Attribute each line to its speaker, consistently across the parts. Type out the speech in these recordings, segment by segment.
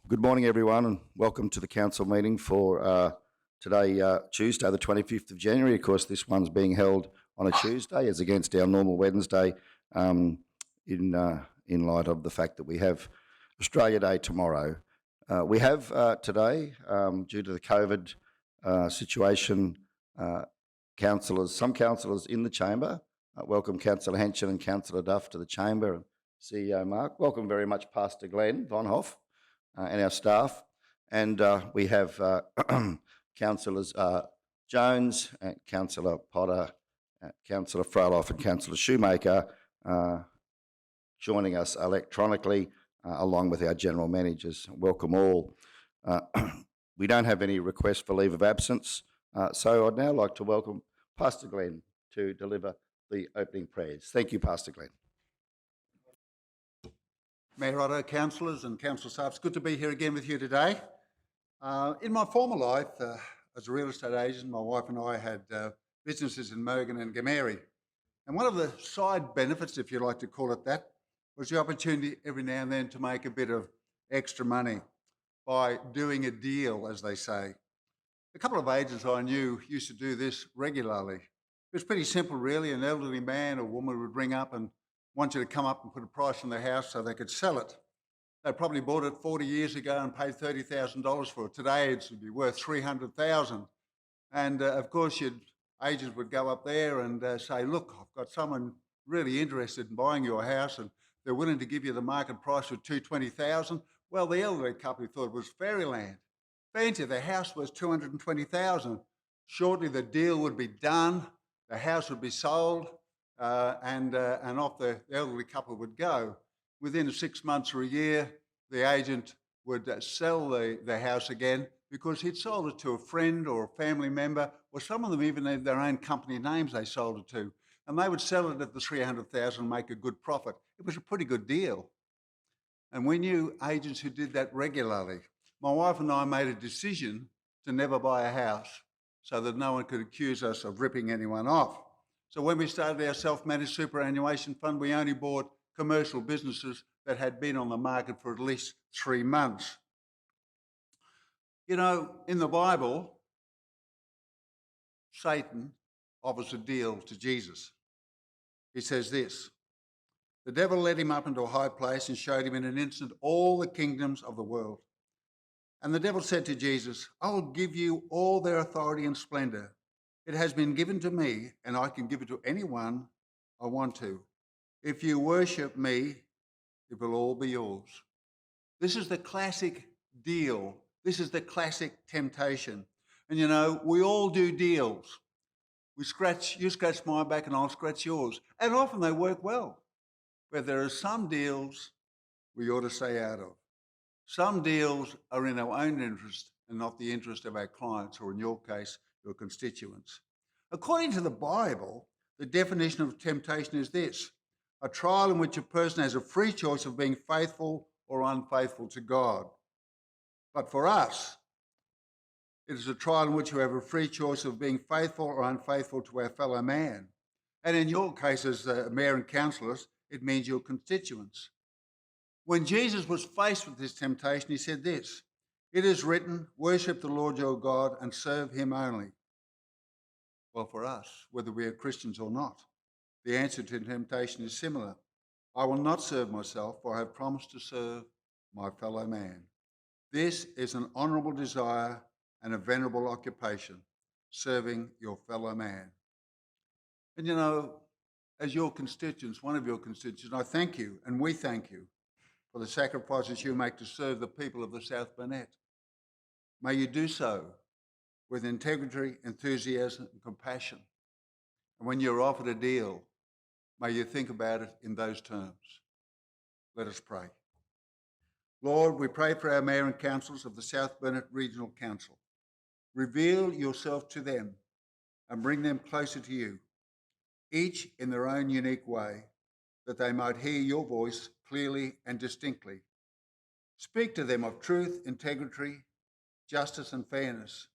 Speaker 1: Good morning, everyone, and welcome to the council meeting for today, Tuesday, the 25th of January. Of course, this one's being held on a Tuesday as against our normal Wednesday in light of the fact that we have Australia Day tomorrow. We have today, due to the COVID situation, some councillors in the chamber. Welcome Councillor Henson and Councillor Duff to the chamber. CEO Mark, welcome very much Pastor Glenn Vonhoff. And our staff, and we have Councillors Jones, Councillor Potter, Councillor Froloff and Councillor Shoemaker joining us electronically along with our general managers. Welcome all. We don't have any requests for leave of absence, so I'd now like to welcome Pastor Glenn to deliver the opening prayers. Thank you, Pastor Glenn.
Speaker 2: Mayor Otto, councillors and council staff, it's good to be here again with you today. In my former life, as a real estate agent, my wife and I had businesses in Mogan and Gameri. And one of the side benefits, if you like to call it that, was the opportunity every now and then to make a bit of extra money by doing a deal, as they say. A couple of agents I knew used to do this regularly. It was pretty simple, really. An elderly man or woman would ring up and want you to come up and put a price on the house so they could sell it. They probably bought it 40 years ago and paid $30,000 for it. Today it would be worth $300,000. And of course, agents would go up there and say, look, I've got someone really interested in buying your house and they're willing to give you the market price of $220,000. Well, the elderly couple thought it was fairyland. Fancy, the house was $220,000. Shortly the deal would be done, the house would be sold, and off the elderly couple would go. Within 6 months or a year, the agent would sell the house again because he'd sold it to a friend or a family member, or some of them even had their own company names they sold it to. And they would sell it at the $300,000 and make a good profit. It was a pretty good deal. And we knew agents who did that regularly. My wife and I made a decision to never buy a house so that no one could accuse us of ripping anyone off. So when we started our self-managed superannuation fund, we only bought commercial businesses that had been on the market for at least 3 months. You know, in the Bible, Satan offers a deal to Jesus. He says this: the devil led him up into a high place and showed him in an instant all the kingdoms of the world. And the devil said to Jesus, I will give you all their authority and splendor. It has been given to me, and I can give it to anyone I want to. If you worship me, it will all be yours. This is the classic deal. This is the classic temptation. And you know, we all do deals. You scratch my back and I'll scratch yours. And often they work well. But there are some deals we ought to stay out of. Some deals are in our own interest and not the interest of our clients, or in your case, your constituents. According to the Bible, the definition of temptation is this: a trial in which a person has a free choice of being faithful or unfaithful to God. But for us, it is a trial in which we have a free choice of being faithful or unfaithful to our fellow man. And in your case as mayor and councillors, it means your constituents. When Jesus was faced with this temptation, he said this: it is written, worship the Lord your God and serve him only. Well, for us, whether we are Christians or not, the answer to temptation is similar. I will not serve myself, for I have promised to serve my fellow man. This is an honourable desire and a venerable occupation, serving your fellow man. And you know, as your constituents, one of your constituents, I thank you, and we thank you for the sacrifices you make to serve the people of the South Burnett. May you do so with integrity, enthusiasm and compassion. And when you're offered a deal, may you think about it in those terms. Let us pray. Lord, we pray for our mayor and councillors of the South Burnett Regional Council. Reveal yourself to them and bring them closer to you, each in their own unique way, that they might hear your voice clearly and distinctly. Speak to them of truth, integrity, justice and fairness.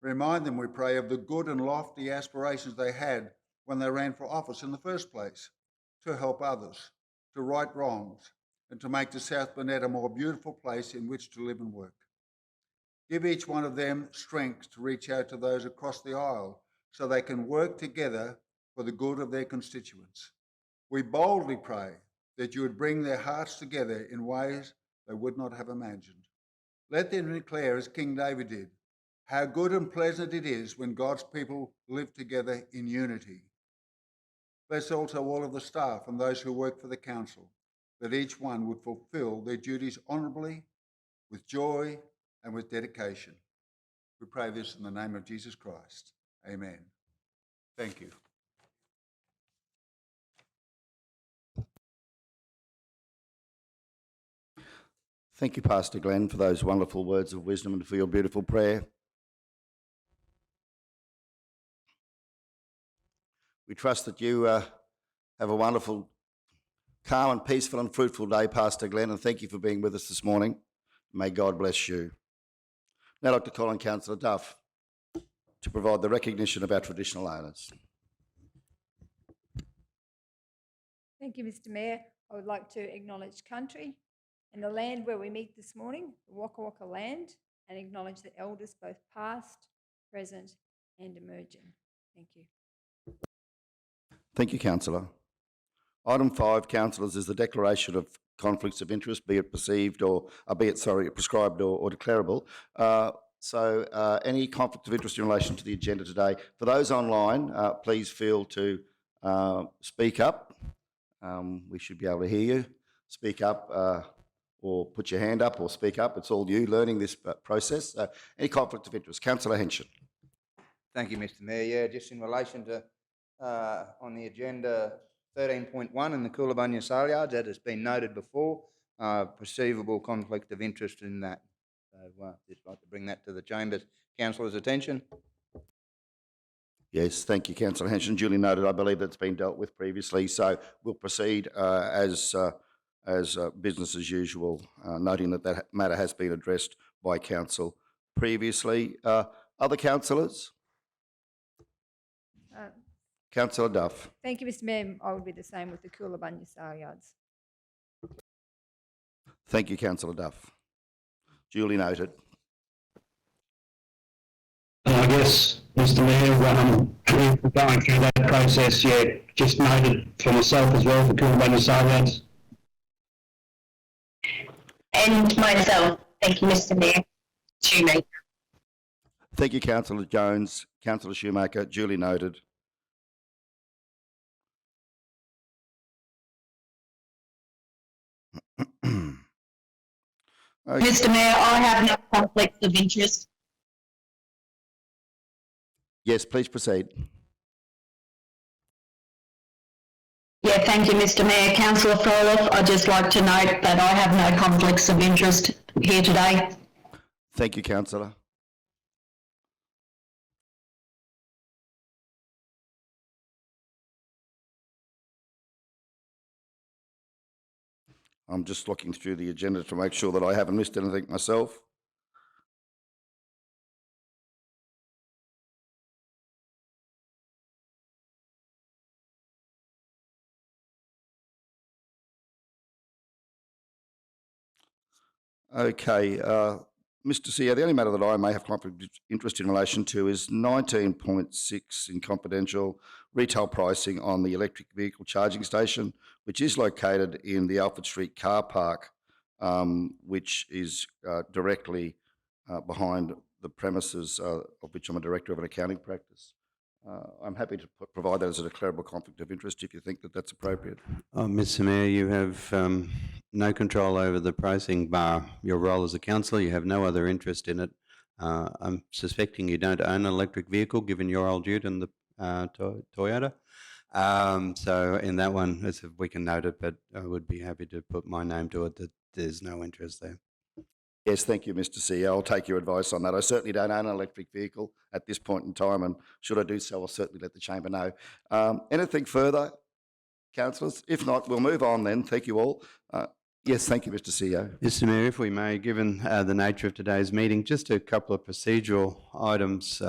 Speaker 2: Remind them, we pray, of the good and lofty aspirations they had when they ran for office in the first place, to help others, to right wrongs, and to make the South Burnett a more beautiful place in which to live and work. Give each one of them strength to reach out to those across the aisle so they can work together for the good of their constituents. We boldly pray that you would bring their hearts together in ways they would not have imagined. Let them declare, as King David did, how good and pleasant it is when God's people live together in unity. Bless also all of the staff and those who work for the council, that each one would fulfil their duties honourably, with joy and with dedication. We pray this in the name of Jesus Christ. Amen. Thank you.
Speaker 1: Thank you, Pastor Glenn, for those wonderful words of wisdom and for your beautiful prayer. We trust that you have a wonderful, calm and peaceful and fruitful day, Pastor Glenn, and thank you for being with us this morning. May God bless you. Now I'd like to call on Councillor Duff to provide the recognition of our traditional owners.
Speaker 3: Thank you, Mr Mayor. I would like to acknowledge country and the land where we meet this morning, the Waka Waka land, and acknowledge the elders, both past, present and emerging. Thank you.
Speaker 1: Thank you, Councillor. Item 5, councillors, is the declaration of conflicts of interest, be it prescribed or declarable. Any conflict of interest in relation to the agenda today, for those online, please feel to speak up. We should be able to hear you. Speak up or put your hand up or speak up. It's all you learning this process. Any conflict of interest? Councillor Henshin.
Speaker 4: Thank you, Mr Mayor. Yeah, just in relation to on the agenda 13.1 in the Coolabunga sale yards, that has been noted before, perceivable conflict of interest in that. So just like to bring that to the Chamber's councillors' attention.
Speaker 1: Yes, thank you, Councillor Henshin. Duly noted. I believe that's been dealt with previously, so we'll proceed as business as usual, noting that matter has been addressed by council previously. Other councillors? Councillor Duff.
Speaker 3: Thank you, Mr Mayor. I would be the same with the Coolabunga sale yards.
Speaker 1: Thank you, Councillor Duff. Duly noted.
Speaker 5: I guess, Mr Mayor, we're going through that process yet. Just noted for myself as well for Coolabunga sale yards.
Speaker 6: And myself. Thank you, Mr Mayor. Shoemaker.
Speaker 1: Thank you, Councillor Jones. Councillor Shoemaker, duly noted. Okay.
Speaker 6: Mr Mayor, I have no conflicts of interest.
Speaker 1: Yes, please proceed.
Speaker 6: Yeah, thank you, Mr Mayor. Councillor Froelich, I'd just like to note that I have no conflicts of interest here today.
Speaker 1: Thank you, Councillor. I'm just looking through the agenda to make sure that I haven't missed anything myself. Okay, Mr CEO, the only matter that I may have conflict of interest in relation to is 19.6 in confidential retail pricing on the electric vehicle charging station, which is located in the Alfred Street car park, which is directly behind the premises of which I'm a director of an accounting practice. I'm happy to provide that as a declarable conflict of interest if you think that that's appropriate.
Speaker 7: Mr Mayor, you have no control over the pricing bar your role as a councillor. You have no other interest in it. I'm suspecting you don't own an electric vehicle, given your old ute and the Toyota. So in that one, we can note it, but I would be happy to put my name to it that there's no interest there.
Speaker 1: Yes, thank you, Mr CEO. I'll take your advice on that. I certainly don't own an electric vehicle at this point in time, and should I do so, I'll certainly let the chamber know. Anything further, councillors? If not, we'll move on then. Thank you all. Yes, thank you, Mr CEO.
Speaker 7: Mr Mayor, if we may, given the nature of today's meeting, just a couple of procedural items,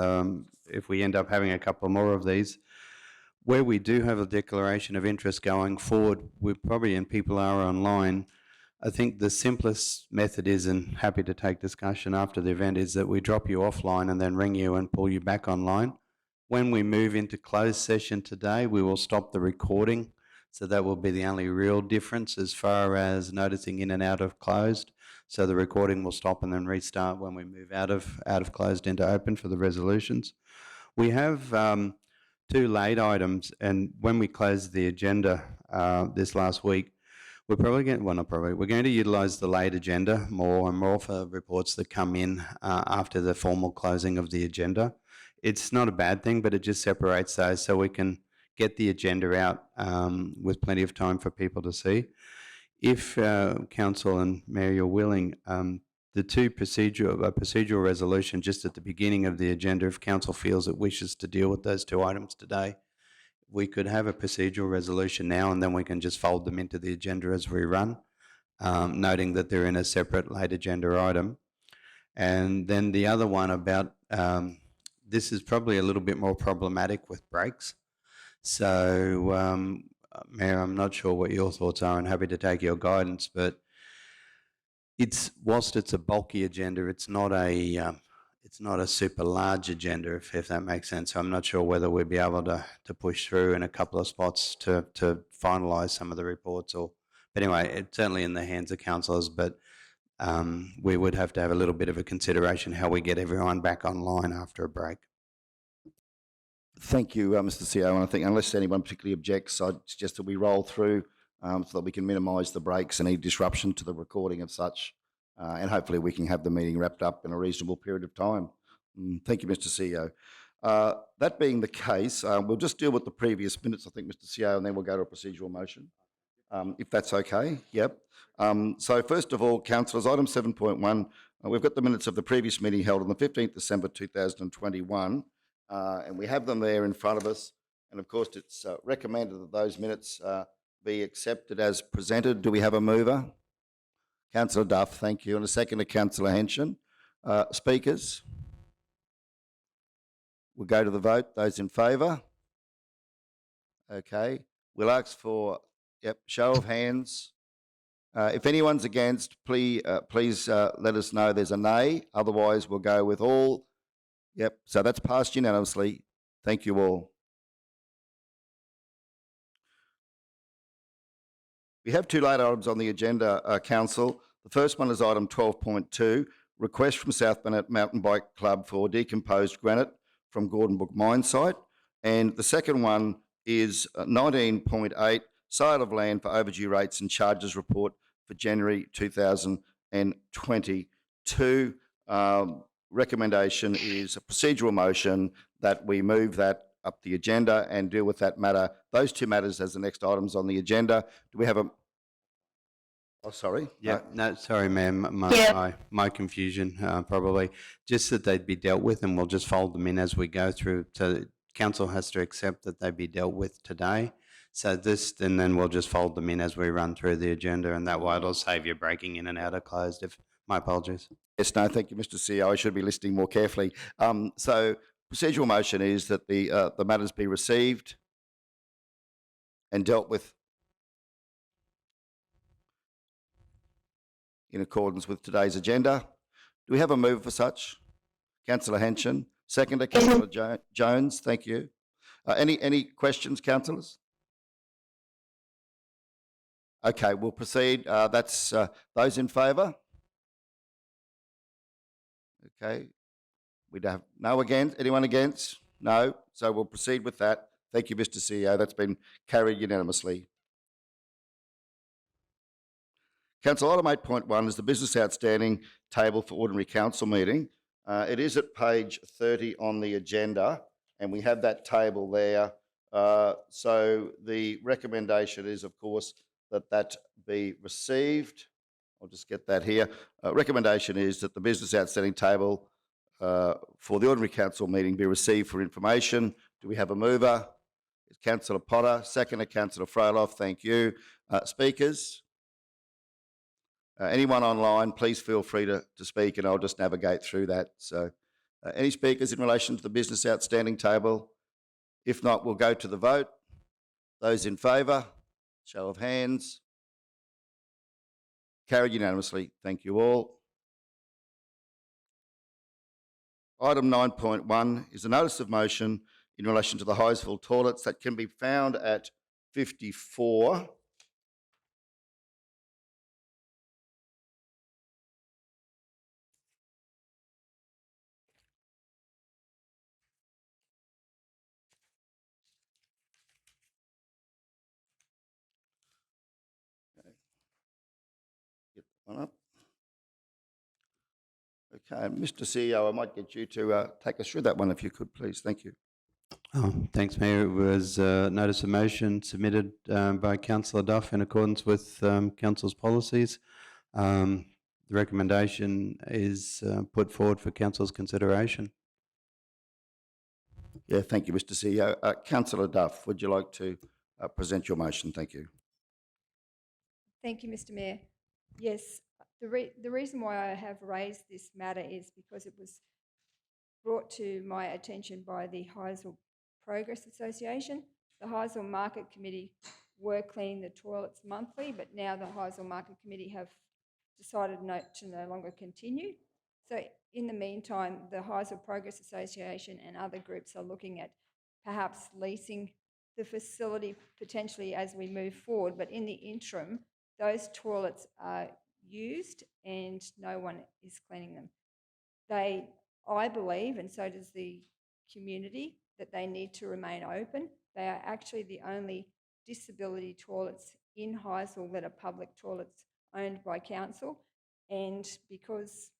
Speaker 7: if we end up having a couple more of these. Where we do have a declaration of interest going forward, we probably, and people are online, I think the simplest method is, and happy to take discussion after the event, is that we drop you offline and then ring you and pull you back online. When we move into closed session today, we will stop the recording. So that will be the only real difference as far as noticing in and out of closed. So the recording will stop and then restart when we move out of closed into open for the resolutions. We have two late items, and when we closed the agenda this last week, we're probably going, well, not probably, we're going to utilise the late agenda more and more for reports that come in after the formal closing of the agenda. It's not a bad thing, but it just separates those so we can get the agenda out with plenty of time for people to see. If Council and Mayor, you're willing, the two procedural resolution just at the beginning of the agenda, if Council feels it wishes to deal with those two items today, we could have a procedural resolution now and then we can just fold them into the agenda as we run, noting that they're in a separate late agenda item. And then the other one about, this is probably a little bit more problematic with breaks. So, Mayor, I'm not sure what your thoughts are and happy to take your guidance, but whilst it's a bulky agenda, it's not a super large agenda, if that makes sense. So I'm not sure whether we'll be able to push through in a couple of spots to finalise some of the reports. But anyway, it's certainly in the hands of councillors, but we would have to have a little bit of a consideration how we get everyone back online after a break.
Speaker 1: Thank you, Mr. CEO. And I think unless anyone particularly objects, I'd suggest that we roll through so that we can minimise the breaks and any disruption to the recording of such. And hopefully we can have the meeting wrapped up in a reasonable period of time. Thank you, Mr. CEO. That being the case, we'll just deal with the previous minutes, I think, Mr. CEO, and then we'll go to a procedural motion, if that's okay. Yep. So first of all, councillors, item 7.1, we've got the minutes of the previous meeting held on the 15th December 2021, and we have them there in front of us. And of course, it's recommended that those minutes be accepted as presented. Do we have a mover? Councillor Duff, thank you. And a second to Councillor Henshin. Speakers? We'll go to the vote. Those in favour? Okay. We'll ask for, show of hands. If anyone's against, please let us know there's a nay. Otherwise, we'll go with all. Yep, so that's passed unanimously. Thank you all. We have two late items on the agenda, Council. The first one is item 12.2, request from South Burnett Mountain Bike Club for decomposed granite from Gordon Brook mine site. And the second one is 19.8, sale of land for overdue rates and charges report for January 2022. Recommendation is a procedural motion that we move that up the agenda and deal with that matter, those two matters as the next items on the agenda. Do we have a... Oh, sorry.
Speaker 7: Yeah, no, sorry, ma'am. My confusion, probably. Just that they'd be dealt with and we'll just fold them in as we go through. So council has to accept that they be dealt with today. So and then we'll just fold them in as we run through the agenda, and that way it'll save you breaking in and out of closed. My apologies.
Speaker 1: Yes, no, thank you, Mr. CEO. I should be listening more carefully. So procedural motion is that the matters be received and dealt with in accordance with today's agenda. Do we have a move for such? Councillor Henshin. Seconder, Councillor Jones. Thank you. Any questions, councillors? Okay, we'll proceed. That's those in favour? Okay. We have no against. Anyone against? No. So we'll proceed with that. Thank you, Mr. CEO. That's been carried unanimously. Council, item 8.1 is the business outstanding table for ordinary council meeting. It is at page 30 on the agenda, and we have that table there. So the recommendation is, of course, that be received. I'll just get that here. Recommendation is that the business outstanding table for the ordinary council meeting be received for information. Do we have a mover? It's Councillor Potter. Seconder, Councillor Froloff. Thank you. Speakers? Anyone online, please feel free to speak and I'll just navigate through that. So any speakers in relation to the business outstanding table? If not, we'll go to the vote. Those in favour? Show of hands. Carried unanimously. Thank you all. Item 9.1 is a notice of motion in relation to the Highsville toilets that can be found at 54. Get one up. Okay, Mr. CEO, I might get you to take us through that one if you could, please. Thank you.
Speaker 7: Oh, thanks, Mayor. It was a notice of motion submitted by Councillor Duff in accordance with Council's policies. The recommendation is put forward for Council's consideration.
Speaker 1: Yeah, thank you, Mr. CEO. Councillor Duff, would you like to present your motion? Thank you.
Speaker 3: Thank you, Mr. Mayor. Yes, the reason why I have raised this matter is because it was brought to my attention by the Highsville Progress Association. The Highsville Market Committee were cleaning the toilets monthly, but now the Highsville Market Committee have decided to no longer continue. So in the meantime, the Highsville Progress Association and other groups are looking at perhaps leasing the facility potentially as we move forward, but in the interim, those toilets are used and no one is cleaning them. I believe, and so does the community, that they need to remain open. They are actually the only disability toilets in Highsville that are public toilets owned by council. And because,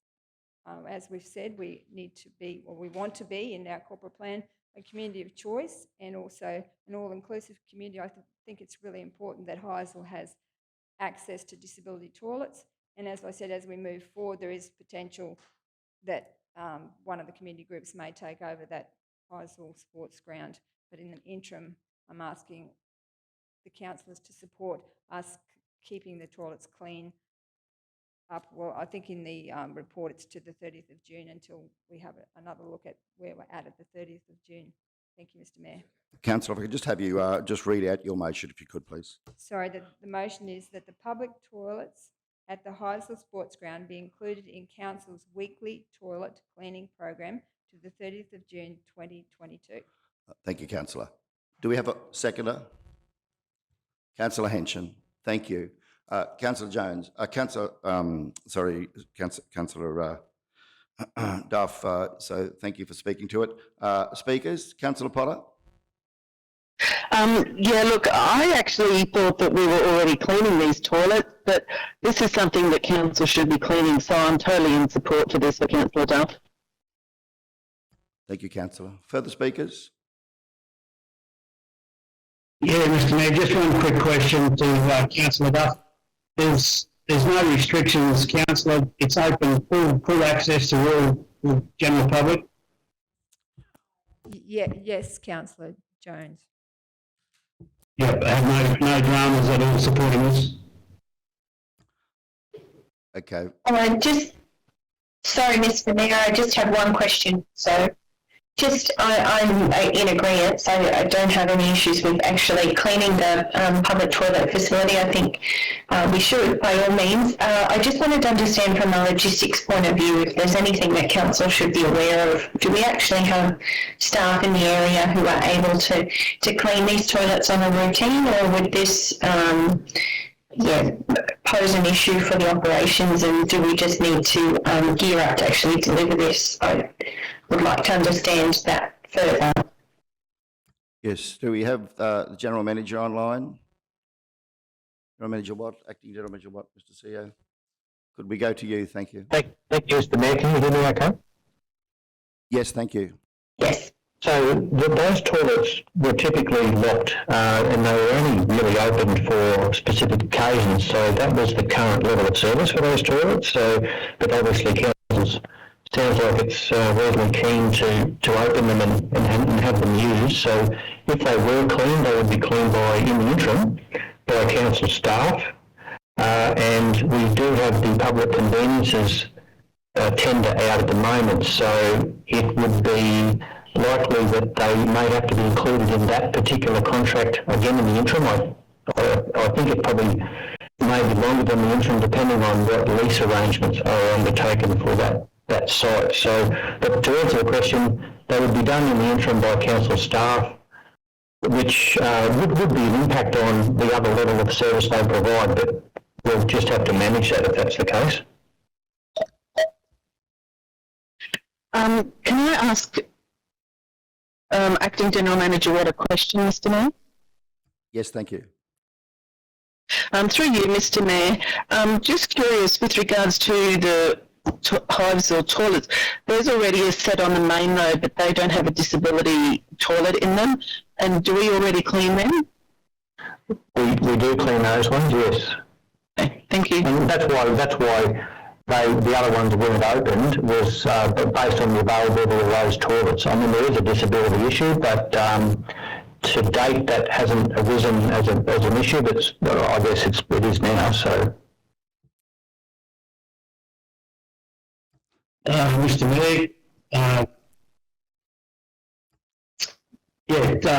Speaker 3: as we've said, we need to be, or we want to be in our corporate plan, a community of choice and also an all-inclusive community, I think it's really important that Highsville has access to disability toilets. And as I said, as we move forward, there is potential that one of the community groups may take over that Highsville sports ground. But in the interim, I'm asking the councillors to support us keeping the toilets clean up. Well, I think in the report it's to the 30th of June until we have another look at where we're at the 30th of June. Thank you, Mr. Mayor.
Speaker 1: Councillor, if I could just have you just read out your motion, if you could, please.
Speaker 3: Sorry, the motion is that the public toilets at the Highsville Sports Ground be included in Council's weekly toilet cleaning program to the 30th of June 2022.
Speaker 1: Thank you, Councillor. Do we have a seconder? Councillor Henshin. Thank you. Councillor Jones. Councillor Duff. So thank you for speaking to it. Speakers, Councillor Potter.
Speaker 8: Yeah, look, I actually thought that we were already cleaning these toilets, but this is something that council should be cleaning, so I'm totally in support for this for Councillor Duff.
Speaker 1: Thank you, Councillor. Further speakers?
Speaker 5: Yeah, Mr. Mayor, just one quick question to Councillor Duff. There's no restrictions, Councillor. It's open, full access to all the general public.
Speaker 3: Yeah, yes, Councillor Jones.
Speaker 5: Yep, I have no dramas at all supporting this.
Speaker 1: Okay.
Speaker 6: Sorry, Mr. Mayor, I just have one question. So I'm in agreement, so I don't have any issues with actually cleaning the public toilet facility. I think we should, by all means. I just wanted to understand from a logistics point of view if there's anything that council should be aware of. Do we actually have staff in the area who are able to clean these toilets on a routine, or would this pose an issue for the operations, and do we just need to gear up to actually deliver this? I would like to understand that further.
Speaker 1: Yes. Do we have the General Manager online? General Manager Watt, Acting General Manager Watt, Mr. CEO. Could we go to you? Thank you.
Speaker 5: Thank you, Mr. Mayor. Can you hear me okay?
Speaker 1: Yes, thank you.
Speaker 6: Yes.
Speaker 5: So those toilets were typically locked and they were only really opened for specific occasions. So that was the current level of service for those toilets. So, but obviously council sounds like it's reasonably keen to open them and have them used. So if they were cleaned, they would be cleaned in the interim by council staff. And we do have the public conveyances tender out at the moment. So it would be likely that they may have to be included in that particular contract again in the interim. I think it probably maybe longer than the interim, depending on what lease arrangements are undertaken for that site. So, but to answer the question, they would be done in the interim by council staff, which would be an impact on the other level of service they provide, but we'll just have to manage that if that's the case.
Speaker 8: Can I ask Acting General Manager Watt a question, Mr Mayor?
Speaker 1: Yes, thank you.
Speaker 8: Through you, Mr Mayor, just curious with regards to the hives or toilets, there's already a set on the main road, but they don't have a disability toilet in them. And do we already clean them?
Speaker 5: We do clean those ones, yes.
Speaker 8: Okay, thank you.
Speaker 5: And that's why the other ones weren't opened was based on the availability of those toilets. I mean, there is a disability issue, but to date that hasn't arisen as an issue, but I guess it is now, so.
Speaker 9: Mr Mayor,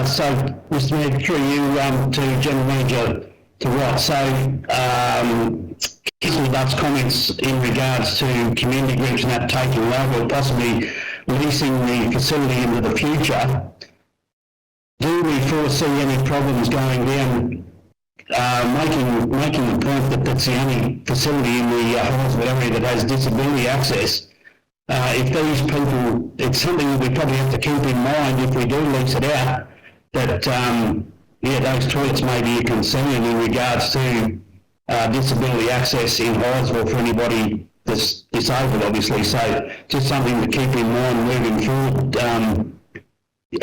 Speaker 9: so Mr Mayor, through you to General Manager to Watt. So, Councillor Duff's comments in regards to community groups and that taking over or possibly leasing the facility into the future. Do we foresee any problems going down, making the point that that's the only facility in the Holmesville area that has disability access? If these people, it's something that we probably have to keep in mind if we do lease it out, that those toilets may be a concern in regards to disability access in Holmesville for anybody that's disabled, obviously. So just something to keep in mind moving forward.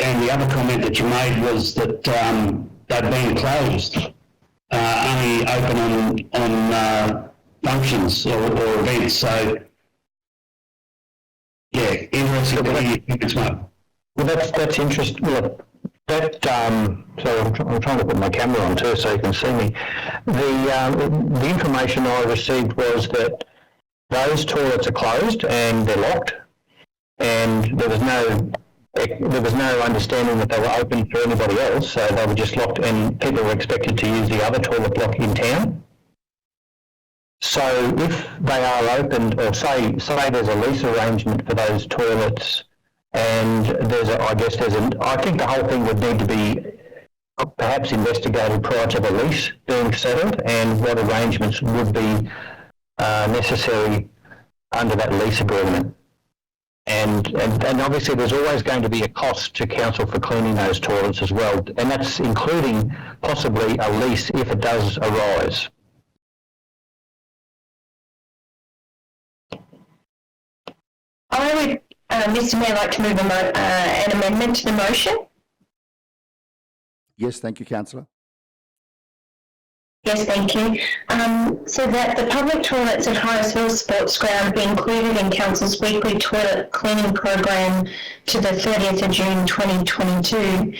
Speaker 9: And the other comment that you made was that they've been closed, only open on functions or events. So, yeah, interesting. What do you think it's not?
Speaker 5: Well, that's interesting. Look, so I'm trying to put my camera on too so you can see me. The information I received was that those toilets are closed and they're locked, and there was no understanding that they were open for anybody else, so they were just locked and people were expected to use the other toilet block in town. So if they are opened, or say there's a lease arrangement for those toilets, and I think the whole thing would need to be perhaps investigated prior to the lease being settled, and what arrangements would be necessary under that lease agreement. And obviously there's always going to be a cost to council for cleaning those toilets as well, and that's including possibly a lease if it does arise.
Speaker 6: I would, Mr Mayor, like to move an amendment to the motion.
Speaker 1: Yes, thank you, Councillor.
Speaker 6: Yes, thank you. So that the public toilets at Hyattsville Sports Ground be included in Council's weekly toilet cleaning program to the 30th of June 2022,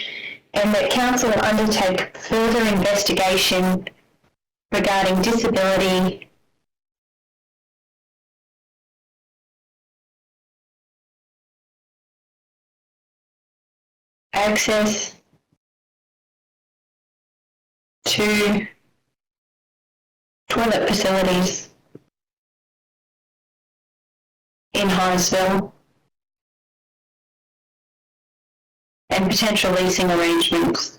Speaker 6: and that Council will undertake further investigation regarding disability access to toilet facilities in Hyattsville and potential leasing arrangements.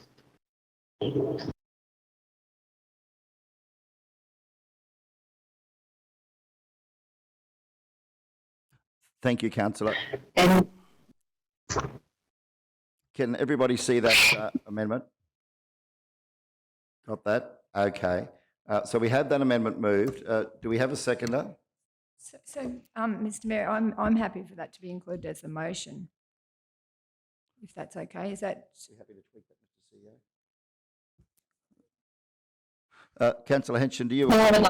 Speaker 1: Thank you, Councillor.
Speaker 6: And
Speaker 1: Can everybody see that amendment? Got that? Okay. So we have that amendment moved. Do we have a seconder?
Speaker 3: Mr Mayor, I'm happy for that to be included as a motion, if that's okay. Is that?
Speaker 1: You happy to tweak that, Mr CEO? Councillor Henson, do you agree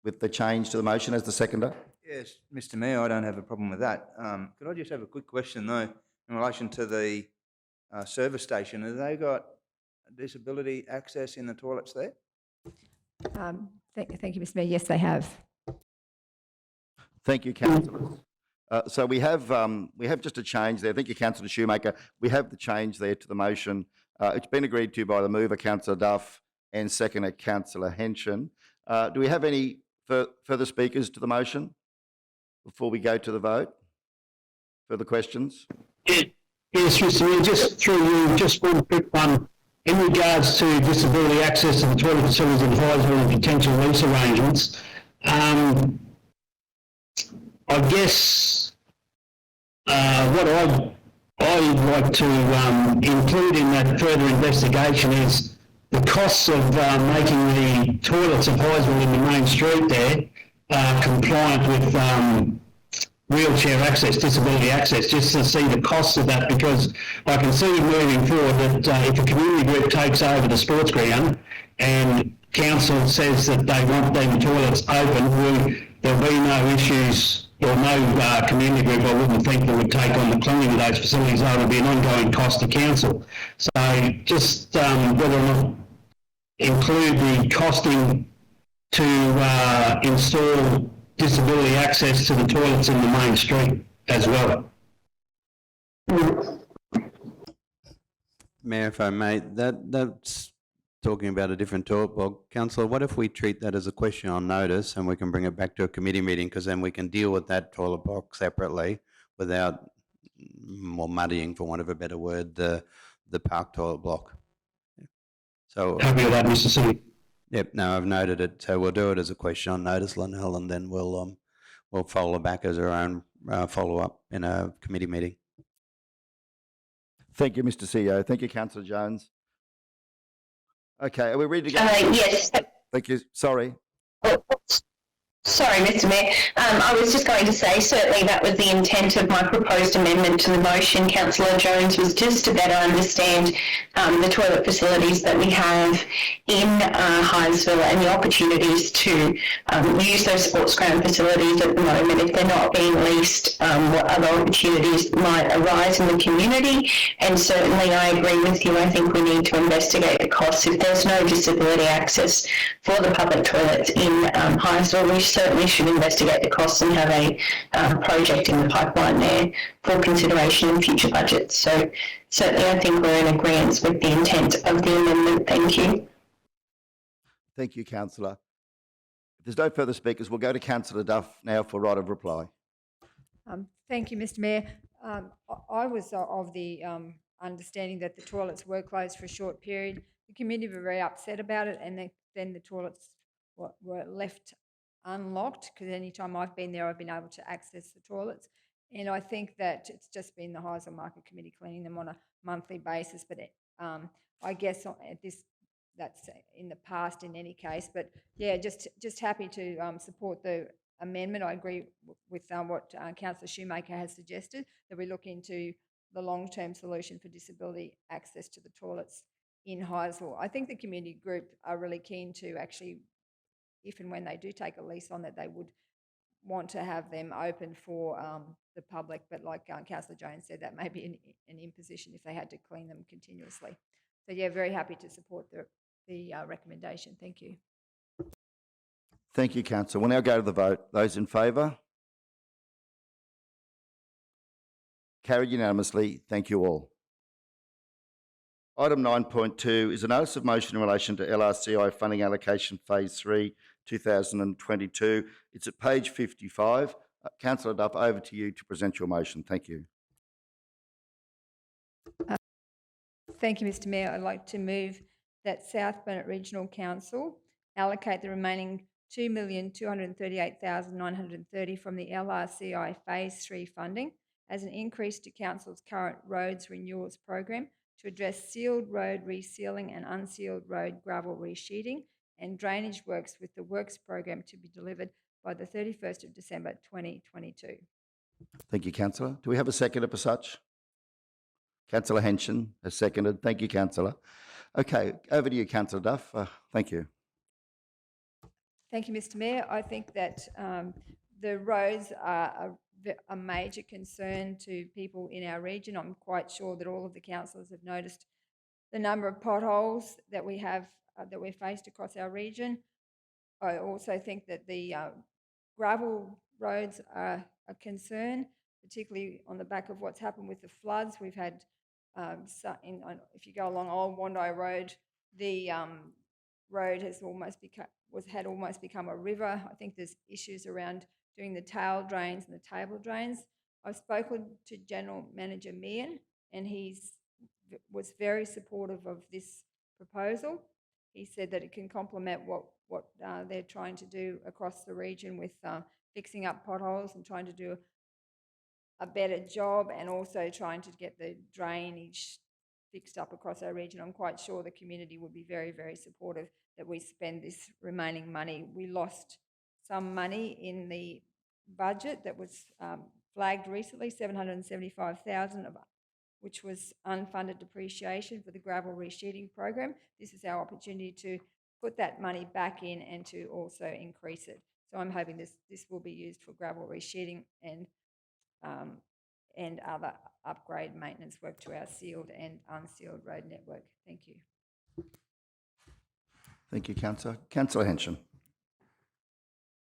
Speaker 1: with the change to the motion as the seconder?
Speaker 4: Yes, Mr Mayor, I don't have a problem with that. Could I just have a quick question though, in relation to the service station? Have they got disability access in the toilets there?
Speaker 3: Thank you, Mr Mayor. Yes, they have.
Speaker 1: Thank you, councillors. So we have just a change there. Thank you, Councillor Shoemaker. We have the change there to the motion. It's been agreed to by the mover, Councillor Duff, and seconded Councillor Henson. Do we have any further speakers to the motion before we go to the vote? Further questions?
Speaker 9: Yes, Mr. Mayor, just through you, just one quick one. In regards to disability access to the toilet facilities in Highsville and potential lease arrangements, I guess what I'd like to include in that further investigation is the costs of making the toilets of Highsville in the main street there compliant with wheelchair access, disability access, just to see the costs of that, because I can see moving forward that if a community group takes over the sports ground and council says that they want them toilets open, there'll be no issues or no community group, I wouldn't think, that would take on the cleaning of those facilities. That would be an ongoing cost to council. So just whether or not include the costing to install disability access to the toilets in the main street as well.
Speaker 7: Mayor, if I may, that's talking about a different toilet block. Councillor, what if we treat that as a question on notice and we can bring it back to a committee meeting, because then we can deal with that toilet block separately without, well, muddying, for want of a better word, the park toilet block. So
Speaker 9: Happy with that, Mr. City.
Speaker 7: Yep, no, I've noted it. So we'll do it as a question on notice, Lynell, and then we'll follow back as our own follow-up in a committee meeting.
Speaker 1: Thank you, Mr. CEO. Thank you, Councillor Jones. Okay, are we ready to go?
Speaker 6: Yes.
Speaker 1: Thank you. Sorry.
Speaker 6: Sorry, Mr. Mayor. I was just going to say, certainly that was the intent of my proposed amendment to the motion, Councillor Jones, was just to better understand the toilet facilities that we have in Hinesville and the opportunities to use those sports ground facilities at the moment. If they're not being leased, what other opportunities might arise in the community. And certainly I agree with you. I think we need to investigate the costs. If there's no disability access for the public toilets in Hinesville, we certainly should investigate the costs and have a project in the pipeline there for consideration in future budgets. So certainly I think we're in agreement with the intent of the amendment. Thank you.
Speaker 1: Thank you, Councillor. If there's no further speakers, we'll go to Councillor Duff now for right of reply.
Speaker 3: Thank you, Mr. Mayor. I was of the understanding that the toilets were closed for a short period. The community were very upset about it, and then the toilets were left unlocked, because any time I've been there, I've been able to access the toilets. And I think that it's just been the Hinesville Market Committee cleaning them on a monthly basis. But I guess that's in the past in any case. But yeah, just happy to support the amendment. I agree with what Councillor Shoemaker has suggested, that we look into the long-term solution for disability access to the toilets in Hinesville. I think the community group are really keen to actually, if and when they do take a lease on, that they would want to have them open for the public. But like Councillor Jones said, that may be an imposition if they had to clean them continuously. So yeah, very happy to support the recommendation. Thank you.
Speaker 1: Thank you, Councillor. We'll now go to the vote. Those in favour? Carried unanimously. Thank you all. Item 9.2 is a notice of motion in relation to Lrci funding allocation phase 3, 2022. It's at page 55. Councillor Duff, over to you to present your motion. Thank you.
Speaker 3: Thank you, Mr. Mayor. I'd like to move that South Burnett Regional Council allocate the remaining $2,238,930 from the Lrci phase 3 funding as an increase to Council's current roads renewals program to address sealed road resealing and unsealed road gravel resheeting and drainage works, with the works program to be delivered by the 31st of December 2022.
Speaker 1: Thank you, Councillor. Do we have a seconder for such? Councillor Henson has seconded. Thank you, Councillor. Okay, over to you, Councillor Duff. Thank you.
Speaker 3: Thank you, Mr. Mayor. I think that the roads are a major concern to people in our region. I'm quite sure that all of the councillors have noticed the number of potholes that we have, that we're faced across our region. I also think that the gravel roads are a concern, particularly on the back of what's happened with the floods. We've had, if you go along Old Wandai Road, the road has had almost become a river. I think there's issues around doing the tail drains and the table drains. I've spoken to General Manager Meehan, and was very supportive of this proposal. He said that it can complement what they're trying to do across the region with fixing up potholes and trying to do a better job, and also trying to get the drainage fixed up across our region. I'm quite sure the community would be very, very supportive that we spend this remaining money. We lost some money in the budget that was flagged recently, $775,000 of which was unfunded depreciation for the gravel resheeting program. This is our opportunity to put that money back in and to also increase it. So I'm hoping this will be used for gravel resheeting and other upgrade maintenance work to our sealed and unsealed road network. Thank you.
Speaker 1: Thank you, Councillor. Councillor Henson.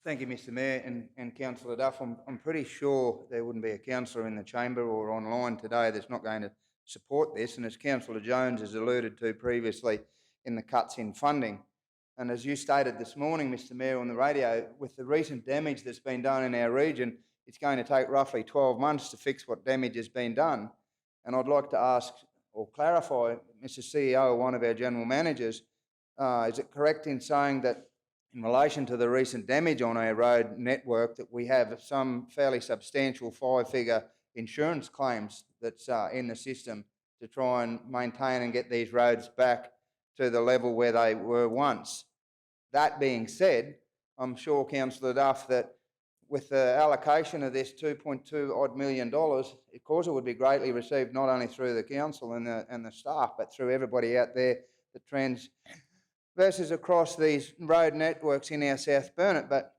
Speaker 4: Thank you, Mr Mayor and Councillor Duff. I'm pretty sure there wouldn't be a councillor in the chamber or online today that's not going to support this, and as Councillor Jones has alluded to previously in the cuts in funding. And as you stated this morning, Mr Mayor, on the radio, with the recent damage that's been done in our region, it's going to take roughly 12 months to fix what damage has been done. And I'd like to ask or clarify, Mr CEO, one of our general managers, is it correct in saying that in relation to the recent damage on our road network that we have some fairly substantial 5-figure insurance claims that's in the system to try and maintain and get these roads back to the level where they were once? That being said, I'm sure, Councillor Duff, that with the allocation of this $2.2 odd million, of course it would be greatly received not only through the council and the staff, but through everybody out there that traverses across these road networks in our South Burnett. But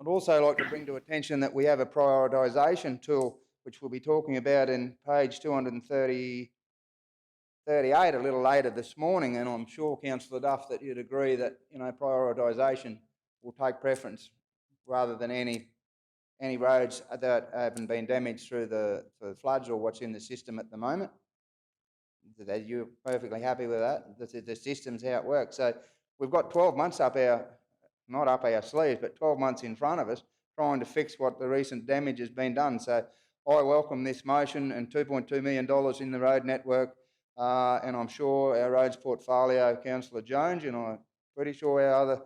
Speaker 4: I'd also like to bring to attention that we have a prioritisation tool, which we'll be talking about in page 238 a little later this morning, and I'm sure, Councillor Duff, that you'd agree that prioritisation will take preference rather than any roads that haven't been damaged through the floods or what's in the system at the moment. You're perfectly happy with that? The system's how it works. So we've got 12 months not up our sleeves, but 12 months in front of us trying to fix what the recent damage has been done. So I welcome this motion and $2.2 million in the road network, and I'm sure our roads portfolio, Councillor Jones, and I'm pretty sure our other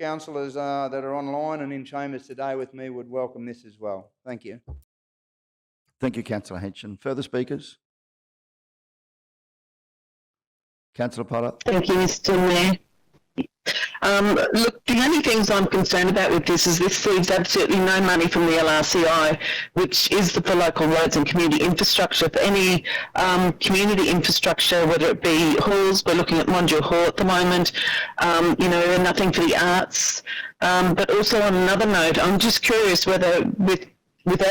Speaker 4: councillors that are online and in chambers today with me would welcome this as well. Thank you.
Speaker 1: Thank you, Councillor Henson. Further speakers? Councillor Potter.
Speaker 8: Thank you, Mr Mayor. Look, the only things I'm concerned about with this is this leaves absolutely no money from the Lrci, which is for local roads and community infrastructure. For any community infrastructure, whether it be halls, we're looking at Mondial Hall at the moment, and nothing for the arts. But also on another note, I'm just curious whether with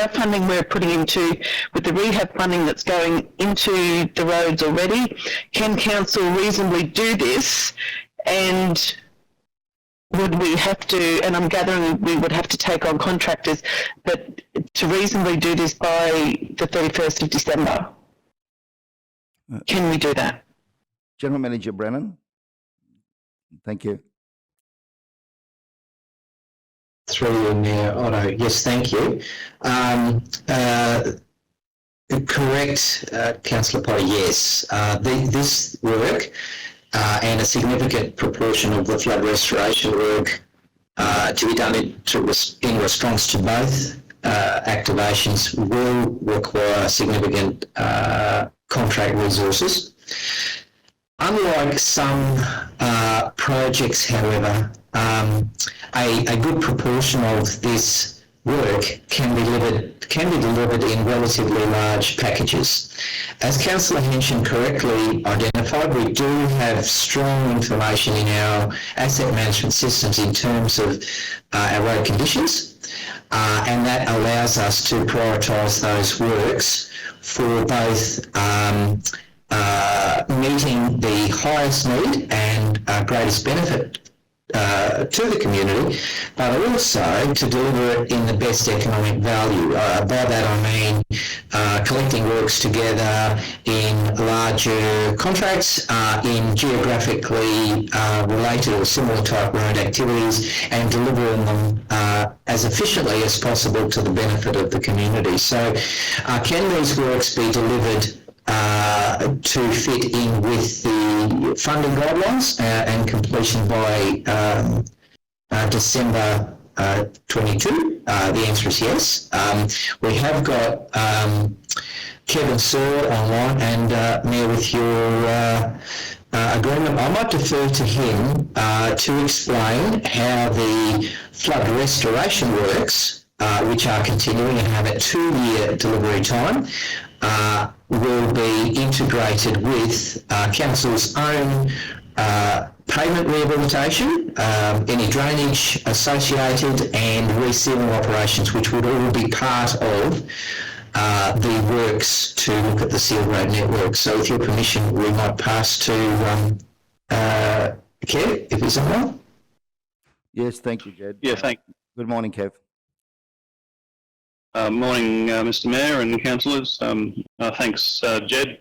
Speaker 8: our funding we're putting into, with the rehab funding that's going into the roads already, can council reasonably do this? And would we have to, and I'm gathering we would have to take on contractors, but to reasonably do this by the 31st of December? Can we do that?
Speaker 1: General Manager Brennan. Thank you.
Speaker 5: Through you, Mayor Otto. Yes, thank you. Correct, Councillor Potter, yes. This work and a significant proportion of the flood restoration work to be done in response to both activations will require significant contract resources. Unlike some projects, however, a good proportion of this work can be delivered in relatively large packages. As Councillor Henson correctly identified, we do have strong information in our asset management systems in terms of our road conditions, and that allows us to prioritise those works for both meeting the highest need and greatest benefit to the community, but also to deliver it in the best economic value. By that I mean collecting works together in larger contracts, in geographically related or similar type road activities, and delivering them as efficiently as possible to the benefit of the community. So can these works be delivered to fit in with the funding guidelines and completion by December 22? The answer is yes. We have got Kevin Searle online, and Mayor, with your agreement, I might defer to him to explain how the flood restoration works, which are continuing and have a 2-year delivery time, will be integrated with Council's own pavement rehabilitation, any drainage associated, and resealing operations, which would all be part of the works to look at the sealed road network. So with your permission, we might pass to Kev, if he's on.
Speaker 1: Yes, thank you, Jed.
Speaker 10: Yeah, thank you.
Speaker 1: Good morning, Kev.
Speaker 10: Morning, Mr. Mayor and councillors. Thanks, Jed.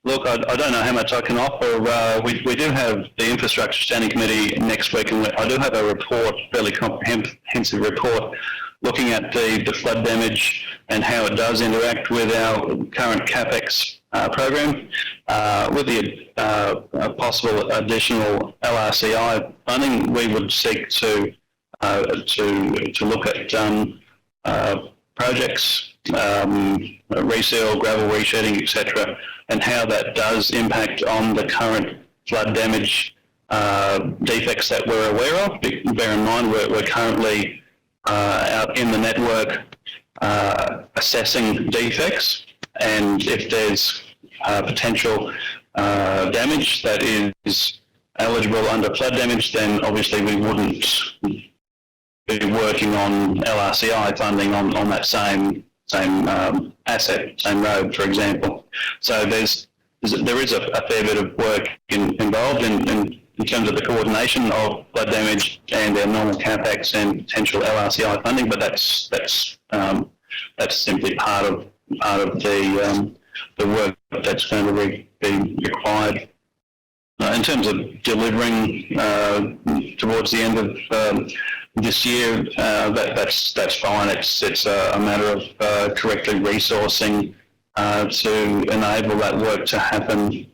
Speaker 10: Look, I don't know how much I can offer. We do have the Infrastructure Standing Committee next week, and I do have a report, fairly comprehensive report, looking at the flood damage and how it does interact with our current CapEx program. With the possible additional Lrci funding, we would seek to look at projects, reseal, gravel reshedding, etc., and how that does impact on the current flood damage defects that we're aware of. Bear in mind, we're currently out in the network assessing defects, and if there's potential damage that is eligible under flood damage, then obviously we wouldn't be working on Lrci funding on that same asset, same road, for example. So there is a fair bit of work involved in terms of the coordination of flood damage and our normal CapEx and potential Lrci funding, but that's simply part of the work that's going to be required. In terms of delivering towards the end of this year, that's fine. It's a matter of correctly resourcing to enable that work to happen.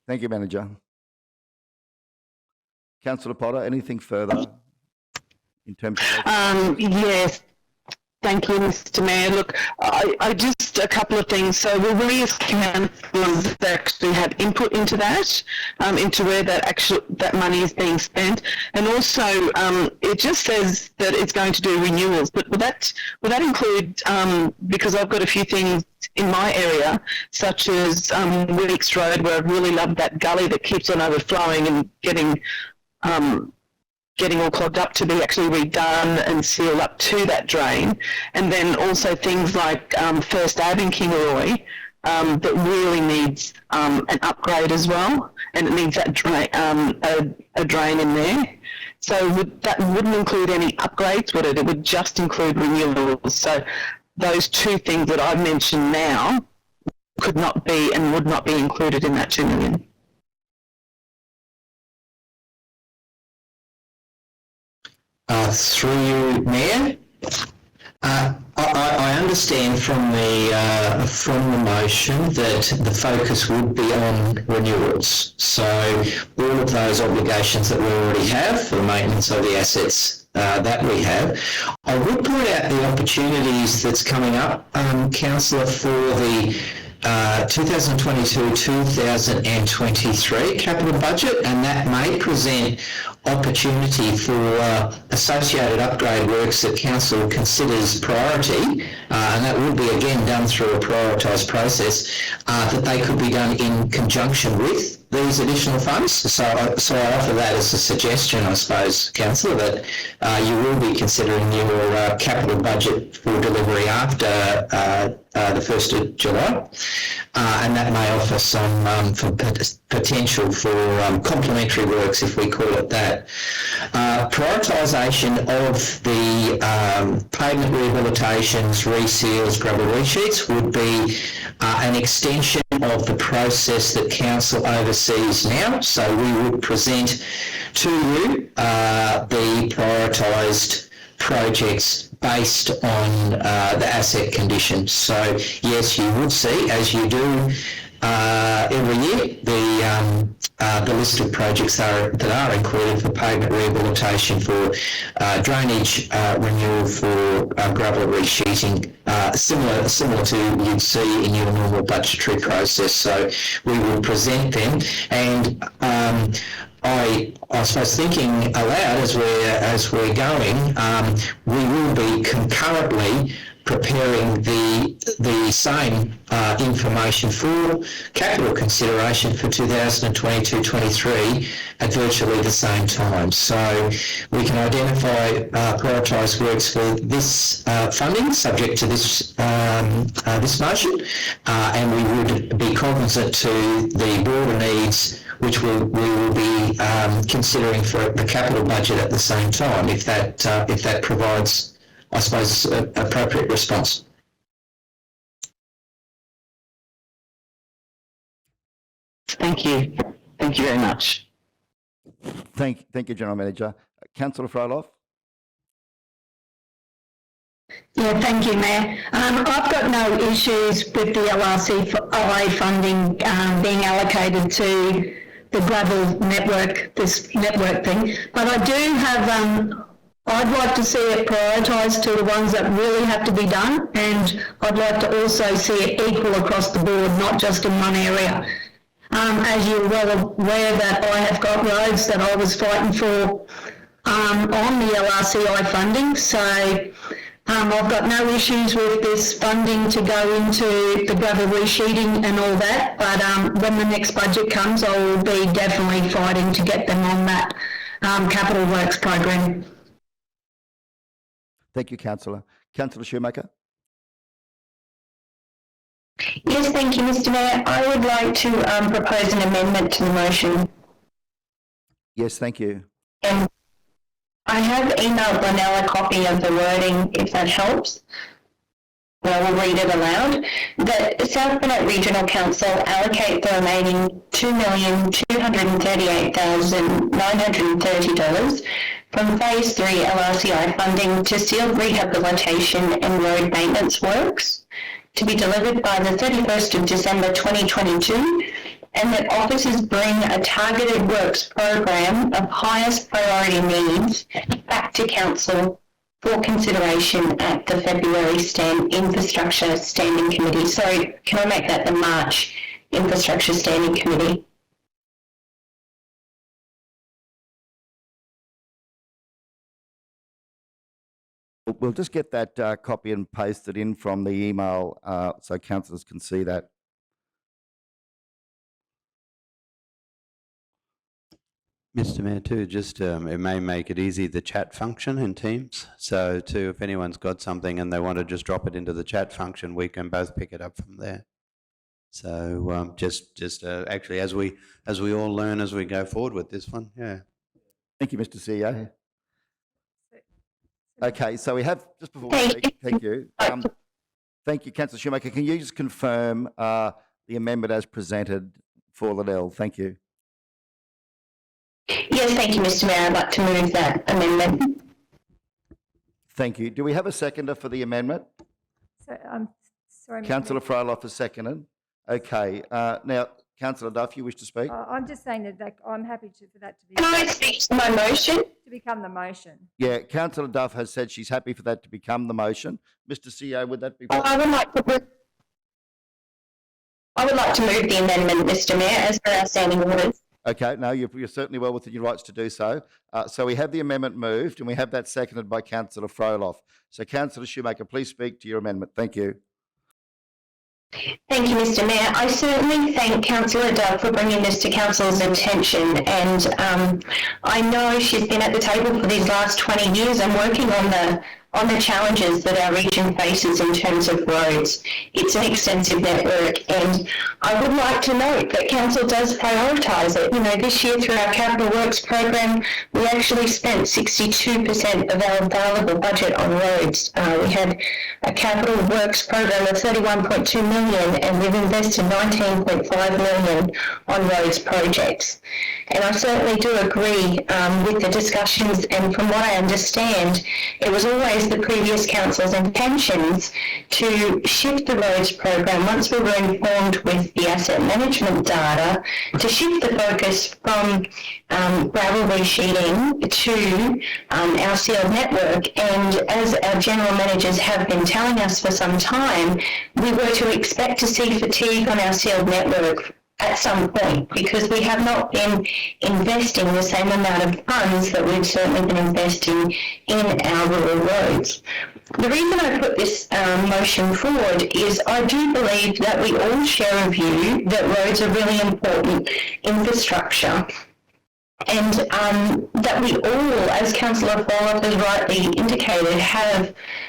Speaker 1: Thank you, Manager. Councillor Potter, anything further in terms of...
Speaker 8: Yes. Thank you, Mr. Mayor. Look, I just a couple of things. So will we as councillors actually have input into that, into where that money is being spent? And also, it just says that it's going to do renewals, but will that include, because I've got a few things in my area, such as Wilkes Road, where I really love that gully that keeps on overflowing and getting all clogged up, to be actually redone and sealed up to that drain. And then also things like First Ave in Kingaroy that really needs an upgrade as well, and it needs that a drain in there. So that wouldn't include any upgrades, would it? It would just include renewals. So those two things that I've mentioned now could not be and would not be included in that $2 million.
Speaker 5: Through you, Mayor. I understand from the motion that the focus would be on renewals. So all of those obligations that we already have for the maintenance of the assets that we have. I would point out the opportunities that's coming up, Councillor, for the 2022-2023 capital budget, and that may present opportunity for associated upgrade works that Council considers priority, and that will be again done through a prioritised process, that they could be done in conjunction with these additional funds. So I offer that as a suggestion, I suppose, Councillor, that you will be considering your capital budget for delivery after the 1st of July, and that may offer some potential for complementary works, if we call it that. Prioritisation of the pavement rehabilitations, reseals, gravel resheets would be an extension of the process that Council oversees now. So we would present to you the prioritised projects based on the asset conditions. So yes, you would see, as you do every year, the list of projects that are included for pavement rehabilitation, for drainage renewal, for gravel resheeting, similar to you'd see in your normal budgetary process. So we will present them, and I suppose thinking aloud as we're going, we will be concurrently preparing the same information for capital consideration for 2022-23 at virtually the same time. So we can identify prioritised works for this funding subject to this this motion, and we would be cognizant to the broader needs which we will be considering for the capital budget at the same time, if that provides, I suppose, an appropriate response.
Speaker 8: Thank you. Thank you very much.
Speaker 1: Thank you, General Manager. Councillor Froloff.
Speaker 6: Yeah, thank you, Mayor. I've got no issues with the Lrci funding being allocated to the gravel network, this network thing, but I do have, I'd like to see it prioritised to the ones that really have to be done, and I'd like to also see it equal across the board, not just in one area. As you're well aware that I have got roads that I was fighting for on the Lrci funding, so I've got no issues with this funding to go into the gravel resheeting and all that, but when the next budget comes, I will be definitely fighting to get them on that capital works program.
Speaker 1: Thank you, Councillor. Councillor Shoemaker.
Speaker 6: Yes, thank you, Mr. Mayor. I would like to propose an amendment to the motion.
Speaker 1: Yes, thank you.
Speaker 6: And I have emailed Lynelle a copy of the wording, if that helps. I will read it aloud. That South Burnett Regional Council allocate the remaining $2,238,930 from Phase 3 Lrci funding to sealed rehabilitation and road maintenance works to be delivered by the 31st of December 2022, and that officers bring a targeted works program of highest priority needs back to Council for consideration at the February Infrastructure Standing Committee. Sorry, can I make that the March Infrastructure Standing Committee?
Speaker 1: We'll just get that copy and pasted in from the email so councillors can see that.
Speaker 7: Mr. Mayor, too, just it may make it easy, the chat function in Teams. So, too, if anyone's got something and they want to just drop it into the chat function, we can both pick it up from there. So, actually, as we all learn as we go forward with this one, yeah.
Speaker 1: Thank you, Mr. CEO. Okay, so we have, just before we speak, thank you. Thank you, Councillor Shoemaker. Can you just confirm the amendment as presented for Lynelle? Thank you.
Speaker 6: Yes, thank you, Mr. Mayor. I'd like to move that amendment.
Speaker 1: Thank you. Do we have a seconder for the amendment?
Speaker 3: So, sorry, Mr.
Speaker 1: Councillor
Speaker 3: Mayor.
Speaker 1: Froloff is seconded. Okay. Now, Councillor Duff, you wish to speak?
Speaker 3: I'm just saying that I'm happy for that to be.
Speaker 6: Can I speak to my motion?
Speaker 3: To become the motion.
Speaker 1: Yeah, Councillor Duff has said she's happy for that to become the motion. Mr. CEO, would that be?
Speaker 6: I would like to move the amendment, Mr. Mayor, as per our standing orders.
Speaker 1: Okay, no, you're certainly well within your rights to do so. So we have the amendment moved, and we have that seconded by Councillor Froloff. So, Councillor Shoemaker, please speak to your amendment. Thank you.
Speaker 6: Thank you, Mr. Mayor. I certainly thank Councillor Dove for bringing this to Council's attention, and I know she's been at the table for these last 20 years and working on the challenges that our region faces in terms of roads. It's an extensive network, and I would like to note that Council does prioritise it. You know, this year through our Capital Works program, we actually spent 62% of our available budget on roads. We had a Capital Works program of 31.2 million, and we've invested 19.5 million on roads projects. And I certainly do agree with the discussions, and from what I understand, it was always the previous council's intentions to shift the roads program, once we were informed with the asset management data, to shift the focus from gravel resheeting to our sealed network. And as our general managers have been telling us for some time, we were to expect to see fatigue on our sealed network at some point, because we have not been investing the same amount of funds that we've certainly been investing in our rural roads. The reason I put this motion forward is I do believe that we all share a view that roads are really important infrastructure, and that we all, as Councillor Fowler has rightly indicated,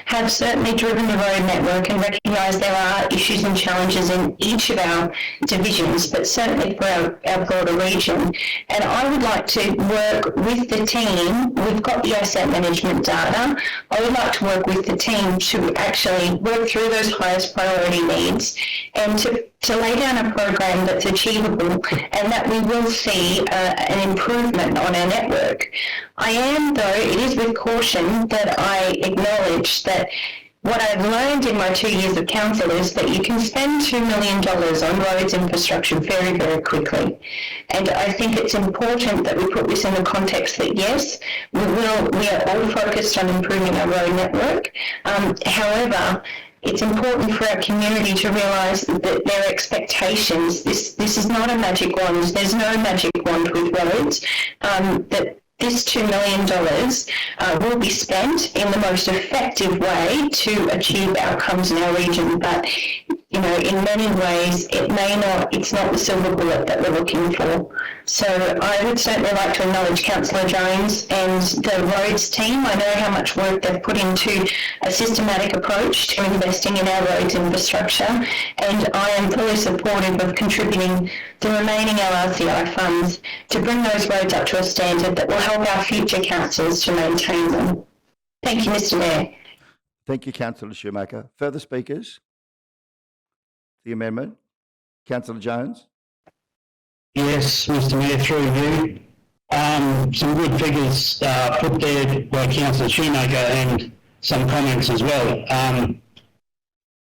Speaker 6: have certainly driven the road network and recognise there are issues and challenges in each of our divisions, but certainly for our broader region. And I would like to work with the team. We've got the asset management data. I would like to work with the team to actually work through those highest priority needs and to lay down a program that's achievable, and that we will see an improvement on our network. I am, though, it is with caution that I acknowledge that what I've learned in my 2 years of council is that you can spend $2 million on roads infrastructure very, very quickly. And I think it's important that we put this in the context that, yes, we are all focused on improving our road network. However, it's important for our community to realise that their expectations, this is not a magic wand. There's no magic wand with roads. That this $2 million will be spent in the most effective way to achieve outcomes in our region. But, you know, in many ways, it's not the silver bullet that we're looking for. So I would certainly like to acknowledge Councillor Jones and the roads team. I know how much work they've put into a systematic approach to investing in our roads infrastructure, and I am fully supportive of contributing the remaining LRCI funds to bring those roads up to a standard that will help our future councils to maintain them. Thank you, Mr. Mayor.
Speaker 1: Thank you, Councillor Schumacher. Further speakers? The amendment? Councillor Jones?
Speaker 9: Yes, Mr. Mayor, through you. Some good figures put there by Councillor Schumacher and some comments as well.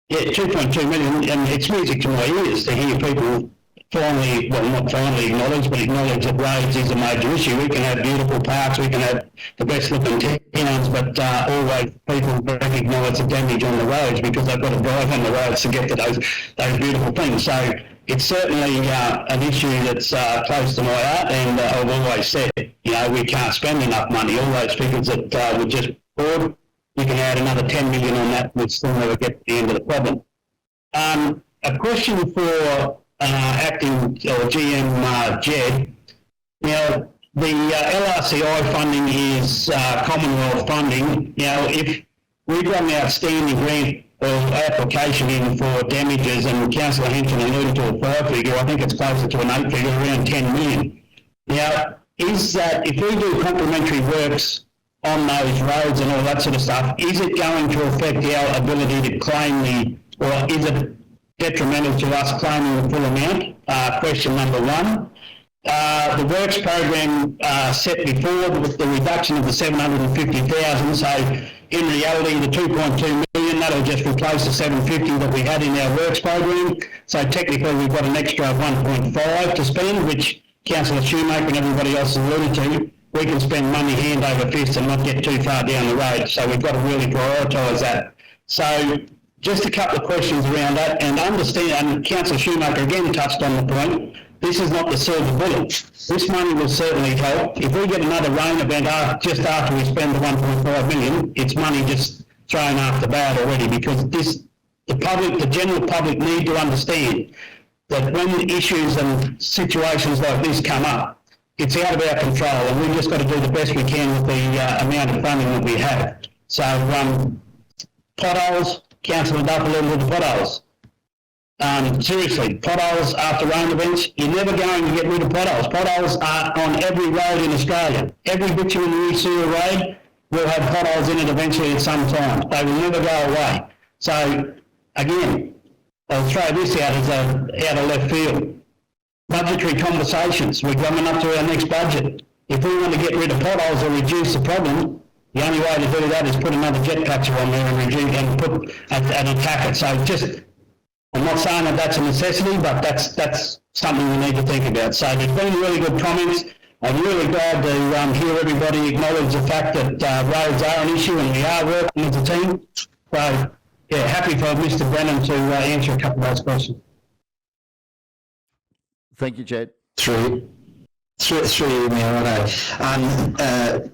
Speaker 9: Yeah, 2.2 million, and it's music to my ears to hear people finally, well, not finally acknowledge, but acknowledge that roads is a major issue. We can have beautiful parks, we can have the best looking towns, but always people recognise the damage on the roads because they've got to drive on the roads to get to those beautiful things. So it's certainly an issue that's close to my heart, and I've always said, you know, we can't spend enough money. All those figures that we just poured, you can add another 10 million on that, we'd still never get to the end of the problem. A question for acting or GM Jed. Now, the LRCI funding is Commonwealth funding. Now, if we got an outstanding grant or application in for damages, and Councillor Henson alluded to a 5 figure, I think it's closer to an 8 figure, around 10 million. Now, is that, if we do complementary works on those roads and all that sort of stuff, is it going to affect our ability to claim or is it detrimental to us claiming the full amount? Question number one. The works program set before with the reduction of the 750,000, so in reality the 2.2 million, that'll just replace the 750 that we had in our works program. So technically we've got an extra 1.5 to spend, which Councillor Schumacher and everybody else has alluded to. We can spend money hand over fist and not get too far down the road, so we've got to really prioritise that. So just a couple of questions around that, and understand, and Councillor Schumacher again touched on the point, this is not the silver bullet. This money will certainly help. If we get another rain event just after we spend the 1.5 million, it's money just thrown after bad already, because this the general public need to understand that when issues and situations like this come up, it's out of our control, and we've just got to do the best we can with the amount of funding that we have. So, potholes, council and up a little bit of potholes. Seriously, potholes after rain events, you're never going to get rid of potholes. Potholes are on every road in Australia. Every bitumen sewer road will have potholes in it eventually at some time. They will never go away. So, again, I'll throw this out as out of left field. Budgetary conversations. We're coming up to our next budget. If we want to get rid of potholes or reduce the problem, the only way to do that is put another jet catcher on there and reduce and put and attack it. So I'm not saying that that's a necessity, but that's something we need to think about. So there's been really good comments. I'm really glad to hear everybody acknowledge the fact that roads are an issue and we are working as a team. So yeah, happy for Mr. Brennan to answer a couple of those questions.
Speaker 1: Thank you, Jed.
Speaker 11: Through you, Mayor.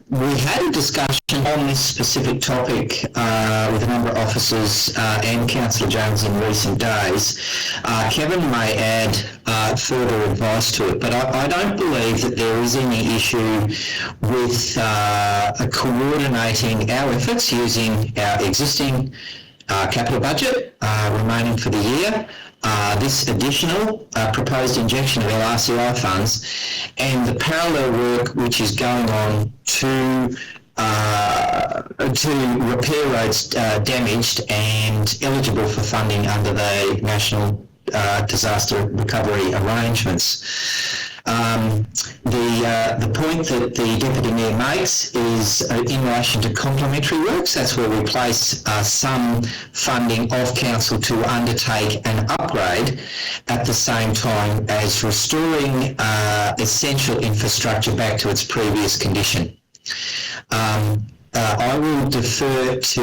Speaker 11: We had a discussion on this specific topic with a number of officers and Councillor Jones in recent days. Kevin may add further advice to it, but I don't believe that there is any issue with coordinating our efforts using our existing capital budget remaining for the year, this additional proposed injection of Lrci funds, and the parallel work which is going on to repair roads damaged and eligible for funding under the National Disaster Recovery Arrangements. The point that the Deputy Mayor makes is in relation to complementary works. That's where we place some funding of council to undertake an upgrade at the same time as restoring essential infrastructure back to its previous condition. I will defer to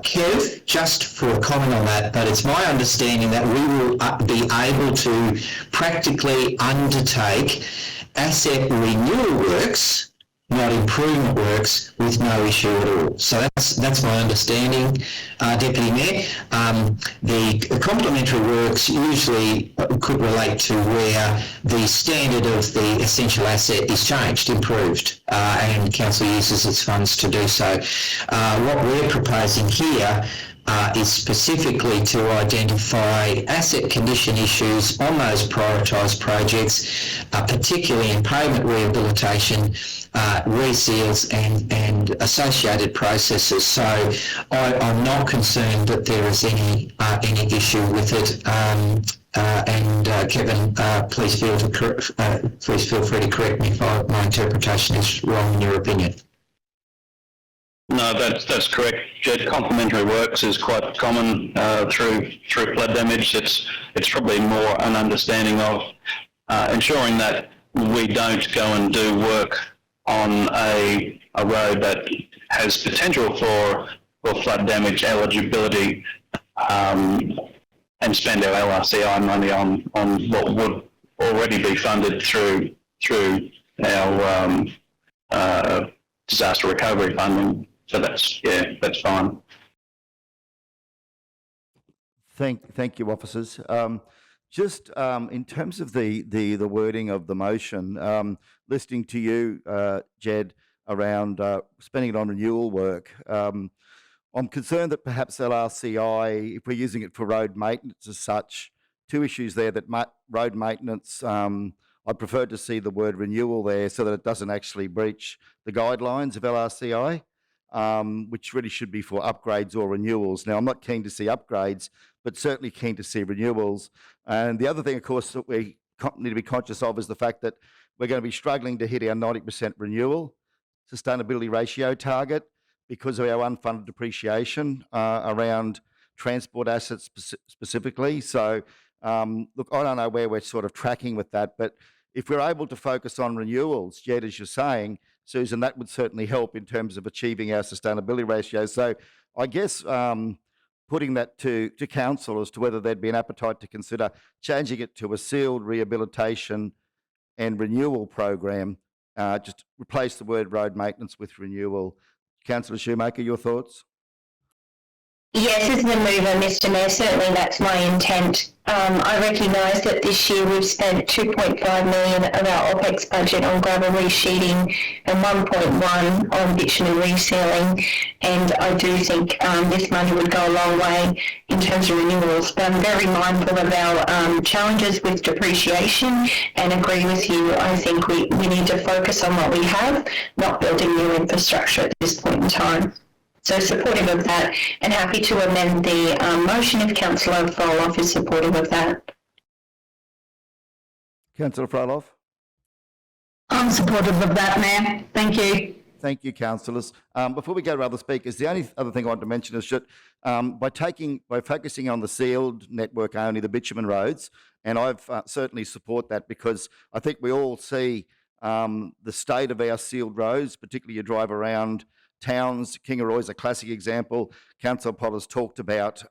Speaker 11: Kev just for a comment on that, but it's my understanding that we will be able to practically undertake asset renewal works, not improvement works, with no issue at all. So that's my understanding, Deputy Mayor. The complementary works usually could relate to where the standard of the essential asset is changed, improved, and council uses its funds to do so. What we're proposing here is specifically to identify asset condition issues on those prioritised projects, particularly in pavement rehabilitation, reseals and associated processes. So I'm not concerned that there is any issue with it. Kevin, please feel free to correct me if my interpretation is wrong in your opinion.
Speaker 10: No, that's correct, Jed. Complementary works is quite common through flood damage. It's probably more an understanding of ensuring that we don't go and do work on a road that has potential for flood damage eligibility and spend our Lrci money on what would already be funded through our disaster recovery funding. So that's fine.
Speaker 1: Thank you, officers. Just in terms of the wording of the motion, listening to you, Jed, around spending it on renewal work, I'm concerned that perhaps Lrci, if we're using it for road maintenance as such, two issues there that road maintenance, I'd prefer to see the word renewal there so that it doesn't actually breach the guidelines of Lrci. Which really should be for upgrades or renewals. Now, I'm not keen to see upgrades, but certainly keen to see renewals. And the other thing, of course, that we need to be conscious of is the fact that we're going to be struggling to hit our 90% renewal sustainability ratio target because of our unfunded depreciation around transport assets specifically. So, look, I don't know where we're sort of tracking with that, but if we're able to focus on renewals, Jed, as you're saying, Susan, that would certainly help in terms of achieving our sustainability ratios. So I guess putting that to council as to whether there'd be an appetite to consider changing it to a sealed rehabilitation and renewal program, just replace the word road maintenance with renewal. Councillor Shoemaker, your thoughts?
Speaker 6: Yes, as the mover, Mr Mayor, certainly that's my intent. I recognise that this year we've spent 2.5 million of our OPEX budget on gravel resheeting and 1.1 on bitumen resealing, and I do think this money would go a long way in terms of renewals. But I'm very mindful of our challenges with depreciation and agree with you. I think we need to focus on what we have, not building new infrastructure at this point in time. So supportive of that, and happy to amend the motion if Councillor Froloff is supportive of that.
Speaker 1: Councillor Froloff.
Speaker 6: I'm supportive of that, Mayor. Thank you.
Speaker 1: Thank you, councillors. Before we go to other speakers, the only other thing I want to mention is that by focusing on the sealed network only, the bitumen roads, and I've certainly support that because I think we all see the state of our sealed roads, particularly you drive around towns. Kingaroy is a classic example. Councillor Potter's talked about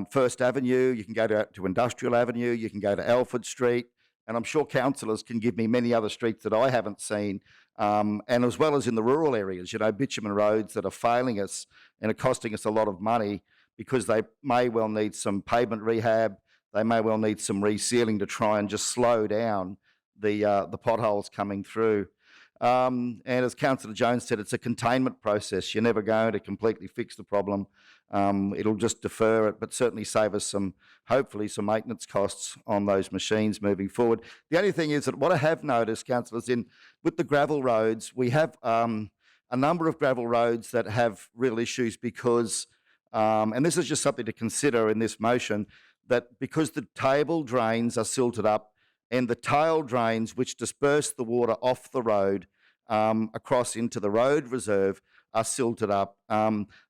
Speaker 1: First Avenue. You can go to Industrial Avenue. You can go to Alfred Street. And I'm sure councillors can give me many other streets that I haven't seen. And as well as in the rural areas, you know, bitumen roads that are failing us and are costing us a lot of money because they may well need some pavement rehab. They may well need some resealing to try and just slow down the potholes coming through. And as Councillor Jones said, it's a containment process. You're never going to completely fix the problem. It'll just defer it, but certainly save us hopefully some maintenance costs on those machines moving forward. The only thing is that what I have noticed, councillors, with the gravel roads, we have a number of gravel roads that have real issues because, and this is just something to consider in this motion, that because the table drains are silted up, and the tail drains, which disperse the water off the road across into the road reserve, are silted up.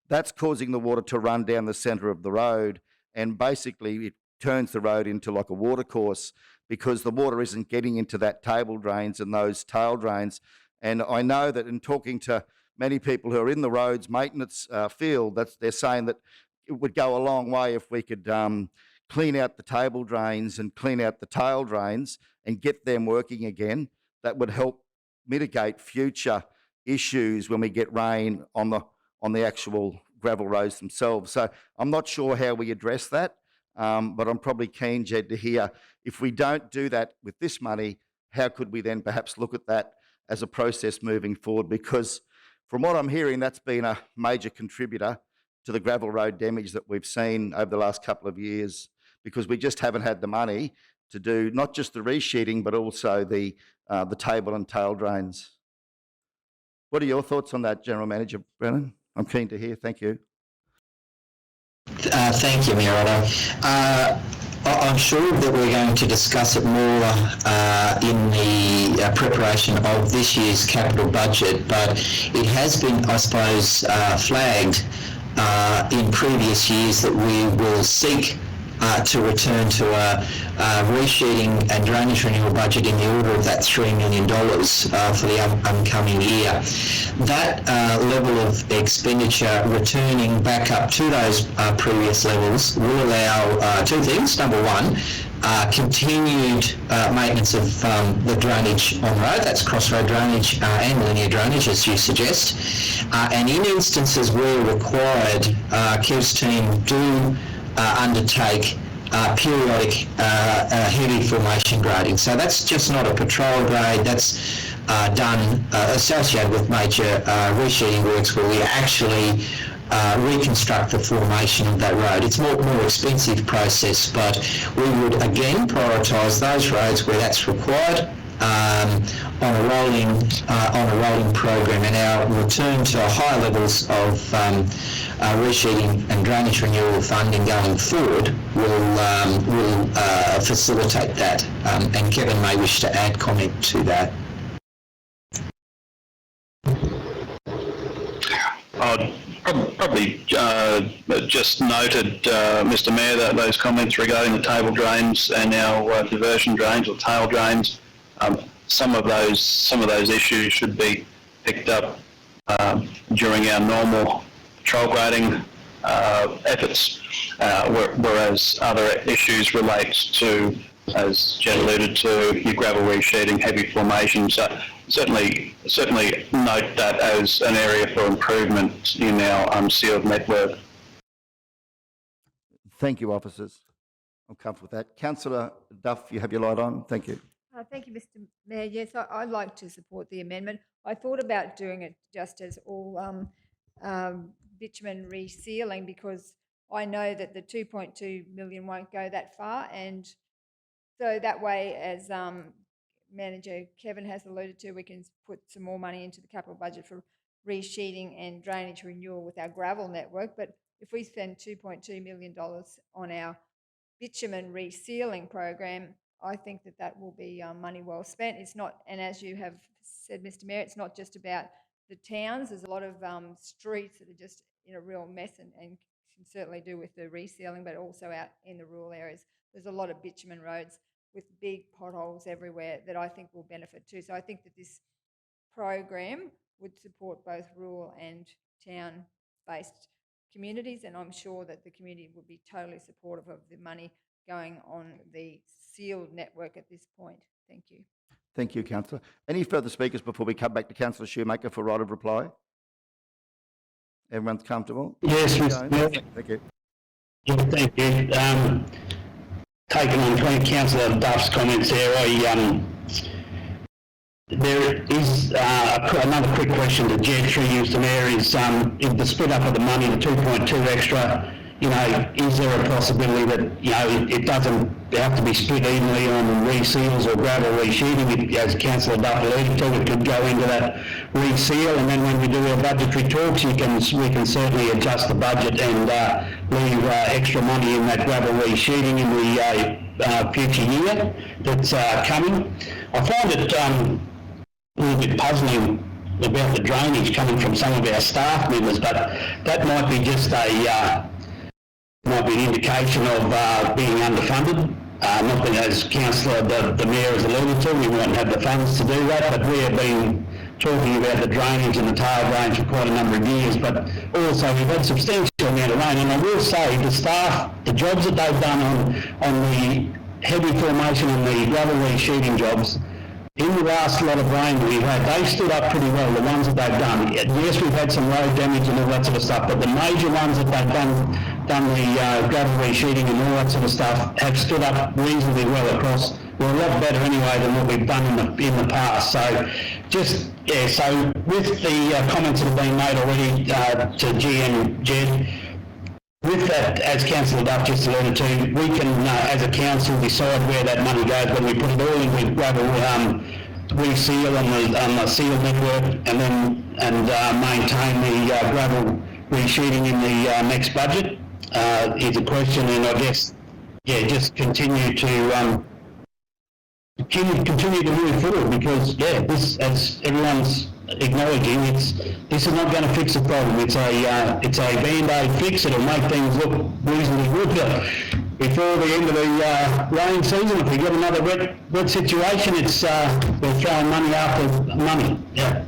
Speaker 1: That's causing the water to run down the centre of the road, and basically it turns the road into like a watercourse because the water isn't getting into that table drains and those tail drains. And I know that in talking to many people who are in the roads maintenance field, they're saying that it would go a long way if we could clean out the table drains and clean out the tail drains and get them working again. That would help mitigate future issues when we get rain on the actual gravel roads themselves. So I'm not sure how we address that, but I'm probably keen, Jed, to hear if we don't do that with this money, how could we then perhaps look at that as a process moving forward? Because from what I'm hearing, that's been a major contributor to the gravel road damage that we've seen over the last couple of years, because we just haven't had the money to do not just the resheeting, but also the table and tail drains. What are your thoughts on that, General Manager Brennan? I'm keen to hear. Thank you.
Speaker 11: Thank you, Mayor Otto. I'm sure that we're going to discuss it more in the preparation of this year's capital budget, but it has been, I suppose, flagged in previous years that we will seek to return to a resheeting and drainage renewal budget in the order of that $3 million for the upcoming year. That level of expenditure returning back up to those previous levels will allow two things. Number one, continued maintenance of the drainage on road, that's crossroad drainage and linear drainage, as you suggest. And in instances where required, Kev's team do undertake periodic heavy formation grading. So that's just not a patrol grade, that's done associated with major resheeting works where we actually reconstruct the formation of that road. It's more expensive process, but we would again prioritise those roads where that's required on a rolling program, and our return to higher levels of resheeting and drainage renewal funding going forward will facilitate that. And Kevin may wish to add comment to that.
Speaker 10: Probably just noted, Mr Mayor, that those comments regarding the table drains and our diversion drains or tail drains. Some of those issues should be picked up during our normal patrol grading efforts, whereas other issues relate to, as Jen alluded to, your gravel resheeting, heavy formation. So certainly note that as an area for improvement in our unsealed network.
Speaker 1: Thank you, officers. I'm comfortable with that. Councillor Duff, you have your light on. Thank you.
Speaker 3: Thank you, Mr. Mayor. Yes, I'd like to support the amendment. I thought about doing it just as all bitumen resealing, because I know that the 2.2 million won't go that far, and so that way, as Manager Kevin has alluded to, we can put some more money into the capital budget for resheeting and drainage renewal with our gravel network. But if we spend $2.2 million on our bitumen resealing program, I think that that will be money well spent. It's not, and as you have said, Mr. Mayor, it's not just about the towns. There's a lot of streets that are just in a real mess and can certainly do with the resealing, but also out in the rural areas. There's a lot of bitumen roads with big potholes everywhere that I think will benefit too. So I think that this program would support both rural and town-based communities, and I'm sure that the community would be totally supportive of the money going on the sealed network at this point. Thank you.
Speaker 1: Thank you, Councillor. Any further speakers before we come back to Councillor Shoemaker for right of reply? Everyone's comfortable?
Speaker 9: Yes, Mr. Mayor.
Speaker 1: Thank you.
Speaker 9: Yeah, thank you. Taking on Councillor Duff's comments there, there is another quick question to Jed through you, Mr. Mayor, is if the split up of the money, the 2.2 extra, is there a possibility that, it doesn't have to be split evenly on reseals or gravel resheeting? As Councillor Duff alluded to, it could go into that reseal, and then when we do our budgetary talks, we can certainly adjust the budget and leave extra money in that gravel resheeting in the future year that's coming. I find it a little bit puzzling about the drainage coming from some of our staff members, but that might be just might be an indication of being underfunded. Not that, as Councillor, the Mayor has alluded to, we won't have the funds to do that, but we have been talking about the drainage and the tail drains for quite a number of years, but also we've had substantial amount of rain, and I will say the staff, the jobs that they've done on the heavy formation and the gravel resheeting jobs, in the last lot of rain we've had, they stood up pretty well, the ones that they've done. Yes, we've had some road damage and all that sort of stuff, but the major ones that they've done the gravel resheeting and all that sort of stuff have stood up reasonably well across. We're a lot better anyway than what we've done in the past. So just, yeah, so with the comments that have been made already to G and Jed, with that, as Councillor Duff just alluded to, we can, as a council, decide where that money goes when we put it all in with gravel reseal on the seal network, and then maintain the gravel resheeting in the next budget. Is a question, and I guess, yeah, just continue to move forward, because this, as everyone's acknowledging, this is not going to fix the problem. It's a band-aid fix. It'll make things look reasonably good, but before the end of the rain season, if we get another wet situation, it's we're throwing money after money. Yeah.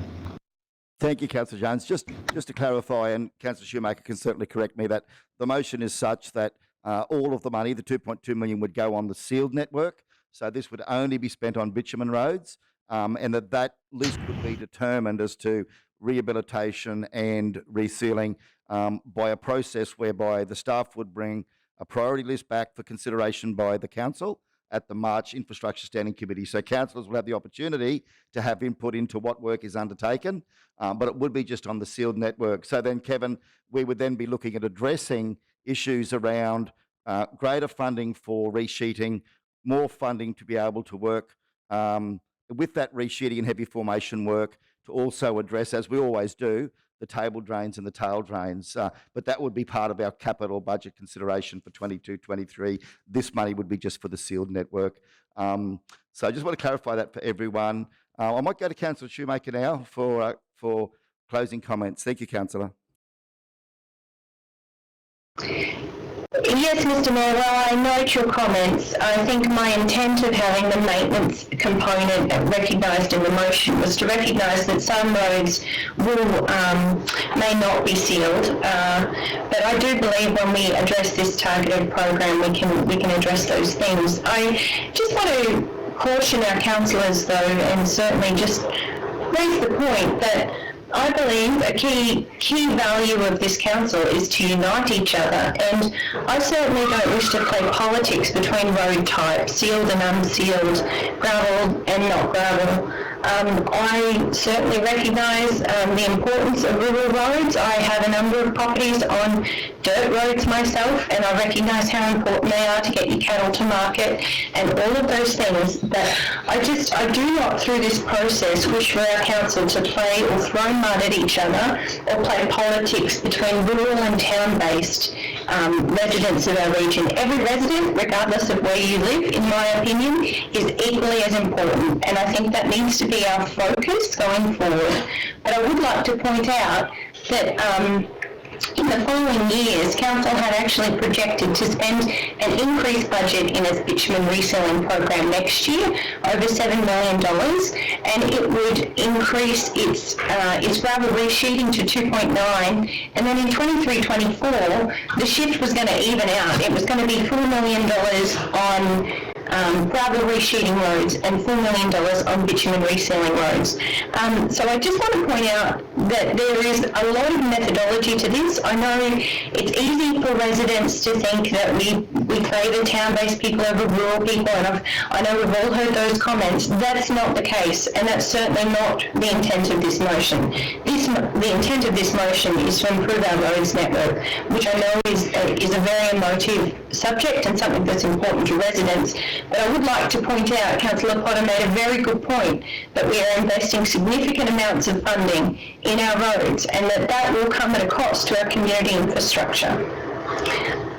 Speaker 1: Thank you, Councillor Jones. Just to clarify, and Councillor Shoemaker can certainly correct me, that the motion is such that all of the money, the 2.2 million, would go on the sealed network. So this would only be spent on bitumen roads, and that list would be determined as to rehabilitation and resealing by a process whereby the staff would bring a priority list back for consideration by the council at the March Infrastructure Standing Committee. So councillors will have the opportunity to have input into what work is undertaken, but it would be just on the sealed network. So then, Kevin, we would then be looking at addressing issues around greater funding for resheeting, more funding to be able to work with that resheeting and heavy formation work, to also address, as we always do, the table drains and the tail drains. But that would be part of our capital budget consideration for 22-23. This money would be just for the sealed network. So I just want to clarify that for everyone. I might go to Councillor Shoemaker now for closing comments. Thank you, Councillor.
Speaker 6: Yes, Mr. Mayor, while I note your comments, I think my intent of having the maintenance component recognised in the motion was to recognise that some roads may not be sealed, but I do believe when we address this targeted program, we can address those things. I just want to caution our councillors, though, and certainly just raise the point that I believe a key value of this council is to unite each other, and I certainly don't wish to play politics between road types, sealed and unsealed, gravel and not gravel. I certainly recognise the importance of rural roads. I have a number of properties on dirt roads myself, and I recognise how important they are to get your cattle to market and all of those things. But I do not, through this process, wish for our council to play or throw mud at each other or play politics between rural and town-based residents of our region. Every resident, regardless of where you live, in my opinion, is equally as important, and I think that needs to be our focus going forward. But I would like to point out that in the following years, Council had actually projected to spend an increased budget in its bitumen reselling program next year, over $7 million, and it would increase its gravel resheeting to 2.9, and then in 23-24, the shift was going to even out. It was going to be $4 million on gravel resheeting roads and $4 million on bitumen reselling roads. So I just want to point out that there is a lot of methodology to this. I know it's easy for residents to think that we favour town-based people over rural people, and I know we've all heard those comments. That's not the case, and that's certainly not the intent of this motion. The intent of this motion is to improve our roads network, which I know is a very emotive subject and something that's important to residents. But I would like to point out, Councillor Potter made a very good point, that we are investing significant amounts of funding in our roads, and that will come at a cost to our community infrastructure.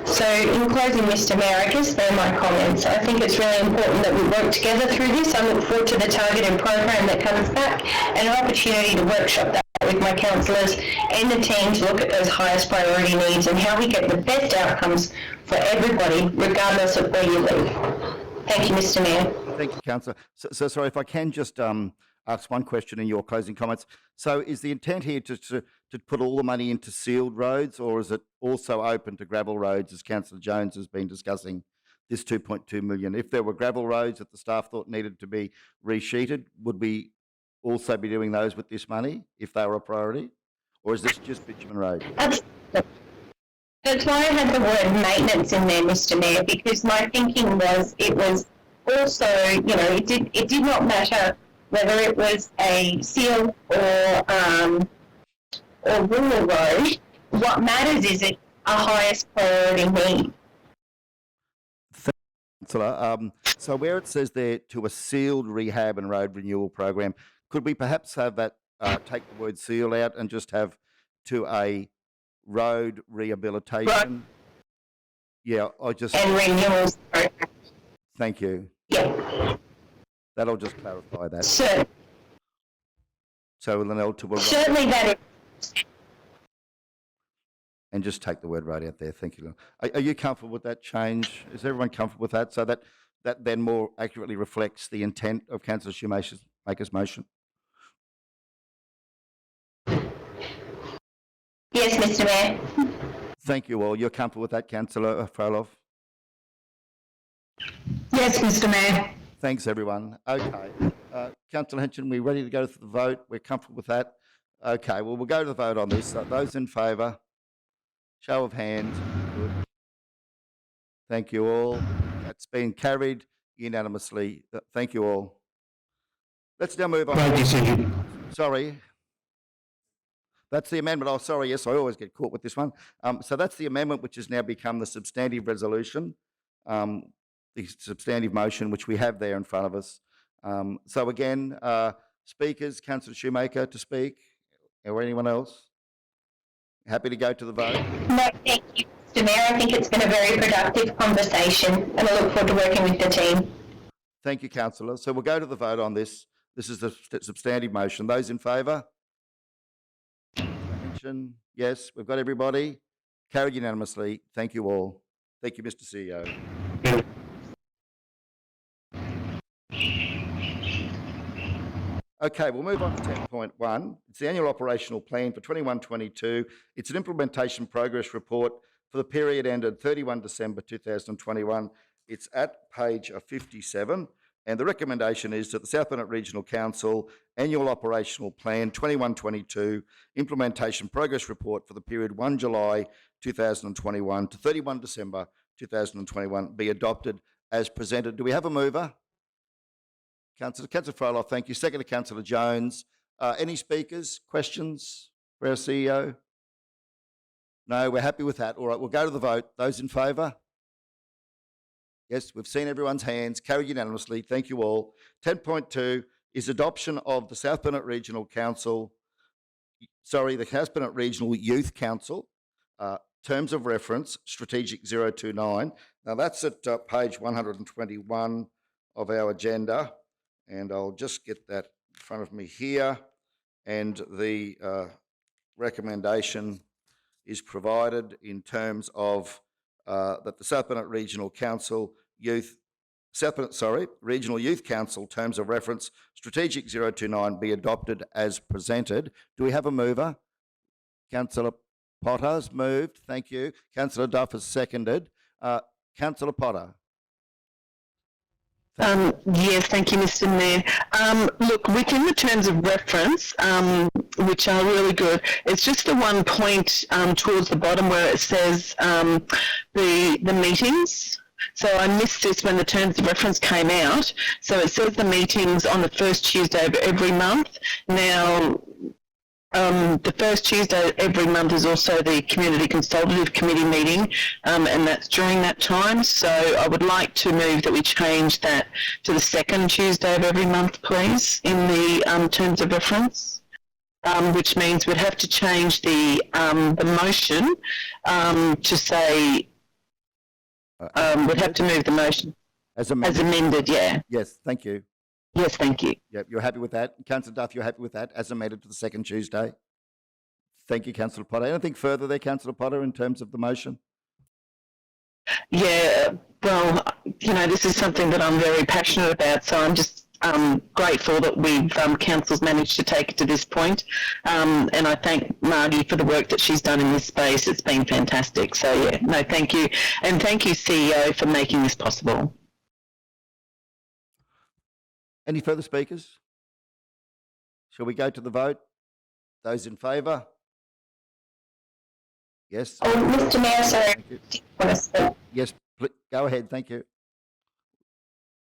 Speaker 6: So in closing, Mr Mayor, I guess they're my comments. I think it's really important that we work together through this. I look forward to the targeted program that comes back and an opportunity to workshop that with my councillors and the team to look at those highest priority needs and how we get the best outcomes for everybody, regardless of where you live. Thank you, Mr Mayor.
Speaker 1: Thank you, Councillor. So sorry, if I can just ask one question in your closing comments. So is the intent here to put all the money into sealed roads, or is it also open to gravel roads, as Councillor Jones has been discussing, this 2.2 million? If there were gravel roads that the staff thought needed to be resheeted, would we also be doing those with this money if they were a priority? Or is this just bitumen road?
Speaker 6: That's why I had the word maintenance in there, Mr Mayor, because my thinking was it was also, it did not matter whether it was a seal or rural road. What matters is it a highest priority need.
Speaker 1: Councillor, so where it says there to a sealed rehab and road renewal program, could we perhaps have that, take the word seal out and just have to a road rehabilitation?
Speaker 6: Right.
Speaker 1: Yeah,
Speaker 6: and renewals.
Speaker 1: Thank you.
Speaker 6: Yeah.
Speaker 1: That'll just clarify that.
Speaker 6: Sure.
Speaker 1: So then to a road.
Speaker 6: Certainly that is.
Speaker 1: And just take the word road out there. Thank you. Are you comfortable with that change? Is everyone comfortable with that? So that then more accurately reflects the intent of Councillor Shoemaker's motion?
Speaker 6: Yes, Mr Mayor.
Speaker 1: Thank you all. You're comfortable with that, Councillor Frolov?
Speaker 6: Yes, Mr Mayor.
Speaker 1: Thanks, everyone. Okay. Councillor Henson, we're ready to go to the vote. We're comfortable with that? Okay, well, we'll go to the vote on this. So those in favour, show of hands. Good. Thank you all. That's been carried unanimously. Thank you all. Let's now move on.
Speaker 9: Great decision.
Speaker 1: Sorry. That's the amendment. Oh, sorry. Yes, I always get caught with this one. So that's the amendment, which has now become the substantive resolution, the substantive motion, which we have there in front of us. So again, speakers, Councillor Shoemaker to speak, or anyone else? Happy to go to the vote?
Speaker 6: No, thank you, Mr Mayor. I think it's been a very productive conversation, and I look forward to working with the team.
Speaker 1: Thank you, Councillor. So we'll go to the vote on this. This is the substantive motion. Those in favour? Yes, we've got everybody. Carried unanimously. Thank you all. Thank you, Mr CEO. Okay, we'll move on to 10.1. It's the annual operational plan for 21-22. It's an implementation progress report for the period ended 31 December 2021. It's at page 57, and the recommendation is that the South Burnett Regional Council Annual Operational Plan 21-22 Implementation Progress Report for the period 1 July 2021 to 31 December 2021 be adopted as presented. Do we have a mover? Councillor Frolov, thank you. Second to Councillor Jones. Any speakers, questions for our CEO? No, we're happy with that. All right, we'll go to the vote. Those in favour? Yes, we've seen everyone's hands. Carried unanimously. Thank you all. 10.2 is adoption of the South Burnett Regional Council, the South Burnett Regional Youth Council, Terms of Reference, Strategic 029. Now that's at page 121 of our agenda, and I'll just get that in front of me here. And the recommendation is provided in terms of that the South Burnett Regional Council Regional Youth Council Terms of Reference, Strategic 029 be adopted as presented. Do we have a mover? Councillor Potter's moved. Thank you. Councillor Duff has seconded. Councillor Potter.
Speaker 8: Yes, thank you, Mr. Mayor. Look, within the terms of reference, which are really good, it's just the one point towards the bottom where it says the meetings. So I missed this when the terms of reference came out. So it says the meetings on the first Tuesday of every month. Now, the first Tuesday every month is also the Community Consultative Committee meeting, and that's during that time. So I would like to move that we change that to the second Tuesday of every month, please, in the terms of reference, which means we'd have to change the motion to say, we'd have to move the motion
Speaker 1: as amended.
Speaker 8: As amended, yeah.
Speaker 1: Yes, thank you.
Speaker 8: Yes, thank you.
Speaker 1: Yep, you're happy with that? Councillor Duff, you're happy with that as amended to the second Tuesday? Thank you, Councillor Potter. Anything further there, Councillor Potter, in terms of the motion?
Speaker 8: Yeah, well, this is something that I'm very passionate about, so I'm just grateful that we've council's managed to take it to this point. And I thank Margie for the work that she's done in this space. It's been fantastic. So yeah, no, thank you. And thank you, CEO, for making this possible.
Speaker 1: Any further speakers? Shall we go to the vote? Those in favour? Yes.
Speaker 6: Oh, Mr. Mayor, sorry.
Speaker 1: Yes, go ahead. Thank you.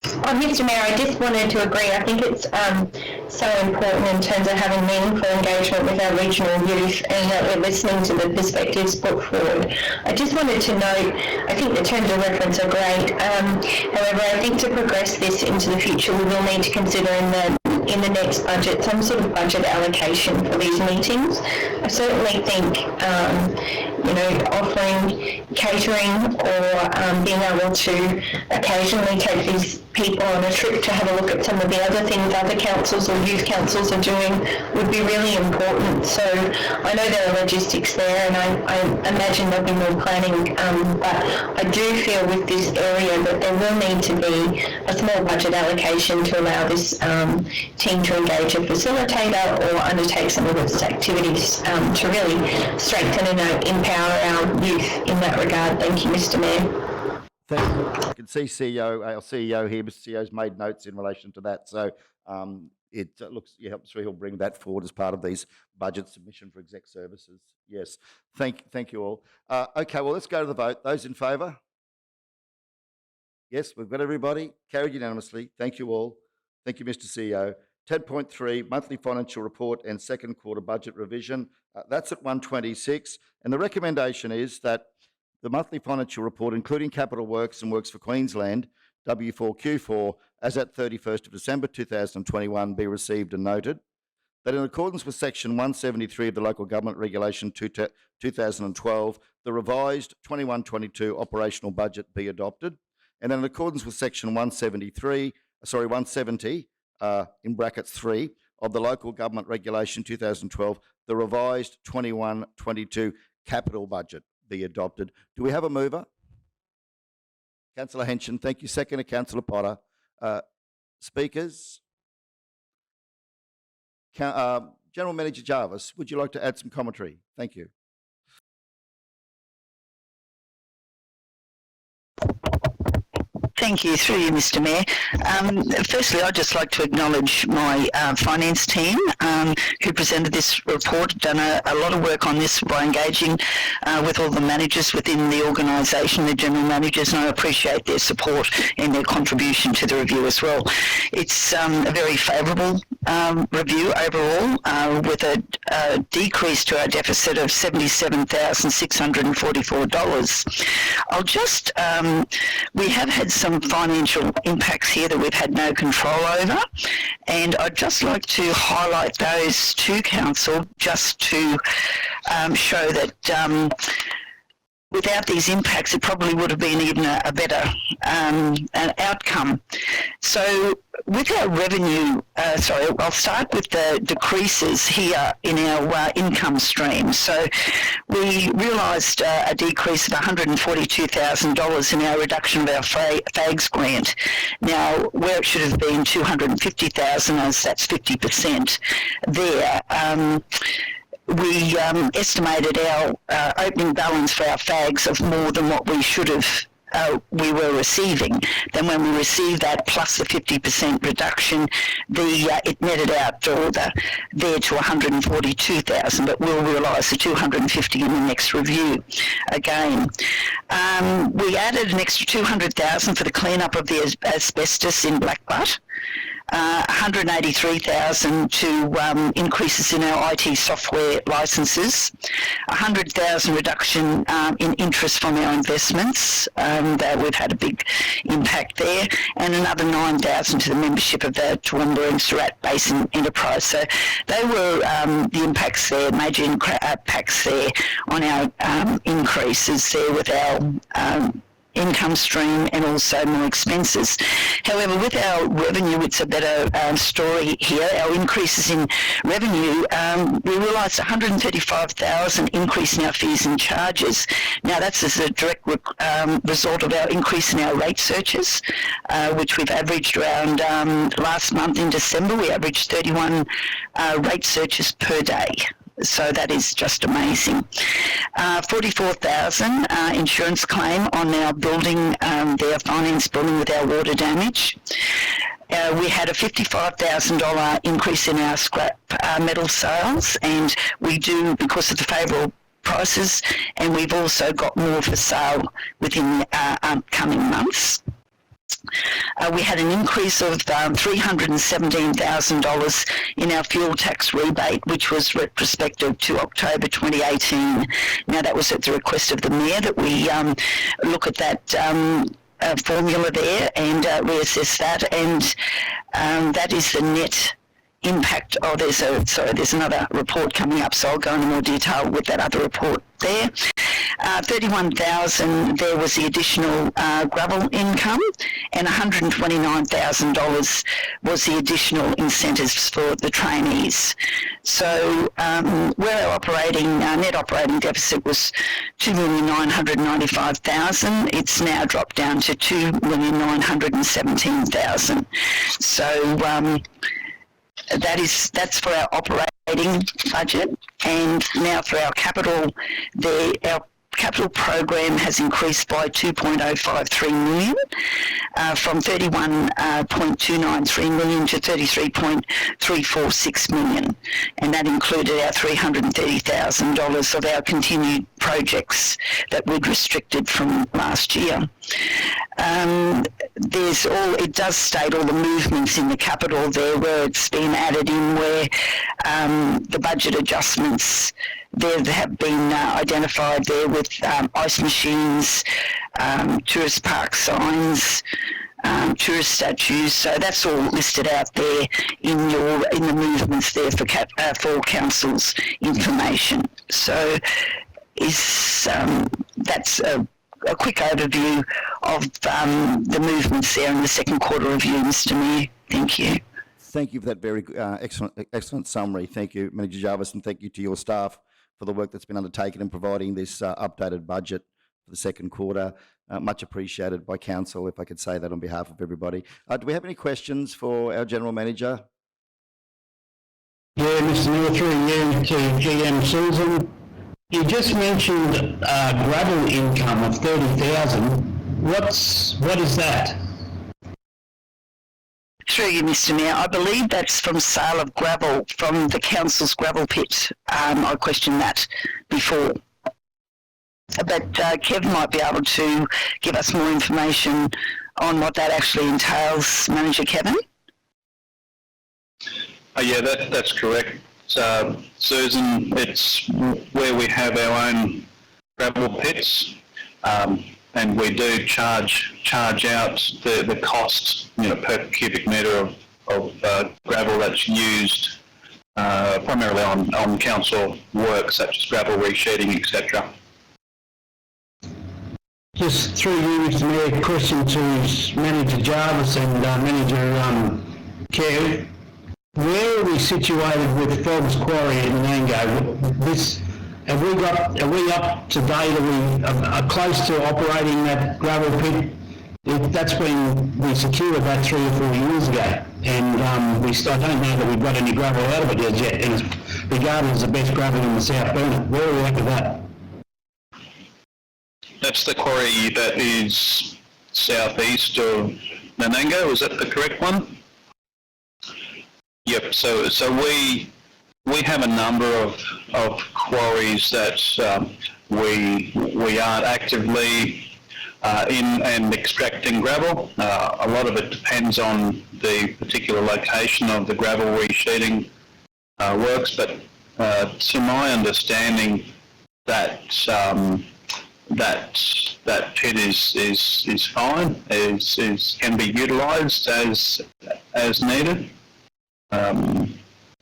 Speaker 6: Mr. Mayor, I just wanted to agree. I think it's so important in terms of having meaningful engagement with our regional youth and that we're listening to the perspectives put forward. I just wanted to note, I think the terms of reference are great. However, I think to progress this into the future, we will need to consider in the next budget some sort of budget allocation for these meetings. I certainly think offering catering or being able to occasionally take these people on a trip to have a look at some of the other things other councils or youth councils are doing would be really important. So I know there are logistics there, and I imagine there'll be more planning, but I do feel with this area that there will need to be a small budget allocation to allow this team to engage a facilitator or undertake some of its activities to really strengthen and empower our youth in that regard. Thank you, Mr. Mayor.
Speaker 1: Thank you. I can see our CEO here. Mr. CEO's made notes in relation to that. So it looks, he'll bring that forward as part of these budget submission for exec services. Yes. Thank you all. Okay, well, let's go to the vote. Those in favour? Yes, we've got everybody. Carried unanimously. Thank you all. Thank you, Mr. CEO. 10.3, monthly financial report and second quarter budget revision. That's at 126. And the recommendation is that the monthly financial report, including capital works and works for Queensland, W4Q4, as at 31st of December 2021, be received and noted. That in accordance with Section 173 of the Local Government Regulation 2012, the revised 21-22 operational budget be adopted. And then in accordance with Section 170, in brackets 3 of the Local Government Regulation 2012, the revised 21-22 capital budget be adopted. Do we have a mover? Councillor Henson, thank you. Second to Councillor Potter. Speakers? General Manager Jarvis, would you like to add some commentary? Thank you.
Speaker 8: Thank you. Through you, Mr. Mayor. Firstly, I'd just like to acknowledge my finance team who presented this report, done a lot of work on this by engaging with all the managers within the organisation, the general managers, and I appreciate their support and their contribution to the review as well. It's a very favourable review overall, with a decrease to our deficit of $77,644. I'll just, we have had some financial impacts here that we've had no control over, and I'd just like to highlight those to Council just to show that without these impacts it probably would have been even a better an outcome. So with our revenue, I'll start with the decreases here in our income stream. So we realised a decrease of $142,000 in our reduction of our FAGS grant. Now, where it should have been $250,000, as that's 50% there, we estimated our opening balance for our FAGs of more than what we should have we were receiving. Then when we received that plus the 50% reduction, it netted out there to 142,000, but we'll realise the 250 in the next review again. We added an extra 200,000 for the clean-up of the asbestos in Blackbutt. 183,000 to increases in our IT software licences, 100,000 reduction in interest from our investments, that we've had a big impact there, and another 9,000 to the membership of the Toowoomba and Surat Basin Enterprise. So they were the impacts there, major impacts there on our increases there with our income stream and also more expenses. However, with our revenue, it's a better story here. Our increases in revenue, we realised 135,000 increase in our fees and charges. Now, that's as a direct result of our increase in our rate searches, which we've averaged around last month in December. We averaged 31 rate searches per day. So that is just amazing. 44,000 insurance claim on our building, their finance building with our water damage. We had a $55,000 increase in our scrap metal sales, and we do because of the favourable prices, and we've also got more for sale within the upcoming months. We had an increase of $317,000 in our fuel tax rebate, which was retrospective to October 2018. Now, that was at the request of the Mayor that we look at that formula there and reassess that, and that is the net impact. Oh, there's another report coming up, so I'll go into more detail with that other report there. 31,000 there was the additional gravel income, and $129,000 was the additional incentives for the trainees. So where our net operating deficit was $2,995,000, it's now dropped down to $2,917,000. So that's for our operating budget, and now for our capital, our capital program has increased by $2.053 million, from $31.293 million to $33.346 million, and that included our $330,000 of our continued projects that we'd restricted from last year. It does state all the movements in the capital there where it's been added in, where the budget adjustments there have been identified there with ice machines, tourist park signs, tourist statues. So that's all listed out there in the movements there for council's information. So that's a quick overview of the movements there in the second quarter review, Mr. Mayor. Thank you.
Speaker 1: Thank you for that very excellent summary. Thank you, Manager Jarvis, and thank you to your staff for the work that's been undertaken in providing this updated budget for the second quarter. Much appreciated by Council, if I could say that on behalf of everybody. Do we have any questions for our General Manager?
Speaker 9: Yeah, Mr. Mayor, through you to GM Susan. You just mentioned gravel income of $30,000. What is that?
Speaker 8: Through you, Mr Mayor, I believe that's from sale of gravel from the council's gravel pit. I questioned that before. But Kev might be able to give us more information on what that actually entails, Manager Kevin.
Speaker 10: Yeah, that's correct. Susan, it's where we have our own gravel pits, and we do charge out the cost, per cubic metre of gravel that's used primarily on council work such as gravel resheeting, etc.
Speaker 9: Just through you, Mr Mayor, question to Manager Jarvis and Manager Kev. Where are we situated with Forbes Quarry in Menango? Have we up to date? Are we close to operating that gravel pit? We secured that 3 or 4 years ago, and I don't know that we've got any gravel out of it as yet, and it's regarded as the best gravel in the South Burnett. Where are we at with that?
Speaker 10: That's the quarry that is southeast of Menango. Is that the correct one? Yep. So we have a number of quarries that we aren't actively in and extracting gravel. A lot of it depends on the particular location of the gravel resheeting works, but to my understanding, that pit is fine, can be utilised as needed.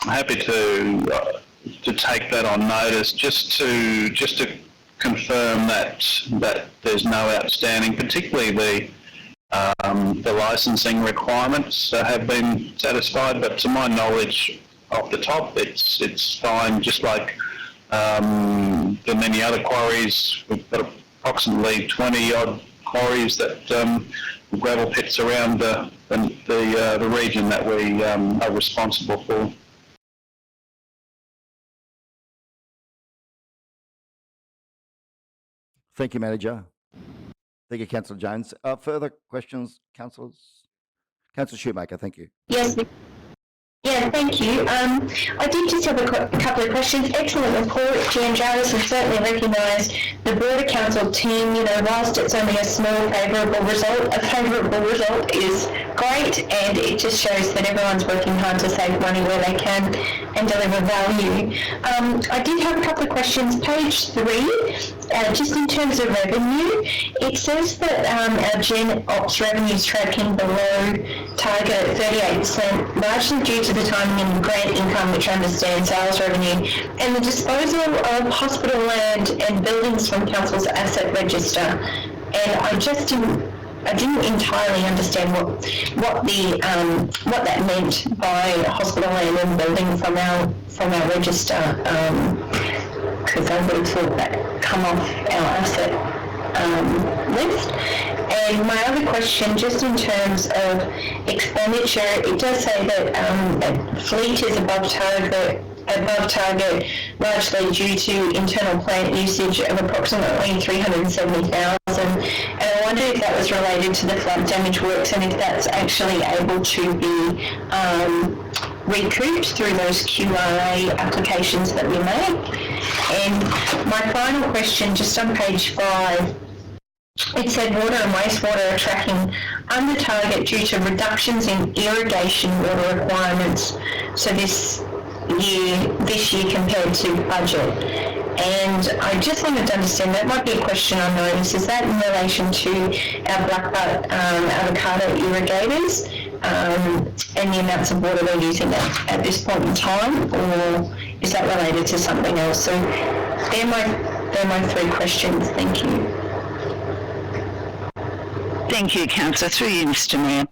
Speaker 10: Happy to take that on notice, just to confirm that there's no outstanding, particularly the licensing requirements have been satisfied. But to my knowledge, off the top, it's fine. Just like the many other quarries, we've got approximately 20 odd quarries that gravel pits around the region that we are responsible for.
Speaker 1: Thank you, Manager. Thank you, Councillor Jones. Further questions, councillors? Councillor Shoemaker, thank you.
Speaker 6: Yes. Yeah, thank you. I did just have a couple of questions. Excellent report, GM Jarvis, and certainly recognise the broader council team. Whilst it's only a small favourable result, a favourable result is great, and it just shows that everyone's working hard to save money where they can and deliver value. I did have a couple of questions. Page 3, just in terms of revenue, it says that our Gen Ops revenue is tracking below target at 38%, largely due to the timing and grant income, which I understand sales revenue, and the disposal of hospital land and buildings from council's asset register. And I didn't entirely understand what that meant by hospital land and building from our register, because I would have thought that come off our asset list. And my other question, just in terms of expenditure, it does say that fleet is above target, largely due to internal plant usage of approximately 370,000. And I wonder if that was related to the flood damage works and if that's actually able to be recouped through those QRA applications that we make. And my final question, just on page 5, it said water and wastewater are tracking under target due to reductions in irrigation water requirements. So this year compared to budget. And I just wanted to understand, that might be a question on notice, is that in relation to our blackbutt avocado irrigators and the amounts of water we're using at this point in time, or is that related to something else? So they're my 3 questions. Thank you.
Speaker 8: Thank you, Councillor. Through you, Mr Mayor.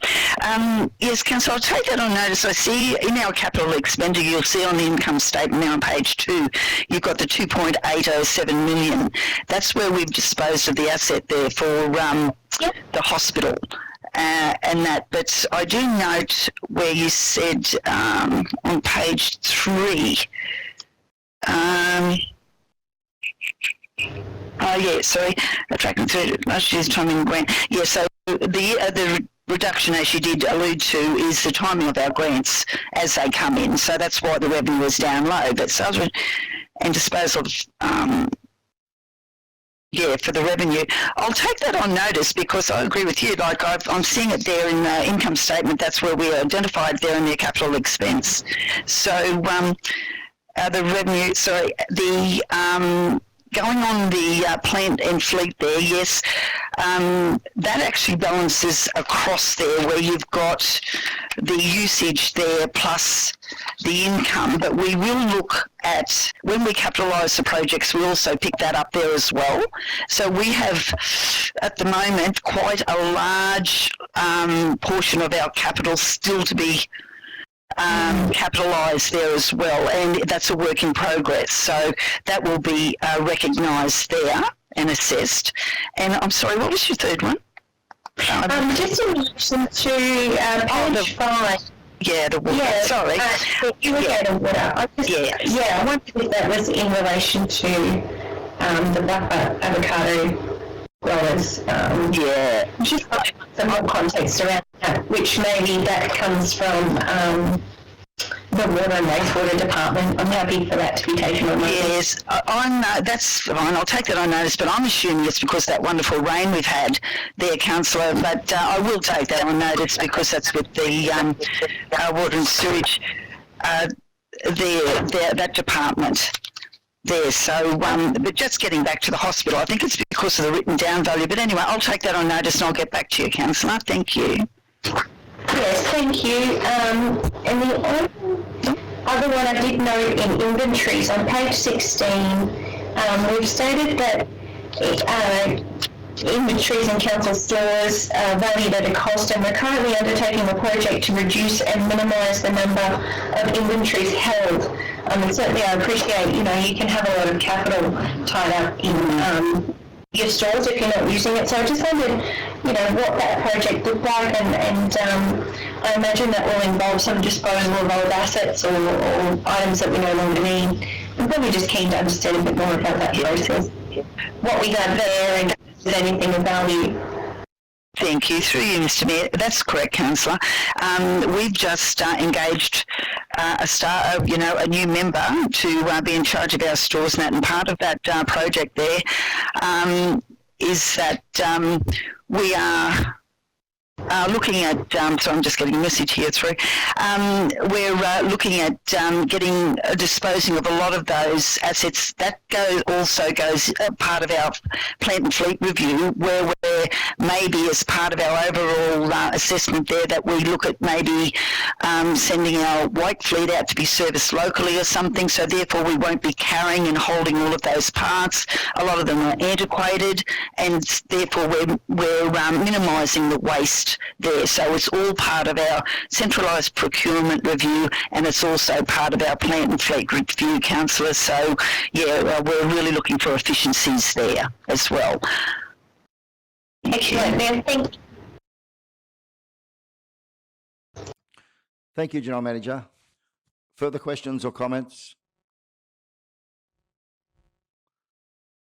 Speaker 8: Yes, Councillor, I'll take that on notice. I see in our capital expenditure, you'll see on the income statement now on page 2, you've got the 2.807 million. That's where we've disposed of the asset there for the hospital. And that, but I do note where you said on page 3, oh yeah, sorry, tracking through last year's timing grant. Yeah, so the reduction, as you did allude to, is the timing of our grants as they come in. So that's why the revenue is down low. But sales and disposal of for the revenue, I'll take that on notice because I agree with you. Like I'm seeing it there in the income statement. That's where we identified there in the capital expense. So the revenue, sorry, the going on the plant and fleet there, yes, that actually balances across there where you've got the usage there plus the income, but we will look at, when we capitalise the projects, we also pick that up there as well. So we have, at the moment, quite a large portion of our capital still to be capitalised there as well, and that's a work in progress. So that will be recognised there and assessed. And I'm sorry, what was your third one?
Speaker 6: Just in relation to page 5.
Speaker 8: Yeah, the water.
Speaker 6: Yeah,
Speaker 8: Sorry.
Speaker 6: Irrigated water. I wondered if that was in relation to the buffer avocado growers. Just like some more context around that, which maybe that comes from the Water and Wastewater Department. I'm happy for that to be taken on notice.
Speaker 8: Yes, that's fine. I'll take that on notice, but I'm assuming it's because that wonderful rain we've had there, Councillor. But I will take that on notice because that's with the water and sewage, that department there. So, but just getting back to the hospital, I think it's because of the written down value. But anyway, I'll take that on notice and I'll get back to you, Councillor. Thank you.
Speaker 6: Yes, thank you. And the other one I did note in inventories on page 16, we've stated that inventories in council stores are valued at a cost, and we're currently undertaking a project to reduce and minimise the number of inventories held. And certainly I appreciate, you can have a lot of capital tied up in your stores if you're not using it. So I just wondered, what that project looked like, and I imagine that will involve some disposal of old assets or items that we no longer need. I'm probably just keen to understand a bit more about that process, what we got there, and if there's anything of value.
Speaker 8: Thank you. Through you, Mr Mayor. That's correct, Councillor. We've just engaged a new member to be in charge of our stores, and part of that project there is that we are looking at, so I'm just getting a message here through, we're looking at disposing of a lot of those assets. That also goes part of our plant and fleet review, where we're maybe as part of our overall assessment there that we look at maybe sending our white fleet out to be serviced locally or something, so therefore we won't be carrying and holding all of those parts. A lot of them are antiquated, and therefore we're minimising the waste there. So it's all part of our centralised procurement review, and it's also part of our plant and fleet review, Councillor. So we're really looking for efficiencies there as well.
Speaker 6: Excellent, ma'am. Thank you.
Speaker 1: Thank you, General Manager. Further questions or comments?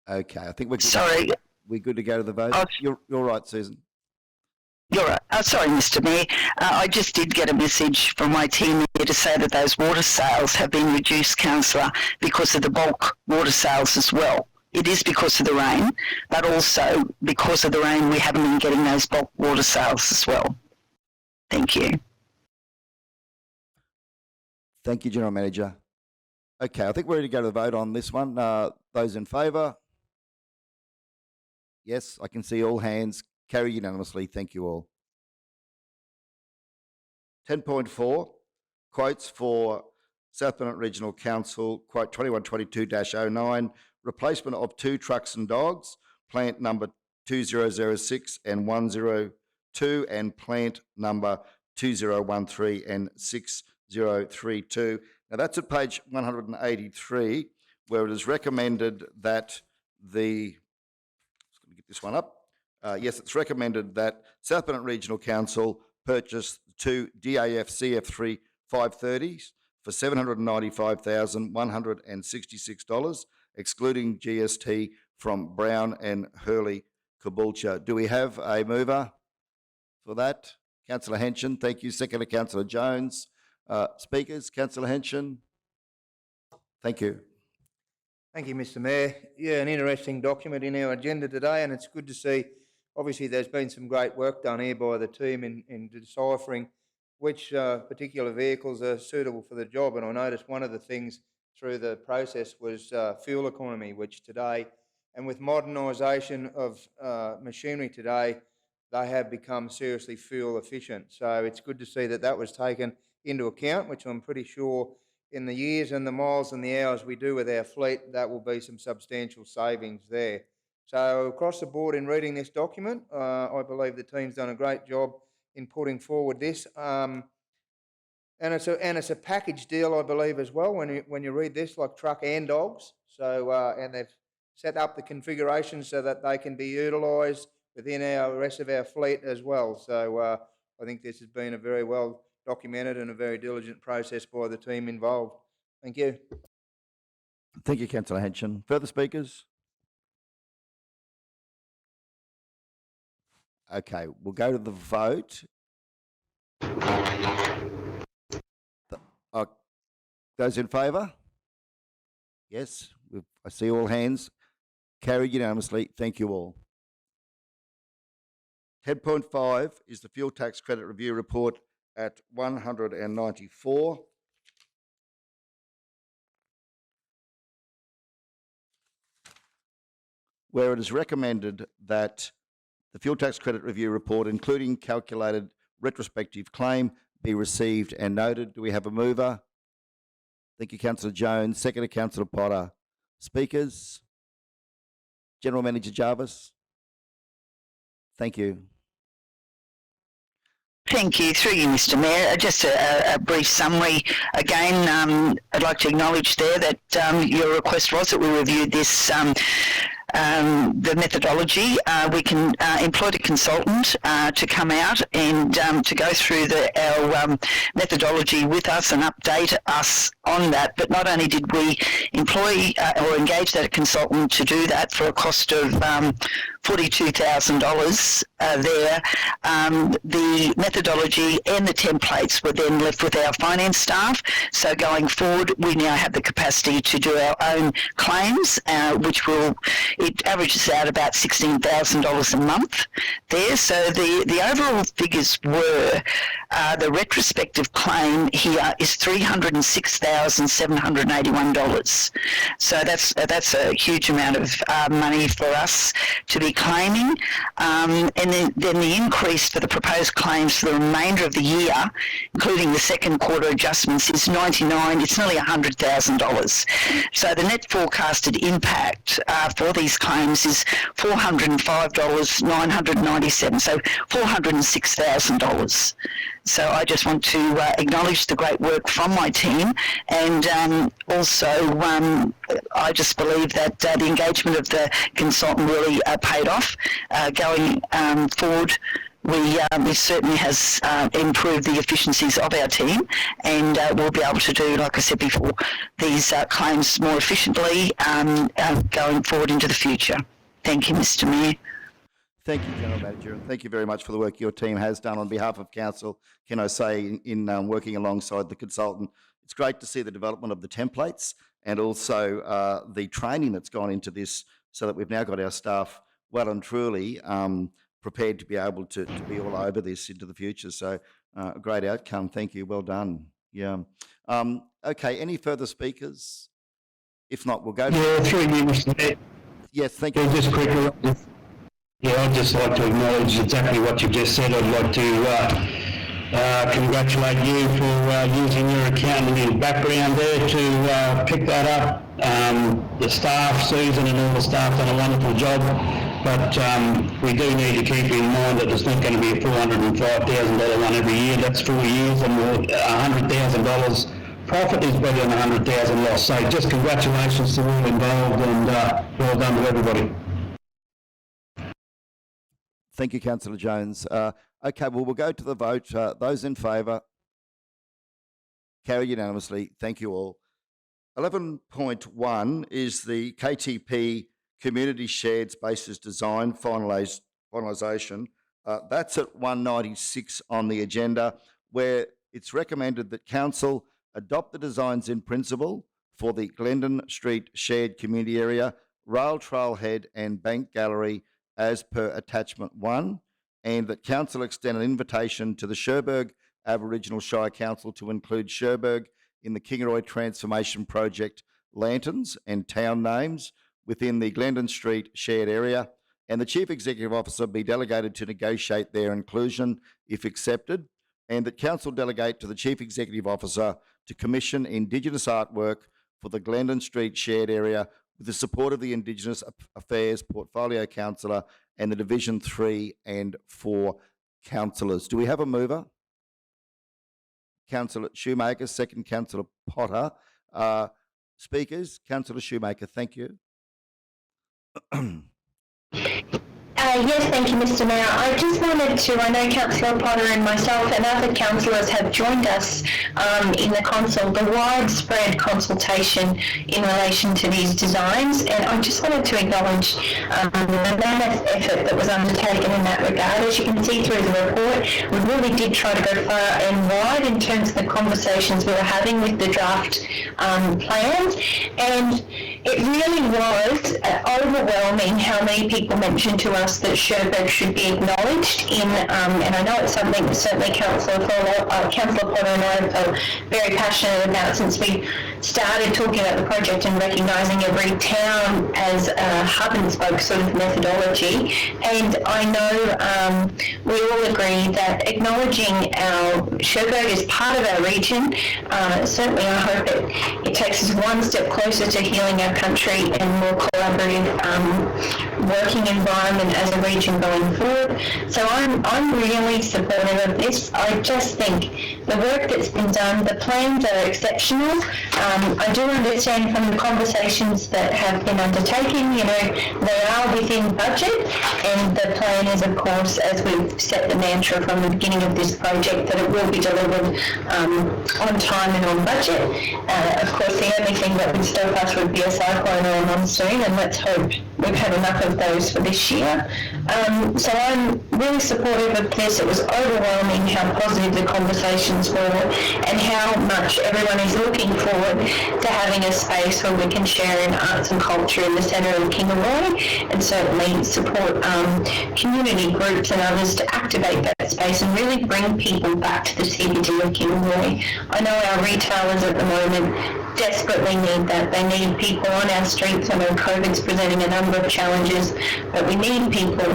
Speaker 1: Okay, I think we're good.
Speaker 8: Sorry.
Speaker 1: We're good to go to the vote. You're right, Susan.
Speaker 8: You're right. Sorry, Mr Mayor. I just did get a message from my team here to say that those water sales have been reduced, Councillor, because of the bulk water sales as well. It is because of the rain, but also because of the rain we haven't been getting those bulk water sales as well. Thank you.
Speaker 1: Thank you, General Manager. Okay, I think we're ready to go to the vote on this one. Those in favour? Yes, I can see all hands. Carry unanimously. Thank you all. 10.4, quotes for South Bennett Regional Council, quote 2122-09, replacement of 2 trucks and dogs, plant number 2006 and 102, and plant number 2013 and 6032. Now that's at page 183, where it is recommended that the, just going to get this one up. Yes, it's recommended that South Bennett Regional Council purchase 2 DAF CF3 530s for $795,166, excluding GST, from Brown and Hurley Caboolture. Do we have a mover for that? Councillor Henson. Thank you. Seconder, Councillor Jones. Speakers, Councillor Henson. Thank you.
Speaker 4: Thank you, Mr. Mayor. Yeah, an interesting document in our agenda today, and it's good to see. Obviously, there's been some great work done here by the team in deciphering which particular vehicles are suitable for the job. And I noticed one of the things through the process was fuel economy, which today, and with modernisation of machinery today, they have become seriously fuel efficient. So it's good to see that that was taken into account, which I'm pretty sure in the years and the miles and the hours we do with our fleet, that will be some substantial savings there. So across the board in reading this document, I believe the team's done a great job in putting forward this. And it's a package deal, I believe, as well, when you read this, like truck and dogs. So, and they've set up the configuration so that they can be utilised within our rest of our fleet as well. So I think this has been a very well documented and a very diligent process by the team involved. Thank you.
Speaker 1: Thank you, Councillor Henson. Further speakers? Okay, we'll go to the vote. Those in favour? Yes, I see all hands. Carried unanimously. Thank you all. 10.5 is the Fuel Tax Credit Review Report at 194. Where it is recommended that the Fuel Tax Credit Review Report, including calculated retrospective claim, be received and noted. Do we have a mover? Thank you, Councillor Jones. Seconder, Councillor Potter. Speakers? General Manager Jarvis? Thank you.
Speaker 8: Thank you. Through you, Mr. Mayor. Just a brief summary. Again, I'd like to acknowledge there that your request was that we reviewed this the methodology. We can employ a consultant to come out and to go through our methodology with us and update us on that. But not only did we employ or engage that consultant to do that for a cost of $42,000 there, the methodology and the templates were then left with our finance staff. So going forward, we now have the capacity to do our own claims, which it averages out about $16,000 a month there. So the overall figures were, the retrospective claim here is $306,781. So that's a huge amount of money for us to be claiming. And then the increase for the proposed claims for the remainder of the year, including the second quarter adjustments, is it's nearly $100,000. So the net forecasted impact for these claims is $405,997, so $406,000. So I just want to acknowledge the great work from my team, and also I just believe that the engagement of the consultant really paid off. Going forward, we certainly has improved the efficiencies of our team, and we'll be able to do, like I said before, these claims more efficiently going forward into the future. Thank you, Mr. Mayor.
Speaker 1: Thank you, General Manager, and thank you very much for the work your team has done on behalf of Council. Can I say, in working alongside the consultant, it's great to see the development of the templates and also the training that's gone into this, so that we've now got our staff well and truly prepared to be able to be all over this into the future. So a great outcome. Thank you. Well done. Yeah. Okay, any further speakers? If not, we'll go to...
Speaker 9: Yeah, through you, Mr. Mayor.
Speaker 1: Yes, thank you.
Speaker 9: Just quickly, I'd just like to acknowledge exactly what you just said. I'd like to congratulate you for using your accounting background there to pick that up. The staff, Susan and all the staff, done a wonderful job, but we do need to keep in mind that it's not going to be a $405,000 one every year. That's 4 years, and $100,000 profit is better than $100,000 loss. So just congratulations to all involved, and well done to everybody.
Speaker 1: Thank you, Councillor Jones. Okay, well, we'll go to the vote. Those in favour? Carried unanimously. Thank you all. 11.1 is the KTP Community Shared Spaces Design finalisation. That's at 196 on the agenda, where it's recommended that council adopt the designs in principle for the Glendon Street Shared Community Area, Rail Trailhead and Bank Gallery as per attachment 1, and that council extend an invitation to the Cherbourg Aboriginal Shire Council to include Cherbourg in the Kingaroy Transformation Project lanterns and town names within the Glendon Street Shared Area, and the Chief Executive Officer be delegated to negotiate their inclusion if accepted, and that council delegate to the Chief Executive Officer to commission Indigenous artwork for the Glendon Street Shared Area with the support of the Indigenous Affairs Portfolio Councillor and the Division 3 and 4 councillors. Do we have a mover? Councillor Shoemaker, second Councillor Potter. Speakers, Councillor Shoemaker, thank you.
Speaker 6: Yes, thank you, Mr. Mayor. I just wanted to, I know Councillor Potter and myself and other councillors have joined us in the widespread consultation in relation to these designs, and I just wanted to acknowledge the mammoth effort that was undertaken in that regard. As you can see through the report, we really did try to go far and wide in terms of the conversations we were having with the draft plans, and it really was overwhelming how many people mentioned to us that Cherbourg should be acknowledged in, and I know it's something that certainly Councillor Potter and I are very passionate about since we started talking about the project and recognising every town as a hub and spoke sort of methodology. And I know we all agree that acknowledging our Cherbourg is part of our region, certainly I hope it takes us one step closer to healing our country and more collaborative working environment as a region going forward. So I'm really supportive of this. I just think the work that's been done, the plans are exceptional. I do understand from the conversations that have been undertaken, you know, they are within budget, and the plan is, of course, as we've set the mantra from the beginning of this project, that it will be delivered on time and on budget. Of course, the only thing that would stop us would be a cyclone or a monsoon, and let's hope we've had enough of those for this year. So I'm really supportive of this. It was overwhelming how positive the conversations were and how much everyone is looking forward to having a space where we can share in arts and culture in the centre of Kingaroy, and certainly support community groups and others to activate that space and really bring people back to the CBD of Kingaroy. I know our retailers at the moment desperately need that. They need people on our streets. I know COVID's presenting a number of challenges, but we need people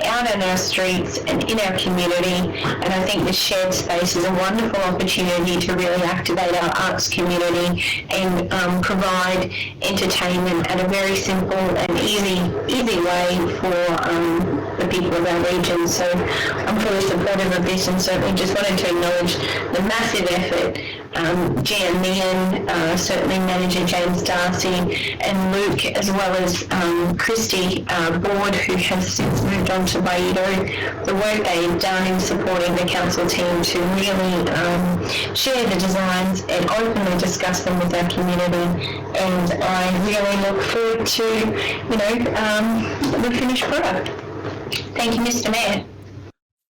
Speaker 6: out on our streets and in our community, and I think this shared space is a wonderful opportunity to really activate our arts community and provide entertainment at a very simple and easy way for the people of our region. So I'm fully supportive of this, and certainly just wanted to acknowledge the massive effort GM Meehan, certainly Manager James Darcy and Luke, as well as Christy Board, who has since moved on to Baido, the work they've done in supporting the council team to really share the designs and openly discuss them with our community. And I really look forward to, you know, the finished product. Thank you, Mr. Mayor.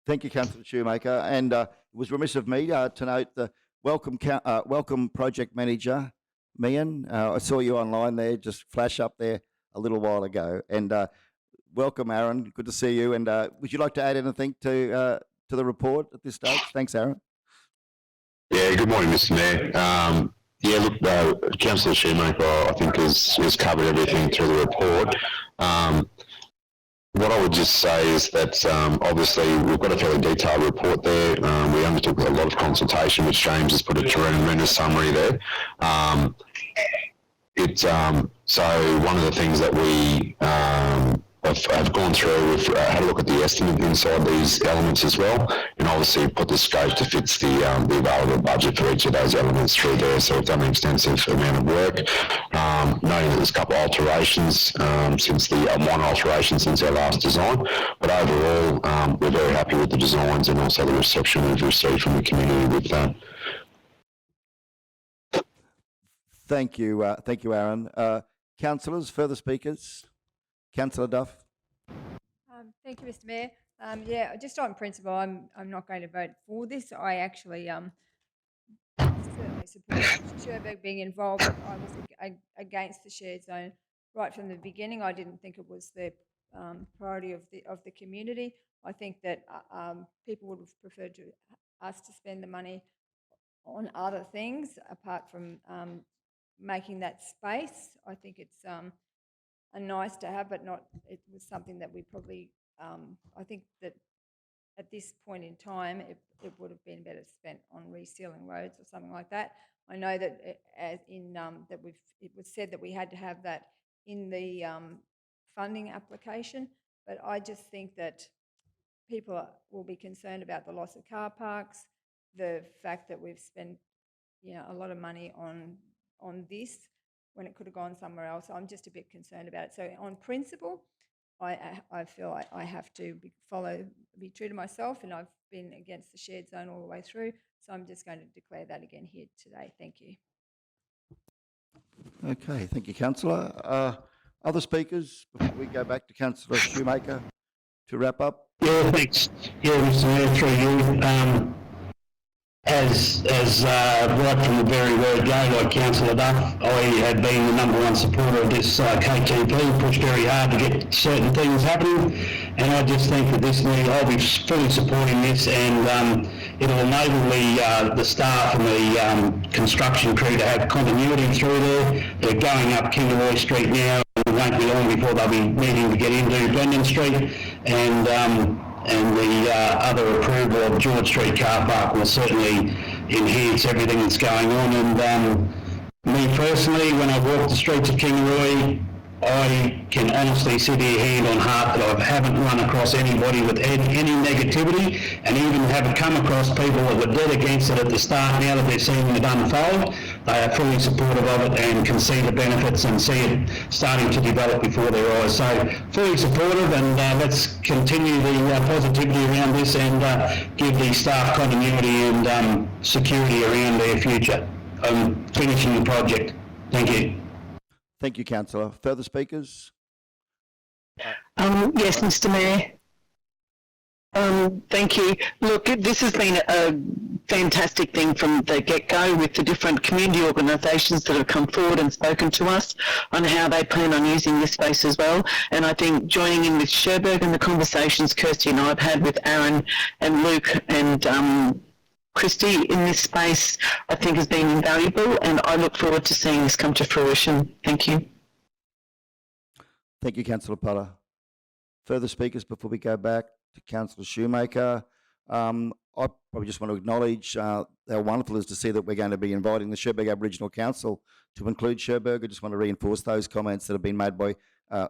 Speaker 1: Thank you, Councillor Shoemaker. And it was remiss of me to note the welcome project manager, Meehan. I saw you online there, just flash up there a little while ago. And welcome, Aaron. Good to see you. And would you like to add anything to the report at this stage? Thanks, Aaron.
Speaker 12: Yeah, good morning, Mr. Mayor. Yeah, look, Councillor Shoemaker, I think, has covered everything through the report. What I would just say is that obviously we've got a fairly detailed report there. We undertook a lot of consultation, which James has put a tremendous summary there. So one of the things that we have gone through, we've had a look at the estimate inside these elements as well, and obviously put the scope to fit the available budget for each of those elements through there. So we've done an extensive amount of work, noting that there's a couple of alterations since the minor alterations since our last design, but overall we're very happy with the designs and also the reception we've received from the community with that.
Speaker 1: Thank you, Aaron. Councillors, further speakers? Councillor Duff.
Speaker 3: Thank you, Mr. Mayor. Yeah, just on principle, I'm not going to vote for this. I actually certainly support Sherberg being involved. I was against the shared zone right from the beginning. I didn't think it was the priority of the community. I think that people would have preferred us to spend the money on other things apart from making that space. I think it's a nice to have, but not. It was something that we probably. I think that at this point in time, it would have been better spent on resealing roads or something like that. I know that it was said that we had to have that in the funding application, but I just think that people will be concerned about the loss of car parks, the fact that we've spent a lot of money on this when it could have gone somewhere else. I'm just a bit concerned about it. So on principle, I feel I have to be true to myself, and I've been against the shared zone all the way through. So I'm just going to declare that again here today. Thank you.
Speaker 1: Okay, thank you, councillor. Other speakers before we go back to Councillor Shoemaker to wrap up?
Speaker 9: Yeah, thanks. Yeah, Mr Mayor, through you. As right from the very word go, like Councillor Duff, I have been the #1 supporter of this KTP, pushed very hard to get certain things happening, and I just think that I'll be fully supporting this, and it'll enable the staff and the construction crew to have continuity through there. They're going up Kingaroy Street now, and it won't be long before they'll be needing to get into Glendon Street, and the other approval of George Street car park will certainly enhance everything that's going on. And me personally, when I walk the streets of Kingaroy, I can honestly sit here hand on heart that I haven't run across anybody with any negativity, and even haven't come across people that were dead against it at the start. Now that they're seeing it unfold, they are fully supportive of it and can see the benefits and see it starting to develop before their eyes. So fully supportive, and let's continue the positivity around this and give the staff continuity and security around their future. Finishing the project. Thank you.
Speaker 1: Thank you, councillor. Further speakers?
Speaker 8: Yes, Mr Mayor. Thank you. Look, this has been a fantastic thing from the get-go with the different community organisations that have come forward and spoken to us on how they plan on using this space as well. And I think joining in with Sherberg and the conversations Kirsty and I have had with Aaron and Luke and Christy in this space, I think has been invaluable, and I look forward to seeing this come to fruition. Thank you.
Speaker 1: Thank you, councillor Potter. Further speakers before we go back to councillor Shoemaker? I probably just want to acknowledge how wonderful it is to see that we're going to be inviting the Sherberg Aboriginal Council to include Sherberg. I just want to reinforce those comments that have been made by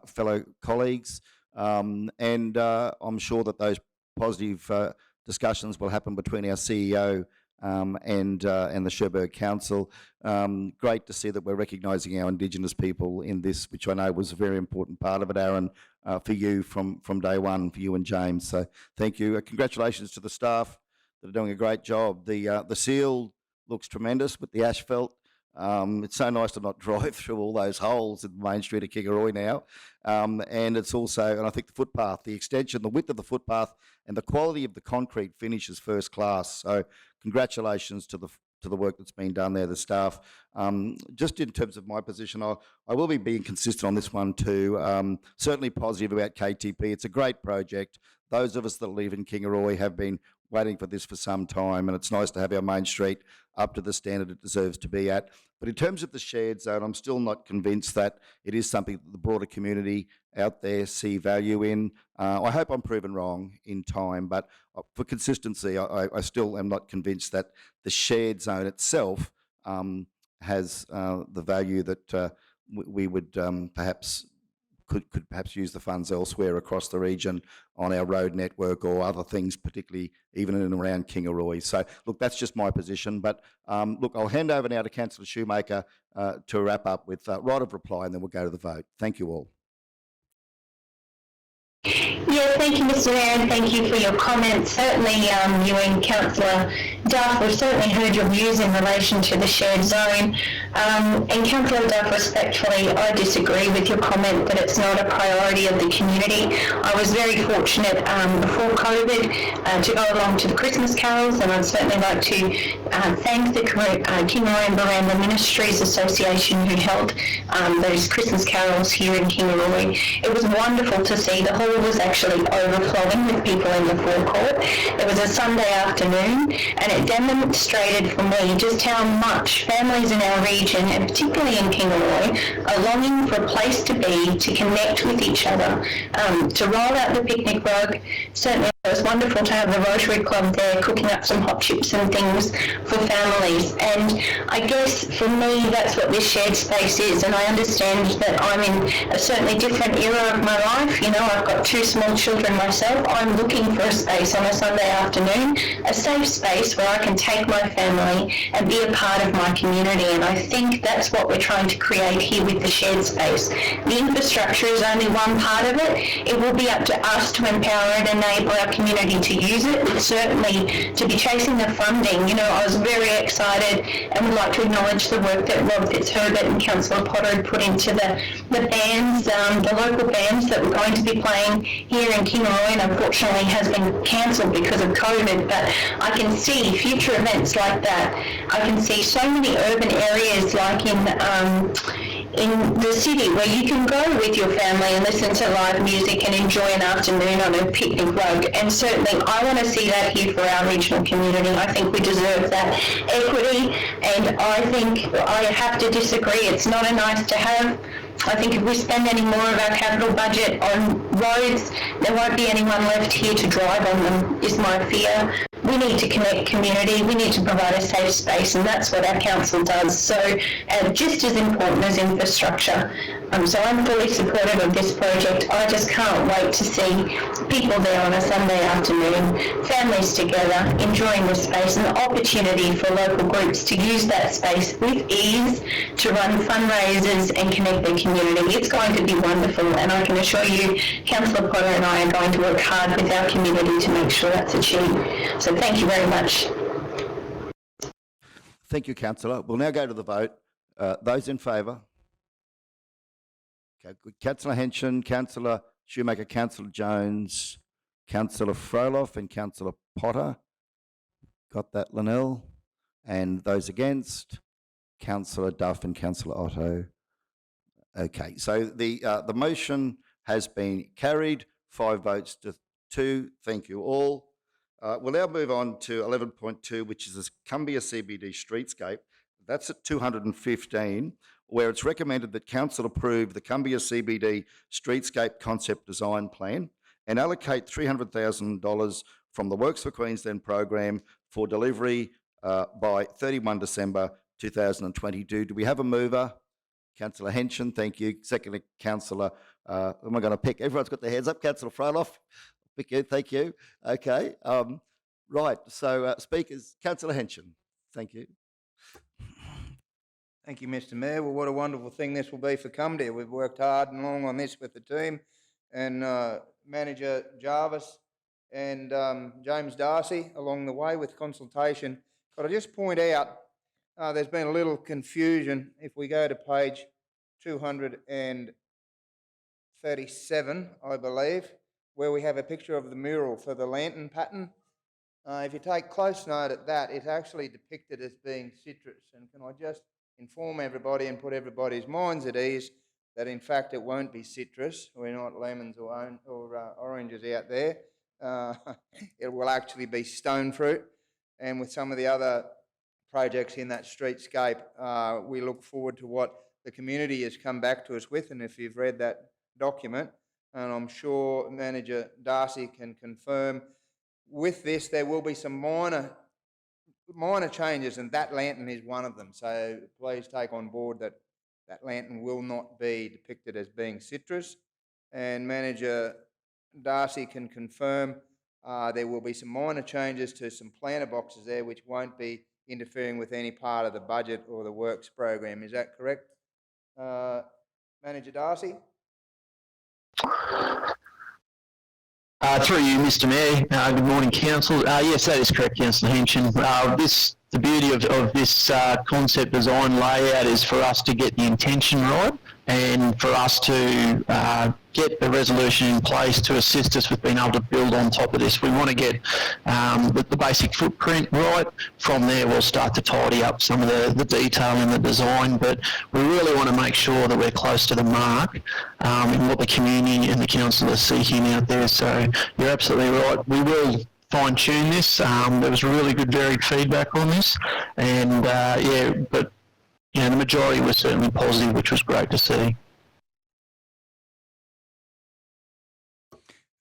Speaker 1: fellow colleagues, and I'm sure that those positive discussions will happen between our CEO and the Sherberg Council. Great to see that we're recognising our Indigenous people in this, which I know was a very important part of it, Aaron, for you from day one, for you and James. So thank you. Congratulations to the staff that are doing a great job. The seal looks tremendous with the asphalt. It's so nice to not drive through all those holes in the main street of Kingaroy now. And it's also, and I think the footpath, the extension, the width of the footpath and the quality of the concrete finish is first class. So congratulations to the work that's been done there, the staff. Just in terms of my position, I will be being consistent on this one too. Certainly positive about KTP. It's a great project. Those of us that live in Kingaroy have been waiting for this for some time, and it's nice to have our main street up to the standard it deserves to be at. But in terms of the shared zone, I'm still not convinced that it is something that the broader community out there see value in. I hope I'm proven wrong in time, but for consistency, I still am not convinced that the shared zone itself has the value that we would perhaps could perhaps use the funds elsewhere across the region on our road network or other things, particularly even in and around Kingaroy. So, look, that's just my position. But, look, I'll hand over now to Councillor Shoemaker to wrap up with right of reply, and then we'll go to the vote. Thank you all.
Speaker 6: Yeah, thank you, Mr. Mayor, and thank you for your comments. Certainly, you and Councillor Duff, we've certainly heard your views in relation to the shared zone. And Councillor Duff, respectfully, I disagree with your comment that it's not a priority of the community. I was very fortunate before COVID to go along to the Christmas carols, and I'd certainly like to thank the Kingaroy and Baranda Ministries Association who held those Christmas carols here in Kingaroy. It was wonderful to see. The hall was actually overflowing with people in the forecourt. It was a Sunday afternoon, and it demonstrated for me just how much families in our region, and particularly in Kingaroy, are longing for a place to be, to connect with each other, to roll out the picnic rug. Certainly it was wonderful to have the Rotary Club there cooking up some hot chips and things for families. And I guess for me that's what this shared space is, and I understand that I'm in a certainly different era of my life. You know, I've got 2 small children myself. I'm looking for a space on a Sunday afternoon, a safe space where I can take my family and be a part of my community, and I think that's what we're trying to create here with the shared space. The infrastructure is only one part of it. It will be up to us to empower and enable our community to use it, and certainly to be chasing the funding. You know, I was very excited and would like to acknowledge the work that Rob Fitzherbert and Councillor Potter had put into the bands, the local bands that were going to be playing here in Kingaroy, and unfortunately has been cancelled because of COVID, but I can see future events like that. I can see so many urban areas like in the city where you can go with your family and listen to live music and enjoy an afternoon on a picnic rug, and certainly I want to see that here for our regional community. I think we deserve that equity, and I think I have to disagree. It's not a nice to have. I think if we spend any more of our capital budget on roads, there won't be anyone left here to drive on them, is my fear. We need to connect community, we need to provide a safe space, and that's what our council does. So just as important as infrastructure. So I'm fully supportive of this project. I just can't wait to see people there on a Sunday afternoon, families together, enjoying the space, and the opportunity for local groups to use that space with ease to run fundraisers and connect their community. It's going to be wonderful, and I can assure you, Councillor Potter and I are going to work hard with our community to make sure that's achieved. So thank you very much.
Speaker 1: Thank you, Councillor. We'll now go to the vote. Those in favour? Okay, good. Councillor Henson, Councillor Shoemaker, Councillor Jones, Councillor Froloff and Councillor Potter. Got that, Linnell? And those against? Councillor Duff and Councillor Otto. Okay, so the motion has been carried, 5 votes to 2. Thank you all. We'll now move on to 11.2, which is the Cumbia CBD Streetscape. That's at 215, where it's recommended that Council approve the Cumbia CBD Streetscape Concept Design Plan and allocate $300,000 from the Works for Queensland program for delivery by 31 December 2022. Do we have a mover? Councillor Henson, thank you. Second, Councillor, who am I going to pick? Everyone's got their hands up. Councillor Froloff, pick you, thank you. Okay, right, so speakers, Councillor Henson, thank you.
Speaker 4: Thank you, Mr. Mayor. Well, what a wonderful thing this will be for Cumbia. We've worked hard and long on this with the team, and Manager Jarvis and James Darcy along the way with consultation. But I just point out there's been a little confusion. If we go to page 237, I believe, where we have a picture of the mural for the lantern pattern. If you take close note at that, it's actually depicted as being citrus. And can I just inform everybody and put everybody's minds at ease that in fact it won't be citrus. We're not lemons or oranges out there. It will actually be stone fruit. And with some of the other projects in that streetscape, we look forward to what the community has come back to us with. And if you've read that document, and I'm sure Manager Darcy can confirm, with this there will be some minor changes, and that lantern is one of them. So please take on board that that lantern will not be depicted as being citrus. And Manager Darcy can confirm there will be some minor changes to some planter boxes there which won't be interfering with any part of the budget or the works program. Is that correct, Manager Darcy?
Speaker 5: Through you, Mr. Mayor. Good morning, Council. Yes, that is correct, Councillor Henson. The beauty of this concept design layout is for us to get the intention right and for us to get the resolution in place to assist us with being able to build on top of this. We want to get the basic footprint right. From there, we'll start to tidy up some of the detail in the design, but we really want to make sure that we're close to the mark in what the community and the council are seeking out there. So you're absolutely right. We will fine-tune this. There was really good varied feedback on this, and but the majority was certainly positive, which was great to see.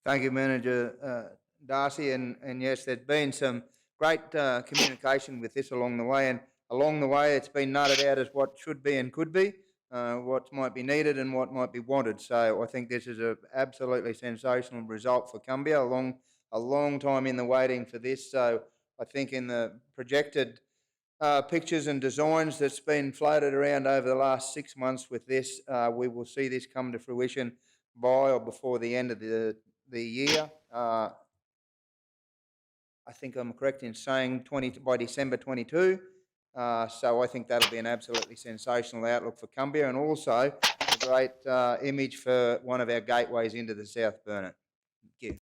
Speaker 4: Thank you, Manager Darcy, and yes, there's been some great communication with this along the way, and along the way it's been noted out as what should be and could be, what might be needed and what might be wanted. So I think this is an absolutely sensational result for Cumbria, a long time in the waiting for this. So I think in the projected pictures and designs that's been floated around over the last 6 months with this, we will see this come to fruition by or before the end of the year. I think I'm correct in saying by December 22. So I think that'll be an absolutely sensational outlook for Cumbria, and also a great image for one of our gateways into the South Burnett. Thank you.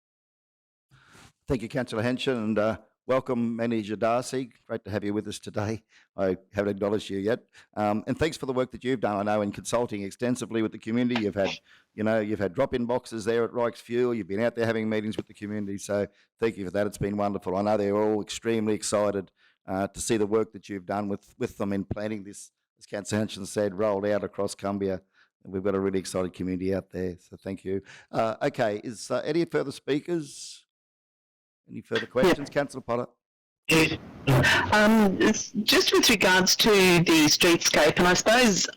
Speaker 1: Thank you, Councillor Henson, and welcome, Manager Darcy. Great to have you with us today. I haven't acknowledged you yet. And thanks for the work that you've done. I know in consulting extensively with the community, you've had drop-in boxes there at Rikes Fuel. You've been out there having meetings with the community. So thank you for that. It's been wonderful. I know they're all extremely excited to see the work that you've done with them in planning this, as Councillor Henson said, rolled out across Cumbria. And we've got a really excited community out there. So thank you. Okay, is any further speakers? Any further questions, Councillor Potter?
Speaker 8: Just with regards to the streetscape, and I suppose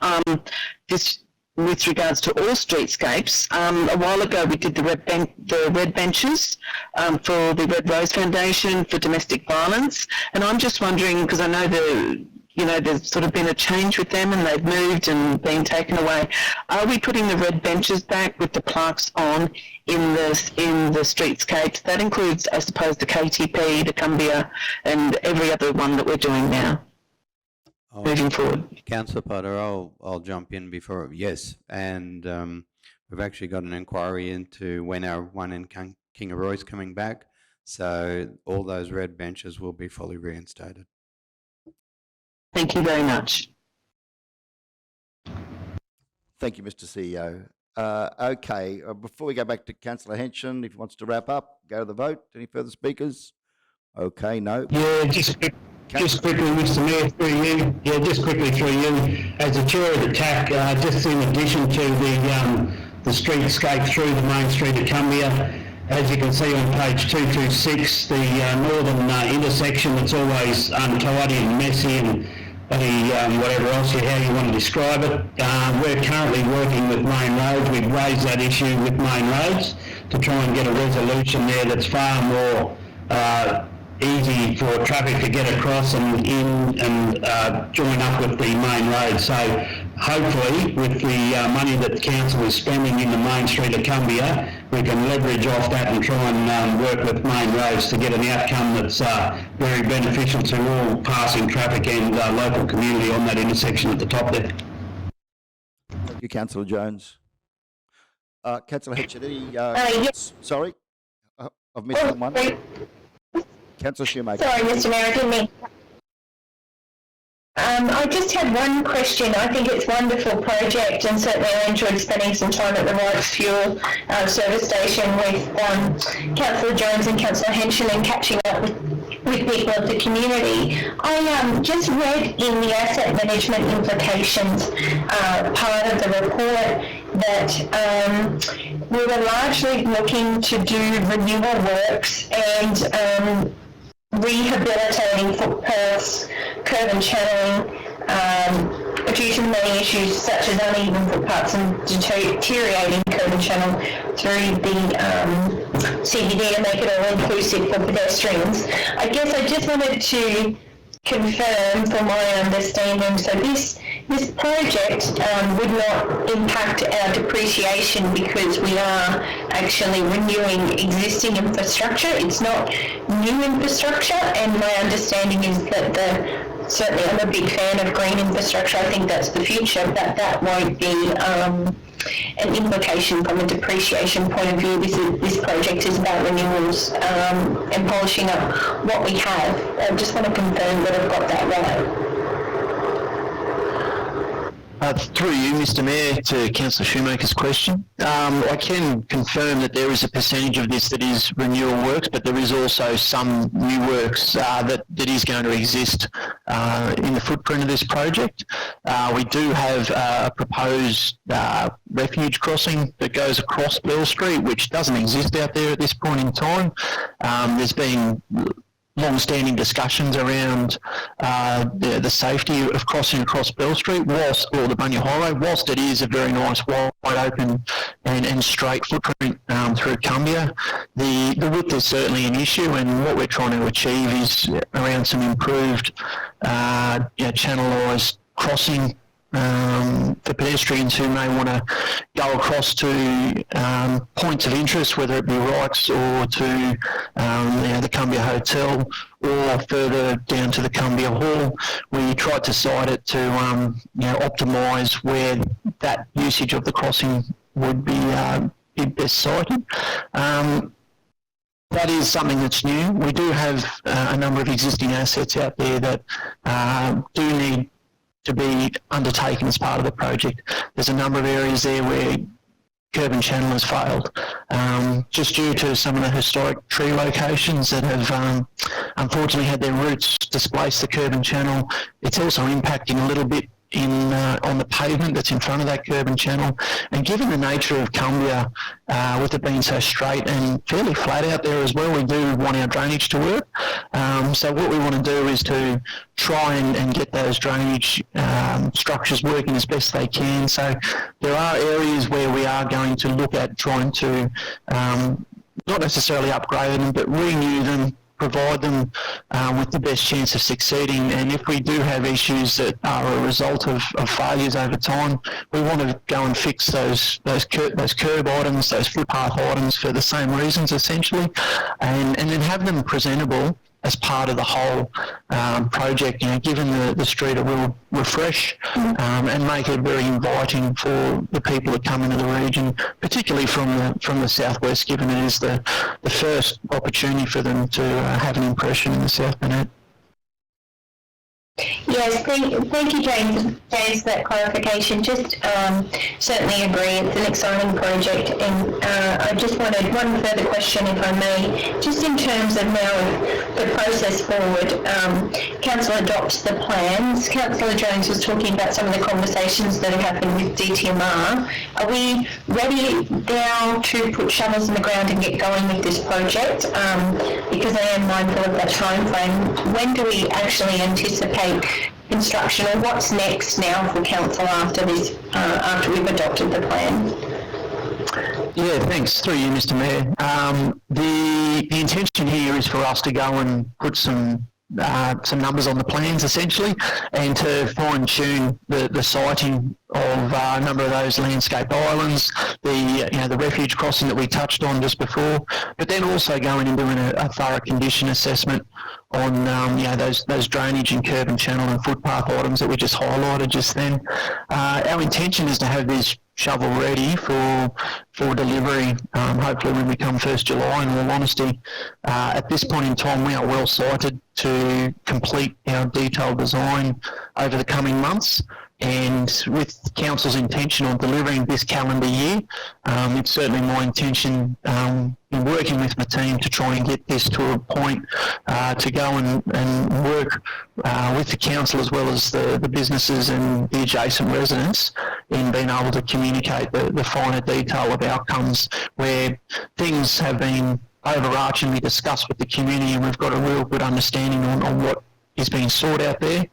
Speaker 8: this with regards to all streetscapes, a while ago we did the red benches for the Red Rose Foundation for domestic violence, and I'm just wondering, because I know there's sort of been a change with them and they've moved and been taken away. Are we putting the red benches back with the plaques on in the streetscapes? That includes, I suppose, the KTP, the Cumbria, and every other one that we're doing now. Moving forward.
Speaker 7: Councillor Potter, I'll jump in before. Yes, and we've actually got an inquiry into when our one in Kingaroy is coming back, so all those red benches will be fully reinstated.
Speaker 8: Thank you very much.
Speaker 1: Thank you, Mr. CEO. Okay, before we go back to Councillor Henson, if he wants to wrap up, go to the vote. Any further speakers? Okay, no.
Speaker 9: Yeah, just quickly, Mr. Mayor, through you. Yeah, just quickly through you. As the chair of the TAC, just in addition to the streetscape through the main street of Cumbria, as you can see on page 226, the northern intersection, it's always untidy and messy and whatever else how you want to describe it. We're currently working with Main Roads. We've raised that issue with Main Roads to try and get a resolution there that's far more easy for traffic to get across and in and join up with the main road. So hopefully with the money that the council is spending in the main street of Cumbria, we can leverage off that and try and work with Main Roads to get an outcome that's very beneficial to all passing traffic and local community on that intersection at the top there.
Speaker 1: Thank you, Councillor Jones. Councillor Hitchett,
Speaker 6: Yes.
Speaker 1: Sorry? I've missed someone. Councillor Shoemaker.
Speaker 6: Sorry, Mr. Mayor, I didn't mean. I just had one question. I think it's a wonderful project, and certainly I enjoyed spending some time at the Rikes Fuel service station with Councillor Jones and Councillor Henson and catching up with people of the community. I just read in the asset management implications part of the report that we were largely looking to do renewal works and rehabilitating footpaths, curb and channeling, due to many issues such as uneven footpaths and deteriorating curb and channel through the CBD to make it all inclusive for pedestrians. I guess I just wanted to confirm from my understanding, so this this project would not impact our depreciation because we are actually renewing existing infrastructure. It's not new infrastructure, and my understanding is that certainly I'm a big fan of green infrastructure. I think that's the future, but that won't be an implication from a depreciation point of view. This project is about renewals and polishing up what we have. I just want to confirm that I've got that right.
Speaker 5: Through you, Mr Mayor, to Councillor Shoemaker's question. I can confirm that there is a percentage of this that is renewal works, but there is also some new works that is going to exist in the footprint of this project. We do have a proposed Refuge Crossing that goes across Bell Street, which doesn't exist out there at this point in time. There's been long-standing discussions around the safety of crossing across Bell Street, or the Bunya Highway, whilst it is a very nice, wide open and straight footprint through Cumbia. The width is certainly an issue, and what we're trying to achieve is around some improved channelized crossing for pedestrians who may want to go across to points of interest, whether it be Rikes or to the Cumbia Hotel or further down to the Cumbia Hall. We tried to site it to optimise where that usage of the crossing would be best sited. That is something that's new. We do have a number of existing assets out there that do need to be undertaken as part of the project. There's a number of areas there where curb and channel has failed, just due to some of the historic tree locations that have unfortunately had their roots displace the curb and channel. It's also impacting a little bit on the pavement that's in front of that curb and channel. And given the nature of Cumbia, with it being so straight and fairly flat out there as well, we do want our drainage to work. So what we want to do is to try and get those drainage structures working as best they can. So there are areas where we are going to look at trying to not necessarily upgrade them, but renew them, provide them with the best chance of succeeding. And if we do have issues that are a result of failures over time, we want to go and fix those curb items, those footpath items for the same reasons essentially, and then have them presentable as part of the whole project, giving the street a real refresh and make it very inviting for the people that come into the region, particularly from the southwest, given it is the first opportunity for them to have an impression in the South Burnett.
Speaker 6: Yes, thank you, James, for that clarification. Just certainly agree, it's an exciting project, and I just wanted one further question, if I may. Just in terms of now the process forward, Council adopts the plans. Councillor Jones was talking about some of the conversations that have happened with DTMR. Are we ready now to put shovels in the ground and get going with this project? Because I am mindful of that time frame. When do we actually anticipate construction, or what's next now for council after this, after we've adopted the plan?
Speaker 5: Yeah, thanks. Through you, Mr Mayor. The intention here is for us to go and put some numbers on the plans essentially, and to fine-tune the siting of a number of those landscape islands, the refuge crossing that we touched on just before, but then also going and doing a thorough condition assessment on those drainage and curb and channel and footpath items that we just highlighted just then. Our intention is to have this shovel ready for delivery, hopefully when we come 1st July, in all honesty. At this point in time, we are well sited to complete our detailed design over the coming months, and with Council's intention on delivering this calendar year, it's certainly my intention in working with my team to try and get this to a point to go and work with the council as well as the businesses and the adjacent residents in being able to communicate the finer detail of outcomes where things have been overarchingly discussed with the community, and we've got a real good understanding on what is being sought out there,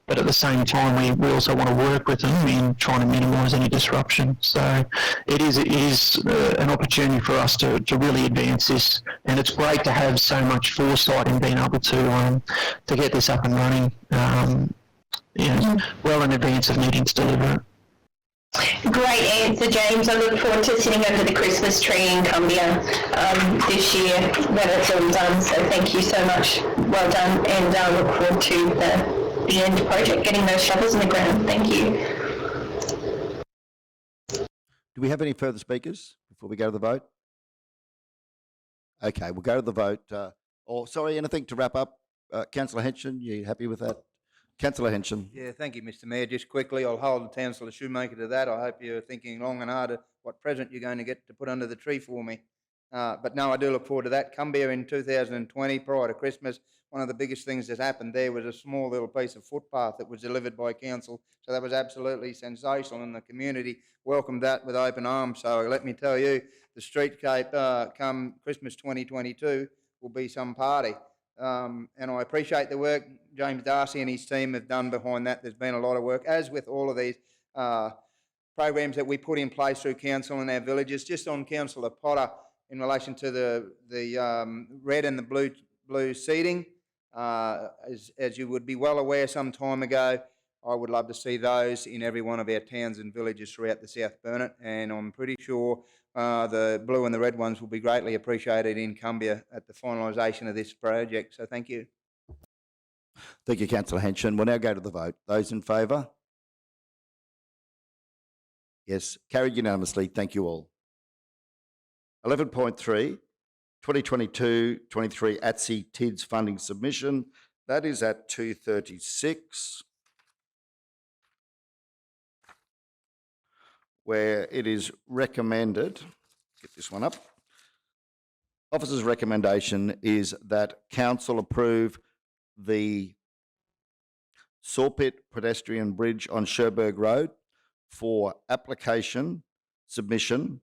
Speaker 5: but at the same time we also want to work with them in trying to minimise any disruption. So it is an opportunity for us to really advance this, and it's great to have so much foresight in being able to get this up and running
Speaker 8: well in advance of needing to deliver it.
Speaker 6: Great answer, James. I look forward to sitting under the Christmas tree in Cumbia this year when it's all done. So thank you so much. Well done, and I look forward to the end project, getting those shovels in the ground. Thank you.
Speaker 1: Do we have any further speakers before we go to the vote? Okay, we'll go to the vote. Sorry, anything to wrap up? Councillor Henson, you happy with that? Councillor Henson.
Speaker 4: Yeah, thank you, Mr Mayor. Just quickly, I'll hold Councillor Shoemaker to that. I hope you're thinking long and hard what present you're going to get to put under the tree for me. But no, I do look forward to that. Cumbia in 2020, prior to Christmas, one of the biggest things that happened there was a small little piece of footpath that was delivered by council. So that was absolutely sensational, and the community welcomed that with open arms. So let me tell you, the streetscape come Christmas 2022 will be some party. And I appreciate the work James Darcy and his team have done behind that. There's been a lot of work, as with all of these programs that we put in place through council in our villages. Just on Councillor Potter, in relation to the red and the blue seating, as you would be well aware some time ago, I would love to see those in every one of our towns and villages throughout the South Burnett, and I'm pretty sure the blue and the red ones will be greatly appreciated in Cumbia at the finalisation of this project. So thank you.
Speaker 1: Thank you, Councillor Henson. We'll now go to the vote. Those in favour? Yes, carried unanimously. Thank you all. 11.3, 2022-23 ATSI TIDS funding submission. That is at 2:36, where it is recommended, get this one up, Officer's recommendation is that Council approve the Sawpit pedestrian bridge on Sherburgh Road for application submission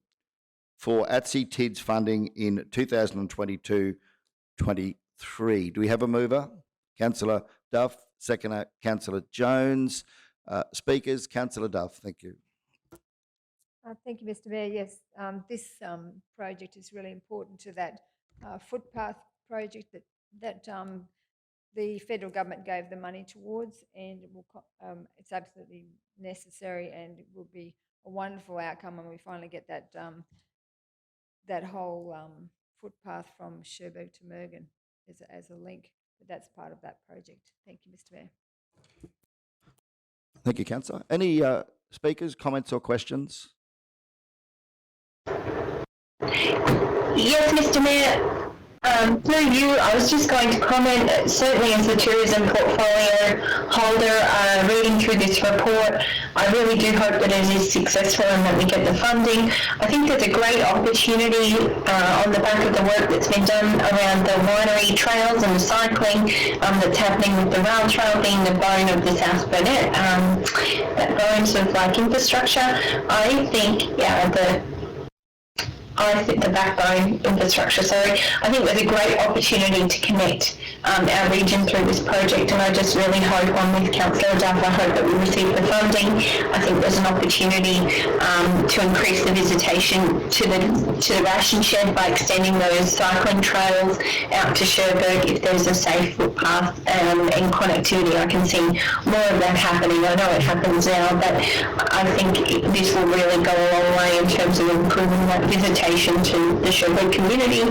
Speaker 1: for ATSI TIDS funding in 2022-23. Do we have a mover? Councillor Duff, seconder Councillor Jones. Speakers, Councillor Duff, thank you.
Speaker 3: Thank you, Mr Mayor. Yes, this project is really important to that footpath project that the federal government gave the money towards, and it will, it's absolutely necessary, and it will be a wonderful outcome when we finally get that that whole footpath from Sherburgh to Mergen as a link. But that's part of that project. Thank you, Mr Mayor.
Speaker 1: Thank you, Councillor. Any speakers, comments or questions?
Speaker 6: Yes, Mr Mayor. Through you, I was just going to comment, certainly as the tourism portfolio holder, reading through this report, I really do hope that it is successful and that we get the funding. I think there's a great opportunity on the back of the work that's been done around the winery trails and the cycling that's happening with the rail trail being the bone of the South Burnett, that bones of like infrastructure. I think, the backbone infrastructure, sorry. I think there's a great opportunity to connect our region through this project, and I just really hope, on with Councillor Duff, I hope that we receive the funding. I think there's an opportunity to increase the visitation to the ration shed by extending those cycling trails out to Sherburgh if there's a safe footpath and connectivity. I can see more of that happening. I know it happens now, but I think this will really go a long way in terms of improving that visitation to the Sherburgh community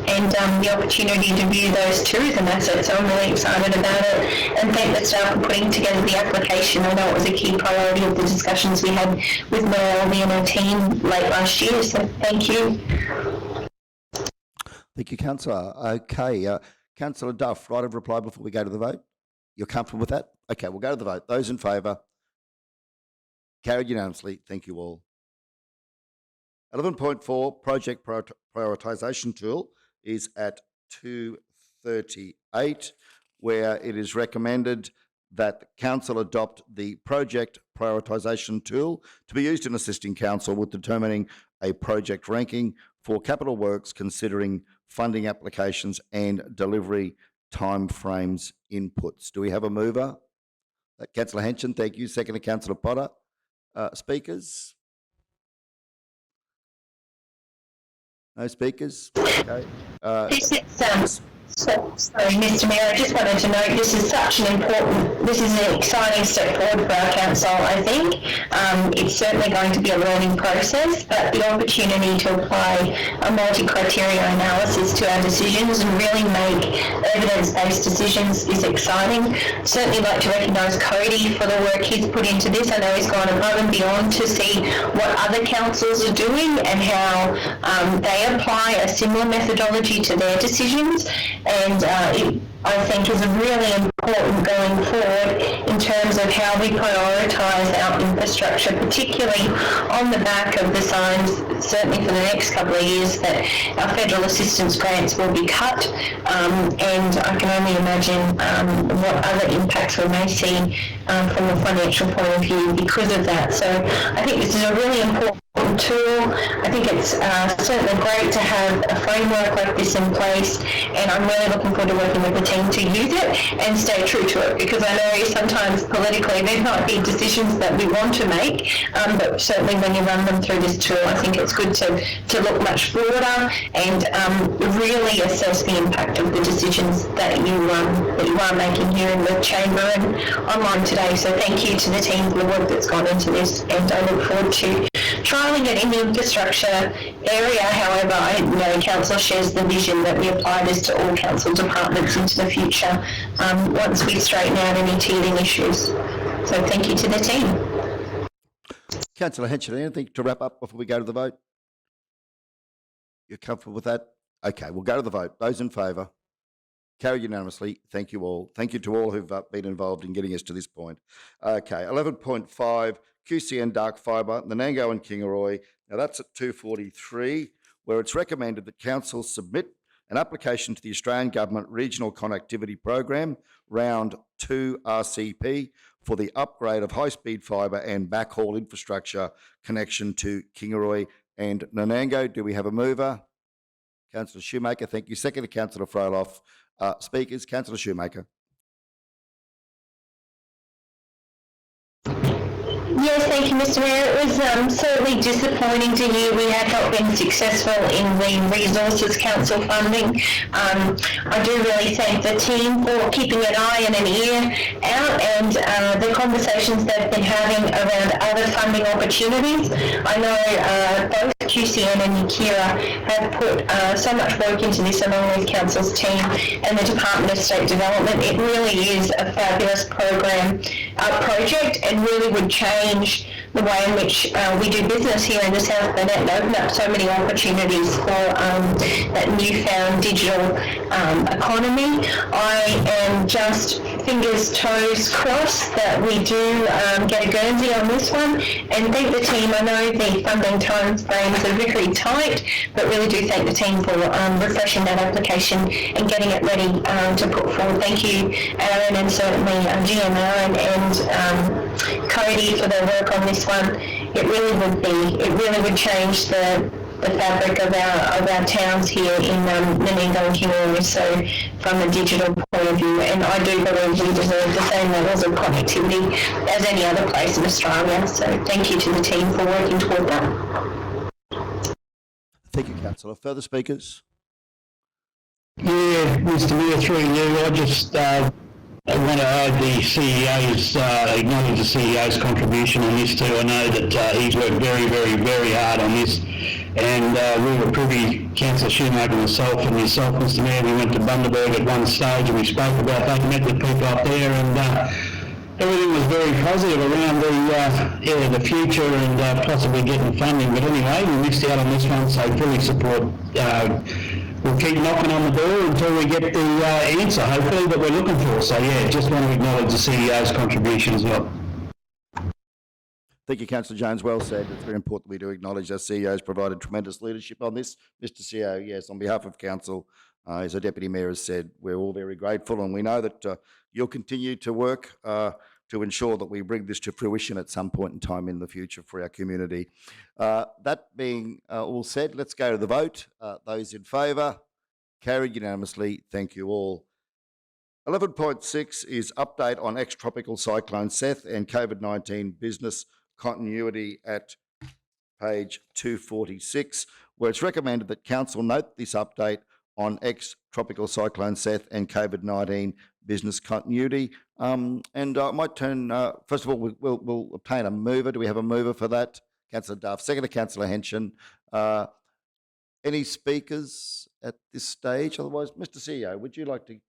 Speaker 6: and the opportunity to view those tourism assets. So I'm really excited about it, and thank the staff for putting together the application. I know it was a key priority of the discussions we had with Mayor Elvey and her team late last year, so thank you.
Speaker 1: Thank you, Councillor. Okay, Councillor Duff, right of reply before we go to the vote? You're comfortable with that? Okay, we'll go to the vote. Those in favour? Carried unanimously. Thank you all. 11.4, project prioritisation tool is at 2:38, where it is recommended that the Council adopt the project prioritisation tool to be used in assisting Council with determining a project ranking for capital works, considering funding applications and delivery timeframes inputs. Do we have a mover? Councillor Henson, thank you. Second to Councillor Potter. Speakers? No speakers? Okay.
Speaker 6: So, sorry, Mr. Mayor, I just wanted to note this is an exciting step forward for our council, I think. It's certainly going to be a learning process, but the opportunity to apply a multi-criteria analysis to our decisions and really make evidence-based decisions is exciting. Certainly like to recognise Cody for the work he's put into this. I know he's gone above and beyond to see what other councils are doing and how they apply a similar methodology to their decisions. And it, I think, is really important going forward in terms of how we prioritise our infrastructure, particularly on the back of the signs, certainly for the next couple of years, that our federal assistance grants will be cut. And I can only imagine what other impacts we may see from a financial point of view because of that. So I think this is a really important tool. I think it's certainly great to have a framework like this in place, and I'm really looking forward to working with the team to use it and stay true to it, because I know sometimes politically there might be decisions that we want to make, but certainly when you run them through this tool, I think it's good to look much broader and really assess the impact of the decisions that you are making here in the chamber and online today. So thank you to the team for the work that's gone into this, and I look forward to trialling it in the infrastructure area. However, I know Council shares the vision that we apply this to all council departments into the future once we straighten out any teething issues. So thank you to the team.
Speaker 1: Councillor Henson, anything to wrap up before we go to the vote? You're comfortable with that? Okay, we'll go to the vote. Those in favour? Carried unanimously. Thank you all. Thank you to all who've been involved in getting us to this point. Okay, 11.5, QCN Dark Fibre, Nanango and Kingaroy. Now that's at 243, where it's recommended that council submit an application to the Australian Government Regional Connectivity Program, Round 2 RCP, for the upgrade of high-speed fibre and backhaul infrastructure connection to Kingaroy and Nanango. Do we have a mover? Councillor Shoemaker, thank you. Second to Councillor Froloff. Speakers, Councillor Shoemaker.
Speaker 6: Yes, thank you, Mr. Mayor. It was certainly disappointing to hear we had not been successful in the Resources Council funding. I do really thank the team for keeping an eye and an ear out, and the conversations they've been having around other funding opportunities. I know both QCN and Yakira have put so much work into this along with Council's team and the Department of State Development. It really is a fabulous program, project, and really would change the way in which we do business here in the South Burnett and open up so many opportunities for that newfound digital economy. I am just fingers, toes crossed that we do get a Guernsey on this one, and thank the team. I know the funding time frames are very tight, but really do thank the team for refreshing that application and getting it ready to put forward. Thank you, Aaron, and certainly GM Aaron and Cody for their work on this one. It really would change the fabric of our towns here in Nanango and Kingaroy, so from a digital point of view, and I do believe we deserve the same levels of connectivity as any other place in Australia. So thank you to the team for working toward that.
Speaker 1: Thank you, Councillor. Further speakers?
Speaker 9: Yeah, Mr. Mayor, through you, I just I want to add the CEO's, acknowledge the CEO's contribution on this too. I know that he's worked very, very, very hard on this, and we were privy, Councillor Shoemaker and myself, Mr. Mayor, we went to Bundaberg at one stage and we spoke about that, met with people up there, and everything was very positive around the future and possibly getting funding. But anyway, we missed out on this one, so fully support. We'll keep knocking on the door until we get the answer, hopefully, that we're looking for. So yeah, just want to acknowledge the CEO's contribution as well.
Speaker 1: Thank you, Councillor Jones. Well said. It's very important we do acknowledge our CEO's provided tremendous leadership on this. Mr. CEO, yes, on behalf of Council, as our Deputy Mayor has said, we're all very grateful, and we know that you'll continue to work to ensure that we bring this to fruition at some point in time in the future for our community. That being all said, let's go to the vote. Those in favour? Carried unanimously. Thank you all. 11.6 is update on ex-tropical cyclone Seth and COVID-19 business continuity at page 246, where it's recommended that Council note this update on ex-tropical cyclone Seth and COVID-19 business continuity. And I might turn, first of all, we'll obtain a mover. Do we have a mover for that? Councillor Duff. Second to Councillor Henson. Any speakers at this stage? Otherwise, Mr. CEO, would you like to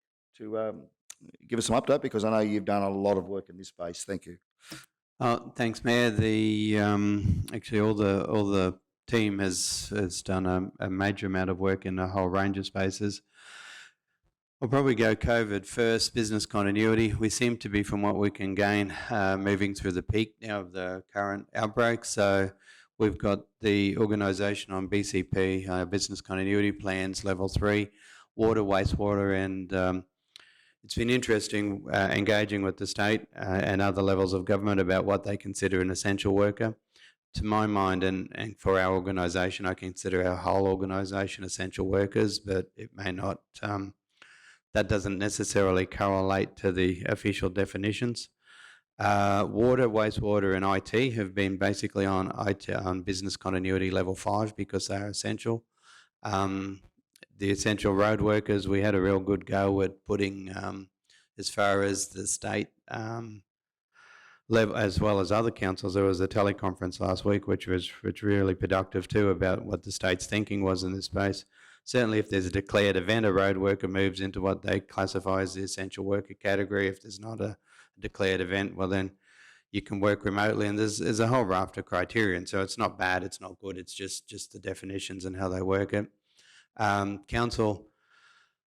Speaker 1: give us some update? Because I know you've done a lot of work in this space. Thank you.
Speaker 7: Thanks, Mayor. The actually all the team has done a major amount of work in a whole range of spaces. I'll probably go COVID first, business continuity. We seem to be, from what we can gain, moving through the peak now of the current outbreak. So we've got the organisation on BCP, business continuity plans, level 3, water, wastewater, and it's been interesting engaging with the state and other levels of government about what they consider an essential worker. To my mind, and for our organisation, I consider our whole organisation essential workers, but it may not, that doesn't necessarily correlate to the official definitions. Water, wastewater and IT have been basically on business continuity level 5 because they are essential. The essential road workers, we had a real good go at putting, as far as the state level, as well as other councils. There was a teleconference last week, which was really productive too, about what the state's thinking was in this space. Certainly, if there's a declared event, a road worker moves into what they classify as the essential worker category. If there's not a declared event, well then you can work remotely, and there's a whole raft of criterion. So it's not bad, it's not good, it's just the definitions and how they work it. Council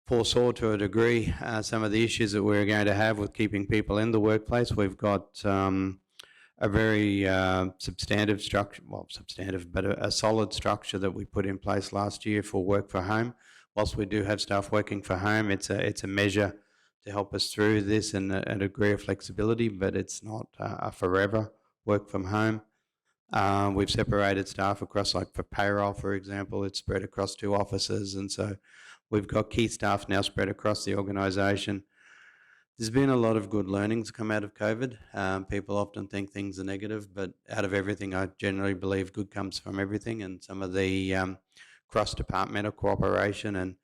Speaker 7: foresaw to a degree some of the issues that we're going to have with keeping people in the workplace. We've got a very substantive structure, well, substantive, but a solid structure that we put in place last year for work for home. Whilst we do have staff working for home, it's a measure to help us through this and a degree of flexibility, but it's not a forever work from home. We've separated staff across, like for payroll, for example, it's spread across 2 offices, and so we've got key staff now spread across the organisation. There's been a lot of good learnings come out of COVID. People often think things are negative, but out of everything, I generally believe good comes from everything, and some of the cross-departmental cooperation. And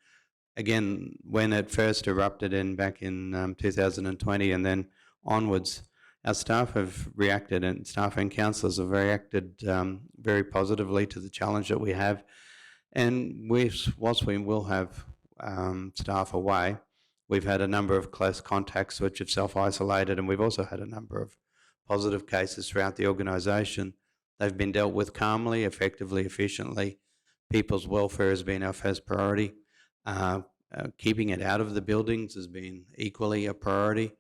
Speaker 7: again, when it first erupted back in 2020 and then onwards, our staff have reacted, and staff and councillors have reacted very positively to the challenge that we have. And whilst we will have staff away, we've had a number of close contacts which have self-isolated, and we've also had a number of positive cases throughout the organisation. They've been dealt with calmly, effectively, efficiently. People's welfare has been our first priority. Keeping it out of the buildings has been equally a priority.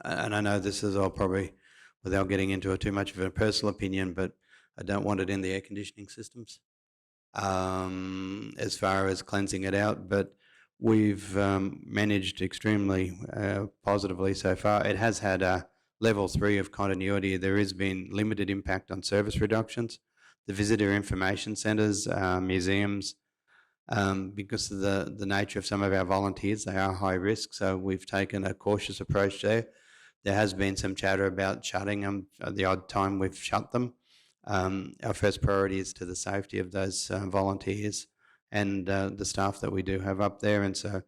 Speaker 7: And I know this is all probably, without getting into too much of a personal opinion, but I don't want it in the air conditioning systems as far as cleansing it out. But we've managed extremely positively so far. It has had a level 3 of continuity. There has been limited impact on service reductions. The visitor information centres, museums, because of the nature of some of our volunteers, they are high risk, so we've taken a cautious approach there. There has been some chatter about shutting them the odd time we've shut them. Our first priority is to the safety of those volunteers and the staff that we do have up there, and so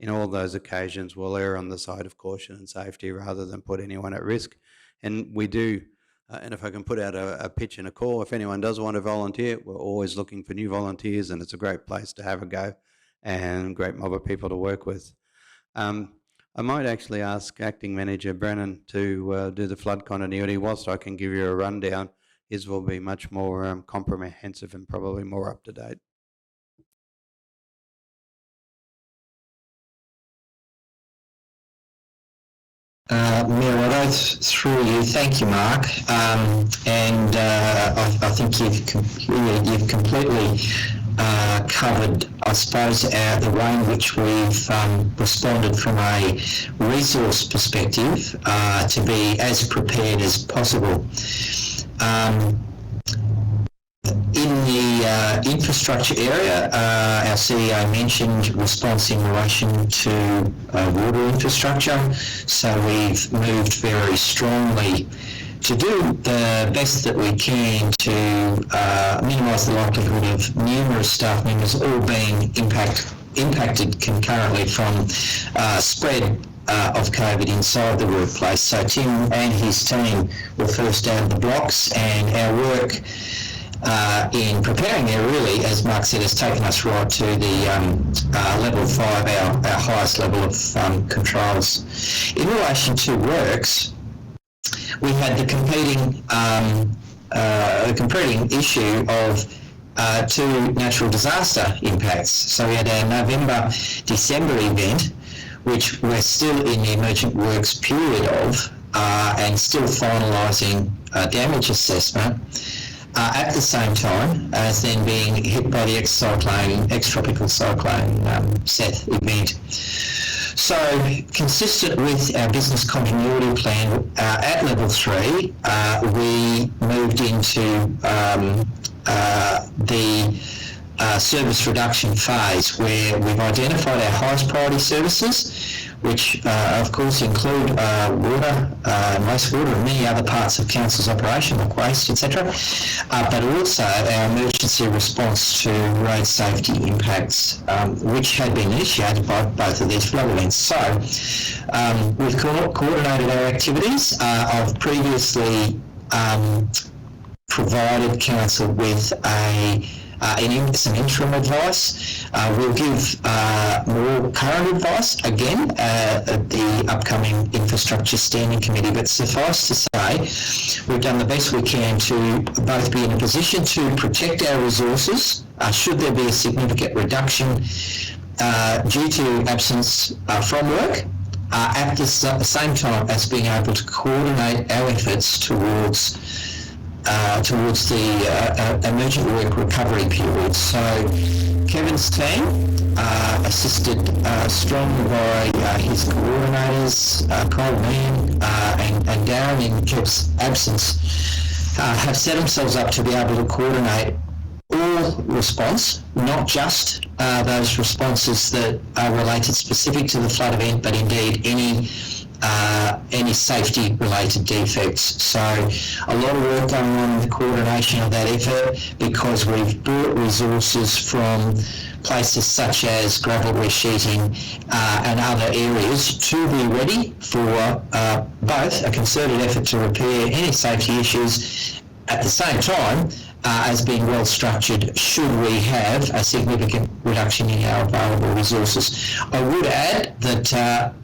Speaker 7: in all those occasions we'll err on the side of caution and safety rather than put anyone at risk. And we do, and if I can put out a pitch and a call, if anyone does want to volunteer, we're always looking for new volunteers, and it's a great place to have a go and a great mob of people to work with. I might actually ask Acting Manager Brennan to do the flood continuity. Whilst I can give you a rundown, his will be much more comprehensive and probably more up to date.
Speaker 11: Mayor Otto, through you, thank you, Mark. And I think you've completely covered, I suppose, the way in which we've responded from a resource perspective to be as prepared as possible. In the infrastructure area, our CEO mentioned response in relation to water infrastructure. So we've moved very strongly to do the best that we can to minimise the likelihood of numerous staff members all being impacted concurrently from spread of COVID inside the workplace. So Tim and his team were first out of the blocks, and our work in preparing there really, as Mark said, has taken us right to the level 5, our highest level of controls. In relation to works, we had the competing issue of two natural disaster impacts. So we had our November-December event, which we're still in the emergent works period of and still finalising damage assessment. At the same time as then being hit by the ex-tropical cyclone Seth event. So, consistent with our business continuity plan, at level 3, we moved into the service reduction phase, where we've identified our highest priority services, which of course include water, wastewater and many other parts of council's operation like waste, etc. But also our emergency response to road safety impacts, which had been initiated by both of these flood events. So we've coordinated our activities. I've previously provided council with some interim advice. We'll give more current advice again at the upcoming Infrastructure Standing Committee, but suffice to say we've done the best we can to both be in a position to protect our resources should there be a significant reduction due to absence from work, at the same time as being able to coordinate our efforts towards the emergent work recovery period. So Kevin's team, assisted strongly by his coordinators, Cole Mann and Darren in Kev's absence, have set themselves up to be able to coordinate all response, not just those responses that are related specific to the flood event, but indeed any safety-related defects. So a lot of work going on in the coordination of that effort, because we've brought resources from places such as gravel resheeting and other areas to be ready for both a concerted effort to repair any safety issues, at the same time as being well structured should we have a significant reduction in our available resources. I would add that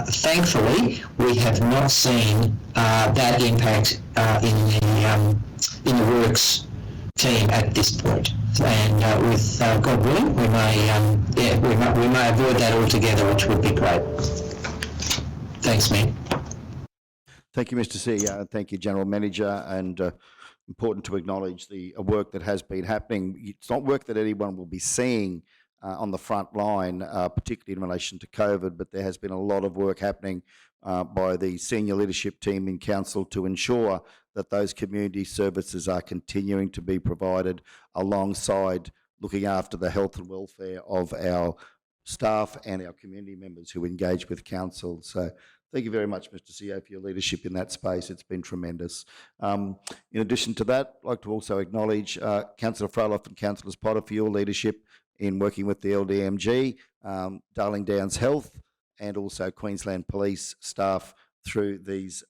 Speaker 11: thankfully, we have not seen that impact in the works team at this point. And with God willing, we may avoid that altogether, which would be great. Thanks, Mayor.
Speaker 1: Thank you, Mr. CEO, and thank you, General Manager. And important to acknowledge the work that has been happening. It's not work that anyone will be seeing on the front line, particularly in relation to COVID, but there has been a lot of work happening by the senior leadership team in council to ensure that those community services are continuing to be provided alongside looking after the health and welfare of our staff and our community members who engage with council. So thank you very much, Mr. CEO, for your leadership in that space. It's been tremendous. In addition to that, I'd like to also acknowledge Councillor Froelich and Councillor Potter for your leadership in working with the LDMG, Darling Downs Health, and also Queensland Police staff through these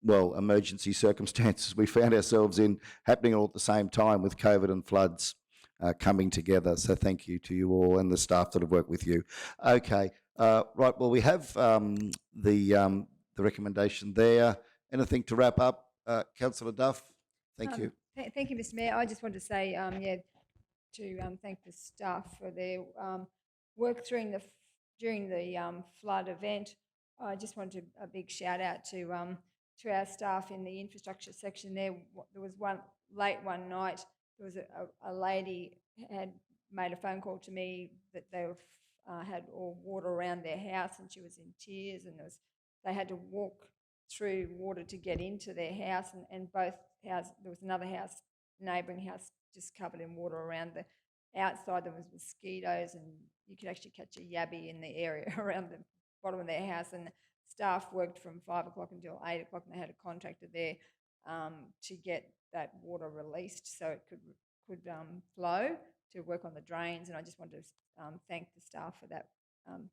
Speaker 1: emergency circumstances we found ourselves in, happening all at the same time with COVID and floods coming together. So thank you to you all and the staff that have worked with you. Okay, right. Well, we have the recommendation there. Anything to wrap up, Councillor Duff? Thank you.
Speaker 3: Thank you, Mr. Mayor. I just want to say, thank the staff for their work during the flood event. I just wanted a big shout out to our staff in the infrastructure section there. There was one night, there was a lady had made a phone call to me that they had all water around their house, and she was in tears, and they had to walk through water to get into their house, and both houses, there was another house, neighbouring house, just covered in water around the outside. There was mosquitoes, and you could actually catch a yabby in the area around the bottom of their house. And staff worked from 5 o'clock until 8 o'clock, and they had a contractor there to get that water released so it could flow, to work on the drains. And I just wanted to thank the staff for that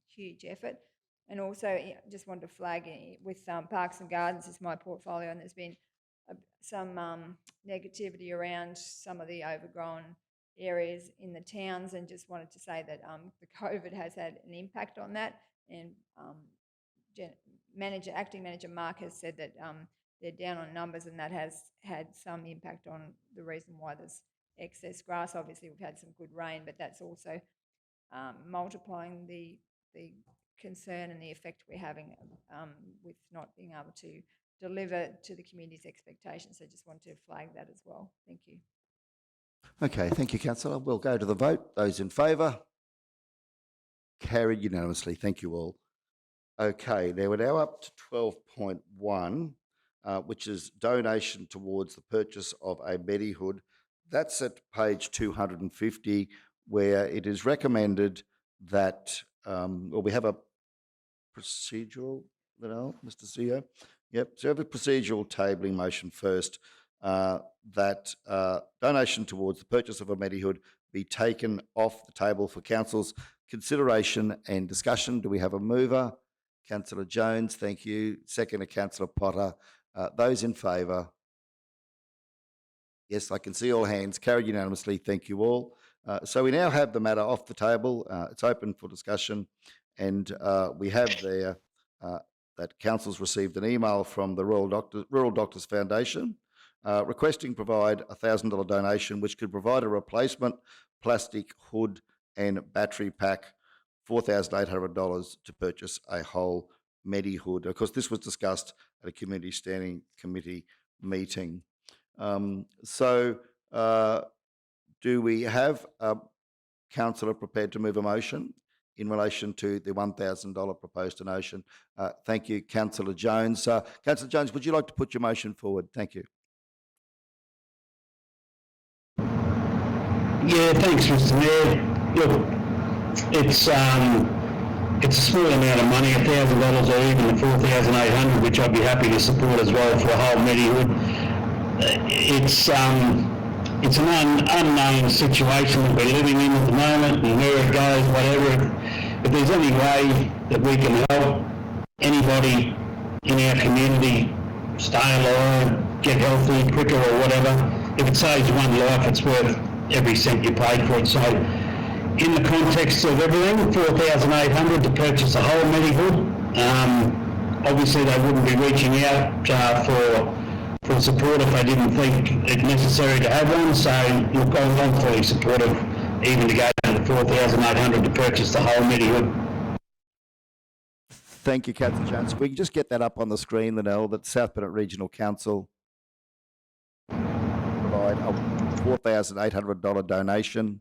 Speaker 3: huge effort. And also just wanted to flag with Parks and Gardens is my portfolio, and there's been some negativity around some of the overgrown areas in the towns, and just wanted to say that the COVID has had an impact on that. And acting manager Mark has said that they're down on numbers, and that has had some impact on the reason why there's excess grass. Obviously, we've had some good rain, but that's also multiplying the concern and the effect we're having with not being able to deliver to the community's expectations. So just want to flag that as well. Thank you.
Speaker 1: Okay, thank you, Councillor. We'll go to the vote. Those in favour? Carried unanimously. Thank you all. Okay, now we're now up to 12.1, which is donation towards the purchase of a Medihood. That's at page 250, where it is recommended that, well, we have a procedural, Mr. CEO? Yep, so we have a procedural tabling motion first, that donation towards the purchase of a Medihood be taken off the table for Council's consideration and discussion. Do we have a mover? Councillor Jones, thank you. Seconder, Councillor Potter. Those in favour? Yes, I can see all hands. Carried unanimously. Thank you all. So we now have the matter off the table. It's open for discussion, and we have there that Council's received an email from the Rural Doctors Foundation requesting provide a $1,000 donation, which could provide a replacement plastic hood and battery pack, $4,800 to purchase a whole Medihood. Of course, this was discussed at a Community Standing Committee meeting. So do we have a councillor prepared to move a motion in relation to the $1,000 proposed donation? Thank you, Councillor Jones. Councillor Jones, would you like to put your motion forward? Thank you.
Speaker 9: Yeah, thanks, Mr. Mayor. Look, it's a small amount of money, $1,000 or even the $4,800, which I'd be happy to support as well for a whole Medihood. It's an unknown situation that we're living in at the moment, and where it goes, whatever. If there's any way that we can help anybody in our community stay alive, get healthy quicker or whatever, if it saves one life, it's worth every cent you paid for it. So in the context of everything, $4,800 to purchase a whole Medihood. Obviously they wouldn't be reaching out for support if they didn't think it necessary to have one. So look, I'm fully supportive even to go to the $4,800 to purchase the whole Medihood.
Speaker 1: Thank you, Councillor Jones. We can just get that up on the screen, Linnell, that South Bennett Regional Council provide a $4,800 donation.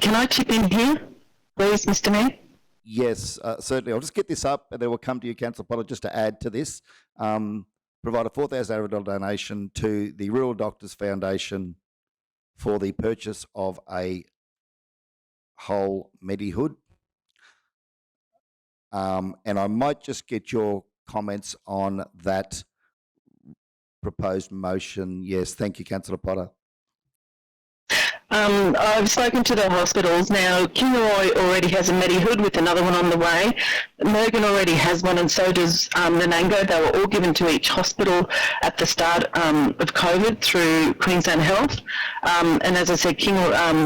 Speaker 8: Can I chip in here, please, Mr. Mayor?
Speaker 1: Yes, certainly. I'll just get this up and then we'll come to you, Councillor Potter, just to add to this. Provide a $4,800 donation to the Rural Doctors Foundation for the purchase of a whole Medihood. And I might just get your comments on that proposed motion. Yes, thank you, Councillor Potter.
Speaker 8: I've spoken to the hospitals now. Kingaroy already has a Medihood with another one on the way. Mergen already has one, and so does Nanango. They were all given to each hospital at the start of COVID through Queensland Health. And as I said,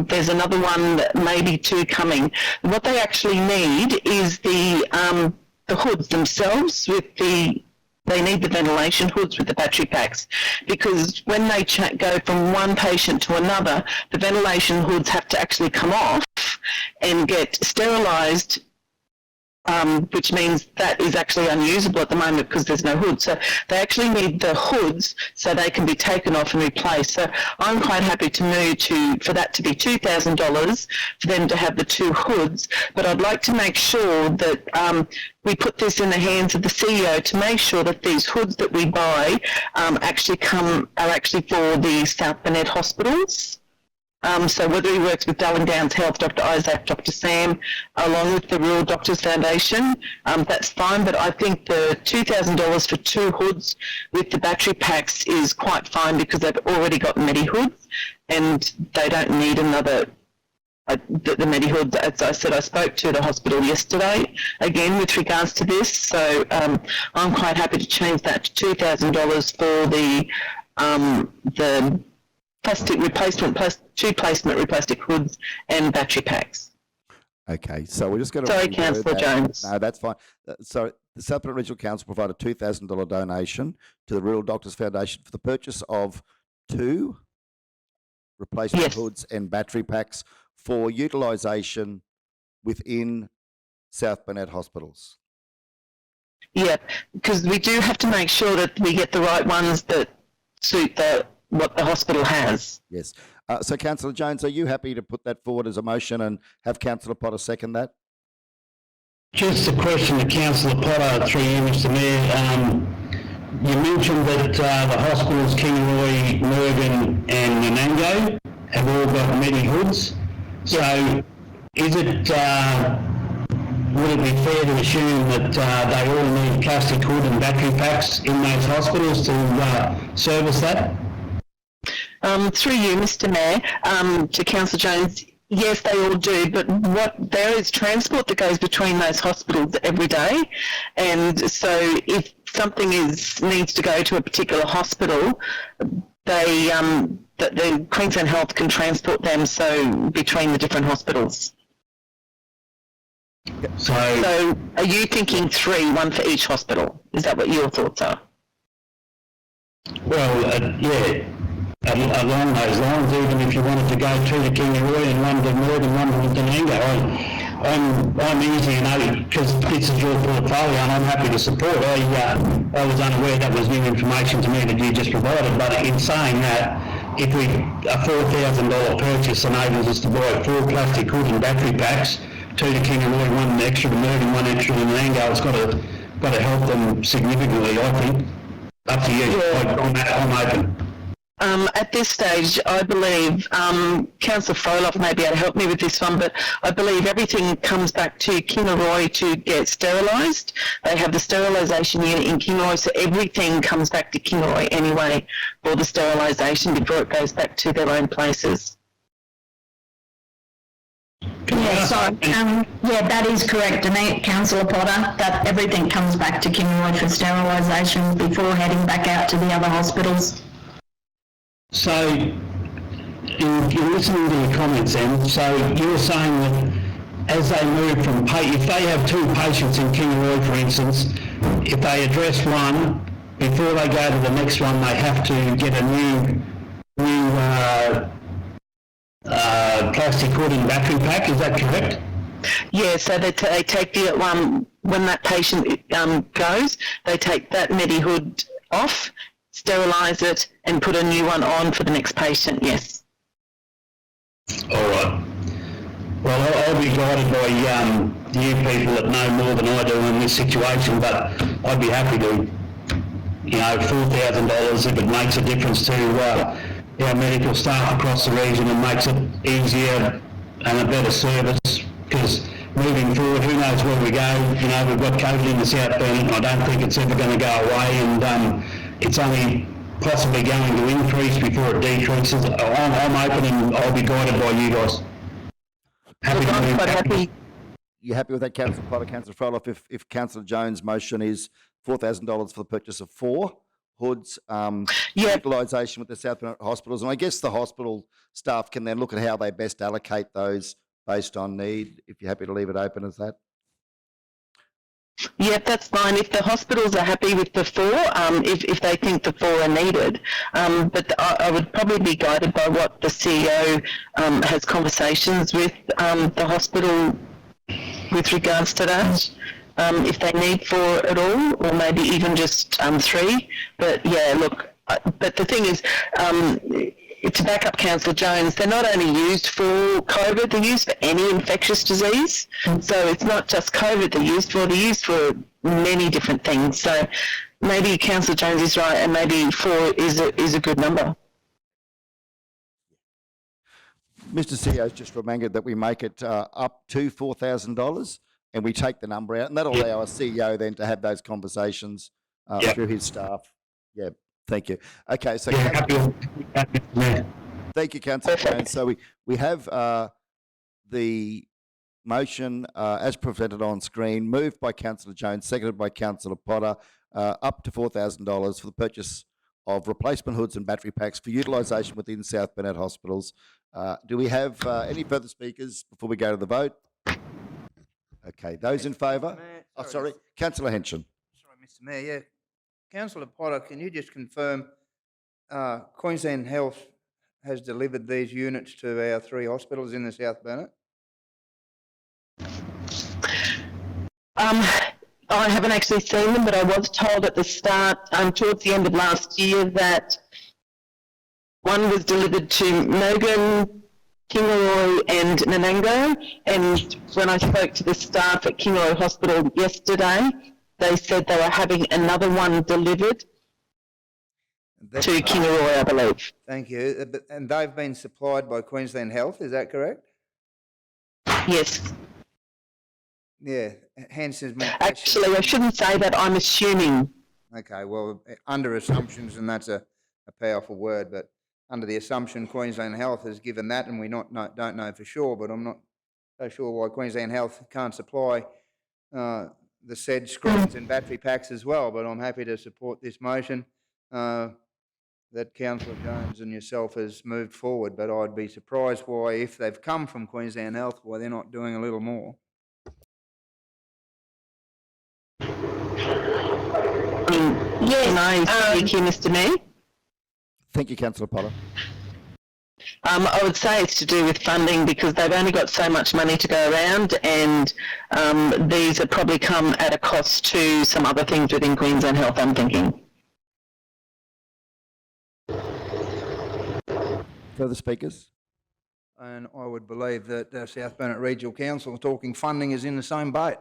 Speaker 8: there's another one, maybe two coming. What they actually need is the hoods themselves with they need the ventilation hoods with the battery packs, because when they go from one patient to another, the ventilation hoods have to actually come off and get sterilised, which means that is actually unusable at the moment because there's no hood. So they actually need the hoods so they can be taken off and replaced. So I'm quite happy to move for that to be $2,000 for them to have the two hoods. But I'd like to make sure that we put this in the hands of the CEO to make sure that these hoods that we buy are actually for the South Burnett hospitals. So whether he works with Darling Downs Health, Dr. Isaac, Dr. Sam, along with the Rural Doctors Foundation, that's fine. But I think the $2,000 for 2 hoods with the battery packs is quite fine because they've already got Medi hoods and they don't need another. The Medi hoods, as I said, I spoke to the hospital yesterday again with regards to this. So I'm quite happy to change that to $2,000 for the plastic replacement, two placement plastic hoods and battery packs.
Speaker 1: Okay, so we're just going to...
Speaker 8: Sorry, Councillor Jones.
Speaker 1: No, that's fine. So the Southern Regional Council provided a $2,000 donation to the Rural Doctors Foundation for the purchase of 2 replacement hoods and battery packs for utilisation within South Burnett hospitals.
Speaker 8: Yeah, because we do have to make sure that we get the right ones that suit what the hospital has.
Speaker 1: Yes. So, Councillor Jones, are you happy to put that forward as a motion and have Councillor Potter second that?
Speaker 9: Just a question to Councillor Potter, through you, Mr Mayor. You mentioned that the hospitals, Kingaroy, Morgan and Nanango, have all got Medi hoods. So is it, would it be fair to assume that they all need plastic hood and battery packs in those hospitals to service that?
Speaker 8: Through you, Mr Mayor, to Councillor Jones, yes, they all do, but there is transport that goes between those hospitals every day, and so if something needs to go to a particular hospital, the Queensland Health can transport them between the different hospitals. So are you thinking 3, 1 for each hospital? Is that what your thoughts are?
Speaker 9: Well, yeah. Along those lines, even if you wanted to go 2 to Kingaroy and 1 to Morgan, 1 to Danango, I'm easy, because this is your portfolio and I'm happy to support. I was unaware that was new information to me that you just provided, but in saying that, if a $4,000 purchase enables us to buy 4 plastic hood and battery packs, 2 to Kingaroy, 1 extra to Morgan, 1 extra to Danango, it's got to help them significantly, I think. Up to you. Yeah. I'm open.
Speaker 8: At this stage, I believe Councillor Froloff may be able to help me with this one, but I believe everything comes back to Kingaroy to get sterilised. They have the sterilisation unit in Kingaroy, so everything comes back to Kingaroy anyway for the sterilisation before it goes back to their own places.
Speaker 13: Yeah, sorry. Yeah, that is correct, Councillor Potter, that everything comes back to Kingaroy for sterilisation before heading back out to the other hospitals.
Speaker 9: So, you're listening to your comments then, so you're saying that as they move from, if they have 2 patients in Kingaroy, for instance, if they address one, before they go to the next one, they have to get a new plastic hood and battery pack, is that correct?
Speaker 8: Yeah, so they take the when that patient goes, they take that Medi hood off, sterilise it and put a new one on for the next patient, yes.
Speaker 9: All right. Well, I'll be guided by you people that know more than I do in this situation, but I'd be happy to, $4,000 if it makes a difference to our medical staff across the region and makes it easier and a better service, because moving forward, who knows where we go. We've got COVID in the South Burnett, and I don't think it's ever going to go away, and it's only possibly going to increase before it decreases. I'm open and I'll be guided by you guys.
Speaker 8: Happy.
Speaker 1: You happy with that, Councillor Potter? Councillor Froloff, if Councillor Jones' motion is $4,000 for the purchase of 4 hoods, utilisation with the South Burnett hospitals, and I guess the hospital staff can then look at how they best allocate those based on need, if you're happy to leave it open as that.
Speaker 8: Yep, that's fine. If the hospitals are happy with the 4, if they think the 4 are needed, but I would probably be guided by what the CEO has conversations with the hospital with regards to that. If they need 4 at all, or maybe even just 3. But yeah, look. But the thing is, to back up Councillor Jones, they're not only used for COVID, they're used for any infectious disease. So it's not just COVID they're used for many different things. So maybe Councillor Jones is right, and maybe 4 is a good number.
Speaker 1: Mr. CEO's just reminded that we make it up to $4,000 and we take the number out, and that'll allow our CEO then to have those conversations through his staff. Yeah, thank you. Okay, so thank you, Councillor Jones. So we have the motion as presented on screen, moved by Councillor Jones, seconded by Councillor Potter, up to $4,000 for the purchase of replacement hoods and battery packs for utilisation within South Burnett hospitals. Do we have any further speakers before we go to the vote? Okay, those in favour? Sorry, Councillor Henson.
Speaker 4: Sorry, Mr. Mayor. Yeah, Councillor Potter, can you just confirm Queensland Health has delivered these units to our 3 hospitals in the South Burnett?
Speaker 8: I haven't actually seen them, but I was told at the start, towards the end of last year, that one was delivered to Mogan, Kingaroy and Nanango, and when I spoke to the staff at Kingaroy Hospital yesterday, they said they were having another one delivered to Kingaroy, I believe.
Speaker 4: Thank you. And they've been supplied by Queensland Health, is that correct?
Speaker 8: Yes.
Speaker 4: Yeah, Hanson's more...
Speaker 8: Actually, I shouldn't say that, I'm assuming.
Speaker 4: Okay, well, under assumptions, and that's a powerful word, but under the assumption Queensland Health has given that, and we don't know for sure, but I'm not so sure why Queensland Health can't supply the said screens and battery packs as well, but I'm happy to support this motion that Councillor Jones and yourself has moved forward, but I'd be surprised why, if they've come from Queensland Health, why they're not doing a little more.
Speaker 8: Yes. Thank you, Mr. Mayor.
Speaker 1: Thank you, Councillor Potter.
Speaker 8: I would say it's to do with funding because they've only got so much money to go around, and these have probably come at a cost to some other things within Queensland Health, I'm thinking.
Speaker 1: Further speakers?
Speaker 4: And I would believe that South Burnett Regional Council talking funding is in the same boat.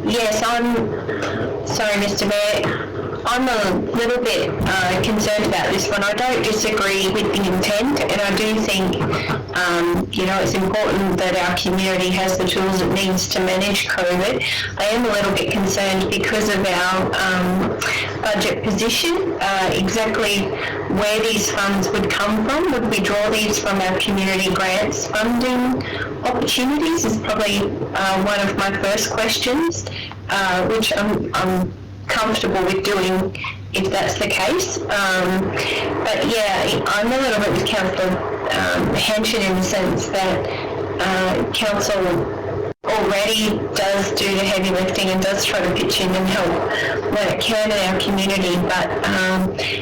Speaker 6: Yes, sorry, Mr. Mayor. I'm a little bit concerned about this one. I don't disagree with the intent, and I do think, it's important that our community has the tools it needs to manage COVID. I am a little bit concerned because of our budget position, exactly where these funds would come from. Would we draw these from our community grants funding opportunities is probably one of my first questions, which I'm comfortable with doing if that's the case. But yeah, I'm a little bit with Councillor Henson in the sense that Council already does do the heavy lifting and does try to pitch in and help when it can in our community, but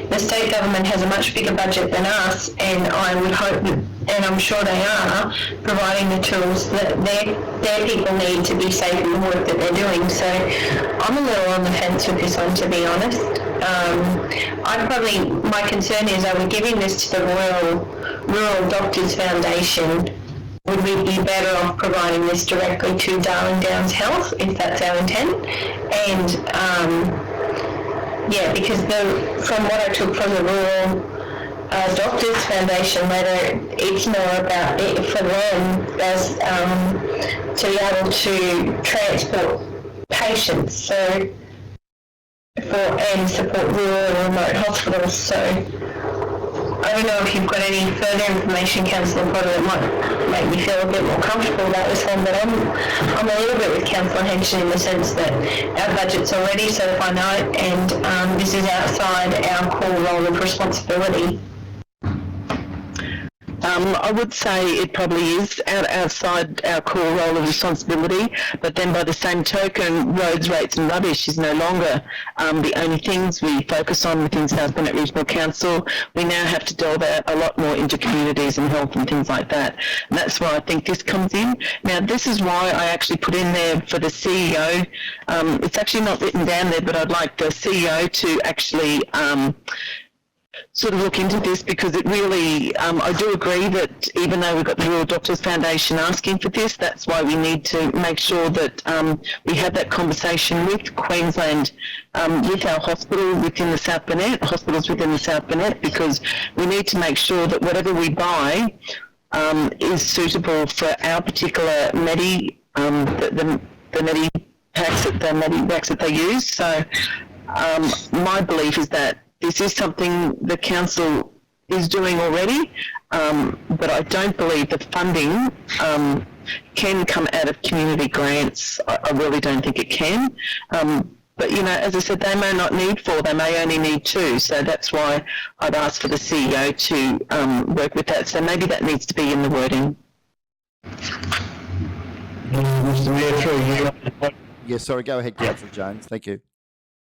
Speaker 6: the state government has a much bigger budget than us, and I would hope, and I'm sure they are, providing the tools that their people need to be safe in the work that they're doing. So I'm a little on the fence with this one, to be honest. My concern is, are we giving this to the Rural Doctors Foundation? Would we be better off providing this directly to Darling Downs Health, if that's our intent? And because from what I took from the Rural Doctors Foundation letter, it's more about it for them as to be able to transport patients, and support rural and remote hospitals. So I don't know if you've got any further information, Councillor Potter, that might make me feel a bit more comfortable about this one, but I'm a little bit with Councillor Henson in the sense that our budget's already so finite, and this is outside our core role of responsibility.
Speaker 8: I would say it probably is outside our core role of responsibility, but then by the same token, roads, rates and rubbish is no longer the only things we focus on within South Burnett Regional Council. We now have to delve out a lot more into communities and health and things like that. And that's where I think this comes in. Now, this is why I actually put in there for the CEO. It's actually not written down there, but I'd like the CEO to actually sort of look into this, because it really, I do agree that even though we've got the Rural Doctors Foundation asking for this, that's why we need to make sure that we have that conversation with Queensland, with our hospital within the South Burnett, hospitals within the South Burnett, because we need to make sure that whatever we buy is suitable for our particular the medi packs that they use. So my belief is that this is something the council is doing already, but I don't believe the funding can come out of community grants. I really don't think it can. But, you know, as I said, they may not need 4, they may only need 2. So that's why I'd ask for the CEO to work with that. So maybe that needs to be in the wording.
Speaker 9: Mr Mayor, through you.
Speaker 1: Yes, sorry, go ahead, Councillor Jones. Thank you.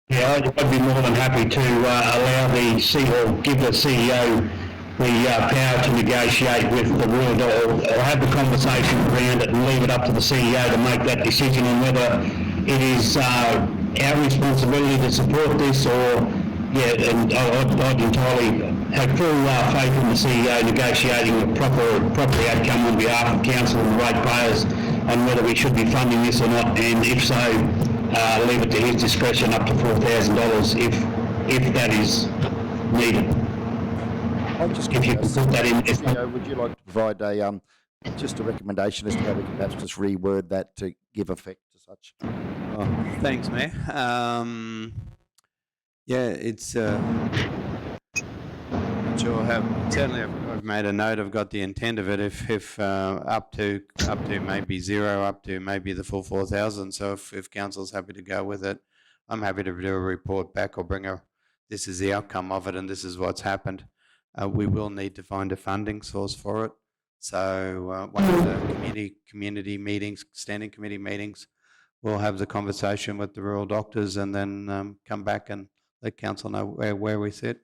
Speaker 9: Yeah, I'd be more than happy to allow the CEO, give the CEO the power to negotiate with the rural, or have the conversation around it and leave it up to the CEO to make that decision on whether it is our responsibility to support this, or, yeah, and I'd entirely have full faith in the CEO negotiating a proper outcome on behalf of council and ratepayers on whether we should be funding this or not, and if so, leave it to his discretion up to $4,000 if that is needed.
Speaker 1: I'll just
Speaker 9: If you could put that in.
Speaker 1: CEO, would you like to provide a just a recommendation as to how we can perhaps just reword that to give effect to such?
Speaker 7: Oh, thanks, Mayor. Yeah, it's sure certainly I've made a note. I've got the intent of it. If up to maybe 0, up to maybe the full 4,000. So if council's happy to go with it, I'm happy to do a report back or bring this is the outcome of it and this is what's happened. We will need to find a funding source for it. So one of the community meetings, standing committee meetings, we'll have the conversation with the rural doctors and then come back and let council know where we sit.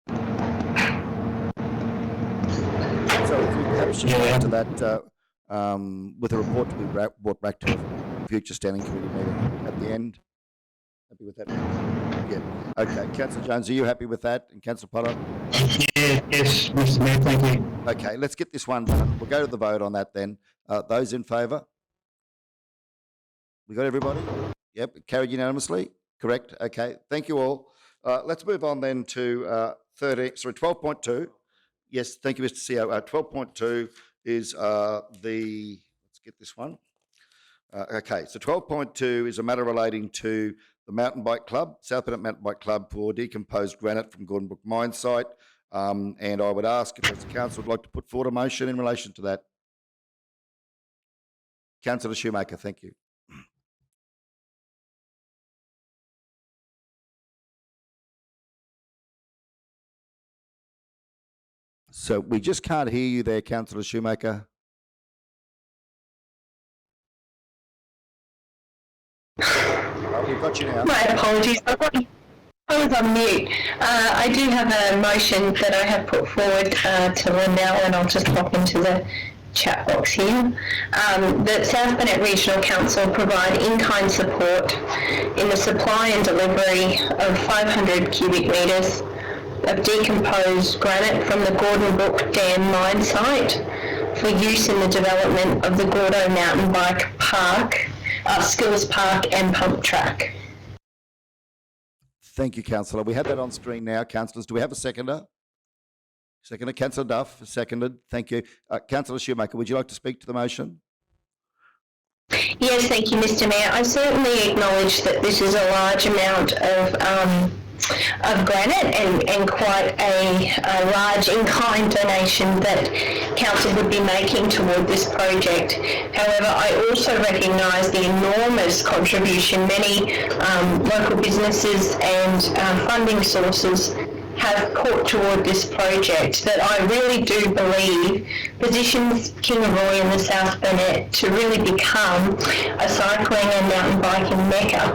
Speaker 1: So if we perhaps just add to that with a report to be brought back to a future standing committee meeting at the end. Happy with that? Yeah. Okay. Councillor Jones, are you happy with that? And Councillor Potter?
Speaker 9: Yeah, yes, Mr Mayor, thank you.
Speaker 1: Okay, let's get this one done. We'll go to the vote on that then. Those in favour? We got everybody? Yep, carried unanimously? Correct. Okay, thank you all. Let's move on then to 12.2. Yes, thank you, Mr. CEO. 12.2 is let's get this one. Okay, so 12.2 is a matter relating to the Mountain Bike Club, South Burnett Mountain Bike Club, for decomposed granite from Gordon Brook mine site. And I would ask if the council would like to put forward a motion in relation to that. Councillor Shoemaker, thank you. So we just can't hear you there, Councillor Shoemaker. We've got you now.
Speaker 6: My apologies. I was on mute. I do have a motion that I have put forward to Lindell, and I'll just pop into the chat box here. That South Burnett Regional Council provide in-kind support in the supply and delivery of 500 cubic metres of decomposed granite from the Gordon Brook Dam mine site for use in the development of the Gordo Mountain Bike Park, Skills Park and Pump Track.
Speaker 1: Thank you, Councillor. We have that on screen now. Councillors, do we have a seconder? Seconder, Councillor Duff, seconded. Thank you. Councillor Shoemaker, would you like to speak to the motion?
Speaker 6: Yes, thank you, Mr Mayor. I certainly acknowledge that this is a large amount of granite and quite a large in-kind donation that council would be making toward this project. However, I also recognise the enormous contribution many local businesses and funding sources have put toward this project that I really do believe positions Kingaroy and the South Burnett to really become a cycling and mountain biking mecca.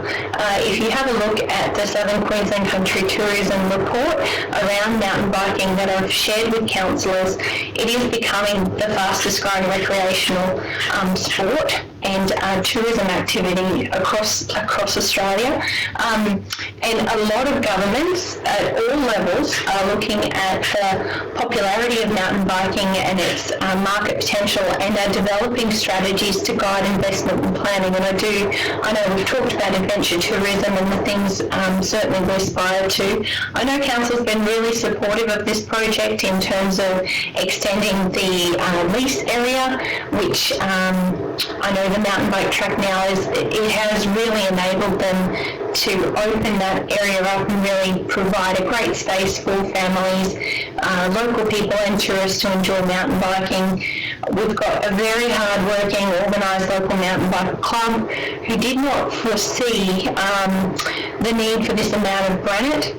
Speaker 6: If you have a look at the Southern Queensland Country Tourism report around mountain biking that I've shared with councillors, it is becoming the fastest growing recreational sport and tourism activity across Australia. And a lot of governments at all levels are looking at the popularity of mountain biking and its market potential, and are developing strategies to guide investment and planning. And I know we've talked about adventure tourism and the things certainly we aspire to. I know Council's been really supportive of this project in terms of extending the lease area, which I know the mountain bike track now it has really enabled them to open that area up and really provide a great space for families, local people and tourists to enjoy mountain biking. We've got a very hard-working, organised local mountain bike club who did not foresee the need for this amount of granite.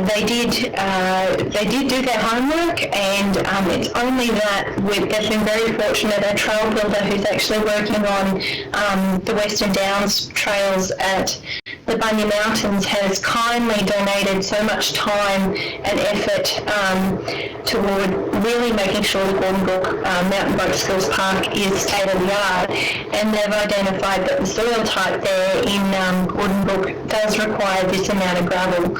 Speaker 6: They did do their homework, and it's only that they've been very fortunate. A trail builder who's actually working on the Western Downs trails at the Bunya Mountains has kindly donated so much time and effort toward really making sure the Gordon Brook Mountain Bike Skills Park is state-of-the-art, and they've identified that the soil type there in Gordon Brook does require this amount of gravel,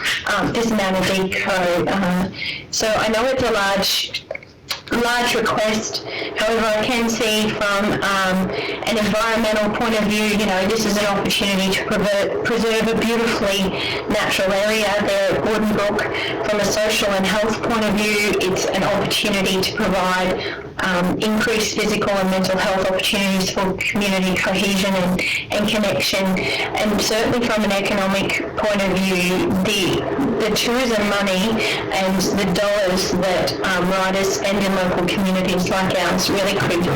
Speaker 6: this amount of deco. So I know it's a large request. However, I can see from an environmental point of view, this is an opportunity to preserve a beautifully natural area there at Gordon Brook. From a social and health point of view, it's an opportunity to provide increased physical and mental health opportunities for community cohesion and connection. And certainly from an economic point of view, the tourism money and the dollars that riders spend in local communities like ours really could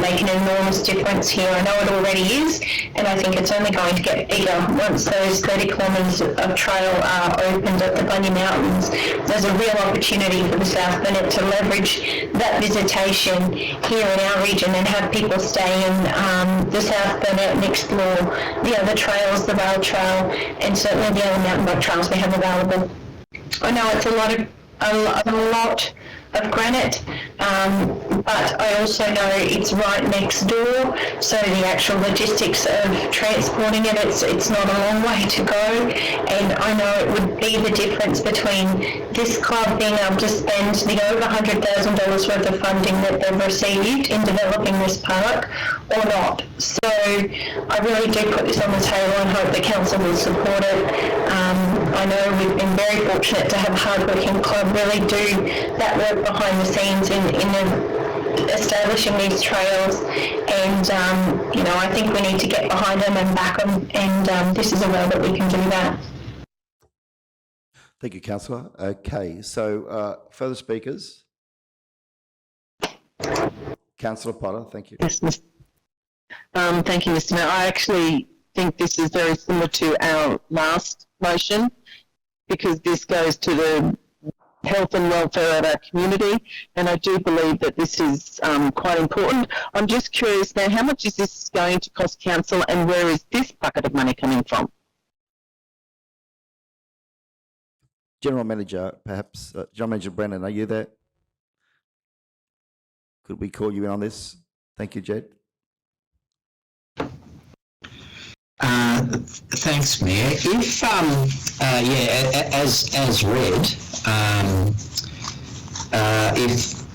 Speaker 6: make an enormous difference here. I know it already is, and I think it's only going to get bigger once those 30 kilometres of trail are opened at the Bunya Mountains. There's a real opportunity for the South Burnett to leverage that visitation here in our region and have people stay in the South Burnett and explore the other trails, the rail trail, and certainly the other mountain bike trails we have available. I know it's a lot of granite, but I also know it's right next door, so the actual logistics of transporting it, it's not a long way to go, and I know it would be the difference between this club being able to spend the over $100,000 worth of funding that they've received in developing this park or not. So I really do put this on the table and hope the council will support it. I know we've been very fortunate to have a hard-working club really do that work behind the scenes in establishing these trails, and I think we need to get behind them and back them, and this is a way that we can do that.
Speaker 1: Thank you, Councillor. Okay, so further speakers? Councillor Potter, thank you.
Speaker 8: Yes, thank you, Mr. Mayor. I actually think this is very similar to our last motion, because this goes to the health and welfare of our community, and I do believe that this is quite important. I'm just curious now, how much is this going to cost council, and where is this bucket of money coming from?
Speaker 1: General Manager, perhaps, General Manager Brennan, are you there? Could we call you in on this? Thank you, Jed.
Speaker 11: Thanks, Mayor. If as read,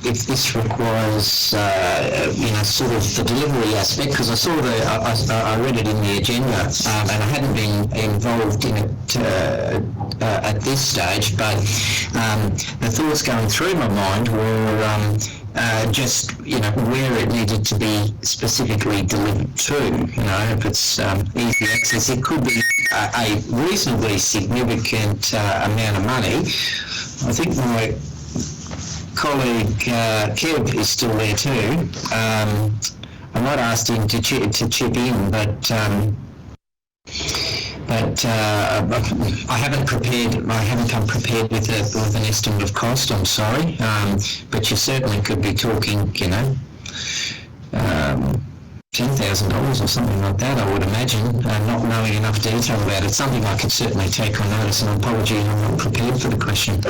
Speaker 11: if this requires sort of the delivery aspect, because I saw I read it in the agenda, and I hadn't been involved in it at this stage, but the thoughts going through my mind were just where it needed to be specifically delivered to. If it's easy access, it could be a reasonably significant amount of money. I think my colleague Kev is still there too. I might ask him to chip in, but I haven't come prepared with an estimate of cost. I'm sorry, but you certainly could be talking, $10,000 or something like that, I would imagine, not knowing enough detail about it. Something I could certainly take on notice, and apology, I'm not prepared for the question.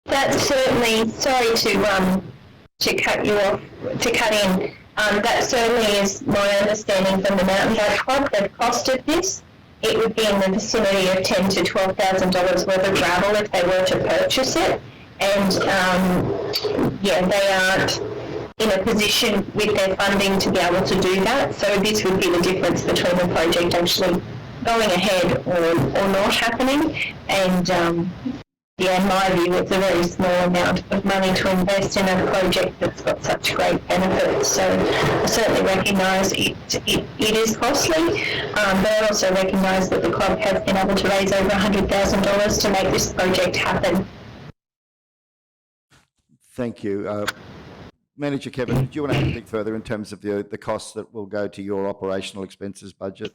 Speaker 6: That's certainly, sorry to to cut you off, to cut in. That certainly is my understanding from the Mountain Bike Club. They've costed this. It would be in the vicinity of $10,000 to $12,000 worth of gravel if they were to purchase it. And they aren't in a position with their funding to be able to do that. So this would be the difference between the project actually going ahead or not happening. And in my view, it's a very small amount of money to invest in a project that's got such great benefits. So I certainly recognise it is costly, but I also recognise that the club has been able to raise over $100,000 to make this project happen.
Speaker 1: Thank you. Manager Kevin, do you want to add anything further in terms of the costs that will go to your operational expenses budget?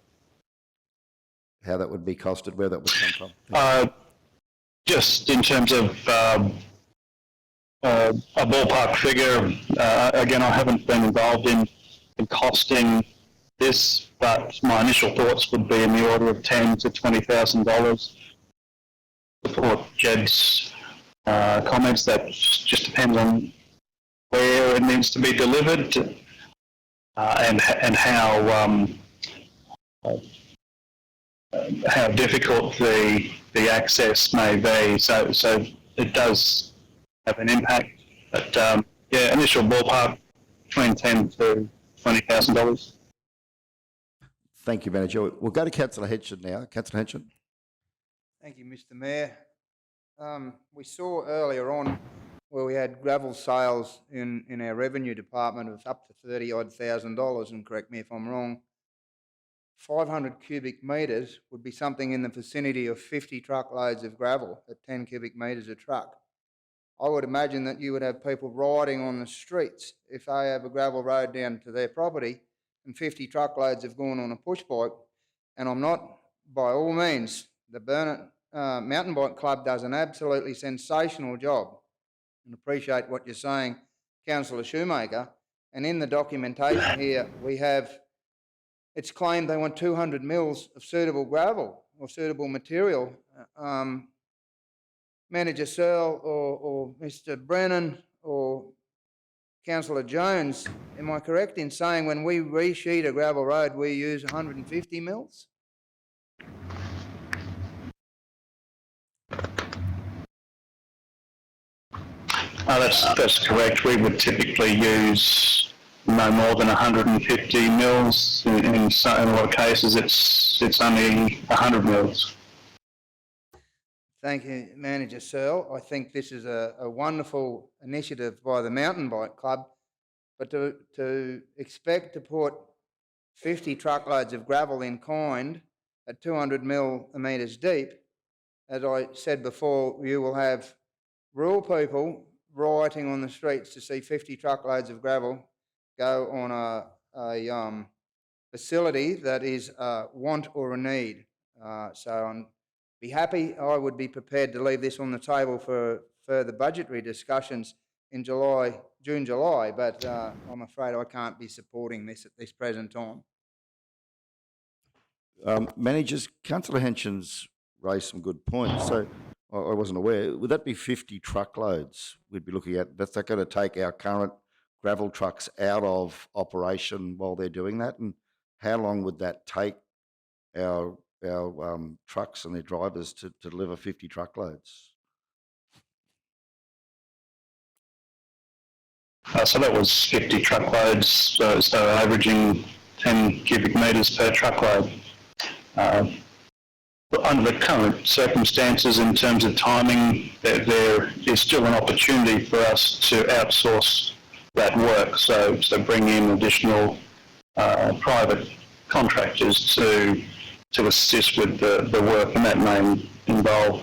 Speaker 1: How that would be costed, where that would come from?
Speaker 10: Just in terms of a ballpark figure, again, I haven't been involved in costing this, but my initial thoughts would be in the order of $10,000 to $20,000. Support Jed's comments. That just depends on where it needs to be delivered and how difficult the access may be. So it does have an impact. But initial ballpark between $10,000 to $20,000.
Speaker 1: Thank you, Manager. We'll go to Councillor Henson now. Councillor Henson.
Speaker 4: Thank you, Mr. Mayor. We saw earlier on where we had gravel sales in our revenue department of up to $30,000, and correct me if I'm wrong, 500 cubic metres would be something in the vicinity of 50 truckloads of gravel at 10 cubic metres a truck. I would imagine that you would have people riding on the streets if they have a gravel road down to their property and 50 truckloads have gone on a push bike. And I'm not, by all means, the Burnett Mountain Bike Club does an absolutely sensational job, and appreciate what you're saying, Councillor Shoemaker. And in the documentation here, we have, it's claimed they want 200 mils of suitable gravel or suitable material. Manager Searle or Mr. Brennan or Councillor Jones, am I correct in saying when we resheet a gravel road, we use 150 mils?
Speaker 10: That's correct. We would typically use no more than 150 mils. In a lot of cases, it's only 100 mils.
Speaker 4: Thank you, Manager Searle. I think this is a wonderful initiative by the Mountain Bike Club, but to expect to put 50 truckloads of gravel in kind at 200 millimetres deep, as I said before, you will have rural people rioting on the streets to see 50 truckloads of gravel go on a facility that is a want or a need. So I would be prepared to leave this on the table for further budgetary discussions in June, July, but I'm afraid I can't be supporting this at this present time.
Speaker 1: Managers, Councillor Henson's raised some good points. So I wasn't aware. Would that be 50 truckloads we'd be looking at? That's going to take our current gravel trucks out of operation while they're doing that? And how long would that take our trucks and their drivers to deliver 50 truckloads?
Speaker 10: So that was 50 truckloads, so averaging 10 cubic metres per truckload. Under the current circumstances, in terms of timing, there is still an opportunity for us to outsource that work. So bring in additional private contractors to assist with the work, and that may involve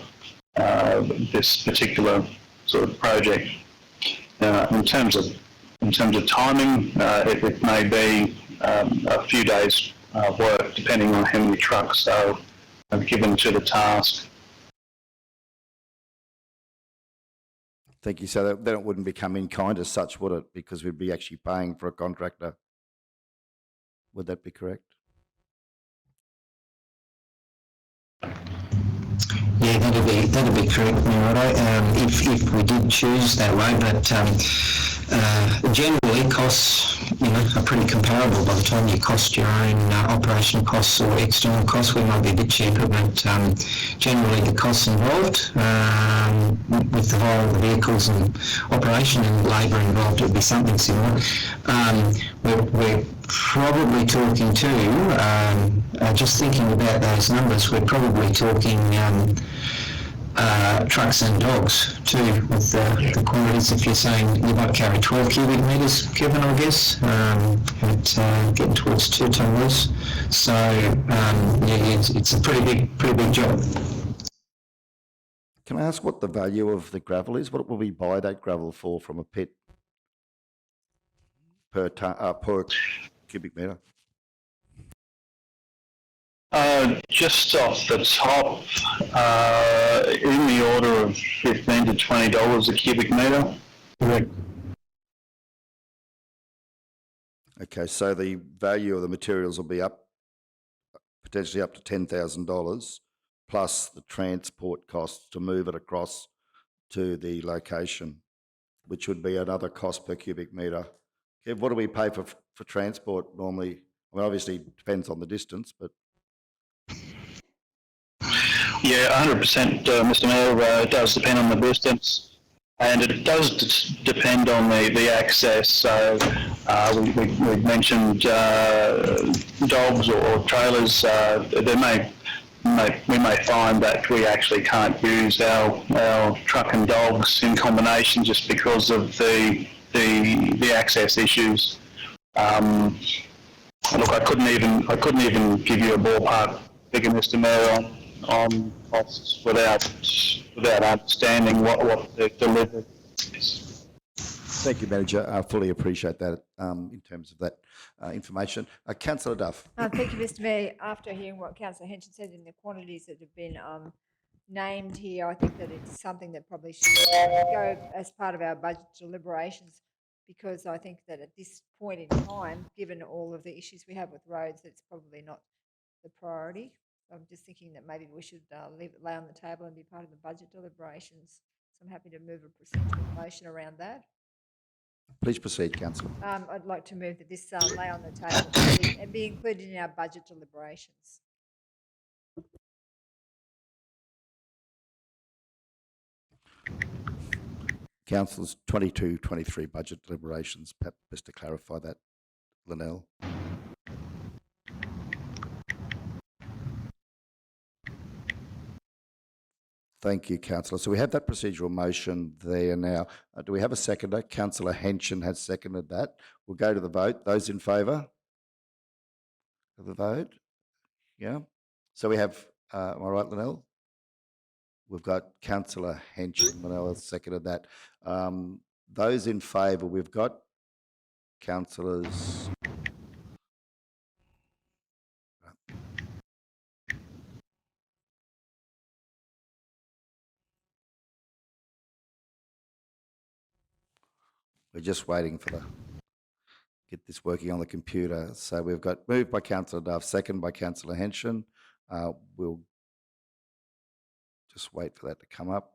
Speaker 10: this particular sort of project. In terms of timing, it may be a few days work, depending on how many trucks are given to the task.
Speaker 1: Thank you. So then it wouldn't become in kind as such, would it? Because we'd be actually paying for a contractor. Would that be correct?
Speaker 11: Yeah, that'd be correct, Mayor. If we did choose that way, but Generally, costs, are pretty comparable by the time you cost your own operational costs or external costs. We might be a bit cheaper, but generally the costs involved with the volume of the vehicles and operation and labour involved, it would be something similar. We're probably talking too, just thinking about those numbers, we're probably talking trucks and dogs too, with the quantities. If you're saying you might carry 12 cubic metres, Kevin, I guess, getting towards 2 tonne loose. So it's a pretty big job.
Speaker 1: Can I ask what the value of the gravel is? What will we buy that gravel for from a pit per cubic metre?
Speaker 10: Just off the top, in the order of $15 to $20 a cubic metre.
Speaker 9: Correct.
Speaker 1: Okay, so the value of the materials will be potentially up to $10,000 plus the transport costs to move it across to the location, which would be another cost per cubic metre. Kev, what do we pay for transport normally? I mean, obviously it depends on the distance, but...
Speaker 10: Yeah, 100%, Mr Mayor. It does depend on the distance, and it does depend on the access. So we mentioned dogs or trailers. We may find that we actually can't use our truck and dogs in combination just because of the access issues. Look, I couldn't even give you a ballpark figure, Mr Mayor, on costs without understanding what the delivery is.
Speaker 1: Thank you, Manager. I fully appreciate that in terms of that information. Councillor Duff.
Speaker 3: Thank you, Mr Mayor. After hearing what Councillor Henson said in the quantities that have been named here, I think that it's something that probably should go as part of our budget deliberations, because I think that at this point in time, given all of the issues we have with roads, it's probably not the priority. I'm just thinking that maybe we should lay on the table and be part of the budget deliberations. So I'm happy to move a procedural motion around that.
Speaker 1: Please proceed, Councillor.
Speaker 3: I'd like to move that this lay on the table and be included in our budget deliberations.
Speaker 1: Councillors, 22-23 budget deliberations. Perhaps best to clarify that, Linnell. Thank you, Councillor. So we have that procedural motion there now. Do we have a seconder? Councillor Henson has seconded that. We'll go to the vote. Those in favour of the vote? Yeah. So we have, am I right, Linnell? We've got Councillor Henson. Linnell has seconded that. Those in favour, we've got councillors... We're just waiting for get this working on the computer. So we've got moved by Councillor Duff, second by Councillor Henson. We'll just wait for that to come up.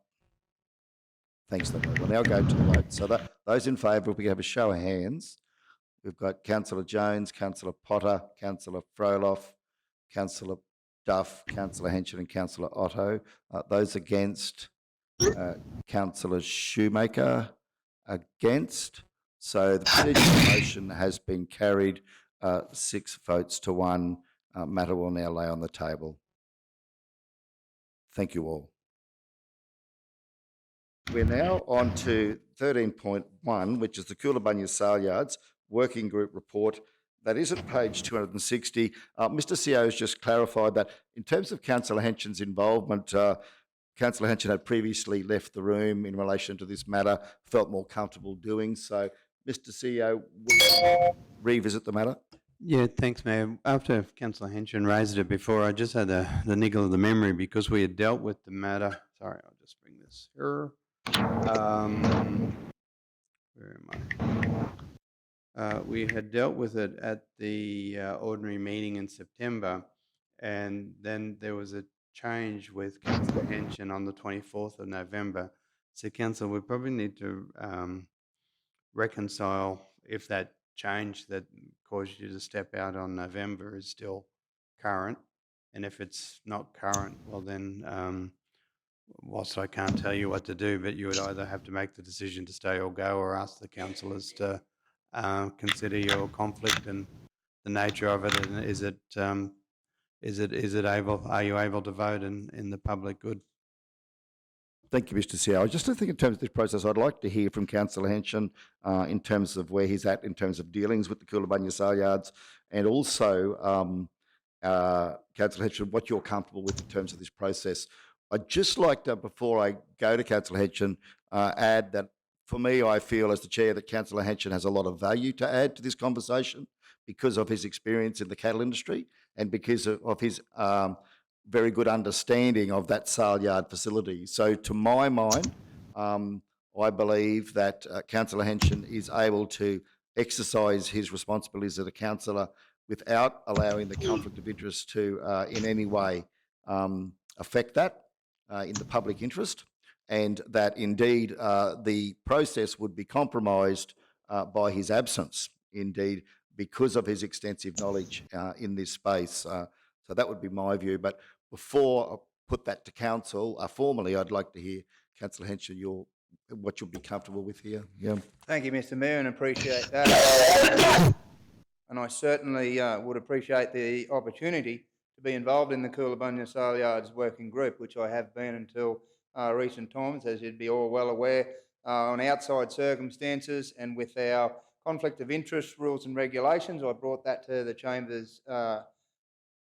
Speaker 1: Thanks, Linnell. We'll now go to the vote. So those in favour, if we have a show of hands, we've got Councillor Jones, Councillor Potter, Councillor Froloff, Councillor Duff, Councillor Henson and Councillor Otto. Those against, Councillor Shoemaker, against. So the procedural motion has been carried 6 votes to 1. Matter will now lay on the table. Thank you all. We're now on to 13.1, which is the Coolabunga Sale Yards Working Group Report. That is at page 260. Mr CEO has just clarified that in terms of Councillor Henson's involvement, Councillor Henson had previously left the room in relation to this matter, felt more comfortable doing so. Mr CEO, will you revisit the matter?
Speaker 7: Yeah, thanks, Mayor. After Councillor Henson raised it before, I just had the niggle of the memory because we had dealt with the matter. Sorry, I'll just bring this here. Where am I? We had dealt with it at the ordinary meeting in September, and then there was a change with Councillor Henson on the 24th of November. So, Councillor, we probably need to reconcile if that change that caused you to step out on November is still current. And if it's not current, well then, whilst I can't tell you what to do, but you would either have to make the decision to stay or go, or ask the councillors to consider your conflict and the nature of it, and is it able? Are you able to vote in the public good?
Speaker 1: Thank you, Mr. Seow. Just to think in terms of this process, I'd like to hear from Councillor Henshin in terms of where he's at in terms of dealings with the Coolabunga sale yards, and also Councillor Henshin, what you're comfortable with in terms of this process. I'd just like to, before I go to Councillor Henshin, add that for me, I feel as the chair that Councillor Henshin has a lot of value to add to this conversation because of his experience in the cattle industry and because of his very good understanding of that sale yard facility. So to my mind, I believe that Councillor Henshin is able to exercise his responsibilities as a councillor without allowing the conflict of interest to in any way affect that in the public interest, and that indeed the process would be compromised by his absence, indeed, because of his extensive knowledge in this space. So that would be my view. But before I put that to council formally, I'd like to hear, Councillor Henshin, what you'll be comfortable with here. Yeah.
Speaker 4: Thank you, Mr. Mayor, and appreciate that. And I certainly would appreciate the opportunity to be involved in the Coolabunga Sale Yards Working Group, which I have been until recent times, as you'd be all well aware, on outside circumstances and with our conflict of interest rules and regulations. I brought that to the Chamber's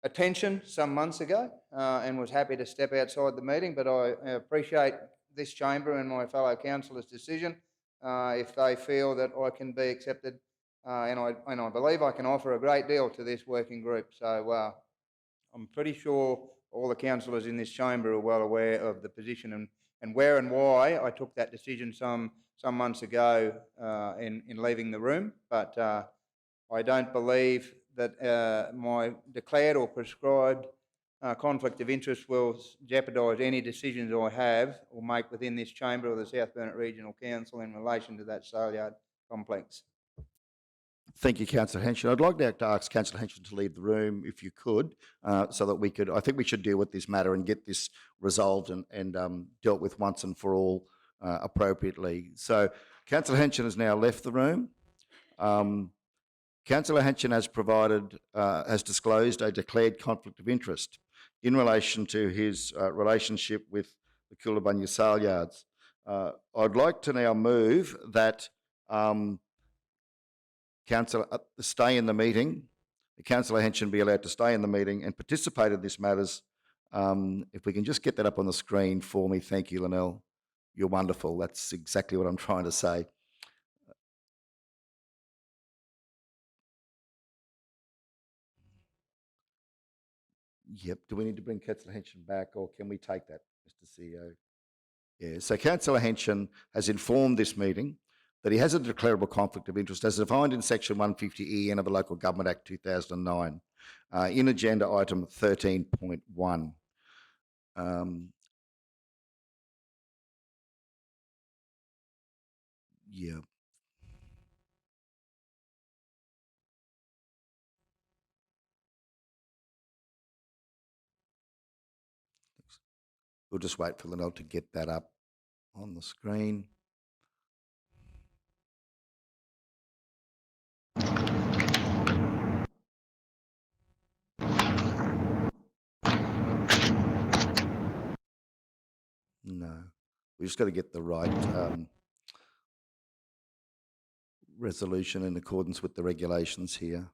Speaker 4: attention some months ago and was happy to step outside the meeting, but I appreciate this Chamber and my fellow councillors' decision if they feel that I can be accepted, and I believe I can offer a great deal to this working group. So I'm pretty sure all the councillors in this chamber are well aware of the position and where and why I took that decision some months ago in leaving the room. But I don't believe that my declared or prescribed conflict of interest will jeopardise any decisions I have or make within this chamber or the South Burnett Regional Council in relation to that sale yard complex.
Speaker 1: Thank you, Councillor Henshin. I'd like to ask Councillor Henshin to leave the room, if you could, so that we could, I think we should deal with this matter and get this resolved and dealt with once and for all appropriately. So Councillor Henshin has now left the room. Councillor Henshin has disclosed a declared conflict of interest in relation to his relationship with the Coolabunga sale yards. I'd like to now move that Councillor stay in the meeting. Councillor Henshin be allowed to stay in the meeting and participate in this matters. If we can just get that up on the screen for me, thank you, Linnell. You're wonderful. That's exactly what I'm trying to say. Yep. Do we need to bring Councillor Henshin back, or can we take that, Mr. CEO? Yeah. So Councillor Henshin has informed this meeting that he has a declarable conflict of interest as defined in Section 150EN of the Local Government Act 2009 in Agenda Item 13.1. Yeah. We'll just wait for Linnell to get that up on the screen. No, we just got to get the right resolution in accordance with the regulations here.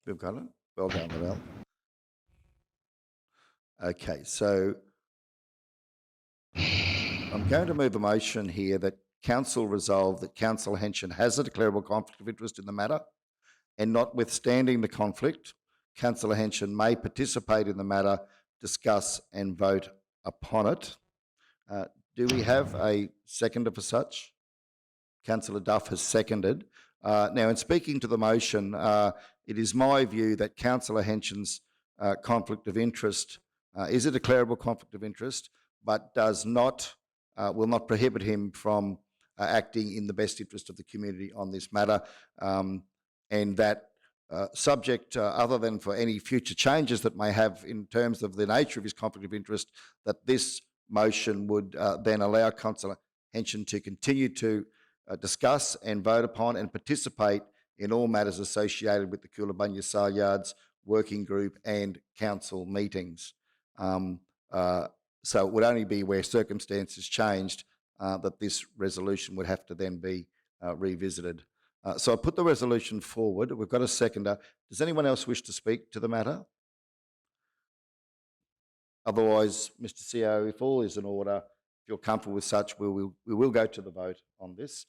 Speaker 1: We've got it. Well done, Linnell. Okay, so I'm going to move a motion here that Council resolve that Councillor Henshin has a declarable conflict of interest in the matter, and notwithstanding the conflict, Councillor Henson may participate in the matter, discuss and vote upon it. Do we have a seconder for such? Councillor Duff has seconded. Now, in speaking to the motion, it is my view that Councillor Henson's conflict of interest is a declarable conflict of interest, but does not, will not prohibit him from acting in the best interest of the community on this matter, and that subject, other than for any future changes that may have in terms of the nature of his conflict of interest, that this motion would then allow Councillor Henson to continue to discuss and vote upon and participate in all matters associated with the Coolabunga Sale Yards working group and council meetings. So it would only be where circumstances changed that this resolution would have to then be revisited. So I put the resolution forward. We've got a seconder. Does anyone else wish to speak to the matter? Otherwise, Mr. CEO, if all is in order, if you're comfortable with such, we will go to the vote on this.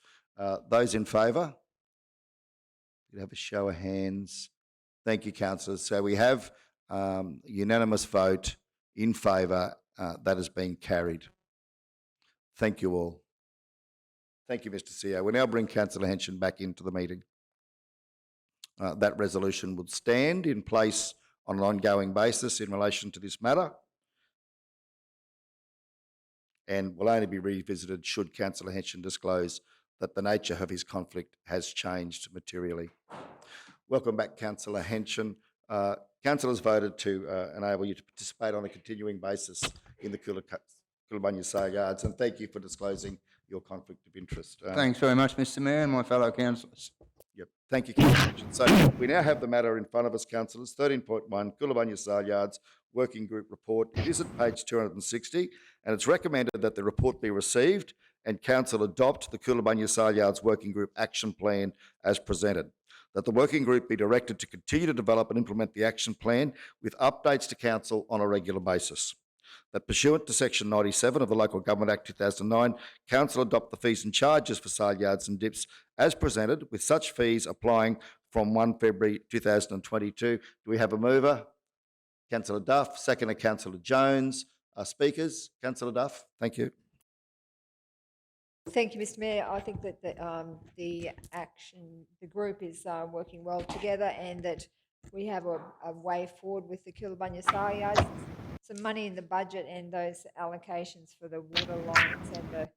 Speaker 1: Those in favour? You have a show of hands. Thank you, councillors. So we have a unanimous vote in favour. That has been carried. Thank you all. Thank you, Mr. CEO. We now bring Councillor Henson back into the meeting. That resolution would stand in place on an ongoing basis in relation to this matter, and will only be revisited should Councillor Henson disclose that the nature of his conflict has changed materially. Welcome back, Councillor Henson. Councillors voted to enable you to participate on a continuing basis in the Coolabunga Sale Yards, and thank you for disclosing your conflict of interest.
Speaker 4: Thanks very much, Mr. Mayor, and my fellow councillors.
Speaker 1: Yep. Thank you, Councillor Henson. So we now have the matter in front of us, councillors. 13.1, Coolabunga Sale Yards Working Group Report. It is at page 260, and it's recommended that the report be received and Council adopt the Coolabunga Sale Yards Working Group Action Plan as presented. That the working group be directed to continue to develop and implement the action plan with updates to Council on a regular basis. That pursuant to Section 97 of the Local Government Act 2009, Council adopt the fees and charges for sale yards and dips as presented, with such fees applying from 1 February 2022. Do we have a mover? Councillor Duff, seconder Councillor Jones. Speakers, Councillor Duff, thank you.
Speaker 3: Thank you, Mr. Mayor. I think that the group is working well together, and that we have a way forward with the Coolabunga Sale Yards. Some money in the budget and those allocations for the water lines and the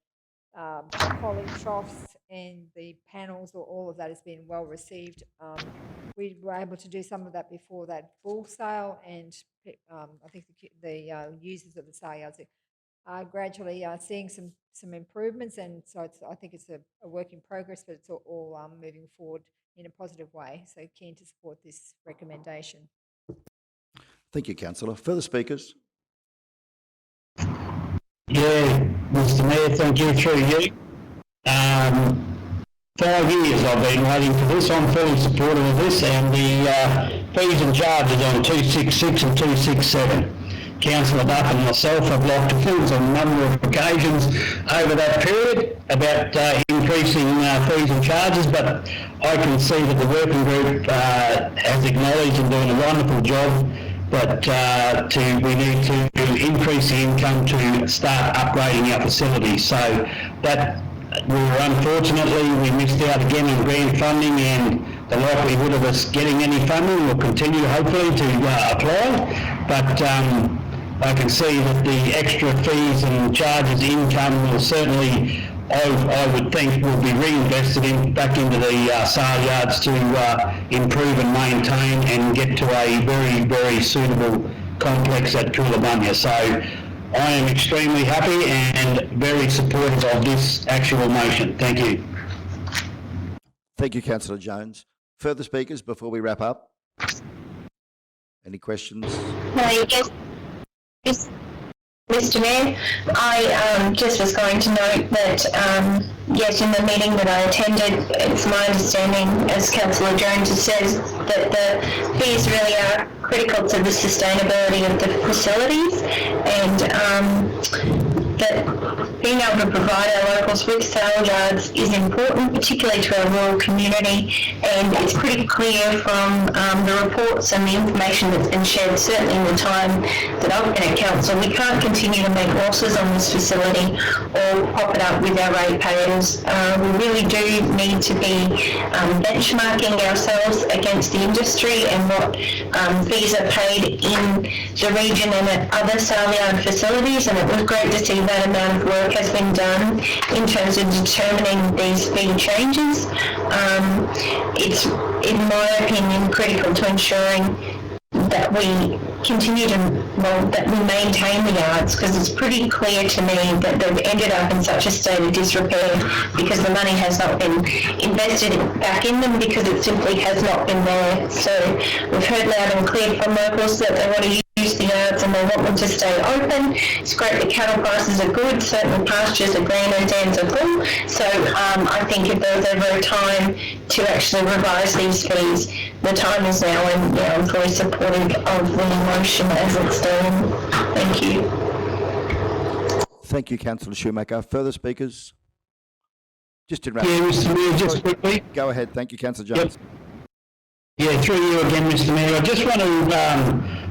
Speaker 3: poly troughs and the panels, or all of that has been well received. We were able to do some of that before that bull sale, and I think the users of the sale yards are gradually seeing some improvements, and so I think it's a work in progress, but it's all moving forward in a positive way. So keen to support this recommendation.
Speaker 1: Thank you, Councillor. Further speakers?
Speaker 9: Yeah, Mr. Mayor, thank you, through you. 5 years I've been waiting for this. I'm fully supportive of this, and the fees and charges on 266 and 267. Councillor Duff and myself have locked hands on a number of occasions over that period about increasing fees and charges, but I can see that the working group has acknowledged and doing a wonderful job, but we need to increase the income to start upgrading our facilities. So that unfortunately we missed out again on grant funding, and the likelihood of us getting any funding will continue hopefully to apply, but I can see that the extra fees and charges income will certainly, I would think, will be reinvested back into the sale yards to improve and maintain and get to a very, very suitable complex at Coolabunga. So I am extremely happy and very supportive of this actual motion. Thank you.
Speaker 1: Thank you, Councillor Jones. Further speakers before we wrap up? Any questions?
Speaker 6: Yes, Mr. Mayor, I just was going to note that, yes, in the meeting that I attended, it's my understanding, as Councillor Jones says, that the fees really are critical to the sustainability of the facilities, and that being able to provide our locals with sale yards is important, particularly to our rural community, and it's pretty clear from the reports and the information that's been shared, certainly in the time that I've been at council, we can't continue to make losses on this facility or prop it up with our ratepayers. We really do need to be benchmarking ourselves against the industry and what fees are paid in the region and at other sale yard facilities, and it was great to see that amount of work has been done in terms of determining these fee changes. It's, in my opinion, critical to ensuring that we continue to, that we maintain the yards, because it's pretty clear to me that they've ended up in such a state of disrepair because the money has not been invested back in them, because it simply has not been there. So we've heard loud and clear from locals that they want to use the yards and they want them to stay open. It's great that cattle prices are good, certainly pastures are green and dams are full. So I think if there's ever a time to actually revise these fees, the time is now, and I'm fully supportive of the motion as it's done. Thank you.
Speaker 1: Thank you, Councillor Shoemaker. Further speakers? Just in
Speaker 9: Yeah, Mr Mayor, just quickly.
Speaker 1: Go ahead. Thank you, Councillor Jones.
Speaker 9: Yeah, through you again, Mr Mayor. I just want to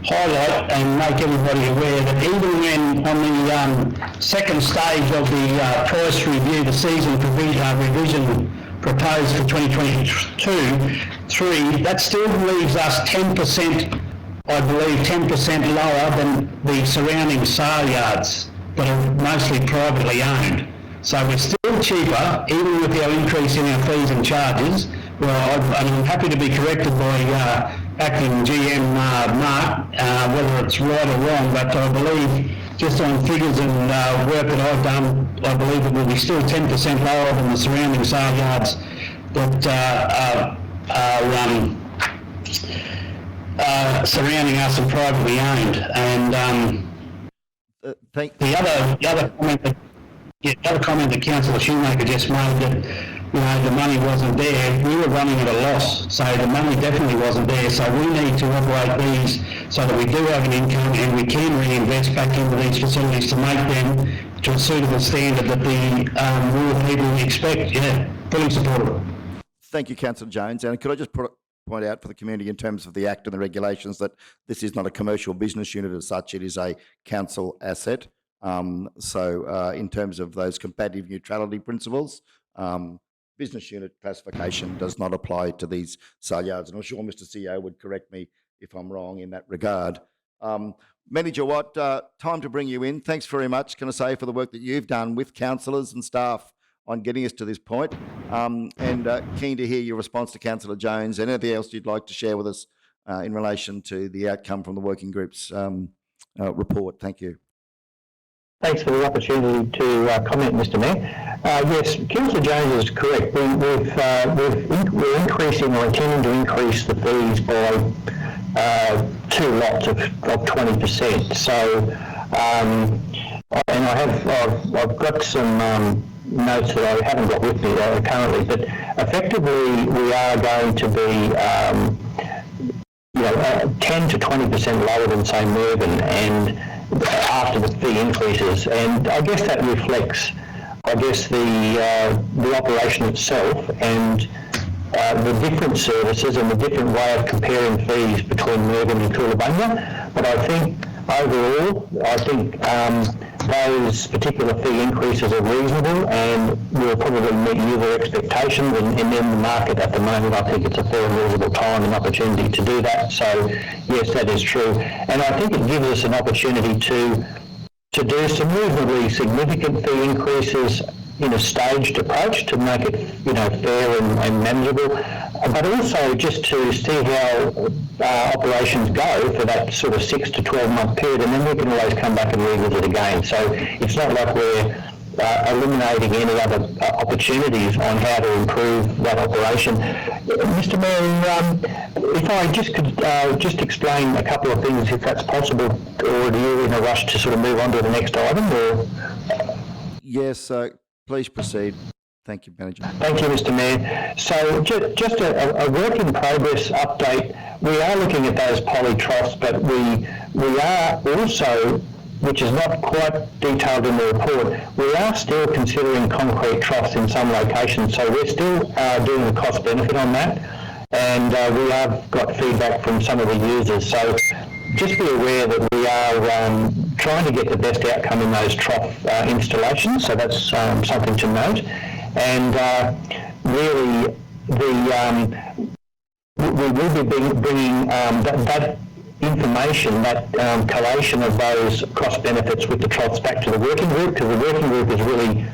Speaker 9: highlight and make everybody aware that even when on the second stage of the price review, the season revision proposed for 2022-3, that still leaves us 10%, I believe 10% lower than the surrounding sale yards that are mostly privately owned. So we're still cheaper, even with our increase in our fees and charges. Well, I'm happy to be corrected by acting GM Mark, whether it's right or wrong, but I believe just on figures and work that I've done, I believe it will be still 10% lower than the surrounding sale yards that are surrounding us and privately owned. And the other comment that Councillor Shoemaker just made, that the money wasn't there, we were running at a loss, so the money definitely wasn't there. So we need to operate these so that we do have an income and we can reinvest back into these facilities to make them to a suitable standard that the rural people expect. Yeah, fully supportive.
Speaker 1: Thank you, Councillor Jones. And could I just point out for the community in terms of the Act and the regulations that this is not a commercial business unit as such, it is a council asset. So in terms of those competitive neutrality principles, business unit classification does not apply to these sale yards. And I'm sure Mr CEO would correct me if I'm wrong in that regard. Manager Watt, time to bring you in. Thanks very much, can I say, for the work that you've done with councillors and staff on getting us to this point. And keen to hear your response to Councillor Jones and anything else you'd like to share with us in relation to the outcome from the working group's report. Thank you.
Speaker 5: Thanks for the opportunity to comment, Mr Mayor. Yes, Councillor Jones is correct. We're increasing or intending to increase the fees by 2 lots of 20%. So, and I've got some notes that I haven't got with me currently, but effectively we are going to be 10 to 20% lower than, say, Mervyn, and after the fee increases, and I guess that reflects, the operation itself and the different services and the different way of comparing fees between Mervyn and Coonabarabran. But I think overall, those particular fee increases are reasonable and will probably meet user expectations, and in the market at the moment I think it's a fair and reasonable time and opportunity to do that. So yes, that is true, and I think it gives us an opportunity to do some reasonably significant fee increases in a staged approach to make it fair and manageable, but also just to see how operations go for that sort of 6 to 12 month period, and then we can always come back and revisit again. So it's not like we're eliminating any other opportunities on how to improve that operation. Mr Mayor, if I just could just explain a couple of things, if that's possible, or are you in a rush to sort of move on to the next item? Or?
Speaker 1: Yes, please proceed. Thank you, Manager.
Speaker 5: Thank you, Mr Mayor. So just a work in progress update. We are looking at those poly troughs, but we are also which is not quite detailed in the report, we are still considering concrete troughs in some locations, so we're still doing the cost benefit on that, and we have got feedback from some of the users. So just be aware that we are trying to get the best outcome in those trough installations, so that's something to note. And really, we will be bringing that information, that collation of those cost benefits with the troughs back to the working group, because the working group is really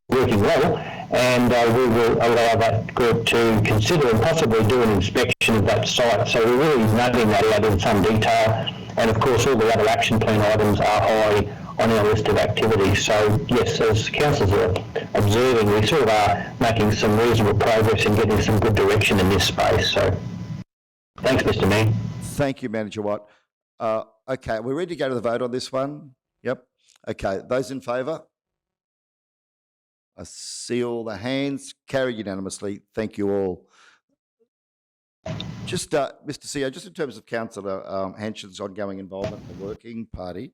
Speaker 5: working well, and we will allow that group to consider and possibly do an inspection of that site. So we're really noting that out in some detail, and of course all the other action plan items are high on our list of activities. So yes, as councillors are observing, we sort of are making some reasonable progress and getting some good direction in this space. So thanks, Mr. Mayor.
Speaker 1: Thank you, Manager Watt. Okay, we're ready to go to the vote on this one? Yep. Okay, those in favour? I see all the hands. Carried unanimously. Thank you all. Just, Mr. CEO, just in terms of Councillor Hanson's ongoing involvement in the working party,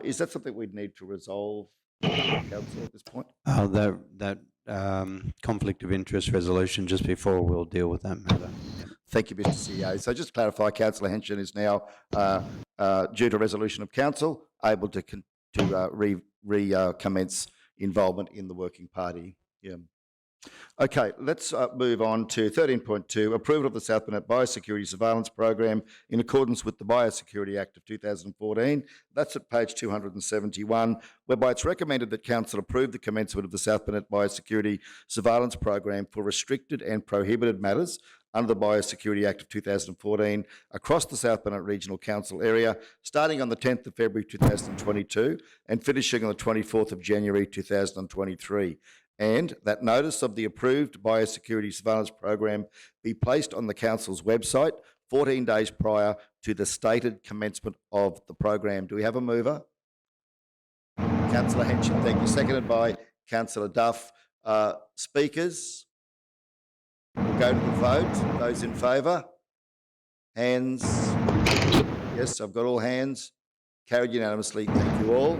Speaker 1: is that something we'd need to resolve, Council, at this point?
Speaker 7: That conflict of interest resolution just before we'll deal with that matter.
Speaker 1: Thank you, Mr. CEO. So just to clarify, Councillor Hanson is now, due to resolution of Council, able to recommence involvement in the working party. Yeah. Okay, let's move on to 13.2, approval of the South Burnett Biosecurity Surveillance Program in accordance with the Biosecurity Act of 2014. That's at page 271, whereby it's recommended that Council approve the commencement of the South Burnett Biosecurity Surveillance Program for restricted and prohibited matters under the Biosecurity Act of 2014 across the South Burnett Regional Council area, starting on the 10th of February 2022 and finishing on the 24th of January 2023. And that notice of the approved biosecurity surveillance program be placed on the Council's website 14 days prior to the stated commencement of the program. Do we have a mover? Councillor Henson, thank you. Seconded by Councillor Duff. Speakers? We'll go to the vote. Those in favour? Hands? Yes, I've got all hands. Carried unanimously. Thank you all.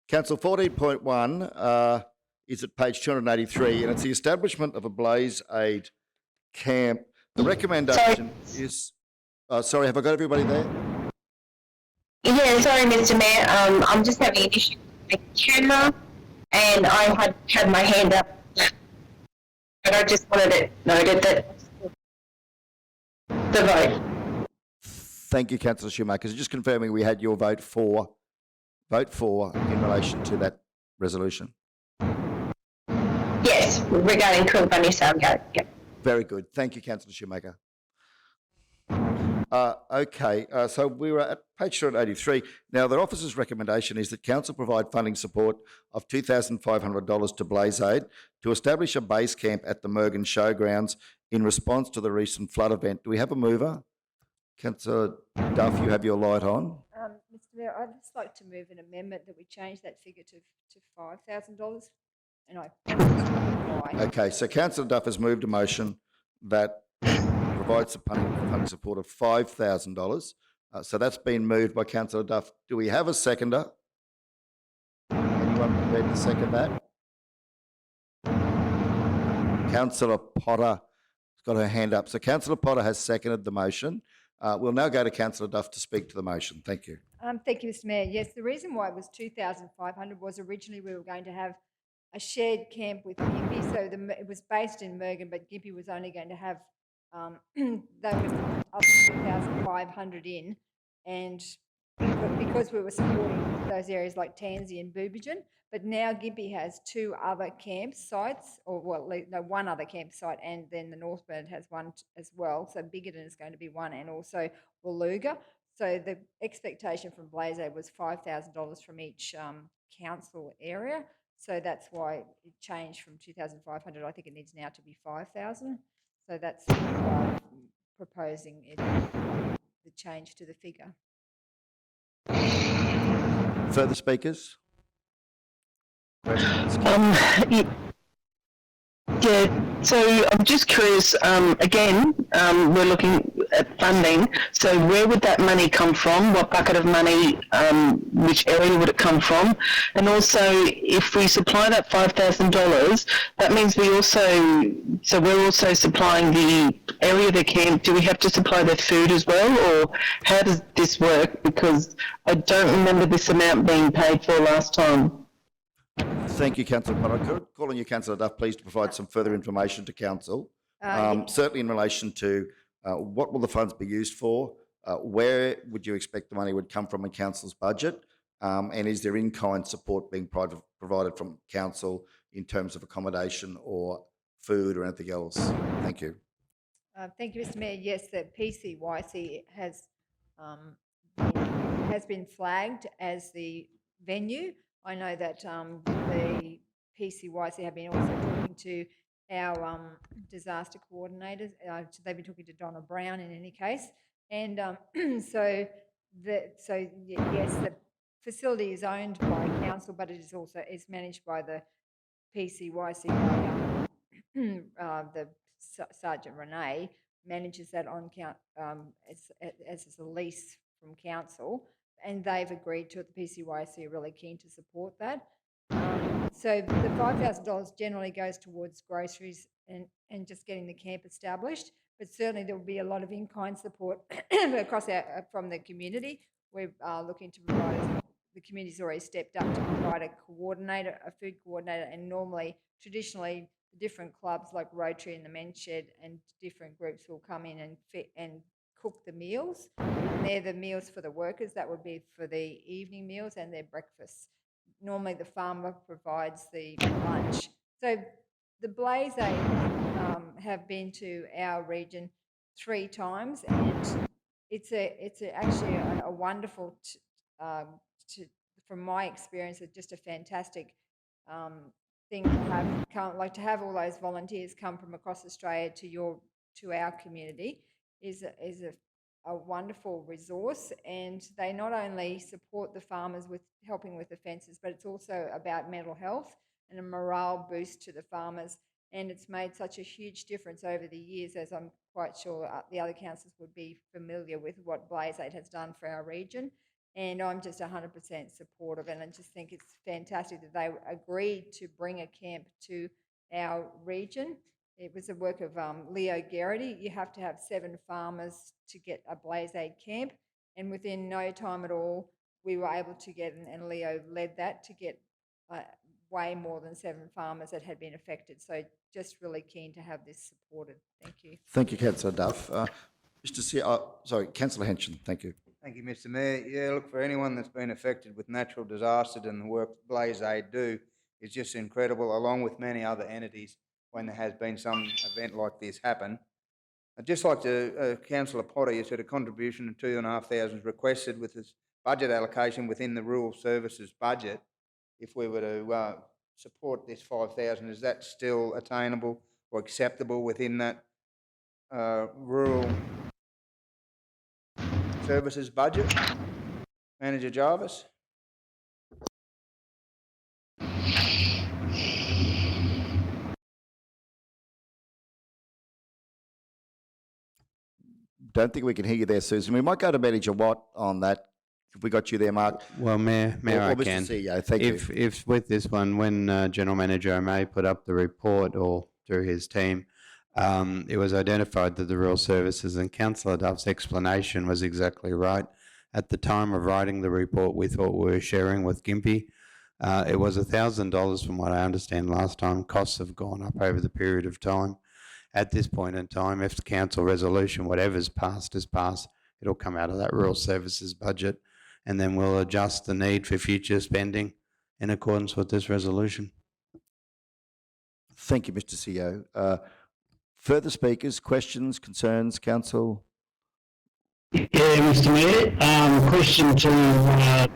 Speaker 1: Council 14.1 is at page 283, and it's the establishment of a blaze aid camp. The recommendation is... sorry, have I got everybody there?
Speaker 6: Yeah, sorry, Mr. Mayor. I'm just having an issue with the camera, and I had my hand up, but I just wanted it noted that the vote.
Speaker 1: Thank you, Councillor Schumacher. So just confirming we had your vote for in relation to that resolution.
Speaker 6: Yes, regarding Coolabunny Salgo. Yep.
Speaker 1: Very good. Thank you, Councillor Schumacher. Okay, so we were at page 283. Now, the officer's recommendation is that Council provide funding support of $2,500 to Blaze Aid to establish a base camp at the Mergen Showgrounds in response to the recent flood event. Do we have a mover? Councillor Duff, you have your light on.
Speaker 3: Mr. Mayor, I'd just like to move an amendment that we change that figure to $5,000, and I why.
Speaker 1: Okay, so Councillor Duff has moved a motion that provides funding support of $5,000. So that's been moved by Councillor Duff. Do we have a seconder? Anyone prepared to second that? Councillor Potter has got her hand up. So Councillor Potter has seconded the motion. We'll now go to Councillor Duff to speak to the motion. Thank you.
Speaker 3: Thank you, Mr. Mayor. Yes, the reason why it was $2,500 was originally we were going to have a shared camp with Gympie, so it was based in Mergen, but Gympie was only going to have that was up to 2,500 in, and because we were supporting those areas like Tansy and Boobigen, but now Gympie has two other campsites, or one other campsite, and then the North Burnett has one as well. So Bigoton is going to be one, and also Waluga. So the expectation from Blaze Aid was $5,000 from each council area. So that's why it changed from 2,500. I think it needs now to be 5,000. So that's why I'm proposing the change to the figure.
Speaker 1: Further speakers?
Speaker 8: Yeah, so I'm just curious, again, we're looking at funding. So where would that money come from? What bucket of money, which area would it come from? And also, if we supply that $5,000, that means we're also supplying the area of the camp. Do we have to supply their food as well, or how does this work? Because I don't remember this amount being paid for last time.
Speaker 1: Thank you, Councillor Potter. Could I call on you, Councillor Duff, please, to provide some further information to Council, certainly in relation to what will the funds be used for, where would you expect the money would come from in Council's budget, and is there in-kind support being provided from Council in terms of accommodation or food or anything else? Thank you.
Speaker 3: Thank you, Mr. Mayor. Yes, the PCYC has been flagged as the venue. I know that the PCYC have been also talking to our disaster coordinators. They've been talking to Donna Brown in any case. And yes, the facility is owned by council, but it is also managed by the PCYC. The Sergeant Renee manages that on count as a lease from council. And they've agreed to it. The PCYC are really keen to support that. So the $5,000 generally goes towards groceries and just getting the camp established. But certainly there will be a lot of in-kind support across from the community. We're looking to provide, the community's already stepped up to provide a coordinator, a food coordinator, and traditionally, different clubs like Rotary and the Men's Shed and different groups will come in and cook the meals. And they're the meals for the workers. That would be for the evening meals and their breakfasts. Normally the farmer provides the lunch. So the Blaze Aid have been to our region 3 times, and it's actually a wonderful, from my experience, it's just a fantastic thing to have all those volunteers come from across Australia to our community is a wonderful resource, and they not only support the farmers with helping with the fences, but it's also about mental health and a morale boost to the farmers. And it's made such a huge difference over the years, as I'm quite sure the other councils would be familiar with what Blaze Aid has done for our region. And I'm just 100% supportive, and I just think it's fantastic that they agreed to bring a camp to our region. It was the work of Leo Garrity. You have to have 7 farmers to get a Blaze Aid camp, and within no time at all, we were able to get, and Leo led that, to get way more than 7 farmers that had been affected. So just really keen to have this supported. Thank you.
Speaker 1: Thank you, Councillor Duff. Councillor Henson, thank you.
Speaker 4: Thank you, Mr. Mayor. Yeah, look, for anyone that's been affected with natural disasters and the work Blaze Aid do is just incredible, along with many other entities when there has been some event like this happen. I'd just like to, Councillor Potter, you said a contribution of $2,500 requested with this budget allocation within the rural services budget. If we were to support this $5,000, is that still attainable or acceptable within that rural services budget? Manager Jarvis?
Speaker 1: Don't think we can hear you there, Susan. We might go to Manager Watt on that. If we got you there, Mark.
Speaker 7: Well, Mayor, I
Speaker 1: Mr.
Speaker 7: can.
Speaker 1: CEO, thank you.
Speaker 7: If with this one, when General Manager O'May put up the report, or through his team, it was identified that the rural services, and Councillor Duff's explanation was exactly right. At the time of writing the report, we thought we were sharing with Gympie. It was $1,000 from what I understand last time. Costs have gone up over the period of time. At this point in time, if the council resolution, whatever's passed is passed, it'll come out of that rural services budget, and then we'll adjust the need for future spending in accordance with this resolution.
Speaker 1: Thank you, Mr. CEO. Further speakers, questions, concerns, council?
Speaker 9: Yeah, Mr. Mayor, question to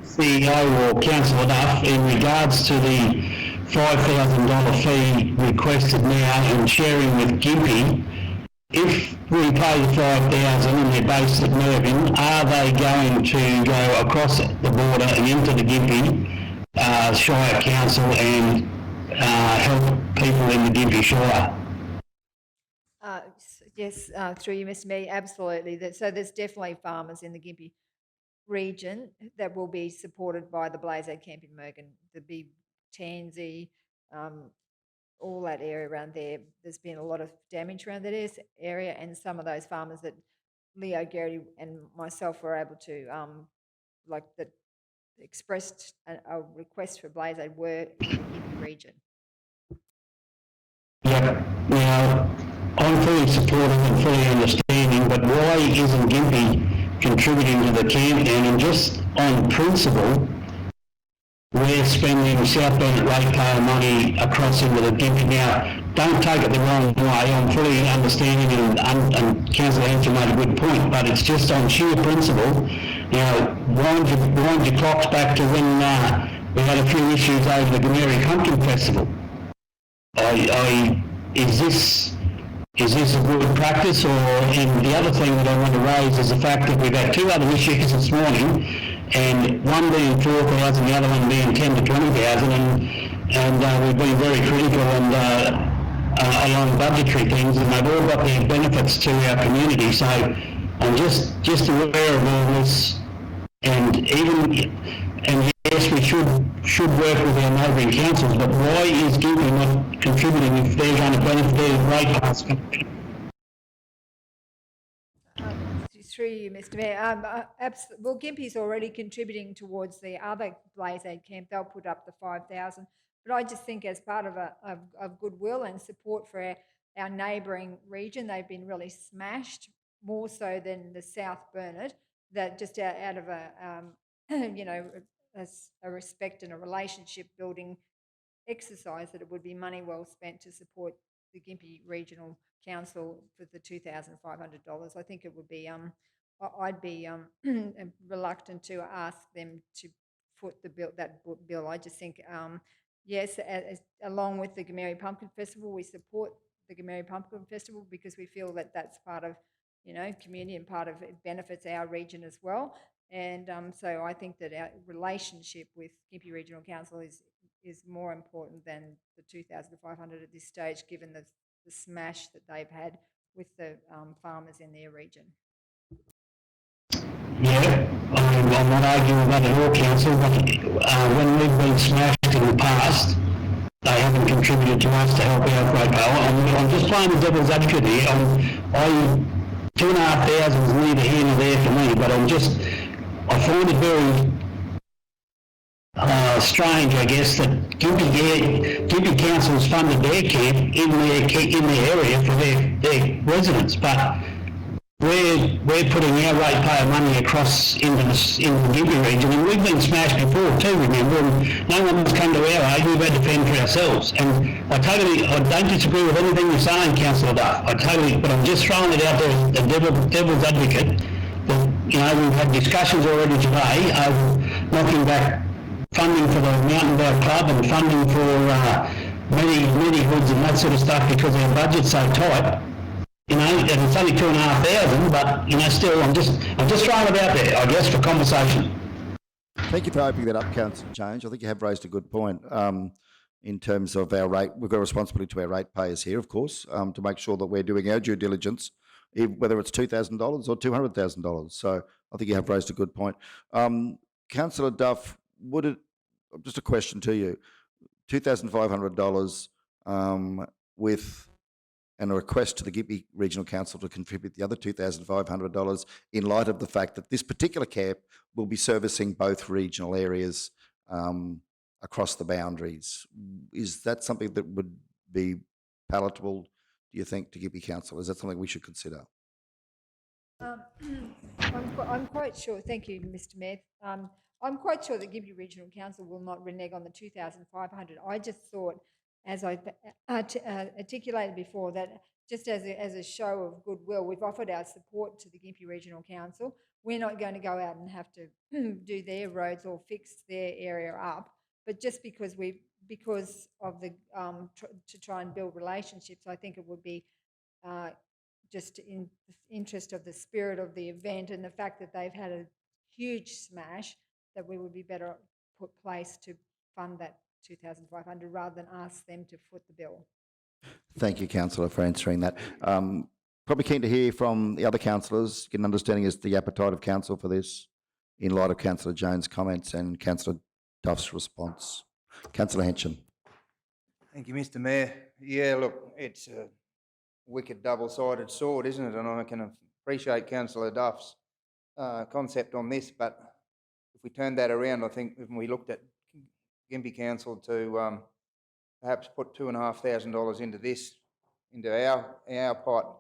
Speaker 9: CEO or Councillor Duff in regards to the $5,000 fee requested now and sharing with Gympie. If we pay the $5,000 and they're based at Mervyn, are they going to go across the border and into the Gympie Shire Council and help people in the Gympie Shire?
Speaker 3: Yes, through you, Mr. Mayor, absolutely. So there's definitely farmers in the Gympie region that will be supported by the Blaze Aid Camp in Mergen, the big Tansy, all that area around there. There's been a lot of damage around that area, and some of those farmers that Leo, Gary, and myself were able to, that expressed a request for Blaze Aid were in the Gympie region.
Speaker 9: Yeah, now, I'm fully supportive and fully understanding, but why isn't Gympie contributing to the campaign? And just on principle, we're spending South Bennett ratepayer money across into the Gympie. Now, don't take it the wrong way, I'm fully understanding and Councillor Hampton made a good point, but it's just on sheer principle. Now, wind your clocks back to when we had a few issues over the Gameri Pumpkin Festival. Is this a good practice? And the other thing that I want to raise is the fact that we've had two other issues this morning, and one being 4,000, the other one being 10 to 20,000, and we've been very critical and along budgetary things, and they've all got their benefits to our community. So I'm just aware of all this, and yes, we should work with our neighbouring councils, but why is Gympie not contributing if they're going to benefit their ratepayers?
Speaker 3: Through you, Mr. Mayor. Well, Gympie's already contributing towards the other Blaze Aid camp. They'll put up the 5,000. But I just think as part of goodwill and support for our neighbouring region, they've been really smashed, more so than the South Burnett, that just out of a respect and a relationship building exercise, that it would be money well spent to support the Gympie Regional Council for the $2,500. I think it would be, I'd be reluctant to ask them to foot that bill. I just think, yes, along with the Gameri Pumpkin Festival, we support the Gameri Pumpkin Festival because we feel that that's part of, community, and part of it benefits our region as well. And so I think that our relationship with Gympie Regional Council is more important than the 2,500 at this stage, given the smash that they've had with the farmers in their region.
Speaker 9: Yeah, I'm not arguing about it all, Council, but when we've been smashed in the past, they haven't contributed to us to help out ratepayer. I'm just playing the devil's advocate here. 2,500 is neither here nor there for me, but I find it very strange, I guess, that Gympie Council's funded their camp in their area for their residents, but we're putting our ratepayer money across in the Gympie region, and we've been smashed before too, remember, and no one's come to our aid. We've had to fend for ourselves. And I don't disagree with anything you're saying, Councillor Duff. But I'm just throwing it out there as the devil's advocate. That, we've had discussions already today over knocking back funding for the Mountain Bike Club and funding for many hoods and that sort of stuff because our budget's so tight. And it's only 2,500, but still, I'm just throwing it out there, I guess, for conversation.
Speaker 1: Thank you for opening that up, Councillor Change. I think you have raised a good point in terms of our rate. We've got a responsibility to our ratepayers here, of course, to make sure that we're doing our due diligence, whether it's $2,000 or $200,000. So I think you have raised a good point. Councillor Duff, just a question to you, $2,500 and a request to the Gympie Regional Council to contribute the other $2,500 in light of the fact that this particular camp will be servicing both regional areas across the boundaries. Is that something that would be palatable, do you think, to Gympie Council? Is that something we should consider?
Speaker 3: I'm quite sure, thank you, Mr. Mayor. I'm quite sure that Gympie Regional Council will not renege on the 2,500. I just thought, as I articulated before, that just as a show of goodwill, we've offered our support to the Gympie Regional Council. We're not going to go out and have to do their roads or fix their area up, but just because of the to try and build relationships, I think it would be just in the interest of the spirit of the event and the fact that they've had a huge smash, that we would be better placed to fund that 2,500 rather than ask them to foot the bill.
Speaker 1: Thank you, Councillor, for answering that. Probably keen to hear from the other councillors, get an understanding as to the appetite of council for this in light of Councillor Jones' comments and Councillor Duff's response. Councillor Henson.
Speaker 4: Thank you, Mr. Mayor. Yeah, look, it's a wicked double-sided sword, isn't it? And I can appreciate Councillor Duff's concept on this, but if we turn that around, I think when we looked at Gympie Council to perhaps put $2,500 into this, into our pot,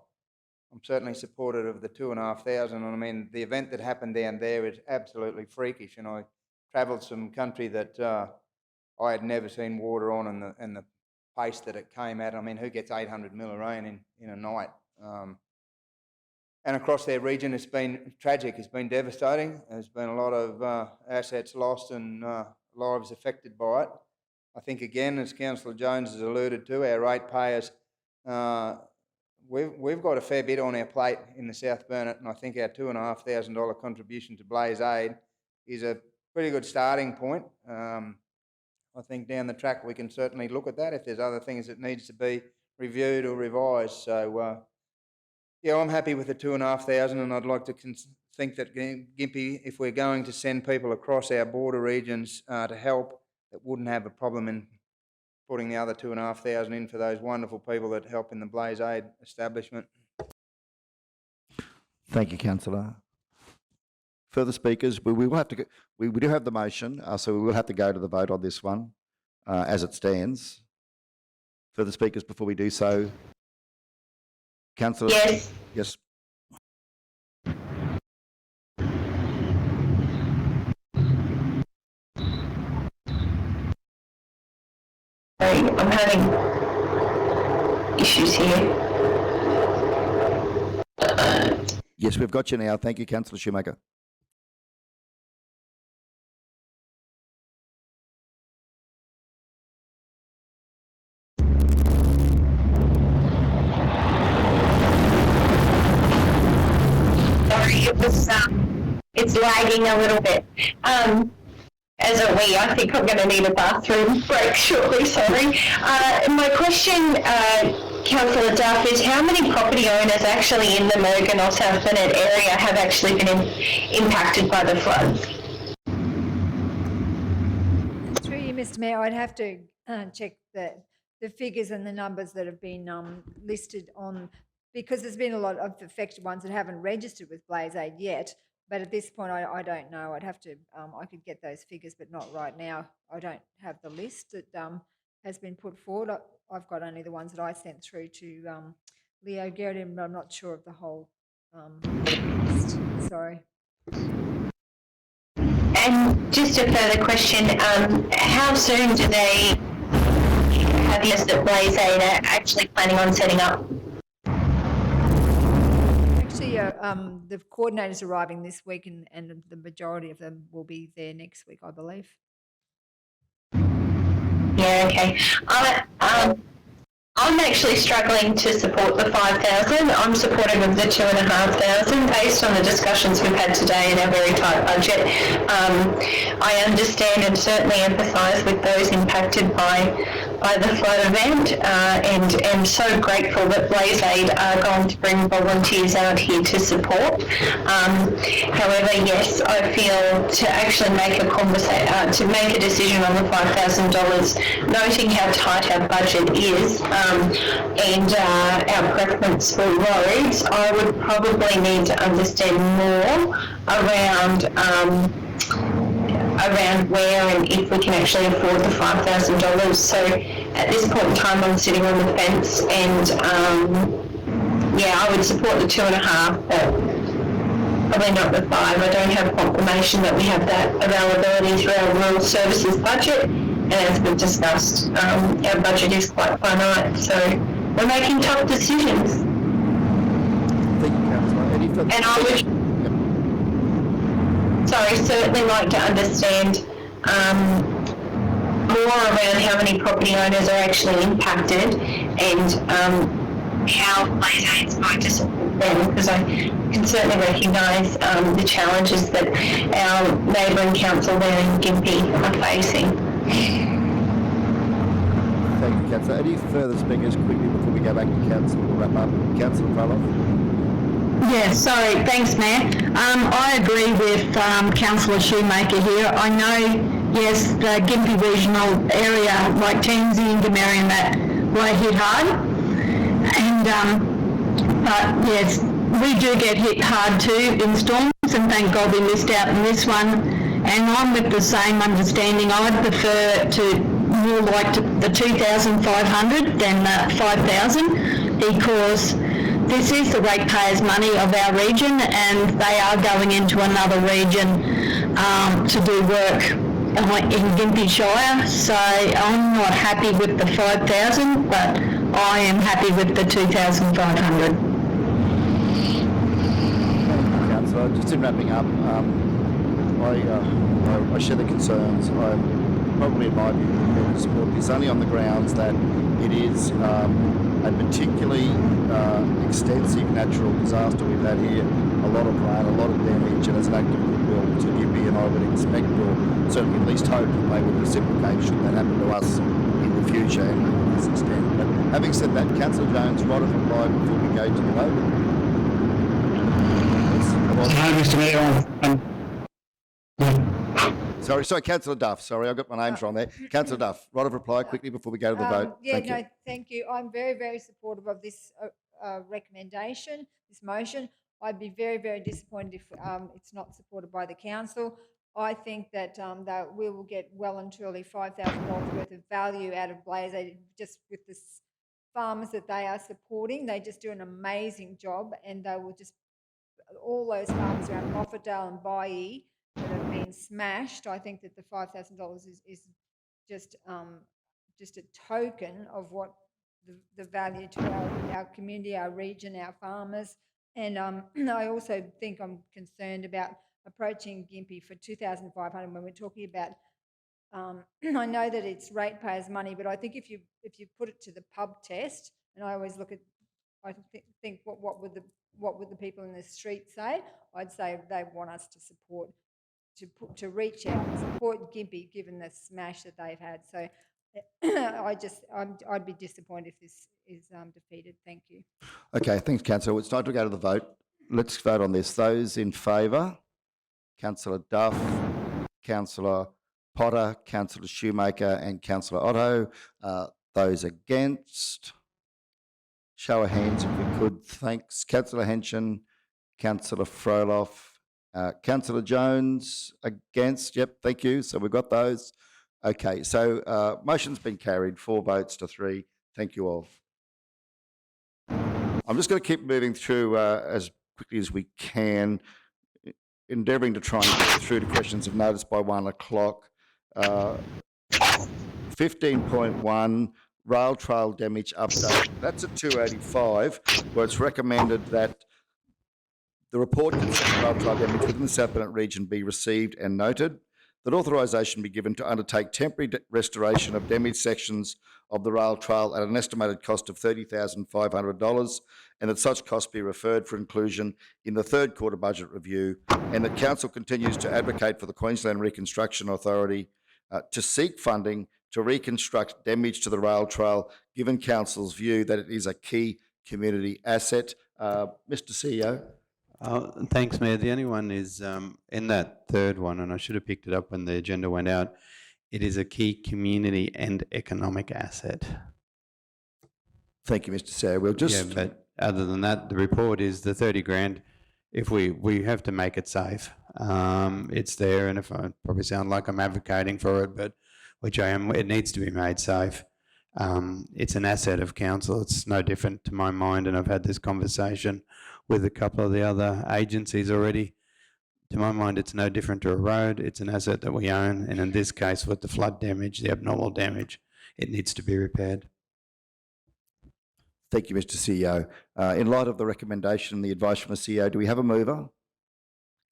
Speaker 4: I'm certainly supportive of the 2,500. And I mean, the event that happened down there is absolutely freakish. And I travelled some country that I had never seen water on, and the pace that it came at. I mean, who gets 800 mil of rain in a night? And across their region, it's been tragic. It's been devastating. There's been a lot of assets lost and lives affected by it. I think, again, as Councillor Jones has alluded to, our ratepayers, we've got a fair bit on our plate in the South Burnett, and I think our $2,500 contribution to Blaze Aid is a pretty good starting point. I think down the track we can certainly look at that if there's other things that needs to be reviewed or revised. So, yeah, I'm happy with the 2,500, and I'd like to think that Gympie, if we're going to send people across our border regions to help, that wouldn't have a problem in putting the other 2,500 in for those wonderful people that help in the Blaze Aid establishment.
Speaker 1: Thank you, Councillor. Further speakers? We will have to. We do have the motion, so we will have to go to the vote on this one as it stands. Further speakers before we do so? Councillor?
Speaker 6: Yes.
Speaker 1: Yes.
Speaker 6: I'm having issues here.
Speaker 1: Yes, we've got you now. Thank you, Councillor Shoemaker.
Speaker 6: Sorry, it's lagging a little bit. As are we. I think I'm going to need a bathroom break shortly, sorry. My question, Councillor Duff, is how many property owners actually in the Mogan or South Burnett area have actually been impacted by the floods?
Speaker 3: Through you, Mr. Mayor, I'd have to check the figures and the numbers that have been listed on, because there's been a lot of affected ones that haven't registered with Blaze Aid yet. But at this point, I don't know. I'd have to, I could get those figures, but not right now. I don't have the list that has been put forward. I've got only the ones that I sent through to Leo Garrett, but I'm not sure of the whole list. Sorry.
Speaker 6: And just a further question, how soon do they have this that Blaze Aid are actually planning on setting up?
Speaker 3: The coordinators arriving this week, and the majority of them will be there next week, I believe.
Speaker 6: Yeah, okay. I'm actually struggling to support the 5,000. I'm supportive of the 2,500 based on the discussions we've had today in our very tight budget. I understand and certainly empathise with those impacted by the flood event, and am so grateful that Blaze Aid are going to bring volunteers out here to support. However, yes, I feel to actually make to make a decision on the $5,000, noting how tight our budget is, and our preference for roads, I would probably need to understand more around where and if we can actually afford the $5,000. So at this point in time, I'm sitting on the fence, and yeah, I would support the 2.5, but probably not the 5. I don't have confirmation that we have that availability through our rural services budget, and as we've discussed, our budget is quite finite, so we're making tough decisions.
Speaker 1: Thank you, Councillor.
Speaker 6: And I would certainly like to understand more around how many property owners are actually impacted, and how Blaze Aid's going to support them, because I can certainly recognise the challenges that our neighbouring council there in Gympie are facing.
Speaker 1: Thank you, Councillor. Any further speakers quickly before we go back to Council? We'll wrap up. Councillor Frolov.
Speaker 13: Yeah, sorry. Thanks, Mayor. I agree with Councillor Shoemaker here. I know, yes, the Gympie regional area, like Tansy and Gamerian, that were hit hard. And, but yes, we do get hit hard too in storms, and thank God we missed out on this one. And I'm with the same understanding. I'd prefer to more like the 2,500 than the 5,000, because this is the ratepayers' money of our region, and they are going into another region to do work in Gympie Shire. So I'm not happy with the 5,000, but I am happy with the 2,500.
Speaker 1: Councillor, just in wrapping up, I share the concerns. I'm probably, in my view, prepared to support this only on the grounds that it is a particularly extensive natural disaster we've had here. A lot of rain, a lot of damage, and as an act of goodwill to Gympie, and I would expect, or certainly at least hope, that they would reciprocate should that happen to us in the future and to this extent. But having said that, Councillor Jones, right of reply before we go to the vote.
Speaker 9: No, Mr Mayor,
Speaker 1: Sorry, Councillor Duff. Sorry, I got my names wrong there. Councillor Duff, right of reply quickly before we go to the vote.
Speaker 3: Thank you. I'm very, very supportive of this recommendation, this motion. I'd be very, very disappointed if it's not supported by the council. I think that that we will get well and truly $5,000 worth of value out of Blaze just with the farmers that they are supporting. They just do an amazing job, and they will just, all those farms around Moffatdale and Baillie that have been smashed. I think that the $5,000 is just a token of what the value to our community, our region, our farmers. And I also think I'm concerned about approaching Gympie for 2,500 when we're talking about. I know that it's ratepayers' money, but I think if you put it to the pub test, and I always look at, I think what would the people in the street say? I'd say they want us to support, to reach out and support Gympie given the smash that they've had. So I'd be disappointed if this is defeated. Thank you.
Speaker 1: Okay, thanks, Councillor. It's time to go to the vote. Let's vote on this. Those in favour, Councillor Duff, Councillor Potter, Councillor Shoemaker and Councillor Otto. Those against, show of hands if we could. Thanks. Councillor Henson, Councillor Froloff, Councillor Jones against. Yep, thank you. So we've got those. Okay, so motion's been carried, 4 votes to 3. Thank you all. I'm just going to keep moving through as quickly as we can, endeavouring to try and get through to questions of notice by 1 o'clock. 15.1, rail trail damage update. That's at 285, where it's recommended that the report concerning rail trail damage within the South Bennett region be received and noted, that authorisation be given to undertake temporary restoration of damaged sections of the rail trail at an estimated cost of $30,500, and that such costs be referred for inclusion in the third quarter budget review, and that Council continues to advocate for the Queensland Reconstruction Authority to seek funding to reconstruct damage to the rail trail, given Council's view that it is a key community asset. Mr CEO.
Speaker 7: Thanks, Mayor. The only one is in that third one, and I should have picked it up when the agenda went out. It is a key community and economic asset.
Speaker 1: Thank you, Mr. CEO. We'll just...
Speaker 7: Yeah, but other than that, the report is the 30 grand. If we have to make it safe, it's there, and if I probably sound like I'm advocating for it, but which I am, it needs to be made safe. It's an asset of council. It's no different to my mind, and I've had this conversation with a couple of the other agencies already. To my mind, it's no different to a road. It's an asset that we own, and in this case, with the flood damage, the abnormal damage, it needs to be repaired.
Speaker 1: Thank you, Mr. CEO. In light of the recommendation and the advice from the CEO, do we have a mover?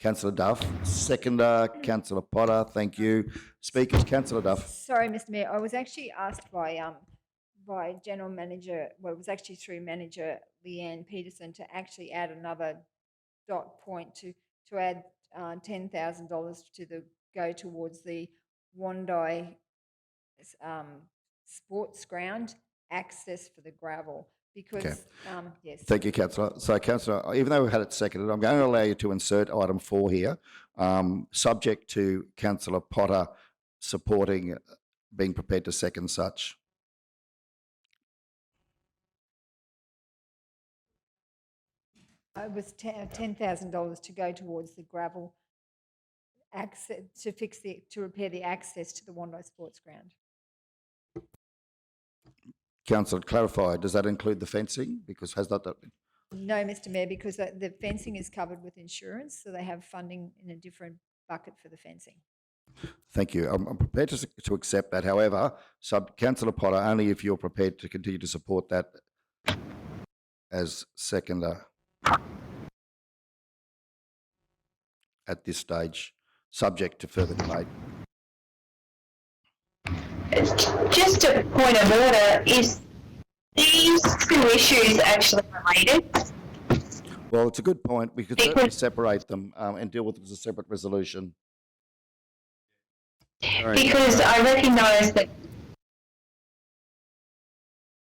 Speaker 1: Councillor Duff. Seconder, Councillor Potter. Thank you. Speakers, Councillor Duff.
Speaker 3: Sorry, Mr. Mayor. I was actually asked by General Manager, well, it was actually through Manager Leanne Peterson to actually add another dot point to add $10,000 to go towards the Wandai sports ground access for the gravel, because, yes.
Speaker 1: Thank you, councillor. So, councillor, even though we've had it seconded, I'm going to allow you to insert item 4 here, subject to councillor Potter supporting, being prepared to second such.
Speaker 3: It was $10,000 to go towards the gravel access, to repair the access to the Wando Sports Ground.
Speaker 1: Councillor, clarify, does that include the fencing? Because has that been?
Speaker 3: No, Mr Mayor, because the fencing is covered with insurance, so they have funding in a different bucket for the fencing.
Speaker 1: Thank you. I'm prepared to accept that. However, Councillor Potter, only if you're prepared to continue to support that as seconder at this stage, subject to further debate.
Speaker 6: Just a point of order, is these two issues actually related?
Speaker 1: Well, it's a good point. We could certainly separate them and deal with it as a separate resolution.
Speaker 6: Because I recognise that.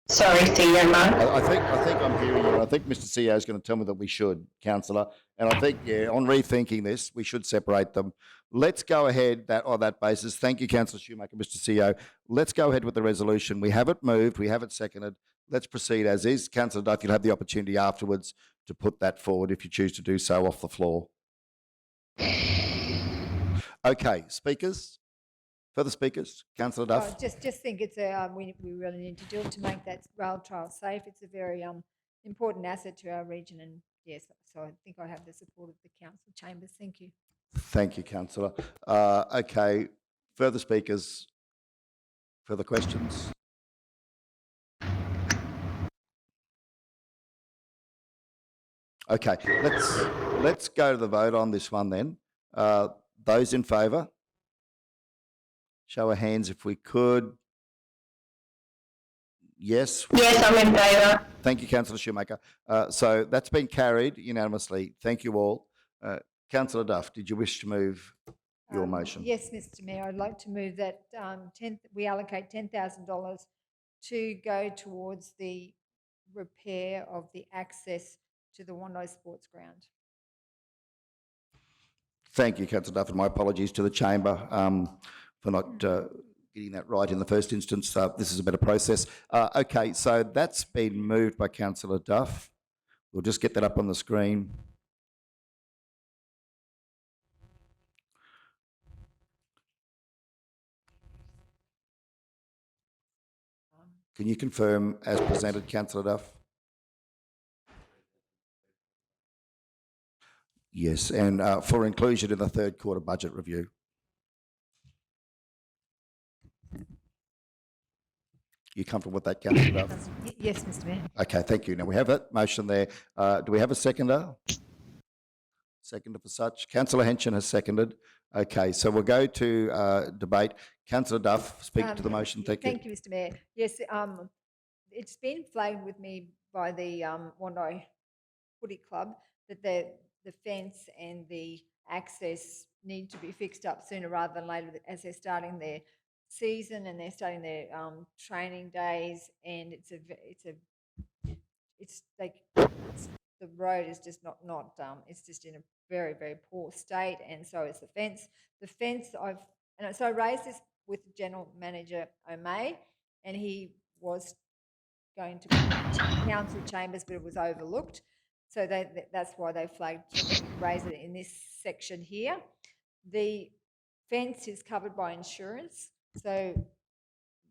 Speaker 6: Sorry, CEO Mark.
Speaker 1: I think I'm hearing you. I think Mr. CEO is going to tell me that we should, councillor. And I think, yeah, on rethinking this, we should separate them. Let's go ahead on that basis. Thank you, Councillor Shoemaker, Mr. CEO. Let's go ahead with the resolution. We have it moved. We have it seconded. Let's proceed as is. Councillor Duff, you'll have the opportunity afterwards to put that forward if you choose to do so off the floor. Okay, speakers? Further speakers? Councillor Duff?
Speaker 3: Just think it's we really need to do it to make that rail trail safe. It's a very important asset to our region, and yes, so I think I have the support of the council chambers. Thank you.
Speaker 1: Thank you, councillor. Okay, further speakers? Further questions? Okay, let's go to the vote on this one then. Those in favour? Show of hands if we could. Yes?
Speaker 6: Yes, I'm in favour.
Speaker 1: Thank you, Councillor Shoemaker. So that's been carried unanimously. Thank you all. Councillor Duff, did you wish to move your motion?
Speaker 3: Yes, Mr Mayor, I'd like to move that we allocate $10,000 to go towards the repair of the access to the Wando Sports Ground.
Speaker 1: Thank you, Councillor Duff, and my apologies to the chamber for not getting that right in the first instance. This is a better process. Okay, so that's been moved by Councillor Duff. We'll just get that up on the screen. Can you confirm as presented, Councillor Duff? Yes, and for inclusion in the third quarter budget review. You comfortable with that, Councillor Duff?
Speaker 3: Yes, Mr Mayor.
Speaker 1: Okay, thank you. Now we have that motion there. Do we have a seconder? Seconder for such. Councillor Henson has seconded. Okay, so we'll go to debate. Councillor Duff, speak to the motion. Thank you.
Speaker 3: Thank you, Mr Mayor. Yes, it's been flagged with me by the Wando Footy Club that the fence and the access need to be fixed up sooner rather than later as they're starting their season and they're starting their training days, and the road is just not it's just in a very, very poor state, and so is the fence. So I raised this with General Manager O'May, and he was going to council chambers, but it was overlooked. So that's why they flagged raise it in this section here. The fence is covered by insurance, so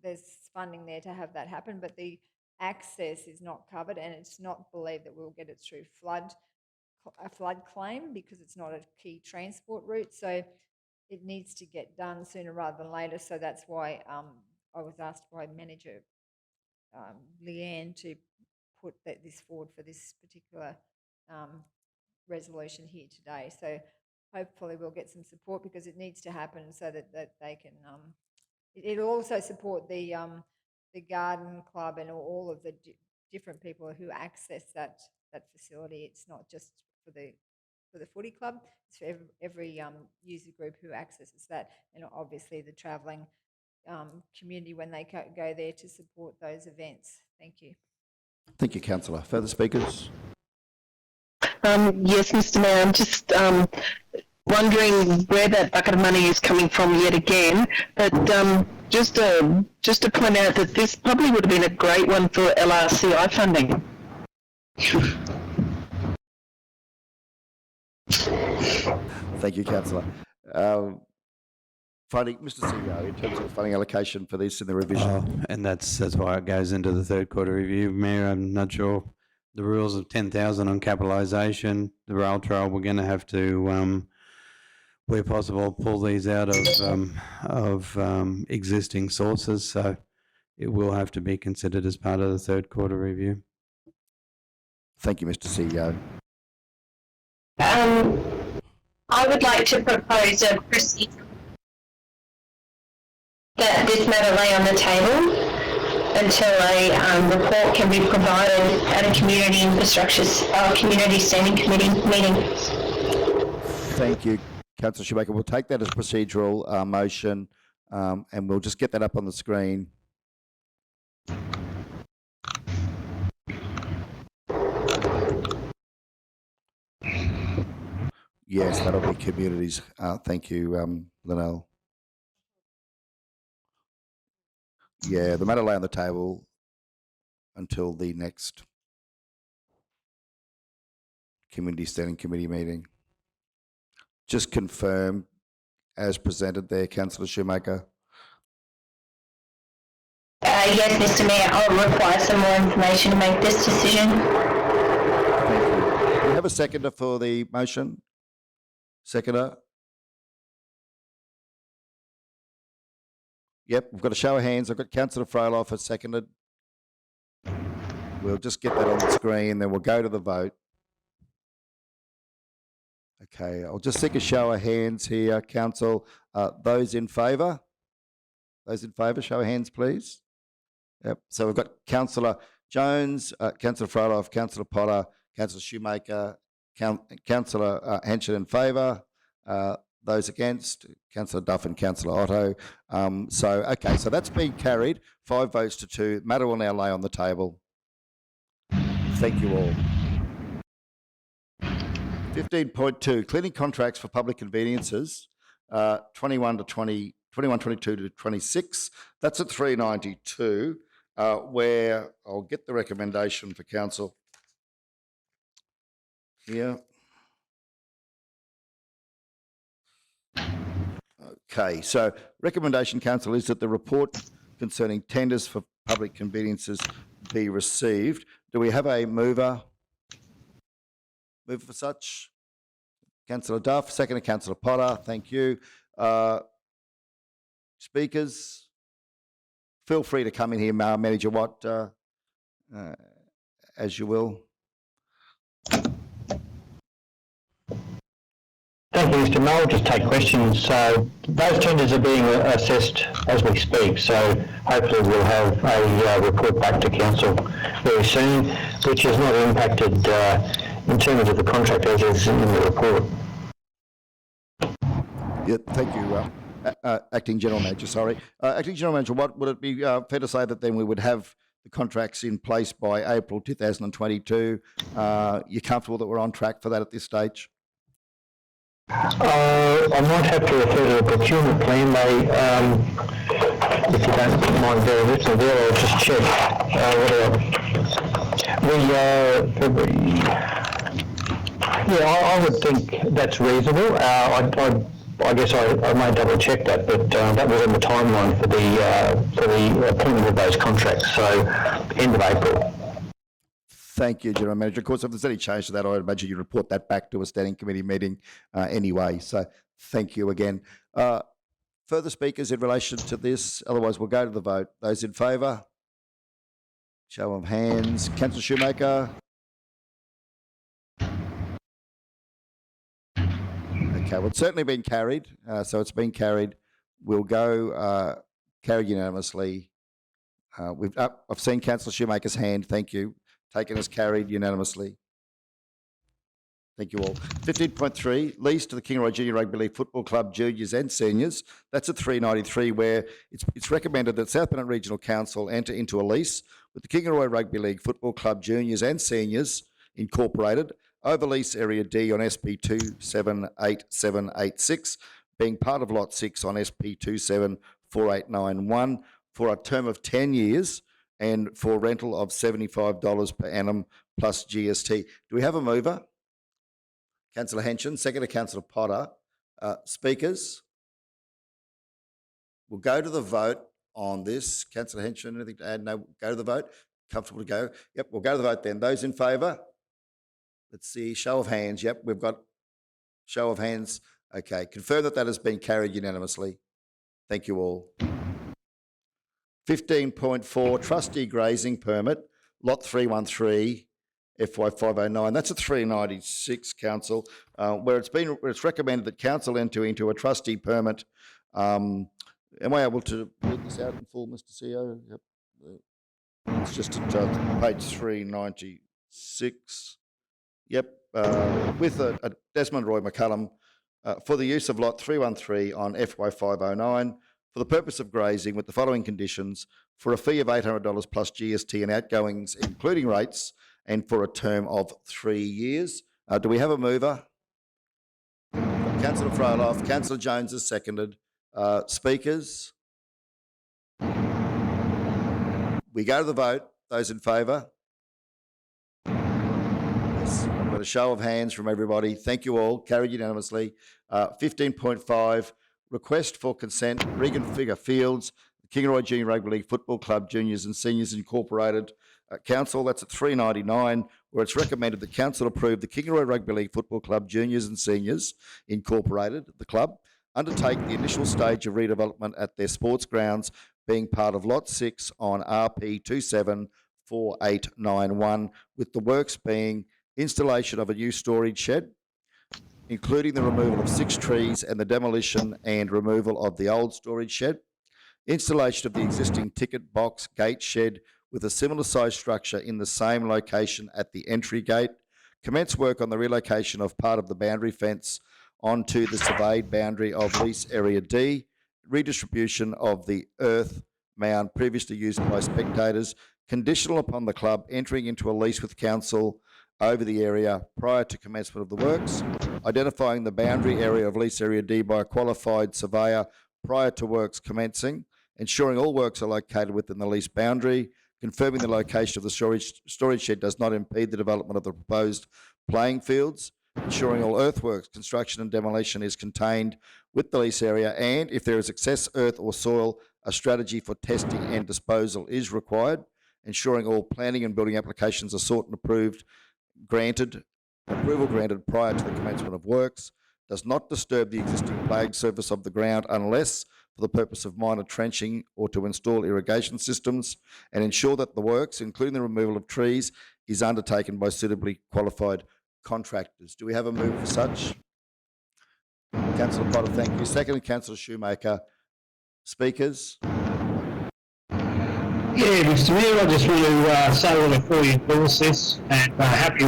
Speaker 3: there's funding there to have that happen, but the access is not covered, and it's not believed that we'll get it through a flood claim because it's not a key transport route. So it needs to get done sooner rather than later. So that's why I was asked by Manager Leanne to put this forward for this particular resolution here today. So hopefully we'll get some support because it needs to happen so that they can. It'll also support the garden club and all of the different people who access that facility. It's not just for the footy club; it's for every user group who accesses that, and obviously the travelling community when they go there to support those events. Thank you.
Speaker 1: Thank you, councillor. Further speakers?
Speaker 8: Yes, Mr. Mayor, I'm just wondering where that bucket of money is coming from yet again. But just to point out that this probably would have been a great one for LRCI funding.
Speaker 1: Thank you, councillor. Funding, Mr. CEO, in terms of funding allocation for this in the revision.
Speaker 7: And that's why it goes into the third quarter review. Mayor, I'm not sure the rules of 10,000 on capitalisation, the rail trail, we're going to have to, where possible, pull these out of existing sources. So it will have to be considered as part of the third quarter review.
Speaker 1: Thank you, Mr. CEO.
Speaker 6: I would like to propose a procedure that this matter lay on the table until a report can be provided at a community community standing committee meeting.
Speaker 1: Thank you, councillor Shoemaker. We'll take that as procedural motion, and we'll just get that up on the screen. Yes, that'll be communities. Thank you, Linnell. Yeah, the matter lay on the table until the next community standing committee meeting. Just confirm as presented there, councillor Shoemaker.
Speaker 6: Yes, Mr. Mayor, I'll require some more information to make this decision.
Speaker 1: Thank you. Do we have a seconder for the motion? Seconder? Yep, we've got a show of hands. I've got councillor Froeloff as seconded. We'll just get that on the screen, then we'll go to the vote. Okay, I'll just seek a show of hands here, council. Those in favour? Those in favour, show of hands, please. Yep, so we've got councillor Jones, councillor Froeloff, councillor Potter, councillor Shoemaker, councillor Henson in favour. Those against, councillor Duff and councillor Otto. Okay, so that's been carried. 5 votes to 2. Matter will now lay on the table. Thank you all. 15.2, cleaning contracts for public conveniences, 21-22 to 26. That's at 392, where I'll get the recommendation for council here. Okay, so recommendation, council, is that the report concerning tenders for public conveniences be received. Do we have a mover? Mover for such? Councillor Duff, second to Councillor Potter, thank you. Speakers, feel free to come in here, Manager Watt, as you will.
Speaker 5: Thank you, Mr. Mayor. I'll just take questions. So those tenders are being assessed as we speak, so hopefully we'll have a report back to council very soon, which is not impacted in terms of the contract as is in the report.
Speaker 1: Yeah, thank you, Acting General Manager, sorry. Acting General Manager, what would it be fair to say that then we would have the contracts in place by April 2022? You're comfortable that we're on track for that at this stage?
Speaker 5: I might have to refer to the procurement plan. If you don't mind bearing with me there, I'll just check. I would think that's reasonable. I guess I may double check that, but that was in the timeline for the appointment of those contracts. So end of April.
Speaker 1: Thank you, General Manager. Of course, if there's any change to that, I would imagine you report that back to a standing committee meeting anyway. So thank you again. Further speakers in relation to this? Otherwise, we'll go to the vote. Those in favour? Show of hands. Councillor Shoemaker? Okay, well, it's certainly been carried. So it's been carried. We'll go carried unanimously. I've seen Councillor Shoemaker's hand. Thank you. Taken as carried unanimously. Thank you all. 15.3, lease to the Kingaroy Junior Rugby League Football Club juniors and seniors. That's at 393, where it's recommended that South Bennett Regional Council enter into a lease with the Kingaroy Rugby League Football Club juniors and seniors incorporated over lease area D on SP 278786, being part of Lot 6 on SP 274891 for a term of 10 years and for rental of $75 per annum plus GST. Do we have a mover? Councillor Henson, second to Councillor Potter. Speakers? We'll go to the vote on this. Councillor Henson, anything to add? No, go to the vote. Comfortable to go? Yep, we'll go to the vote then. Those in favour? Let's see, show of hands. Yep, we've got show of hands. Okay, confirm that that has been carried unanimously. Thank you all. 15.4, trustee grazing permit, lot 313, FY509. That's at 396, Council, where it's recommended that Council enter into a trustee permit. Am I able to read this out in full, Mr. CEO? Yep. It's just at page 396. Yep, with a Desmond Roy McCullum for the use of lot 313 on FY509 for the purpose of grazing with the following conditions: for a fee of $800 plus GST and outgoings, including rates, and for a term of 3 years. Do we have a mover? Councillor Froloff, Councillor Jones has seconded. Speakers? We go to the vote. Those in favour? Yes, I've got a show of hands from everybody. Thank you all. Carried unanimously. 15.5, request for consent, Regan Figure Fields, Kingaroy Junior Rugby League Football Club Juniors and Seniors Incorporated. Council, that's at 399, where it's recommended that Council approve the Kingaroy Rugby League Football Club Juniors and Seniors Incorporated, the club, undertake the initial stage of redevelopment at their sports grounds, being part of Lot 6 on RP 274891, with the works being installation of a new storage shed, including the removal of 6 trees and the demolition and removal of the old storage shed, installation of the existing ticket box gate shed with a similar size structure in the same location at the entry gate, commence work on the relocation of part of the boundary fence onto the surveyed boundary of lease area D, redistribution of the earth mound previously used by spectators, conditional upon the club entering into a lease with council over the area prior to commencement of the works, identifying the boundary area of lease area D by a qualified surveyor prior to works commencing, ensuring all works are located within the lease boundary, confirming the location of the storage shed does not impede the development of the proposed playing fields, ensuring all earthworks, construction and demolition is contained with the lease area, and if there is excess earth or soil, a strategy for testing and disposal is required, ensuring all planning and building applications are sought and approval granted prior to the commencement of works, does not disturb the existing playing surface of the ground unless for the purpose of minor trenching or to install irrigation systems, and ensure that the works, including the removal of trees, is undertaken by suitably qualified contractors. Do we have a move for such? Councillor Potter, thank you. Second, Councillor Shoemaker. Speakers?
Speaker 9: Yeah, Mr. Mayor, I just want to say that I fully endorse this and happy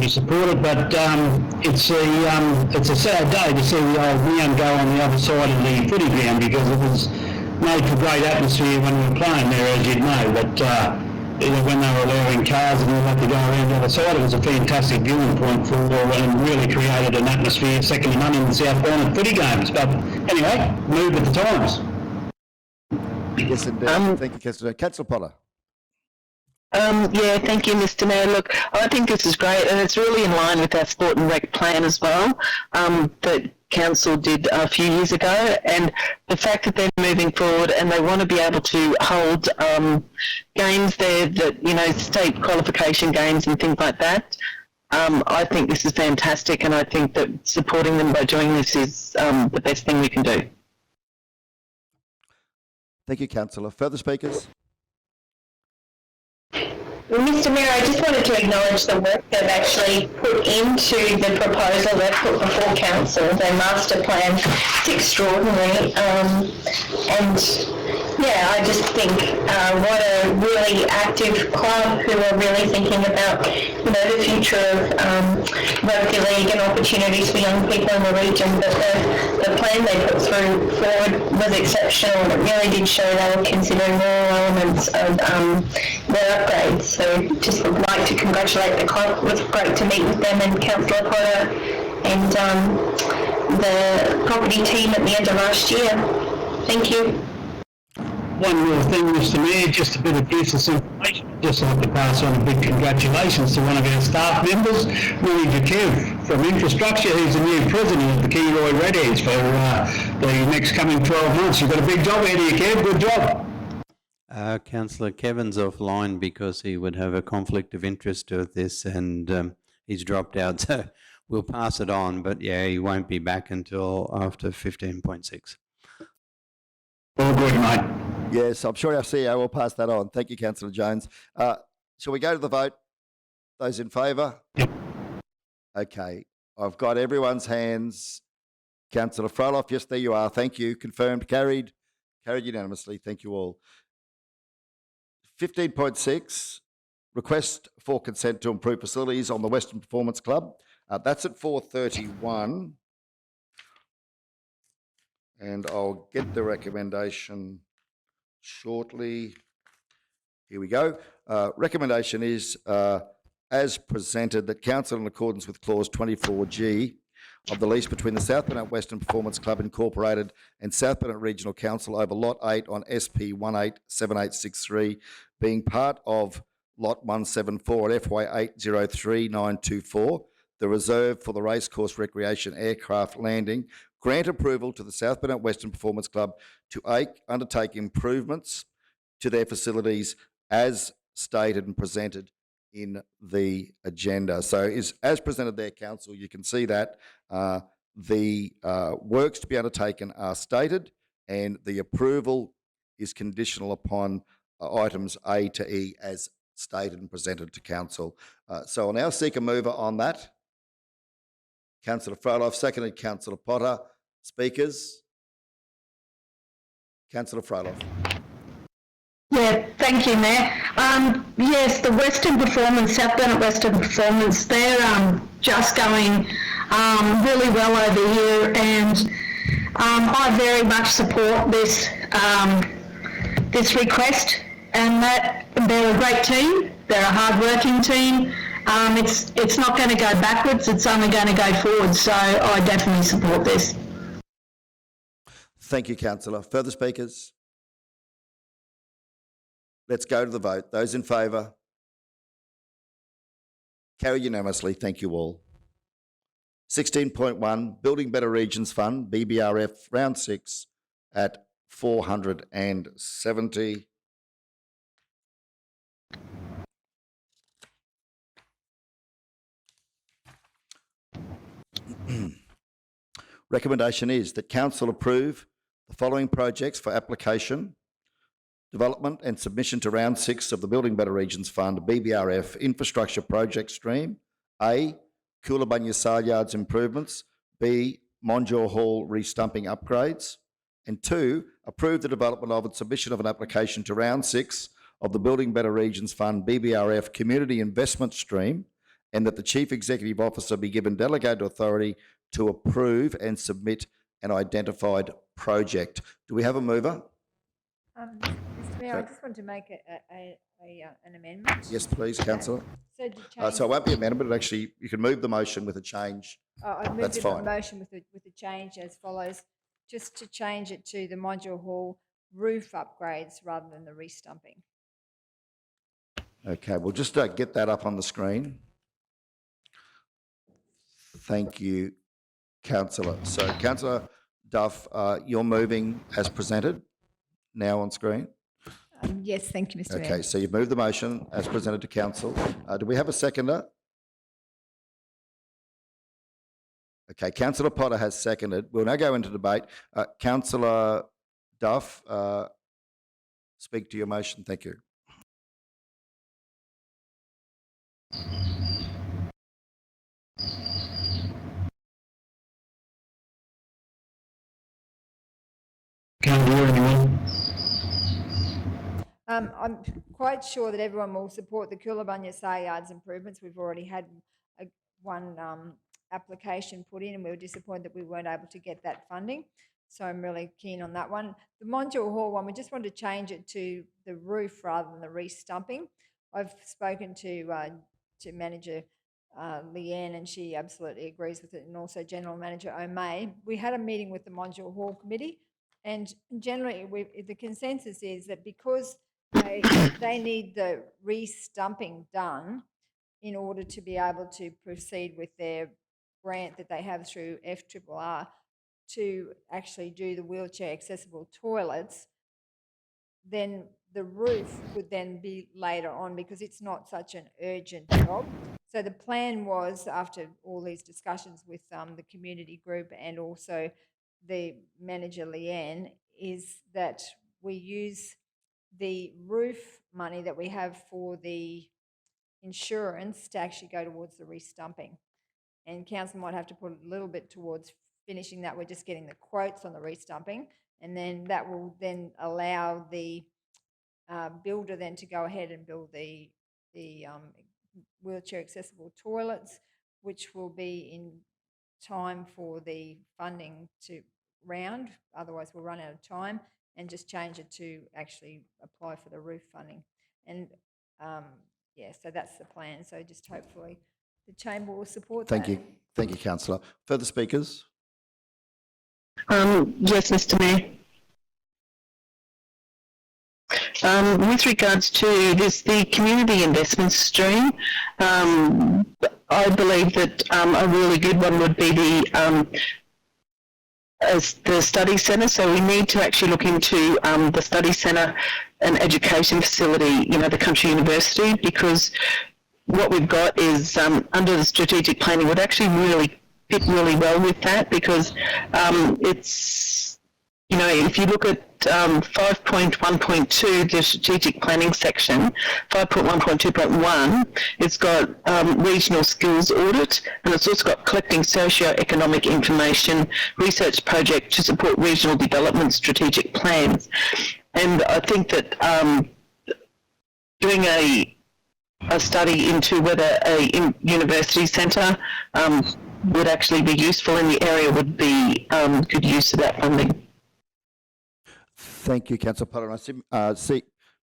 Speaker 9: to support it, but it's a sad day to see the old ground go on the other side of the footy ground, because it was made for great atmosphere when we were playing there, as you'd know, but when they were allowing cars and all that to go around the other side, it was a fantastic viewing point for and really created an atmosphere second to none in the South Bennett footy games. But anyway, move with the times.
Speaker 1: Yes, indeed. Thank you, Councillor. Councillor Potter.
Speaker 8: Yeah, thank you, Mr. Mayor. Look, I think this is great, and it's really in line with our sport and rec plan as well, that Council did a few years ago, and the fact that they're moving forward and they want to be able to hold games there that, you know, state qualification games and things like that. I think this is fantastic, and I think that supporting them by doing this is the best thing we can do.
Speaker 1: Thank you, Councillor. Further speakers?
Speaker 6: Well, Mr. Mayor, I just wanted to acknowledge the work they've actually put into the proposal they've put before council. Their master plan is extraordinary, and Yeah, I just think what a really active club who are really thinking about, the future of rugby league and opportunities for young people in the region. But the plan they put forward was exceptional, and it really did show they were considering all elements of their upgrades. So just would like to congratulate the club. It was great to meet with them and Councillor Potter and the property team at the end of last year. Thank you.
Speaker 9: One more thing, Mr Mayor, just a bit of useless information. Just like to pass on a big congratulations to one of our staff members, Manager Kev from Infrastructure, who's the new president of the Kiwi Redheads for the next coming 12 months. You've got a big job ahead of you, Kev. Good job.
Speaker 7: Councillor Kevin's offline because he would have a conflict of interest with this, and he's dropped out. So we'll pass it on, but yeah, he won't be back until after 15.6.
Speaker 9: All good, mate.
Speaker 1: Yes, I'm sure our CEO will pass that on. Thank you, Councillor Jones. Shall we go to the vote? Those in favour?
Speaker 9: Yep.
Speaker 1: Okay, I've got everyone's hands. Councillor Froloff, yes, there you are. Thank you. Confirmed, carried. Carried unanimously. Thank you all. 15.6, request for consent to improve facilities on the Western Performance Club. That's at 4:31. And I'll get the recommendation shortly. Here we go. Recommendation is, as presented, that council, in accordance with clause 24G of the lease between the South Burnett Western Performance Club Incorporated and South Burnett Regional Council over Lot 8 on SP 187863, being part of Lot 174 at FY 803924, the reserve for the Racecourse Recreation Aircraft Landing, grant approval to the South Burnett Western Performance Club to undertake improvements to their facilities as stated and presented in the agenda. So as presented there, Council, you can see that the works to be undertaken are stated, and the approval is conditional upon items A to E as stated and presented to Council. So I'll now seek a mover on that. Councillor Froloff, seconded Councillor Potter. Speakers? Councillor Froloff.
Speaker 13: Yeah, thank you, Mayor. Yes, the Western Performance, South Burnett Western Performance, they're just going really well over here, and I very much support this this request, and that they're a great team, they're a hard-working team. It's not going to go backwards, it's only going to go forward, so I definitely support this.
Speaker 1: Thank you, Councillor. Further speakers? Let's go to the vote. Those in favour? Carry unanimously. Thank you all. 16.1, Building Better Regions Fund, BBRF, round 6 at 470. Recommendation is that Council approve the following projects for application, development and submission to round 6 of the Building Better Regions Fund, BBRF, infrastructure project stream. A, Coolabunga Sale Yards improvements. B, Monjaw Hall restumping upgrades. And 2, approve the development of and submission of an application to round 6 of the Building Better Regions Fund, BBRF, community investment stream, and that the Chief Executive Officer be given delegated authority to approve and submit an identified project. Do we have a mover?
Speaker 3: Mr Mayor, I just want to make an amendment.
Speaker 1: Yes, please, Councillor.
Speaker 3: So to change,
Speaker 1: So it won't be amendment, but actually you can move the motion with a change.
Speaker 3: I moved
Speaker 1: That's
Speaker 3: the
Speaker 1: fine.
Speaker 3: motion with the change as follows, just to change it to the Monjaw Hall roof upgrades rather than the restumping.
Speaker 1: Okay, we'll just get that up on the screen. Thank you, Councillor. So, Councillor Duff, you're moving as presented now on screen?
Speaker 3: Yes, thank you, Mr Mayor.
Speaker 1: Okay, so you've moved the motion as presented to Council. Do we have a seconder? Okay, Councillor Potter has seconded. We'll now go into debate. Councillor Duff, speak to your motion. Thank you.
Speaker 9: Can't hear anyone.
Speaker 3: I'm quite sure that everyone will support the Coolabunga Sale Yards improvements. We've already had one application put in, and we were disappointed that we weren't able to get that funding. So I'm really keen on that one. The Montreal Hall one, we just wanted to change it to the roof rather than the re-stumping. I've spoken to Manager Leanne, and she absolutely agrees with it, and also General Manager O'May. We had a meeting with the Montreal Hall Committee, and generally the consensus is that because they need the re-stumping done in order to be able to proceed with their grant that they have through FRRR to actually do the wheelchair accessible toilets, then the roof would then be later on because it's not such an urgent job. So the plan was, after all these discussions with the community group and also the manager Leanne, is that we use the roof money that we have for the insurance to actually go towards the re-stumping. And council might have to put a little bit towards finishing that. We're just getting the quotes on the re-stumping, and then that will then allow the builder then to go ahead and build the wheelchair accessible toilets, which will be in time for the funding to round. Otherwise, we'll run out of time, and just change it to actually apply for the roof funding. And yeah, so that's the plan. So just hopefully the chamber will support that.
Speaker 1: Thank you, councillor. Further speakers?
Speaker 8: Yes, Mr. Mayor. With regards to this, the community investment stream, I believe that a really good one would be the study centre. So we need to actually look into the study centre and education facility, the country university, because what we've got is under the strategic planning would actually really fit really well with that, because it's, if you look at 5.1.2, the strategic planning section, 5.1.2.1, it's got regional skills audit, and it's also got collecting socio-economic information, research project to support regional development strategic plans. And I think that doing a study into whether a university centre would actually be useful in the area would be good use of that funding.
Speaker 1: Thank you, Councillor Potter. I see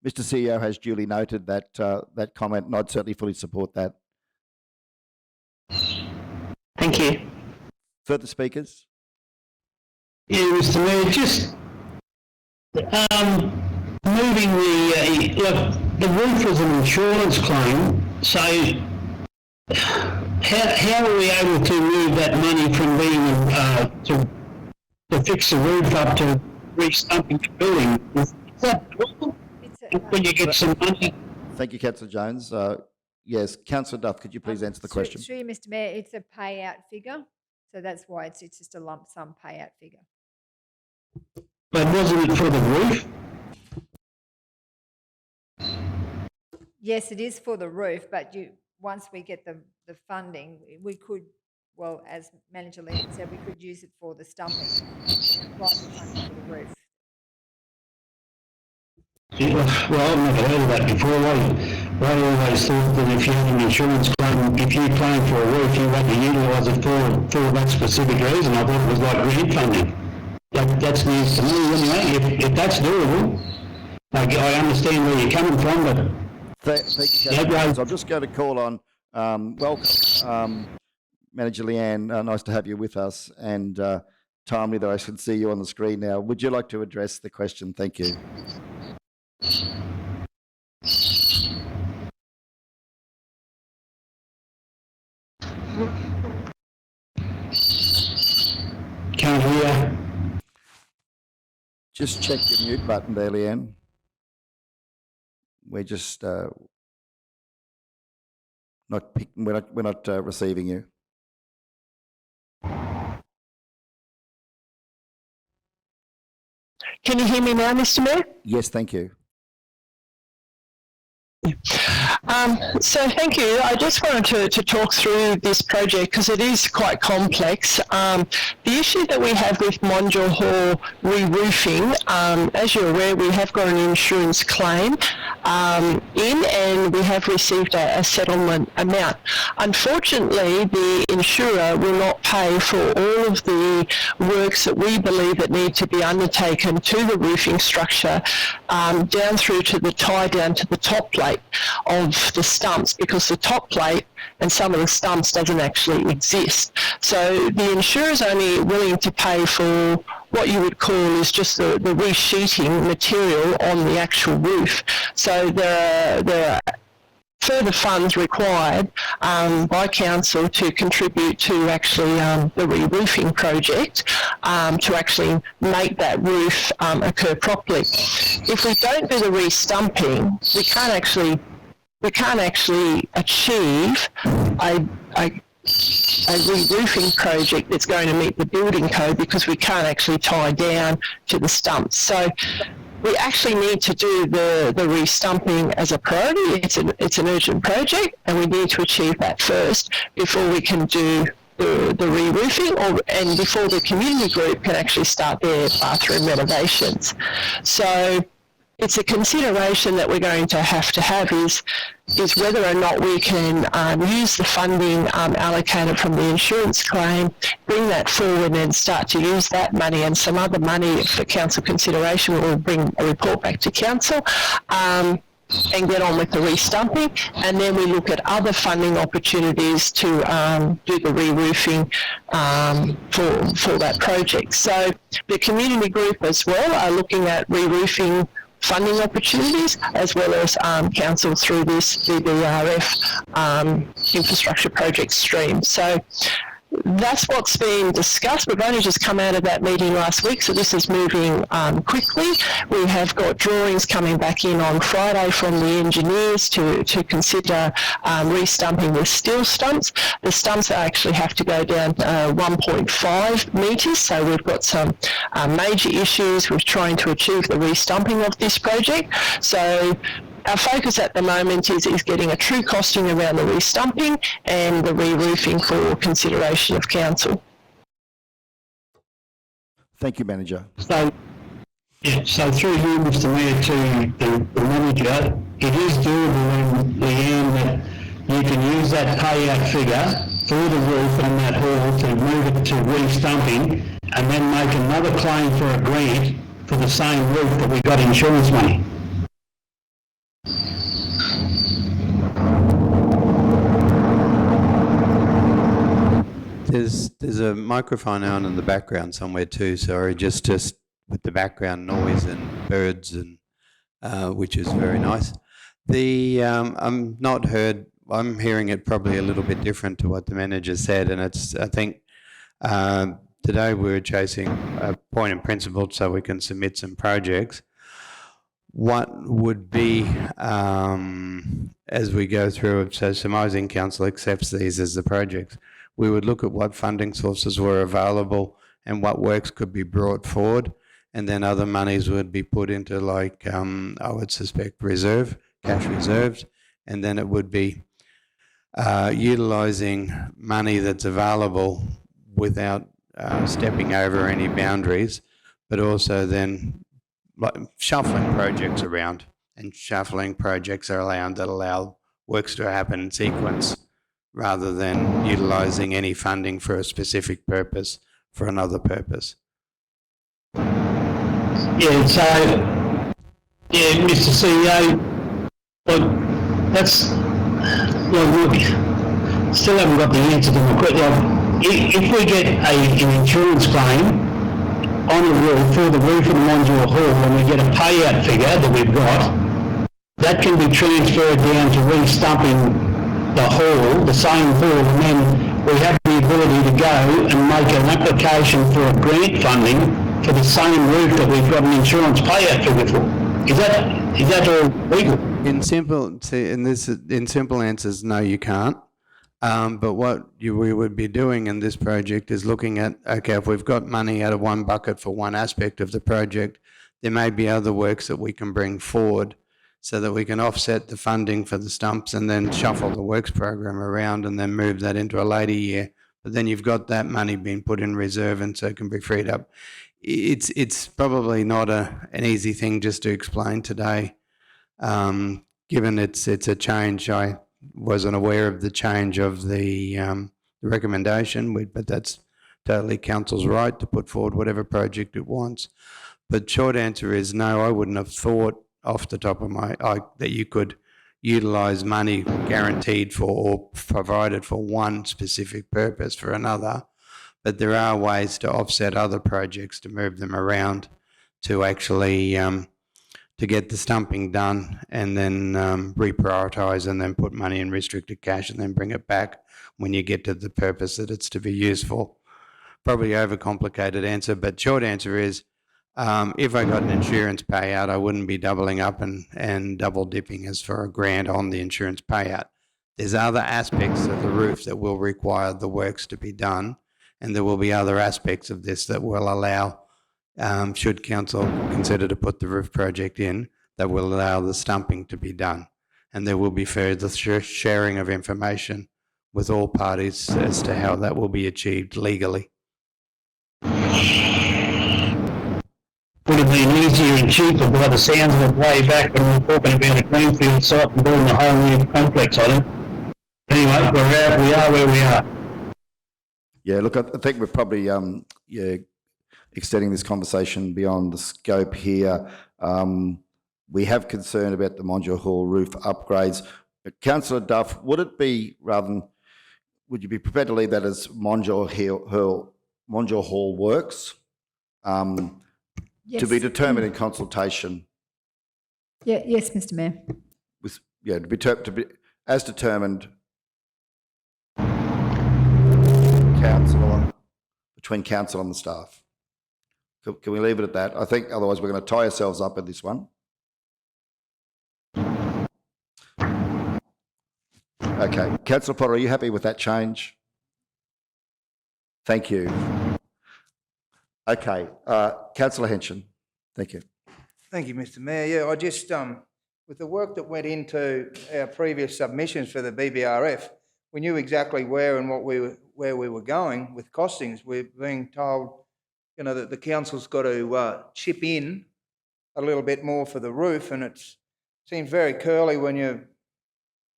Speaker 1: Mr. CEO has duly noted that that comment, and I'd certainly fully support that.
Speaker 8: Thank you.
Speaker 1: Further speakers?
Speaker 9: Yeah, Mr. Mayor, just moving the roof was an insurance claim, so how are we able to move that money from being to fix the roof up to re-stumping the building? Is that doable? When you get some money?
Speaker 1: Thank you, Councillor Jones. Yes, Councillor Duff, could you please answer the question?
Speaker 3: Through you, Mr. Mayor, it's a payout figure, so that's why it's just a lump sum payout figure.
Speaker 9: But wasn't it for the roof?
Speaker 3: Yes, it is for the roof, but once we get the funding, we could, well, as Manager Lee said, we could use it for the stumping and apply for funding for the roof.
Speaker 9: Yeah, well, I've never heard of that before. I always thought that if you had an insurance claim, if you claim for a roof, you had to utilise it for that specific reason. I thought it was like grant funding. That's news to me anyway. If that's doable, I understand where you're coming from, but...
Speaker 1: Thank you, Councillor. I'm just going to call on, welcome, Manager Leanne. Nice to have you with us, and timely that I should see you on the screen now. Would you like to address the question? Thank you.
Speaker 9: Can't hear.
Speaker 1: Just check your mute button there, Leanne. We're just not picking. We're not receiving you.
Speaker 8: Can you hear me now, Mr. Mayor?
Speaker 1: Yes, thank you.
Speaker 8: So thank you. I just wanted to talk through this project because it is quite complex. The issue that we have with Mondial Hall re-roofing, as you're aware, we have got an insurance claim in and we have received a settlement amount. Unfortunately, the insurer will not pay for all of the works that we believe that need to be undertaken to the roofing structure down through to the tie down to the top plate of the stumps, because the top plate and some of the stumps doesn't actually exist. So the insurer is only willing to pay for what you would call is just the resheeting material on the actual roof. So there are further funds required by council to contribute to actually the re-roofing project to actually make that roof occur properly. If we don't do the re-stumping, we can't actually achieve a re-roofing project that's going to meet the building code, because we can't actually tie down to the stumps. So we actually need to do the re-stumping as a priority. It's an urgent project, and we need to achieve that first before we can do the re-roofing, and before the community group can actually start their bathroom renovations. So it's a consideration that we're going to have is whether or not we can use the funding allocated from the insurance claim, bring that forward and start to use that money and some other money for council consideration. We'll bring a report back to council and get on with the re-stumping, and then we look at other funding opportunities to do the re-roofing for that project. So the community group as well are looking at re-roofing funding opportunities, as well as council through this BBRF infrastructure project stream. So that's what's been discussed. We've only just come out of that meeting last week, so this is moving quickly. We have got drawings coming back in on Friday from the engineers to consider re-stumping with steel stumps. The stumps actually have to go down 1.5 metres, so we've got some major issues with trying to achieve the re-stumping of this project. So our focus at the moment is getting a true costing around the re-stumping and the re-roofing for consideration of council.
Speaker 1: Thank you, Manager.
Speaker 9: So through you, Mr Mayor, to the manager, it is doable, Leanne, that you can use that payout figure for the roof on that hall to move it to re-stumping, and then make another claim for a grant for the same roof that we got insurance money.
Speaker 7: There's a microphone on in the background somewhere too. Sorry, just with the background noise and birds and which is very nice. I'm hearing it probably a little bit different to what the manager said, and I think today we're chasing a point in principle so we can submit some projects. What would be, as we go through it, so surmising council accepts these as the projects, we would look at what funding sources were available and what works could be brought forward, and then other monies would be put into, like, I would suspect cash reserves, and then it would be utilising money that's available without stepping over any boundaries, but also then like shuffling projects around, and shuffling projects are allowed that allow works to happen in sequence rather than utilising any funding for a specific purpose for another purpose.
Speaker 9: Yeah, so, yeah, Mr CEO, look, still haven't got the answer to my question. If we get an insurance claim on the roof for the roof of the Mondial Hall, and we get a payout figure that we've got, that can be transferred down to re-stumping the hall, the same hall, and then we have the ability to go and make an application for a grant funding for the same roof that we've got an insurance payout figure for. Is that all legal?
Speaker 7: In simple answers, no, you can't. But what we would be doing in this project is looking at, okay, if we've got money out of one bucket for one aspect of the project, there may be other works that we can bring forward so that we can offset the funding for the stumps and then shuffle the works program around and then move that into a later year. But then you've got that money being put in reserve and so it can be freed up. It's probably not an easy thing just to explain today, given it's a change. I wasn't aware of the change of the recommendation, but that's totally council's right to put forward whatever project it wants. But short answer is no, I wouldn't have thought off the top of my that you could utilise money guaranteed for or provided for one specific purpose for another. But there are ways to offset other projects, to move them around, to actually to get the stumping done and then reprioritise and then put money in restricted cash and then bring it back when you get to the purpose that it's to be used for. Probably overcomplicated answer, but short answer is if I got an insurance payout, I wouldn't be doubling up and double dipping as for a grant on the insurance payout. There's other aspects of the roof that will require the works to be done, and there will be other aspects of this that will allow, should council consider to put the roof project in, that will allow the stumping to be done. And there will be further sharing of information with all parties as to how that will be achieved legally.
Speaker 9: Would have been easier and cheaper by the sounds of it way back when we were talking about a greenfield site and building a whole new complex on it. Anyway, we are where we are.
Speaker 1: Yeah, look, I think we're probably extending this conversation beyond the scope here. We have concern about the Modular Hall roof upgrades. Councillor Duff, would you be prepared to leave that as Modular Hall works?
Speaker 3: Yes.
Speaker 1: To be determined in consultation.
Speaker 3: Yeah, yes, Mr. Mayor.
Speaker 1: To be as determined between council and the staff. Can we leave it at that? I think otherwise we're going to tie ourselves up in this one. Okay, Councillor Potter, are you happy with that change? Thank you. Okay, Councillor Henson, thank you.
Speaker 4: Thank you, Mr. Mayor. Yeah, I just, with the work that went into our previous submissions for the BBRF, we knew exactly where and where we were going with costings. We're being told, you know, that the council's got to chip in a little bit more for the roof, and it seems very curly when you,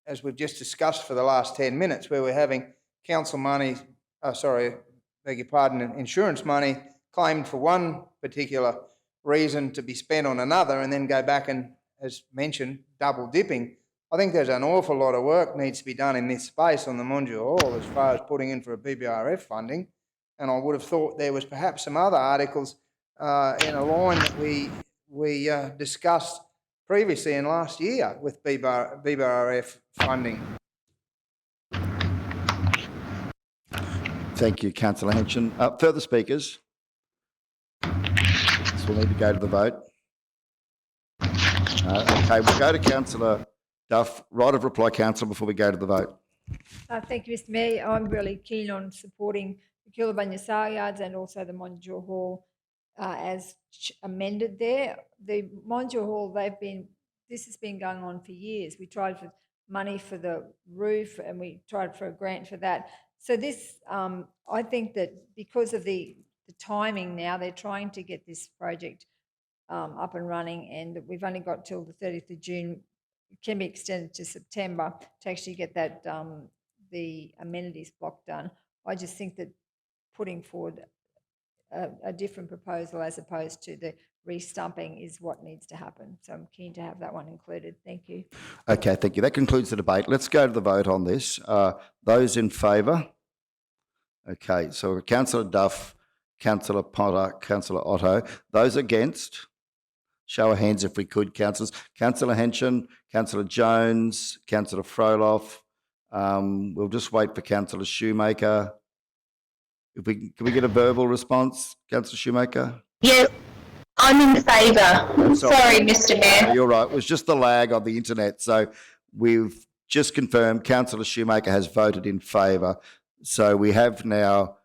Speaker 4: as we've just discussed for the last 10 minutes, where we're having council money, insurance money claimed for one particular reason to be spent on another, and then go back and, as mentioned, double dipping. I think there's an awful lot of work needs to be done in this space on the Modular Hall as far as putting in for a BBRF funding, and I would have thought there was perhaps some other articles in a line that we discussed previously in last year with BBRF funding.
Speaker 1: Thank you, Councillor Henson. Further speakers? So we'll need to go to the vote. Okay, we'll go to Councillor Duff. Right of reply, Councillor, before we go to the vote.
Speaker 3: Thank you, Mr. Mayor. I'm really keen on supporting the Coolabunga Sale Yards and also the Modular Hall as amended there. The Modular Hall, this has been going on for years. We tried for money for the roof and we tried for a grant for that. So this, I think that because of the timing now, they're trying to get this project up and running, and we've only got till the 30th of June. It can be extended to September to actually get that the amenities block done. I just think that putting forward a different proposal as opposed to the re-stumping is what needs to happen. So I'm keen to have that one included. Thank you.
Speaker 1: Okay, thank you. That concludes the debate. Let's go to the vote on this. Those in favour? Okay, so Councillor Duff, Councillor Potter, Councillor Otto. Those against? Show of hands if we could, councillors. Councillor Henson, Councillor Jones, Councillor Froloff. We'll just wait for Councillor Shoemaker. Can we get a verbal response, Councillor Shoemaker?
Speaker 6: Yeah, I'm in favour. Sorry, Mr. Mayor.
Speaker 1: You're right. It was just the lag on the internet. So we've just confirmed Councillor Shoemaker has voted in favour. So we have now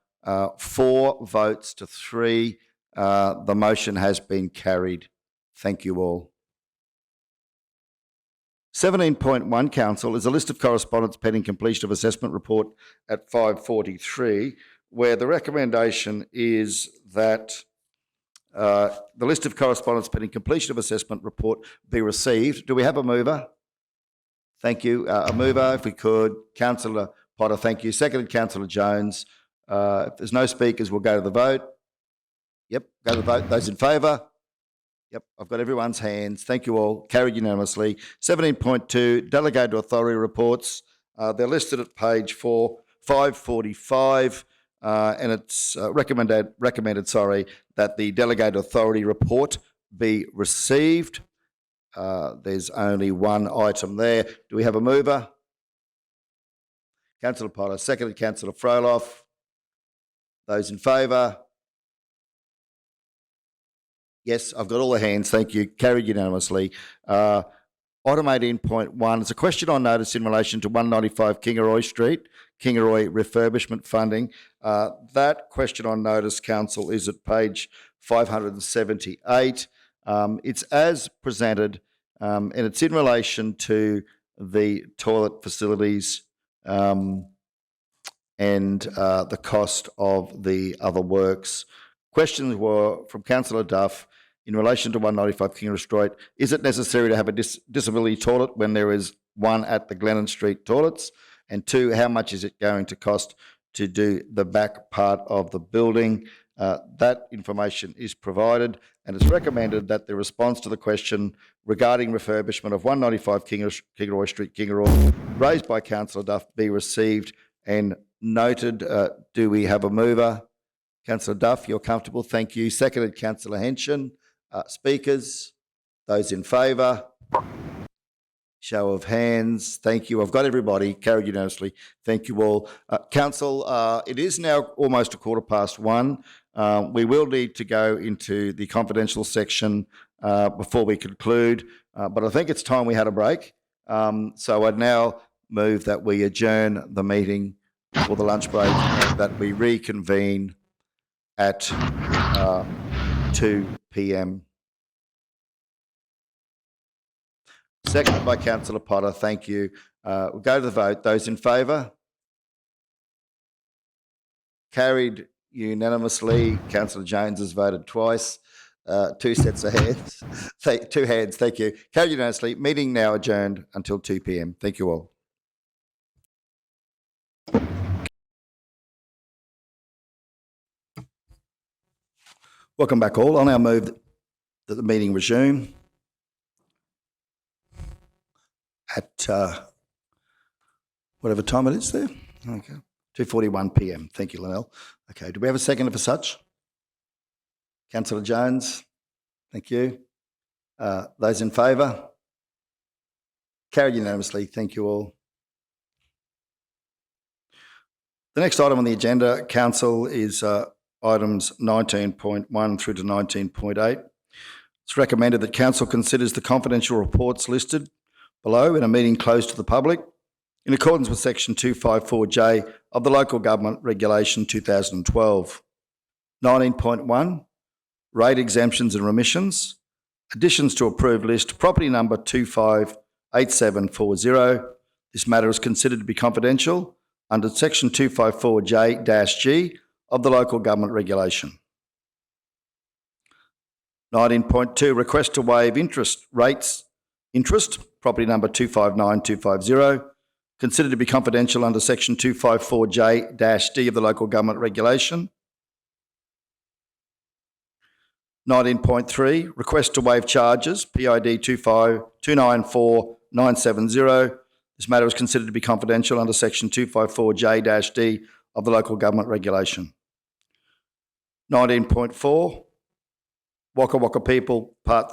Speaker 1: 4 votes to 3. The motion has been carried. Thank you all. 17.1, Council, is a list of correspondence pending completion of assessment report at 543, where the recommendation is that the list of correspondence pending completion of assessment report be received. Do we have a mover? Thank you. A mover, if we could. Councillor Potter, thank you. Seconded, Councillor Jones. If there's no speakers, we'll go to the vote. Yep, go to the vote. Those in favour? Yep, I've got everyone's hands. Thank you all. Carried unanimously. 17.2, delegated authority reports. They're listed at page 545, and it's recommended that the delegated authority report be received. There's only one item there. Do we have a mover? Councillor Potter, seconded, Councillor Froloff. Those in favour? Yes, I've got all the hands. Thank you. Carried unanimously. Item 18.1 is a question on notice in relation to 195 Kingaroy Street, Kingaroy refurbishment funding. That question on notice, Council, is at page 578. It's as presented, and it's in relation to the toilet facilities and the cost of the other works. Questions were from Councillor Duff in relation to 195 Kingaroy Street. Is it necessary to have a disability toilet when there is one at the Glennon Street toilets? And two, how much is it going to cost to do the back part of the building? That information is provided, and it's recommended that the response to the question regarding refurbishment of 195 Kingaroy Street, Kingaroy, raised by Councillor Duff, be received and noted. Do we have a mover? Councillor Duff, you're comfortable. Thank you. Seconded, Councillor Henson. Speakers? Those in favour? Show of hands. Thank you. I've got everybody. Carried unanimously. Thank you all. Council, it is now almost 1:15. We will need to go into the confidential section before we conclude, but I think it's time we had a break. So I'd now move that we adjourn the meeting for the lunch break and that we reconvene at 2 p.m. Seconded by Councillor Potter. Thank you. We'll go to the vote. Those in favour? Carried unanimously. Councillor Jones has voted twice. Two sets of hands. Two hands. Thank you. Carried unanimously. Meeting now adjourned until 2 p.m. Thank you all. Welcome back all. I'll now move that the meeting resume at whatever time it is there. Okay. 2:41 p.m. Thank you, Linnell. Okay. Do we have a seconder for such? Councillor Jones. Thank you. Those in favour? Carried unanimously. Thank you all. The next item on the agenda, Council, is items 19.1 through to 19.8. It's recommended that Council considers the confidential reports listed below in a meeting closed to the public in accordance with Section 254J of the Local Government Regulation 2012. 19.1, rate exemptions and remissions, additions to approved list, property number 258740. This matter is considered to be confidential under Section 254J-G of the Local Government Regulation. 19.2, request to waive interest, property number 259250, considered to be confidential under Section 254J-D of the Local Government Regulation. 19.3, request to waive charges, PID 294970. This matter is considered to be confidential under Section 254J-D of the Local Government Regulation. 19.4, Waka Waka People, Part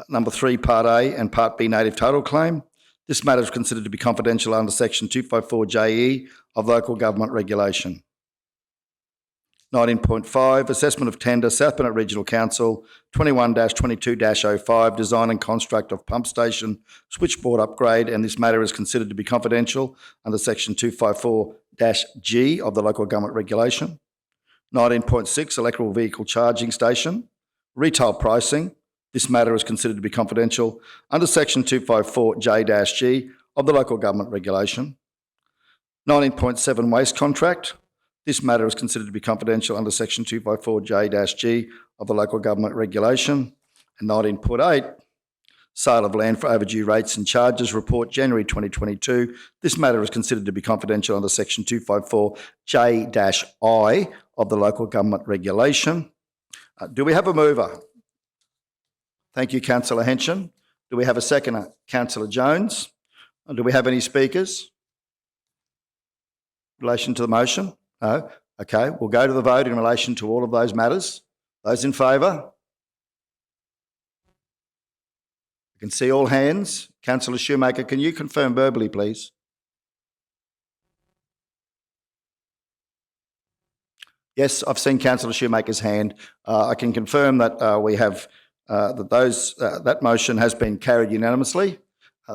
Speaker 1: Number 3, Part A and Part B Native Title Claim. This matter is considered to be confidential under Section 254JE of Local Government Regulation. 19.5, Assessment of Tender, South Burnett Regional Council, 21-22-05, Design and Construct of Pump Station Switchboard Upgrade, and this matter is considered to be confidential under Section 254-G of the Local Government Regulation. 19.6, Electrical Vehicle Charging Station, Retail Pricing. This matter is considered to be confidential under section 254J-G of the Local Government Regulation. 19.7 waste contract. This matter is considered to be confidential under section 254J-G of the Local Government Regulation. And 19.8, sale of land for overdue rates and charges report January 2022. This matter is considered to be confidential under section 254J-I of the Local Government Regulation. Do we have a mover? Thank you, Councillor Henson. Do we have a seconder? Councillor Jones. Do we have any speakers in relation to the motion? No? Okay, we'll go to the vote in relation to all of those matters. Those in favour? I can see all hands. Councillor Shoemaker, can you confirm verbally, please? Yes, I've seen Councillor Shoemaker's hand. I can confirm that we have that motion has been carried unanimously.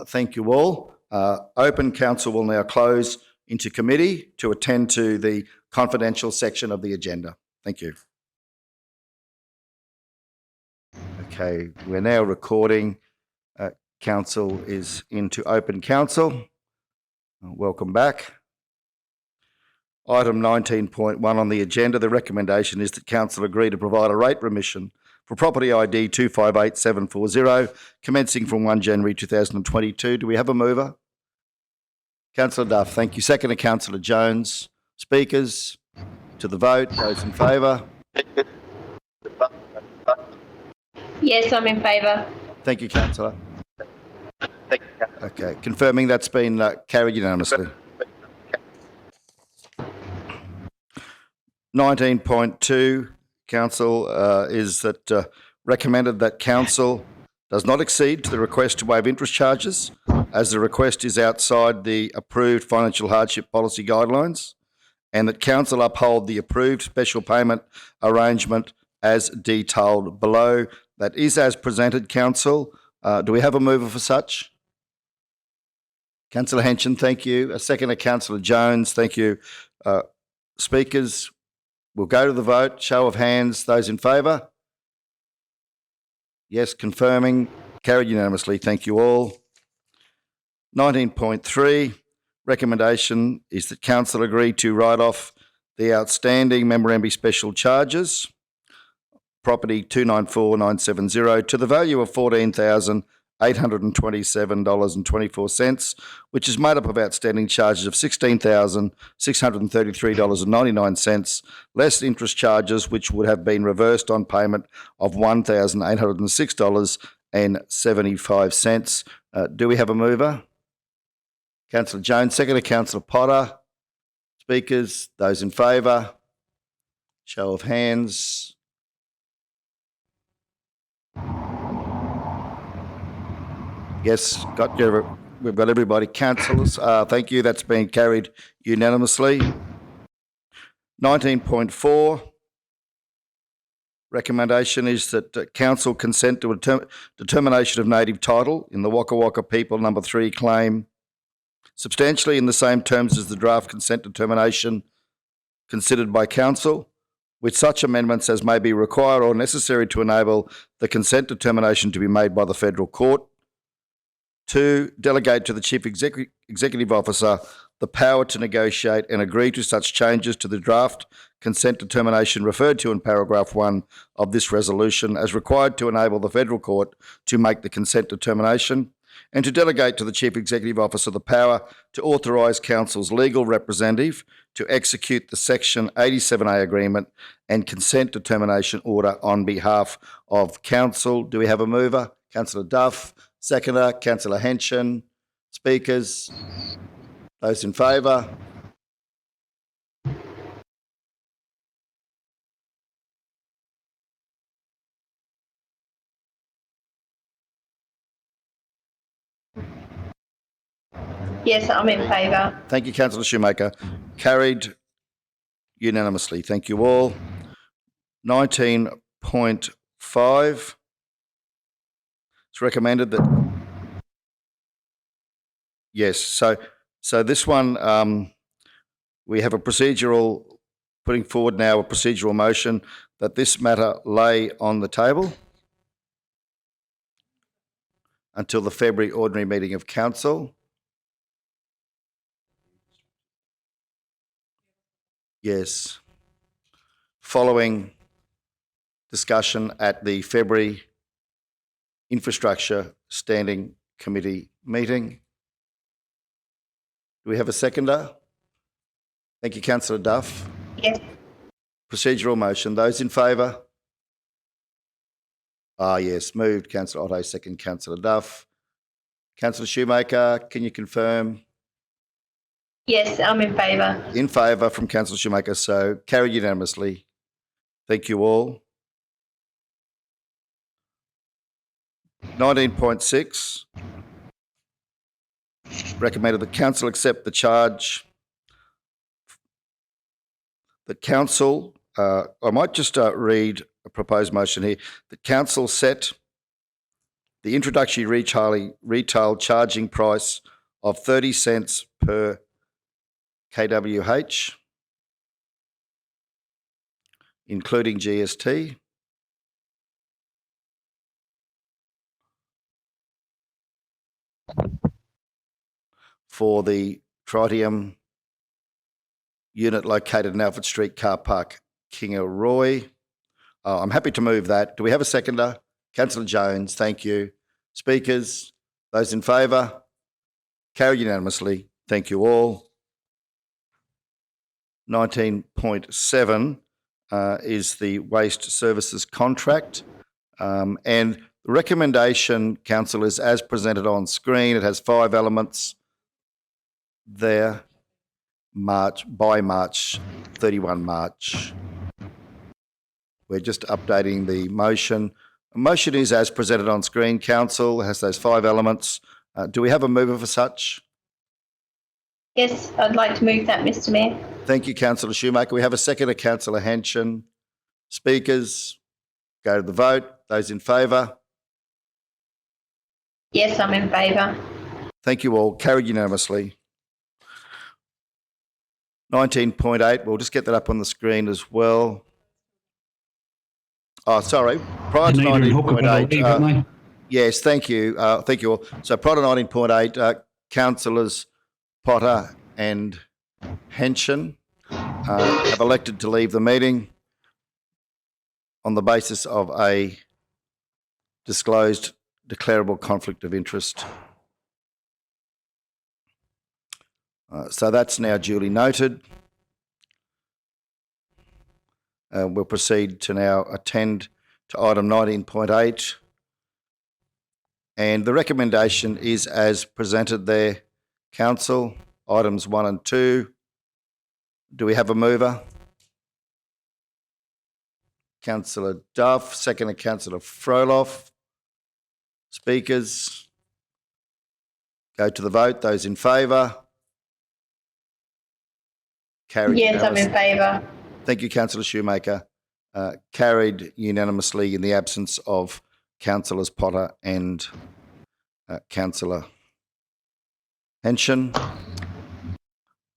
Speaker 1: Thank you all. Open council will now close into committee to attend to the confidential section of the agenda. Thank you. Okay, we're now recording. Council is into open council. Welcome back. Item 19.1 on the agenda, the recommendation is that council agree to provide a rate remission for property ID 258740 commencing from 1 January 2022. Do we have a mover? Councillor Duff, thank you. Seconder, Councillor Jones. Speakers to the vote. Those in favour?
Speaker 6: Yes, I'm in favour.
Speaker 1: Thank you, Councillor. Okay, confirming that's been carried unanimously. 19.2, Council, is that recommended that Council does not accede to the request to waive interest charges, as the request is outside the approved financial hardship policy guidelines, and that Council uphold the approved special payment arrangement as detailed below. That is as presented, Council. Do we have a mover for such? Councillor Henson, thank you. A seconder, Councillor Jones, thank you. Speakers, we'll go to the vote. Show of hands. Those in favour? Yes, confirming. Carried unanimously. Thank you all. 19.3, recommendation is that Council agree to write off the outstanding memorandum special charges, property 294970, to the value of $14,827.24, which is made up of outstanding charges of $16,633.99, less interest charges, which would have been reversed on payment of $1,806.75. Do we have a mover? Councillor Jones, seconder, Councillor Potter. Speakers, those in favour? Show of hands. Yes, we've got everybody. Councillors, thank you. That's been carried unanimously. 19.4, recommendation is that Council consent to a determination of native title in the Waka Waka People No. 3 claim, substantially in the same terms as the draft consent determination considered by Council, with such amendments as may be required or necessary to enable the consent determination to be made by the Federal Court. 2, delegate to the Chief Executive Officer the power to negotiate and agree to such changes to the draft consent determination referred to in paragraph 1 of this resolution as required to enable the Federal Court to make the consent determination, and to delegate to the Chief Executive Officer the power to authorise Council's legal representative to execute the Section 87A agreement and consent determination order on behalf of Council. Do we have a mover? Councillor Duff. Seconder, Councillor Henson. Speakers, those in favour?
Speaker 6: Yes, I'm in favour.
Speaker 1: Thank you, Councillor Shoemaker. Carried unanimously. Thank you all. 19.5. It's recommended that, yes, so this one, we have a procedural, putting forward now a procedural motion that this matter lay on the table. until the February ordinary meeting of council. Yes. Following discussion at the February Infrastructure Standing Committee meeting. Do we have a seconder? Thank you, Councillor Duff.
Speaker 6: Yes.
Speaker 1: Procedural motion. Those in favour? Yes. Moved, Councillor Otto. Second, Councillor Duff. Councillor Shoemaker, can you confirm?
Speaker 6: Yes, I'm in favour.
Speaker 1: In favour from Councillor Shoemaker, so carried unanimously. Thank you all. 19.6. Recommended that council accept the charge that council, I might just read a proposed motion here, that council set the introductory retail charging price of 30 cents per kWh, including GST, for the Tritium unit located in Alfred Street Car Park, Kingaroy. I'm happy to move that. Do we have a seconder? Councillor Jones, thank you. Speakers, those in favour? Carried unanimously. Thank you all. 19.7 is the waste services contract. And the recommendation, council, is as presented on screen. It has 5 elements there. By March, 31 March. We're just updating the motion. The motion is as presented on screen, council. It has those 5 elements. Do we have a mover for such?
Speaker 6: Yes, I'd like to move that, Mr. Mayor.
Speaker 1: Thank you, Councillor Shoemaker. We have a seconder, Councillor Henshin. Speakers, go to the vote. Those in favour?
Speaker 6: Yes, I'm in favour.
Speaker 1: Thank you all. Carried unanimously. 19.8, we'll just get that up on the screen as well. Oh, sorry. Prior to 19.8, yes, thank you. Thank you all. So prior to 19.8, Councillors Potter and Henshin have elected to leave the meeting on the basis of a disclosed declarable conflict of interest. So that's now duly noted. We'll proceed to now attend to item 19.8. And the recommendation is as presented there, council, items 1 and 2. Do we have a mover? Councillor Duff, second, Councillor Froloff. Speakers, go to the vote. Those in favour? Carried.
Speaker 6: Yes, I'm in favour.
Speaker 1: Thank you, Councillor Shoemaker. Carried unanimously in the absence of Councillors Potter and Councillor Henshin.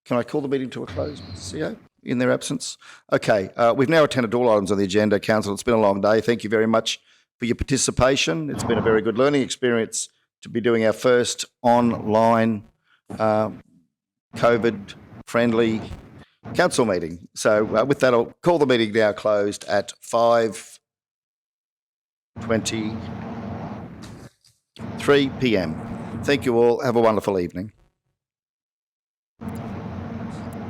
Speaker 1: Can I call the meeting to a close, CEO, in their absence? Okay, we've now attended all items on the agenda, Council. It's been a long day. Thank you very much for your participation. It's been a very good learning experience to be doing our first online COVID-friendly council meeting. So with that, I'll call the meeting now closed at 5:23 p.m. Thank you all. Have a wonderful evening.